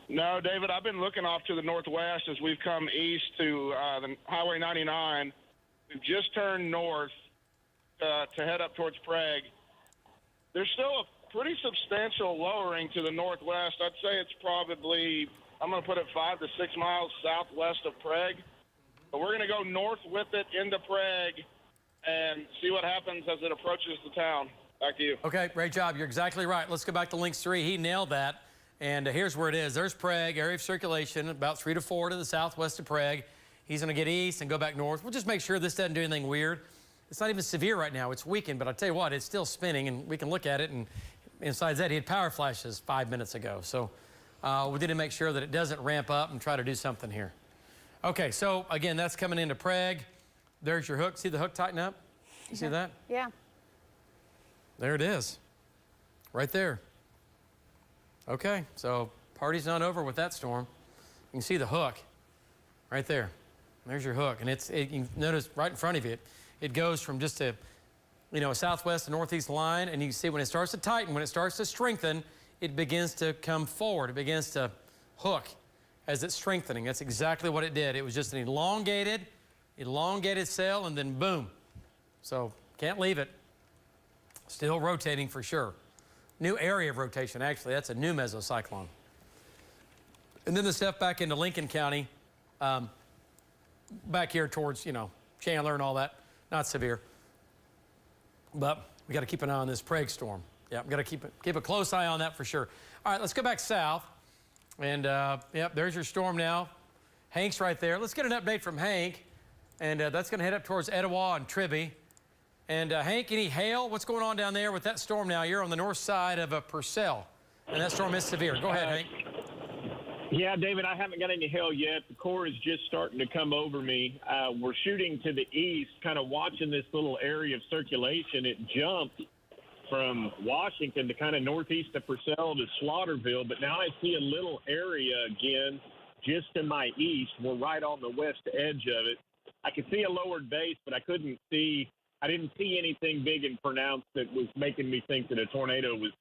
No, David, I've been looking off to the northwest as we've come east to the Highway 99. We've just turned north to head up towards Prague. There's still a pretty substantial lowering to the northwest. I'd say it's probably, I'm going to put it 5 to 6 miles southwest of Prague. But we're going to go north with it into Prague and see what happens as it approaches the town. Back to you. Okay, great job. You're exactly right. Let's go back to Links 3. He nailed that. And here's where it is. There's Prague, area of circulation, about 3 to 4 to the southwest of Prague. He's going to get east and go back north. We'll just make sure this doesn't do anything weird. It's not even severe right now. It's weakened, but I'll tell you what, it's still spinning, and we can look at it. And besides that, he had power flashes 5 minutes ago. So we need to make sure that it doesn't ramp up and try to do something here. Okay, so again, that's coming into Prague. There's your hook. See the hook tighten up? You see that? Yeah. There it is. Right there. Okay, so party's not over with that storm. You can see the hook right there. There's your hook, and you can notice right in front of you, it goes from just a southwest to northeast line, and you can see when it starts to tighten, when it starts to strengthen, it begins to come forward. It begins to hook as it's strengthening. That's exactly what it did. It was just an elongated sail, and then boom. So can't leave it. Still rotating for sure. New area of rotation, actually. That's a new mesocyclone. And then the stuff back into Lincoln County, back here towards, Chandler and all that. Not severe. But we got to keep an eye on this Prague storm. Yeah, we got to keep a close eye on that for sure. All right, let's go back south. And, yep, there's your storm now. Hank's right there. Let's get an update from Hank. And that's going to head up towards Etowah and Tribby. And Hank, any hail? What's going on down there with that storm now? You're on the north side of Purcell, and that storm is severe. Go ahead, Hank. Yeah, David, I haven't got any hail yet. The core is just starting to come over me. We're shooting to the east, kind of watching this little area of circulation. It jumped from Washington to kind of northeast of Purcell to Slaughterville, but now I see a little area again just to my east. We're right on the west edge of it. I could see a lowered base, but I didn't see anything big and pronounced that was making me think that a tornado was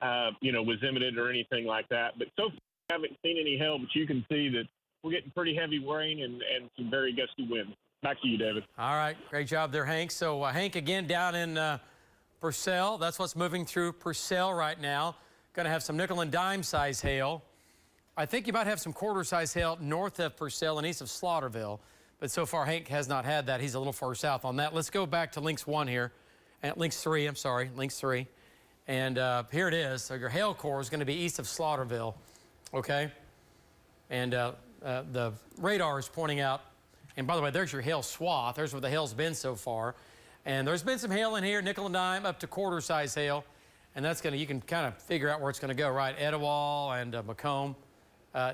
imminent or anything like that. But so far, I haven't seen any hail, but you can see that we're getting pretty heavy rain and some very gusty winds. Back to you, David. All right, great job there, Hank. So Hank, again, down in Purcell. That's what's moving through Purcell right now. Going to have some nickel and dime size hail. I think you might have some quarter size hail north of Purcell and east of Slaughterville. But so far, Hank has not had that. He's a little far south on that. Let's go back to Links 1 here. Links 3, Links 3. And here it is. So your hail core is going to be east of Slaughterville, okay? And the radar is pointing out, and by the way, there's your hail swath. There's where the hail's been so far. And there's been some hail in here, nickel and dime, up to quarter size hail. And that's going to, you can kind of figure out where it's going to go, right? Etowah and Macomb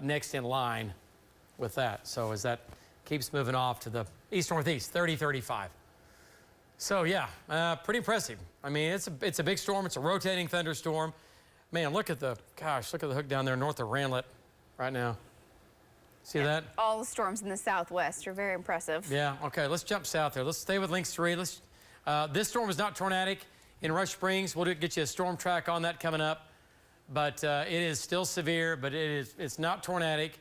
next in line with that. So as that keeps moving off to the east-northeast, 30-35. So, yeah, pretty impressive. I mean, it's a big storm. It's a rotating thunderstorm. Man, look at the hook down there north of Ranlet. right now. See that? All the storms in the southwest are very impressive. Yeah, okay, let's jump south there. Let's stay with links 3. This storm is not tornadic in Rush Springs. We'll get you a storm track on that coming up. But it is still severe, but it's not tornadic.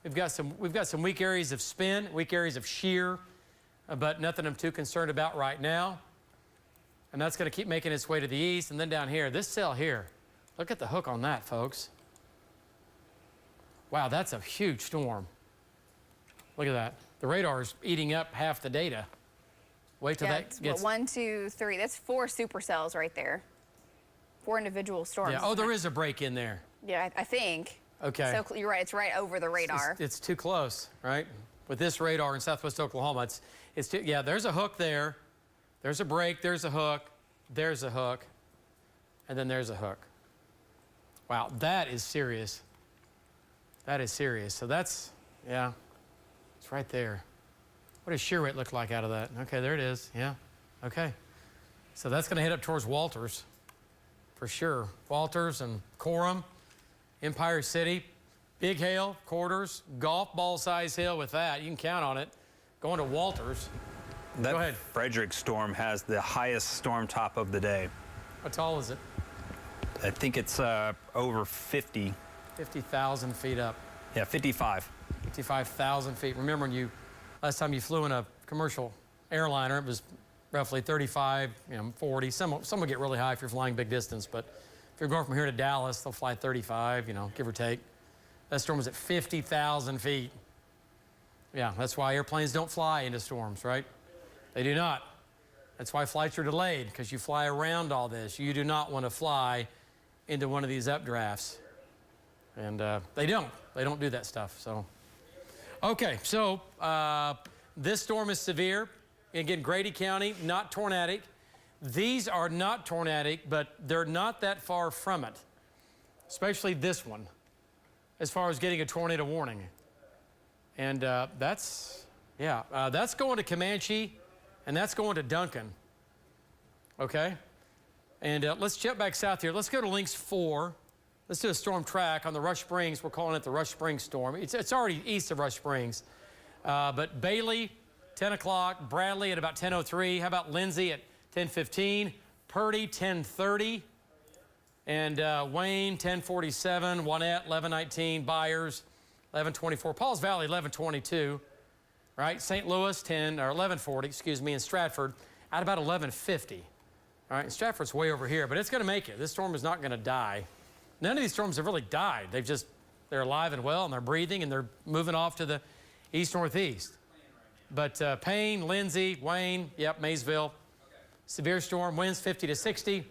We've got some weak areas of spin, weak areas of shear, but nothing I'm too concerned about right now. And that's going to keep making its way to the east. And then down here, this cell here, look at the hook on that, folks. Wow, that's a huge storm. Look at that. The radar is eating up half the data. Wait till that gets... 1, 2, 3. That's 4 supercells right there. 4 individual storms. Yeah. Oh, there is a break in there. Yeah, I think. Okay. So you're right. It's right over the radar. It's too close, right? With this radar in southwest Oklahoma, it's too, yeah, there's a hook there. There's a break. There's a hook. There's a hook. And then there's a hook. Wow, that is serious. That is serious. So that's, yeah, it's right there. What does shear rate look like out of that? Okay, there it is. Yeah, okay. So that's going to head up towards Walters, for sure. Walters and Coram, Empire City, big hail, quarters, golf ball size hail with that. You can count on it. Going to Walters. That Go ahead. Frederick storm has the highest storm top of the day. How tall is it? I think it's over 50. 50,000 feet up. Yeah, 55. 55,000 feet. Remember when last time you flew in a commercial airliner, it was roughly 35, 40. Some will get really high if you're flying big distance, but if you're going from here to Dallas, they'll fly 35, give or take. That storm was at 50,000 feet. Yeah, that's why airplanes don't fly into storms, right? They do not. That's why flights are delayed, because you fly around all this. You do not want to fly into one of these updrafts. And they don't do that stuff, so. Okay, so this storm is severe. Again, Grady County, not tornadic. These are not tornadic, but they're not that far from it, especially this one, as far as getting a tornado warning. And that's going to Comanche, and that's going to Duncan, okay? And let's jump back south here. Let's go to links 4. Let's do a storm track on the Rush Springs. We're calling it the Rush Springs storm. It's already east of Rush Springs. But Bailey, 10 o'clock. Bradley at about 10:03. How about Lindsay at 10:15? Purdy, 10:30. And Wayne, 10:47. Juanette, 11:19. Byers, 11:24. Pauls Valley, 11:22. Right? St. Louis, 11:40, excuse me. And Stratford at about 11:50. All right, and Stratford's way over here, but it's going to make it. This storm is not going to die. None of these storms have really died. They're alive and well, and they're breathing, and they're moving off to the east-northeast. But Payne, Lindsay, Wayne, yep, Maysville. Severe storm, winds 50 to 60,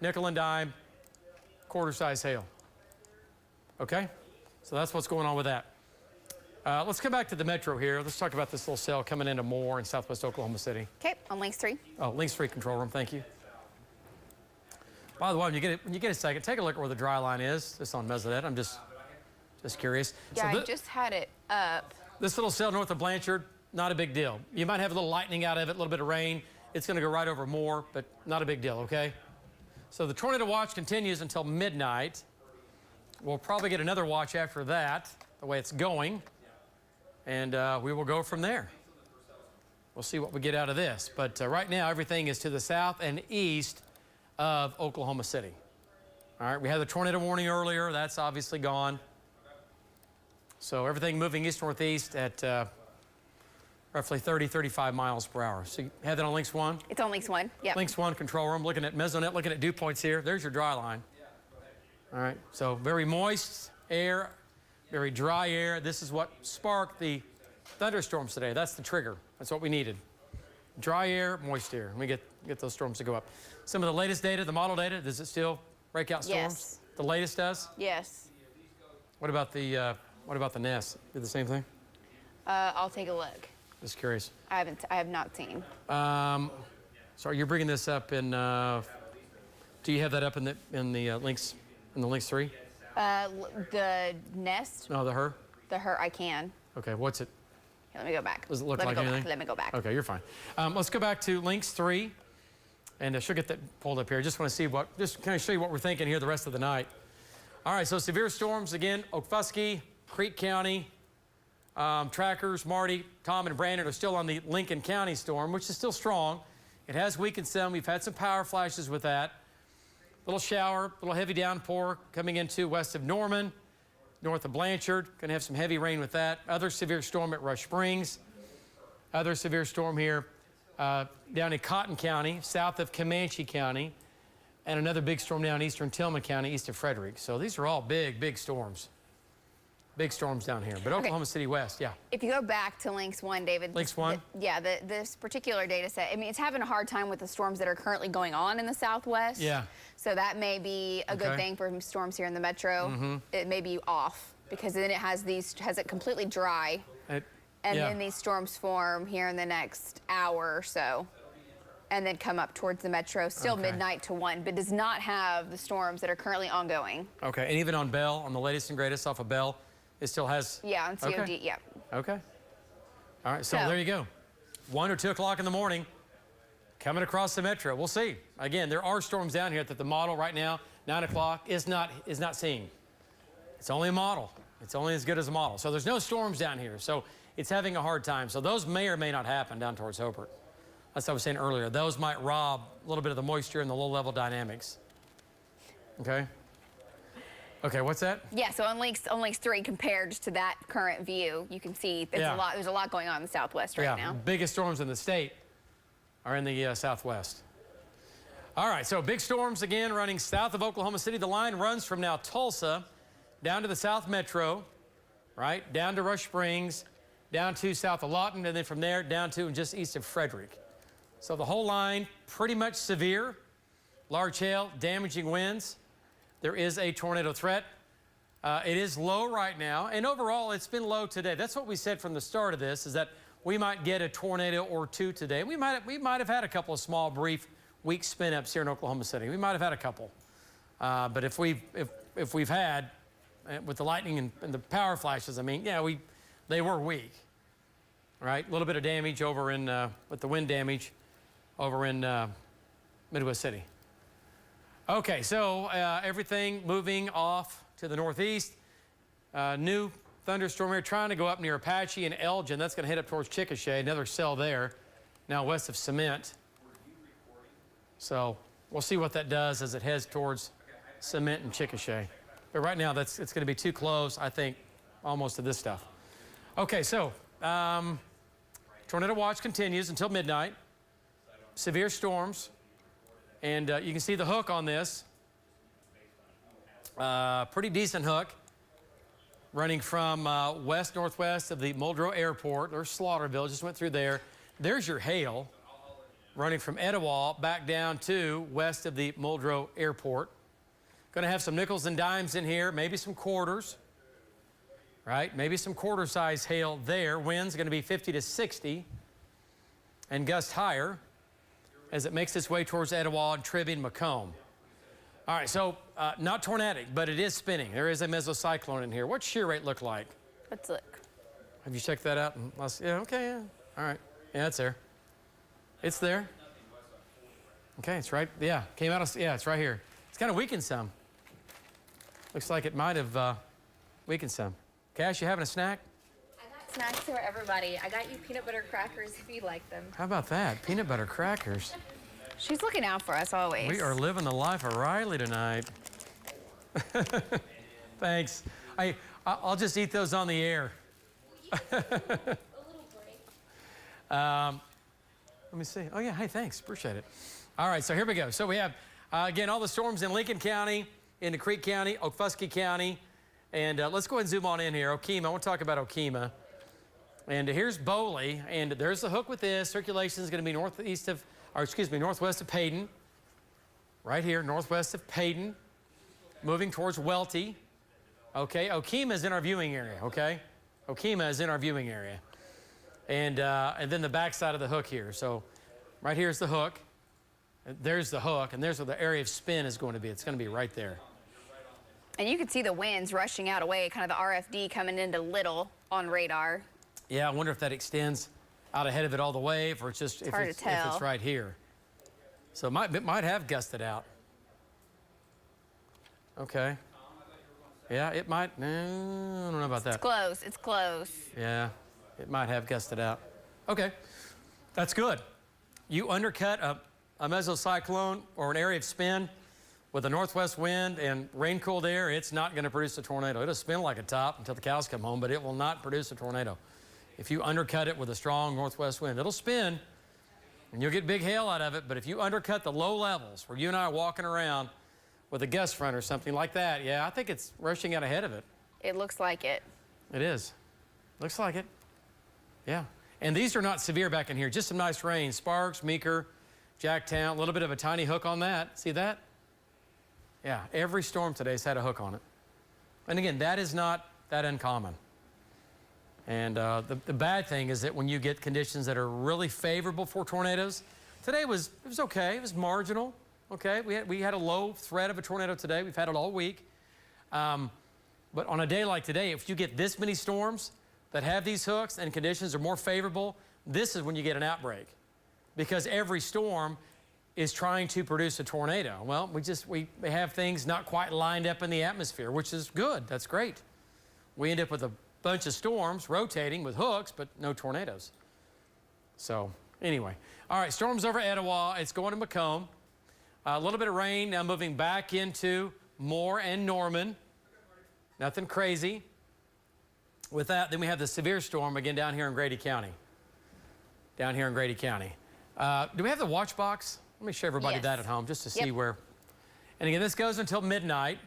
nickel and dime, quarter-size hail. Okay? So that's what's going on with that. Let's come back to the metro here. Let's talk about this little cell coming into Moore in southwest Oklahoma City. Okay, on links 3. Oh, links 3 control room, thank you. By the way, when you get a second, take a look at where the dry line is. Just on Mesonet. I'm just curious. Yeah, so I just had it up. This little cell north of Blanchard, not a big deal. You might have a little lightning out of it, a little bit of rain. It's going to go right over Moore, but not a big deal, okay? So the tornado watch continues until midnight. We'll probably get another watch after that, the way it's going, and we will go from there. We'll see what we get out of this. But right now, everything is to the south and east of Oklahoma City. All right, we had the tornado warning earlier. That's obviously gone. So everything moving east-northeast at roughly 30, 35 miles per hour. So you had that on links 1? It's on links 1, yeah. Links 1 control room, looking at Mesonet, looking at dew points here. There's your dry line. All right, so very moist air, very dry air. This is what sparked the thunderstorms today. That's the trigger. That's what we needed. Dry air, moist air. Let me get those storms to go up. Some of the latest data, the model data, does it still break out storms? Yes. The latest does? Yes. What about the NES? Do the same thing? I'll take a look. Just curious. I have not seen. Sorry, you're bringing this up in. Do you have that up in the links 3? The nest. No, the her. The her, I can. Okay, what's it? Here, let me go back. Does it look like anything? Let me go back. Okay, you're fine. Let's go back to links 3, and she'll get that pulled up here. Just want to see just kind of show you what we're thinking here the rest of the night. All right, so severe storms again: Okfuskee, Creek County trackers, Marty, Tom, and Brandon are still on the Lincoln County storm, which is still strong. It has weakened some. We've had some power flashes with that. Little shower, little heavy downpour coming into west of Norman, north of Blanchard. Going to have some heavy rain with that. Other severe storm at Rush Springs. Other severe storm here down in Cotton County, south of Comanche County. And another big storm down eastern Tillman County, east of Frederick. So these are all big, big storms. Big storms down here. But Oklahoma City West, yeah. If you go back to Links 1, David. Links 1? This particular data set, I mean, it's having a hard time with the storms that are currently going on in the southwest. Yeah. So that may be a good thing for storms here in the metro. It may be off because then it has it completely dry. And then these storms form here in the next hour or so. And then come up towards the metro, still midnight to 1, but does not have the storms that are currently ongoing. Okay, and even on Bell, on the latest and greatest off of Bell, it still has... Yeah, on COD, yeah. Okay. All right, so there you go. 1 or 2 o'clock in the morning, coming across the metro. We'll see. Again, there are storms down here that the model right now, 9 o'clock, is not seeing. It's only a model. It's only as good as a model. So there's no storms down here. So it's having a hard time. So those may or may not happen down towards Hobart. That's what I was saying earlier. Those might rob a little bit of the moisture and the low-level dynamics. Okay? Okay, what's that? Yeah, so on Links 3, compared to that current view, you can see there's a lot going on in the southwest right now. Biggest storms in the state are in the southwest. All right, so big storms again running south of Oklahoma City. The line runs from now Tulsa down to the South Metro, right? Down to Rush Springs, down to south of Lawton, and then from there down to just east of Frederick. So the whole line pretty much severe. Large hail, damaging winds. There is a tornado threat. It is low right now, and overall it's been low today. That's what we said from the start of this, is that we might get a tornado or two today. We might have had a couple of small, brief, weak spin-ups here in Oklahoma City. We might have had a couple. But if we've had, with the lightning and the power flashes, I mean, yeah, they were weak. Right? A little bit of damage over in, with the wind damage over in Midwest City. Okay, so everything moving off to the northeast. New thunderstorm here trying to go up near Apache and Elgin. That's going to head up towards Chickasha, another cell there, now west of Cement. So we'll see what that does as it heads towards Cement and Chickasha. But right now, it's going to be too close, I think, almost to this stuff. Okay, so tornado watch continues until midnight. Severe storms. And you can see the hook on this. Pretty decent hook. Running from west-northwest of the Muldrow Airport. There's Slaughterville, just went through there. There's your hail. Running from Etowah back down to west of the Muldrow Airport. Going to have some nickels and dimes in here, maybe some quarters. Right, maybe some quarter-size hail there. Winds going to be 50 to 60. And gust higher as it makes its way towards Etowah and Tribby and Macomb. All right, so not tornadic, but it is spinning. There is a mesocyclone in here. What's shear rate look like? Let's look. Have you checked that out? Yeah, okay, yeah. All right. Yeah, it's there. It's there. Okay, it's right. Yeah, came out of, yeah, it's right here. It's kind of weakened some. Looks like it might have weakened some. Cash, you having a snack? Snacks for everybody. I got you peanut butter crackers if you like them. How about that? Peanut butter crackers. She's looking out for us always. We are living the life of Riley tonight. Thanks. I'll just eat those on the air. Let me see. Oh, yeah. Hey, thanks. Appreciate it. All right. So here we go. So we have, again, all the storms in Lincoln County, into Creek County, Okfuskee County. And let's go ahead and zoom on in here. Okemah. I want to talk about Okemah. And here's Boley, and there's the hook with this. Circulation is going to be northwest of Payne. Right here, northwest of Payne. Moving towards Welty. Okay, Okemah is in our viewing area, okay? Okemah is in our viewing area. And then the backside of the hook here. So right here's the hook. There's the hook, and there's where the area of spin is going to be. It's going to be right there. And you can see the winds rushing out away, kind of the RFD coming into Little on radar. Yeah, I wonder if that extends out ahead of it all the way, or it's just if it's right here. So it might have gusted out. Okay. Yeah, it might. No, I don't know about that. It's close. It's close. Yeah, it might have gusted out. Okay, that's good. You undercut a mesocyclone or an area of spin with a northwest wind and rain-cooled air, it's not going to produce a tornado. It'll spin like a top until the cows come home, but it will not produce a tornado. If you undercut it with a strong northwest wind, it'll spin, and you'll get big hail out of it, but if you undercut the low levels where you and I are walking around with a gust front or something like that, yeah, I think it's rushing out ahead of it. It looks like it. It is. Looks like it. Yeah. And these are not severe back in here, just some nice rain. Sparks, Meeker, Jacktown, a little bit of a tiny hook on that. See that? Yeah, every storm today's had a hook on it. And again, that is not that uncommon. And the bad thing is that when you get conditions that are really favorable for tornadoes, today it was okay, it was marginal, okay? We had a low threat of a tornado today. We've had it all week. But on a day like today, if you get this many storms that have these hooks and conditions are more favorable, this is when you get an outbreak. Because every storm is trying to produce a tornado. Well, we have things not quite lined up in the atmosphere, which is good. That's great. We end up with a bunch of storms rotating with hooks, but no tornadoes. So anyway, all right, storm's over Etowah. It's going to Macomb. A little bit of rain now moving back into Moore and Norman. Nothing crazy. With that, then we have the severe storm again down here in Grady County. Down here in Grady County. Do we have the watch box? Let me show everybody that at home just to see where. And again, this goes until midnight.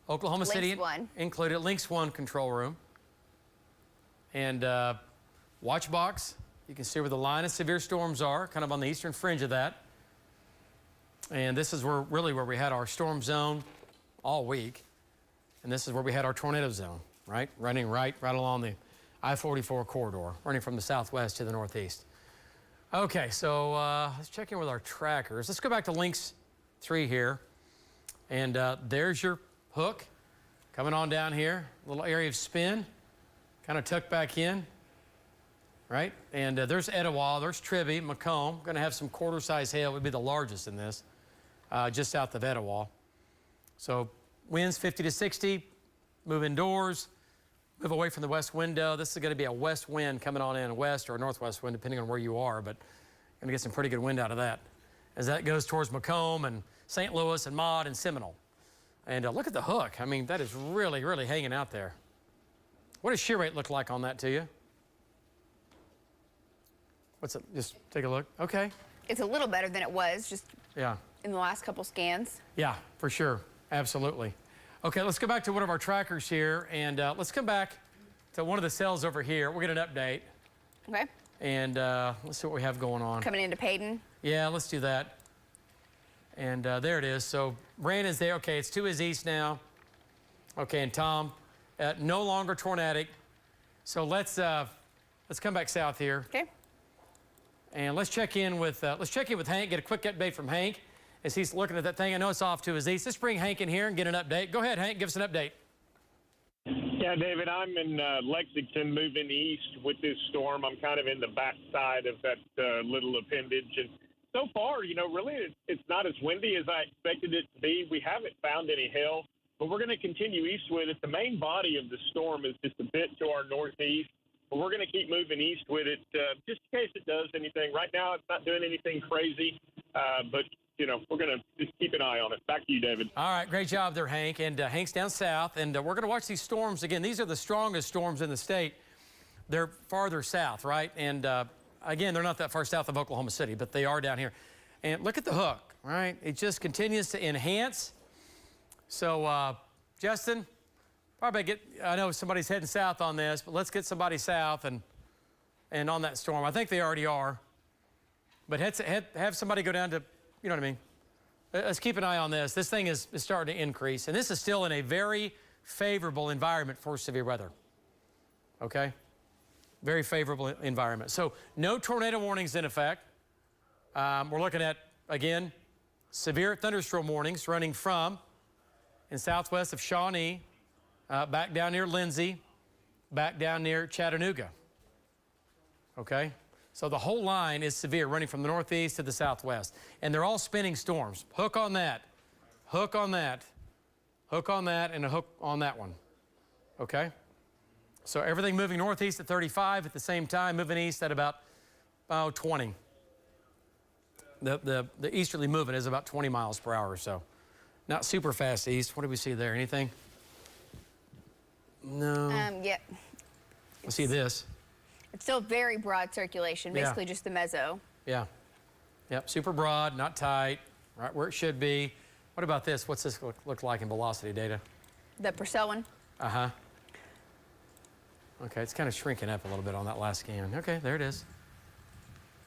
Oklahoma City included, Lynx 1 control room. And watch box, you can see where the line of severe storms are, kind of on the eastern fringe of that. And this is where we had our storm zone all week. And this is where we had our tornado zone, right? Running right along the I-44 corridor, running from the southwest to the northeast. Okay, so let's check in with our trackers. Let's go back to Lynx 3 here. And there's your hook coming on down here. Little area of spin, kind of tucked back in, right? And there's Etowah, there's Tribby, Macomb. Going to have some quarter-size hail. It would be the largest in this, just south of Etowah. So winds 50 to 60, move indoors. Move away from the west window. This is going to be a west wind coming on in, west or northwest wind, depending on where you are, but going to get some pretty good wind out of that as that goes towards Macomb and St. Louis and Maud and Seminole. And look at the hook. I mean, that is really, really hanging out there. What does shear rate look like on that to you? What's it? Just take a look. Okay. It's a little better than it was just in the last couple scans. Yeah, for sure. Absolutely. Okay, let's go back to one of our trackers here, and let's come back to one of the cells over here. We'll get an update. Okay. And let's see what we have going on. Coming into Payne? Yeah, let's do that. And there it is. So Brandon's there. Okay, it's to his east now. Okay, and Tom, no longer tornadic. So let's come back south here. Okay. And let's check in with Hank. Get a quick update from Hank as he's looking at that thing. I know it's off to his east. Let's bring Hank in here and get an update. Go ahead, Hank. Give us an update. Yeah, David, I'm in Lexington moving east with this storm. I'm kind of in the backside of that little appendage. And so far, really it's not as windy as I expected it to be. We haven't found any hail, but we're going to continue east with it. The main body of the storm is just a bit to our northeast, but we're going to keep moving east with it just in case it does anything. Right now, it's not doing anything crazy, but we're going to just keep an eye on it. Back to you, David. All right, great job there, Hank. And Hank's down south, and we're going to watch these storms. Again, these are the strongest storms in the state. They're farther south, right? And again, they're not that far south of Oklahoma City, but they are down here. And look at the hook, right? It just continues to enhance. So, Justin, probably I know somebody's heading south on this, but let's get somebody south and on that storm. I think they already are. But have somebody go down to, you know what I mean? Let's keep an eye on this. This thing is starting to increase, and this is still in a very favorable environment for severe weather, okay? Very favorable environment. So no tornado warnings in effect. We're looking at, again, severe thunderstorm warnings running from in southwest of Shawnee, back down near Lindsay, back down near Chattanooga, okay? So the whole line is severe, running from the northeast to the southwest. And they're all spinning storms. Hook on that, hook on that, and a hook on that one. Okay? So everything moving northeast at 35 at the same time, moving east at about 20. The easterly movement is about 20 miles per hour or so. Not super fast east. What do we see there? Anything? No. Yeah. I see this. It's still very broad circulation, basically just the mezzo. Yeah. Yep, super broad, not tight, right where it should be. What about this? What's this look like in velocity data? The Purcell one? Uh-huh. Okay, it's kind of shrinking up a little bit on that last scan. Okay, there it is.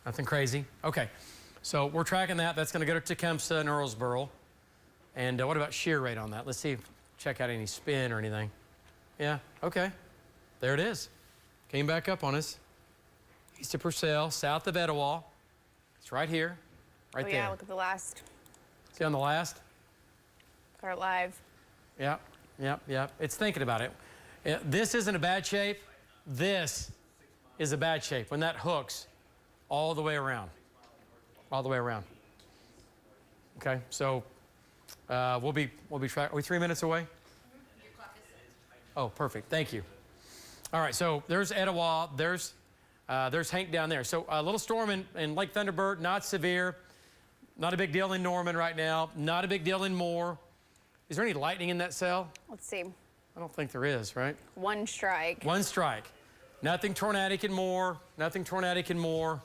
Nothing crazy. Okay, so we're tracking that. That's going to go to Tecumseh and Earlsboro. And what about shear rate on that? Let's see, check out any spin or anything. Yeah, okay. There it is. Came back up on us. East of Purcell, south of Etowah. It's right here, right there. Yeah, look at the last. See on the last? Or live. Yep, yep, yep. It's thinking about it. This isn't a bad shape. This is a bad shape when that hooks all the way around. All the way around. Okay, so we'll be tracking. Are we 3 minutes away? Oh, perfect. Thank you. All right, so there's Etowah. There's Hank down there. So a little storm in Lake Thunderbird, not severe. Not a big deal in Norman right now. Not a big deal in Moore. Is there any lightning in that cell? Let's see. I don't think there is, right? One strike. One strike. Nothing tornadic in Moore. Nothing tornadic in Moore.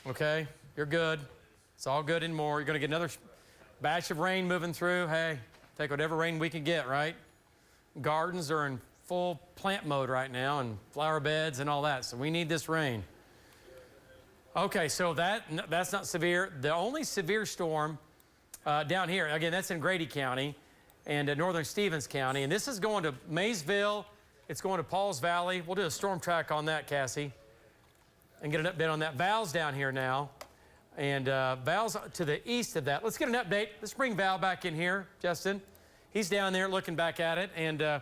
Okay, you're good. It's all good in Moore. You're going to get another batch of rain moving through. Hey, take whatever rain we can get, right? Gardens are in full plant mode right now and flower beds and all that, so we need this rain. Okay, so that's not severe. The only severe storm down here, again, that's in Grady County and northern Stevens County, and this is going to Maysville. It's going to Pauls Valley. We'll do a storm track on that, Cassie, and get an update on that. Val's down here now, and Val's to the east of that. Let's get an update. Let's bring Val back in here, Justin. He's down there looking back at it, and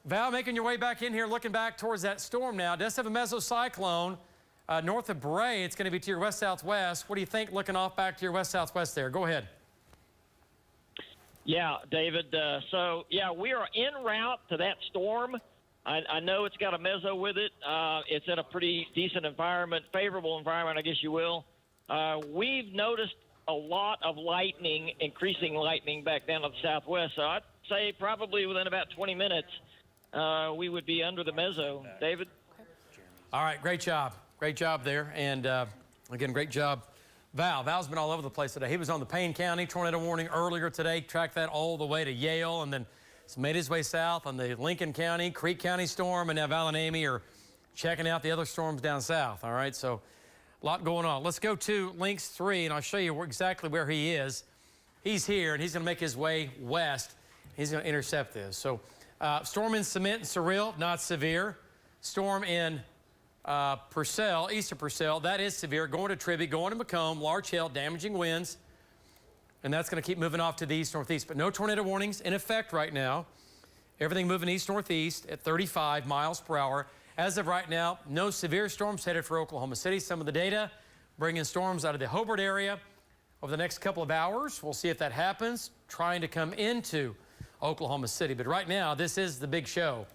Val, making your way back in here, looking back towards that storm now. It does have a mesocyclone north of Bray. It's going to be to your west-southwest. What do you think looking off back to your west-southwest there? Go ahead. Yeah, David. So, yeah, we are en route to that storm. I know it's got a meso with it. It's in a pretty decent environment, favorable environment, I guess you will. We've noticed a lot of lightning, increasing lightning back down to the southwest. So I'd say probably within about 20 minutes, we would be under the meso. David? All right, great job. Great job there. And again, great job. Val's been all over the place today. He was on the Payne County tornado warning earlier today, tracked that all the way to Yale, and then made his way south on the Lincoln County, Creek County storm, and now Val and Amy are checking out the other storms down south. All right, so a lot going on. Let's go to Links 3, and I'll show you exactly where he is. He's here, and he's going to make his way west. He's going to intercept this. So storm in Cement and Surreal, not severe. Storm in Purcell, east of Purcell, that is severe. Going to Tribby, going to Macomb, large hail, damaging winds. And that's going to keep moving off to the east-northeast. But no tornado warnings in effect right now. Everything moving east-northeast at 35 miles per hour. As of right now, no severe storms headed for Oklahoma City. Some of the data bringing storms out of the Hobart area over the next couple of hours. We'll see if that happens, trying to come into Oklahoma City. But right now, this is the big show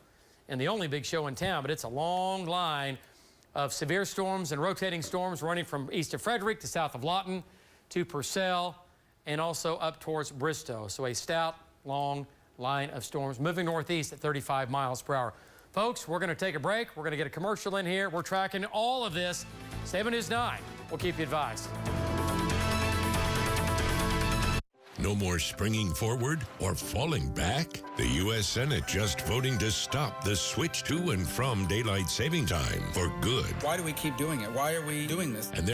and the only big show in town. But it's a long line of severe storms and rotating storms running from east of Frederick to south of Lawton to Purcell and also up towards Bristow. So a stout, long line of storms moving northeast at 35 miles per hour. Folks, we're going to take a break. We're going to get a commercial in here. We're tracking all of this. 7 News 9. We'll keep you advised. No more springing forward or falling back. The U.S. Senate just voting to stop the switch to and from daylight saving time for good. Why do we keep doing it? Why are we doing this? And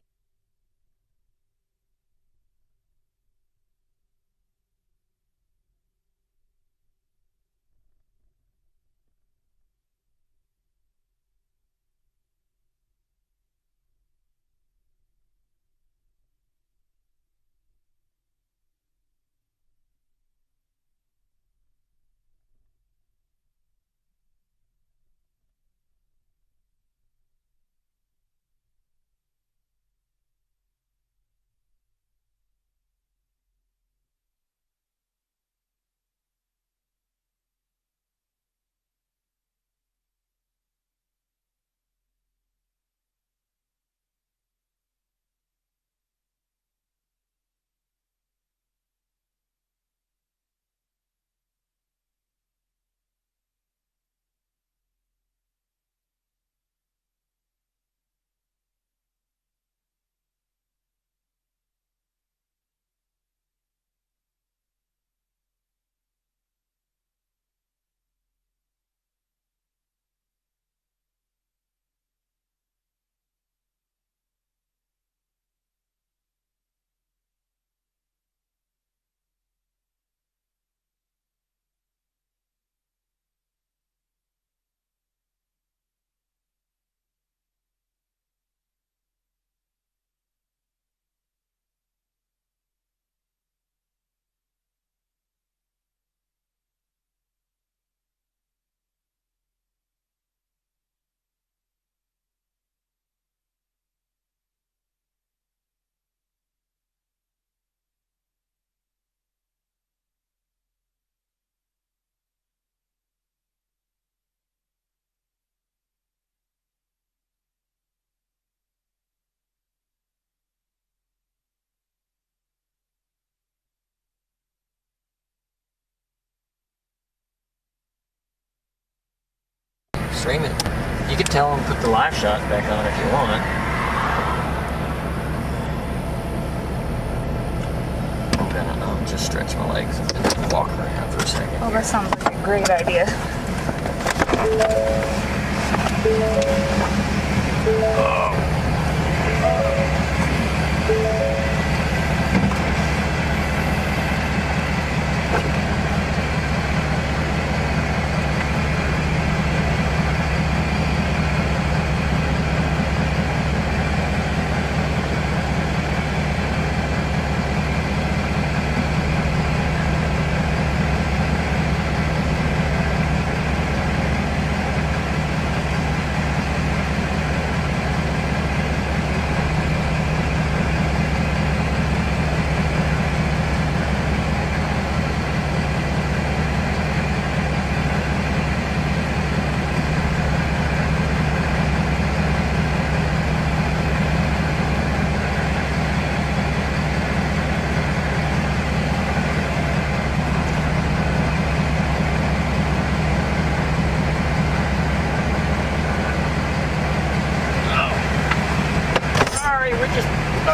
stream it. You can tell them put the live shot back on if you want. I'll just stretch my legs and walk around for a second. Oh, that sounds like a great idea.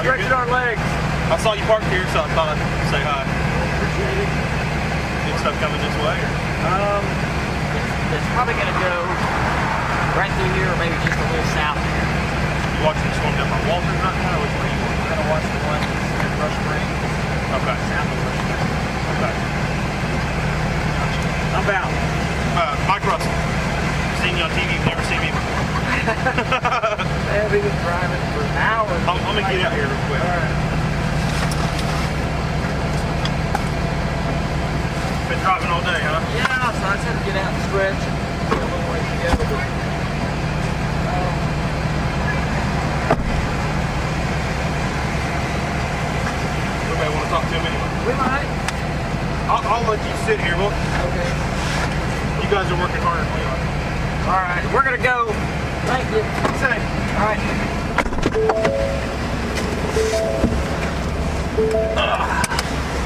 Stretching our legs. I saw you parked here, so I thought I'd say hi. Appreciate it. Good stuff coming this way? Or? It's probably going to go right through here or maybe just a little south here. You watching the storm down by Walters right now? Which way you want? We're going to watch the one that's in Rush Spring. Okay. South of Rush Spring. Okay. I'm out. Mike Russell. Seen you on TV, you've never seen me before. Man, we've been driving for hours. I'm going to get out here real quick. All right. Been driving all day, huh? Yeah, so I just had to get out and stretch. Got a little way to go. Everybody want to talk to him anyway? We might. I'll let you sit here. Well, okay. You guys are working harder than we are. All right, we're going to go. Thank you. Say. All right.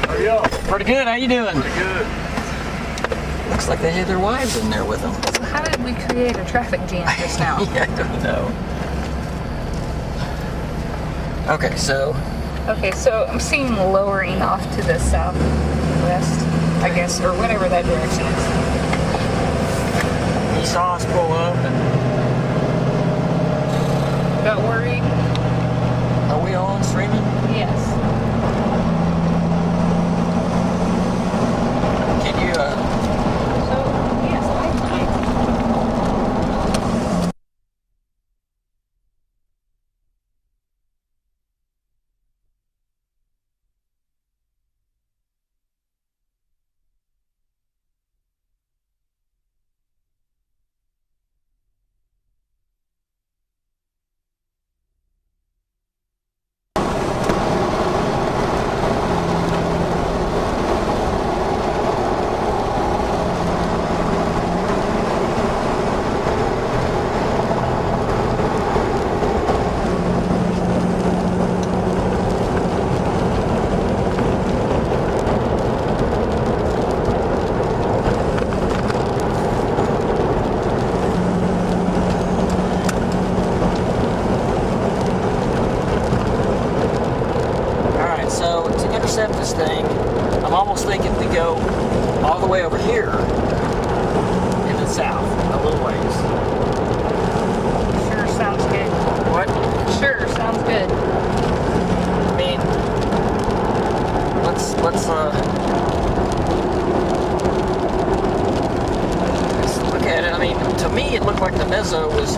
How are y'all? Pretty good. How you doing? Pretty good. Looks like they had their wives in there with them. So how did we create a traffic jam just now? Yeah, I don't know. Okay, so I'm seeing lowering off to the southwest, I guess, or whatever that direction is. you saw us pull up and Got worried? are we on streaming? Yes. Can you Yes, I think. this thing, I'm almost thinking we go all the way over here in the south, a little ways. Sure, sounds good. What? Sure, sounds good. I mean, let's look at it. I mean, to me, it looked like the mezzo was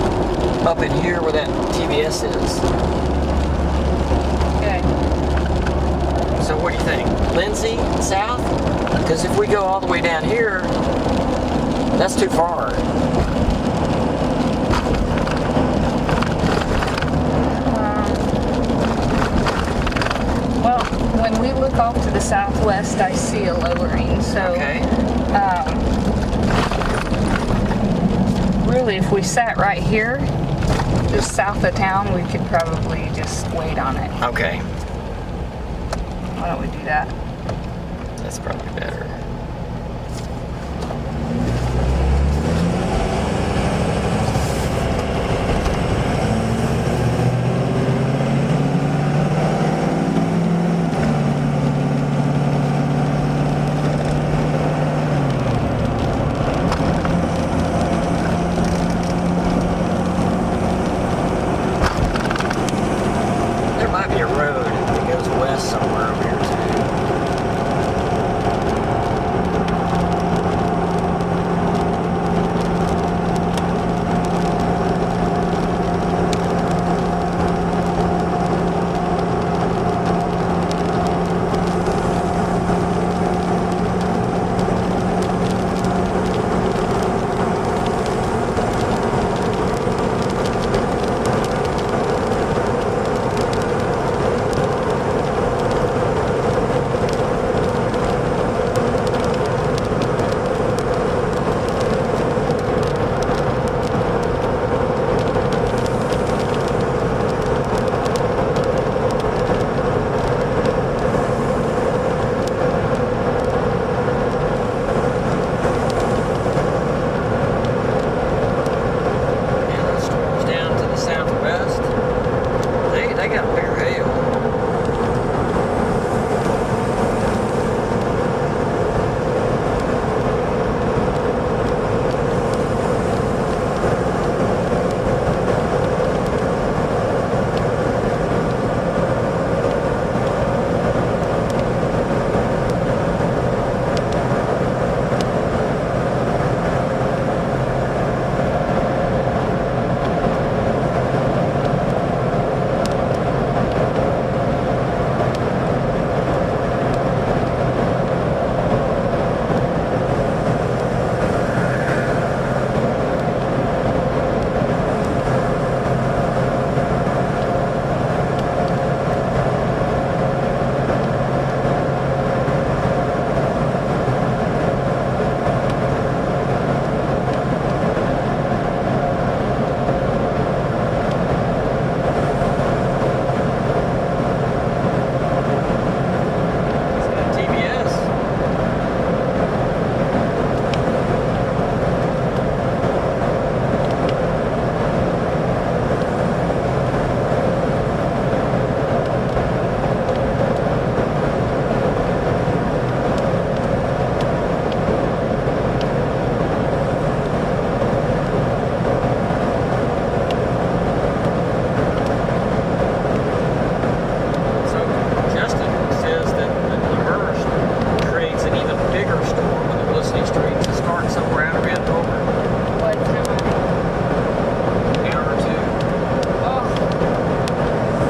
up in here where that TBS is. Okay. So what do you think? Lindsay, south? Because if we go all the way down here, that's too far. Well, when we look off to the southwest, I see a lowering. So, okay. Really, if we sat right here, just south of town, we could probably just wait on it. Okay. Why don't we do that? That's probably better.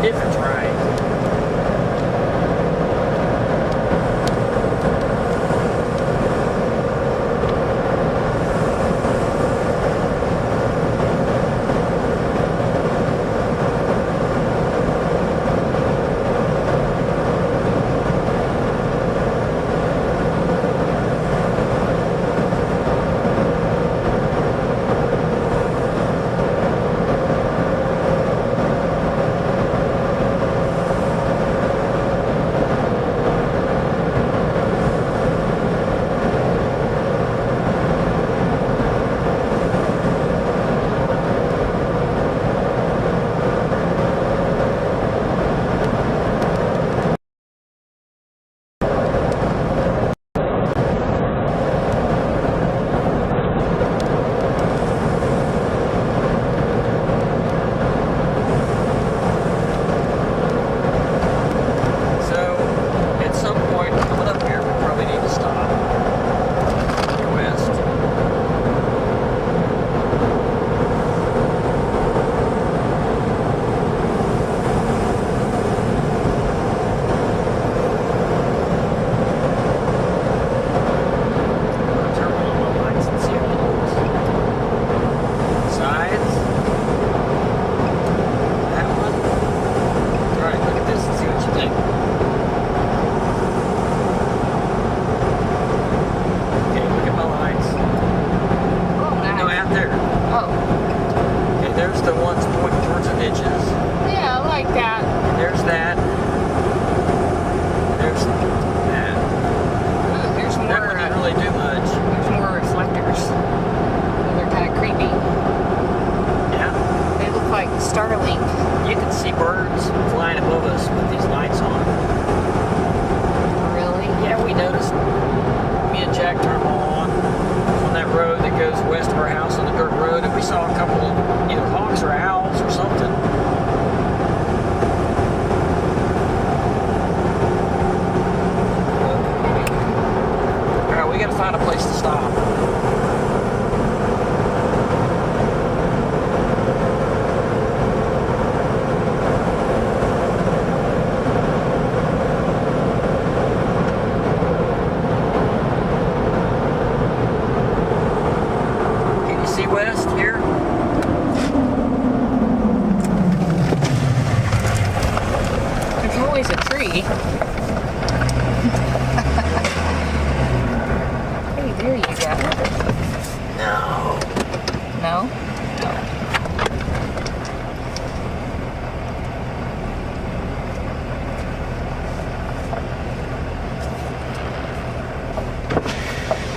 If it's right.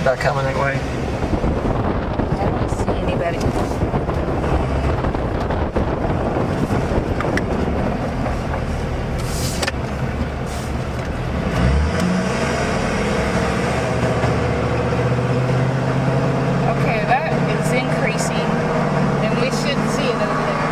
Not coming that way. I don't see anybody. Okay, that is increasing, and we should see it over there.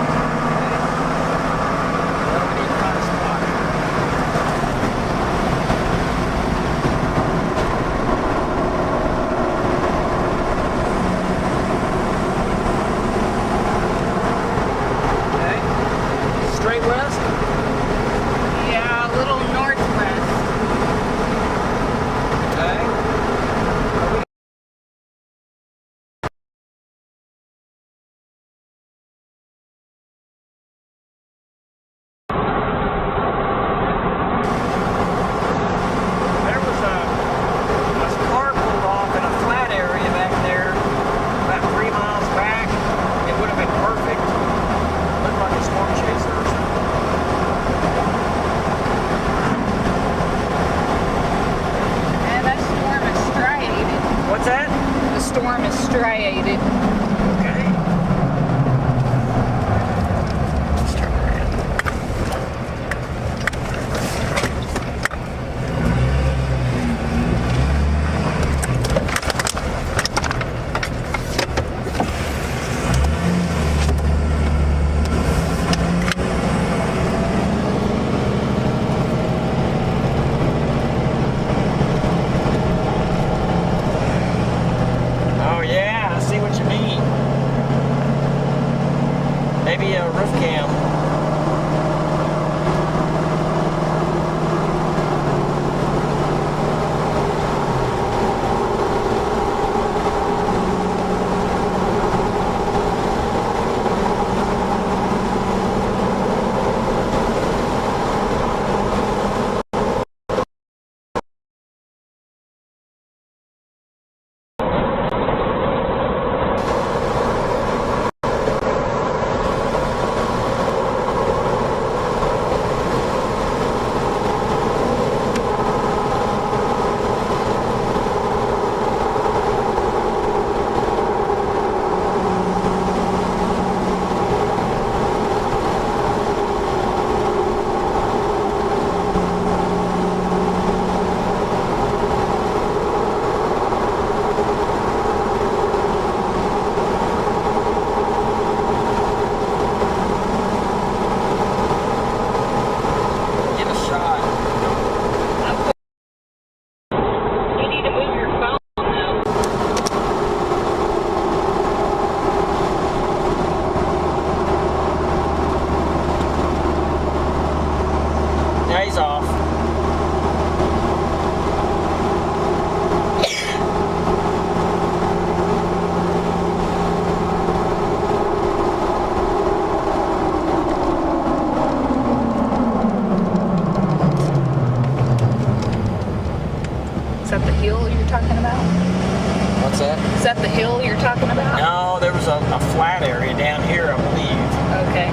the hill you're talking about? No, there was a flat area down here, I believe. Okay.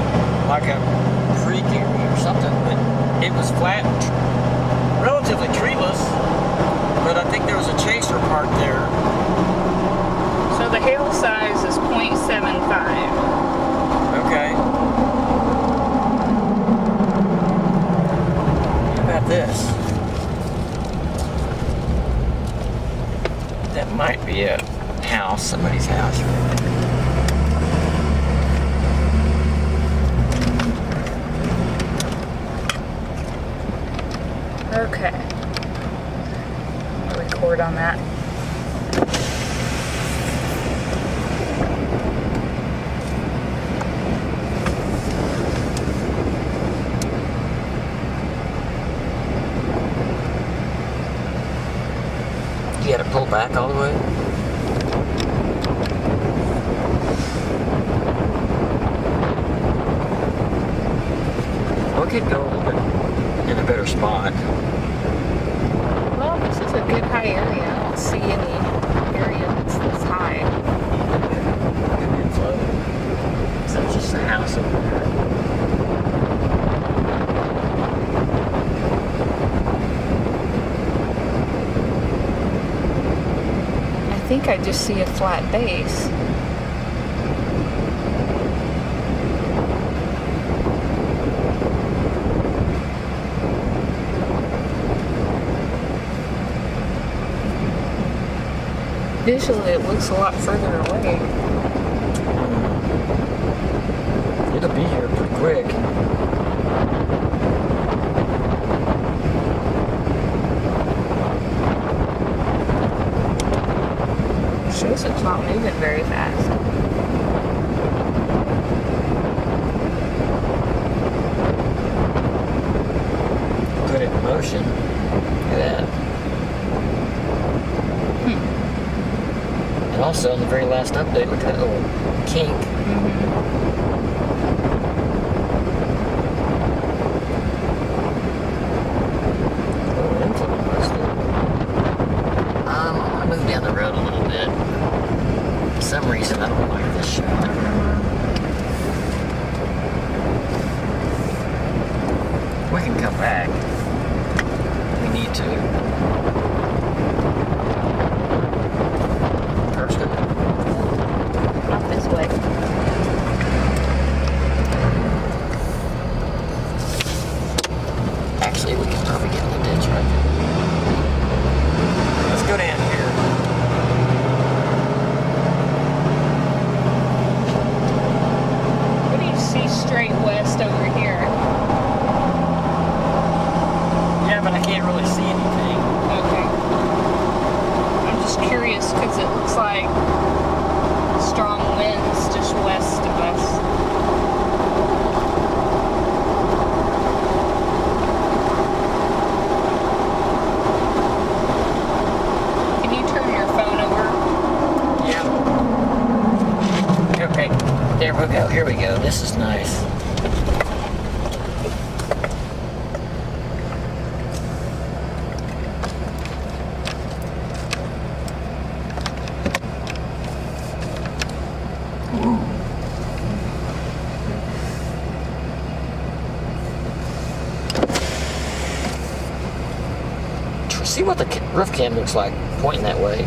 Like a creek area or something, but it was flat, relatively treeless, but I think there was a chaser parked there. So the hail size is 0.75. Okay. How about this? That might be a house, somebody's house. Okay. I'll record on that. You had to pull back all the way? We could go a little bit in a better spot. Well, this is a good high area. I don't see any area that's this high. So it's just a house over there. I think I just see a flat base. Visually, it looks a lot further away. It'll be here pretty quick. Shows it's not moving very fast. Put it in motion. Look at that. And also, in the very last update, look at that little kink. Little influence. I'm gonna move down the road a little bit. For some reason, I don't like this shot. We can come back. We need to. Not this way. Actually, we can probably get in the ditch right there. Let's go down here. What do you see straight west over here? Yeah, but I can't really see anything. Okay. I'm just curious because it looks like strong winds just west of us. Can you turn your phone over? Yeah. Okay. There we go. Here we go. This is nice. See what the roof cam looks like pointing that way.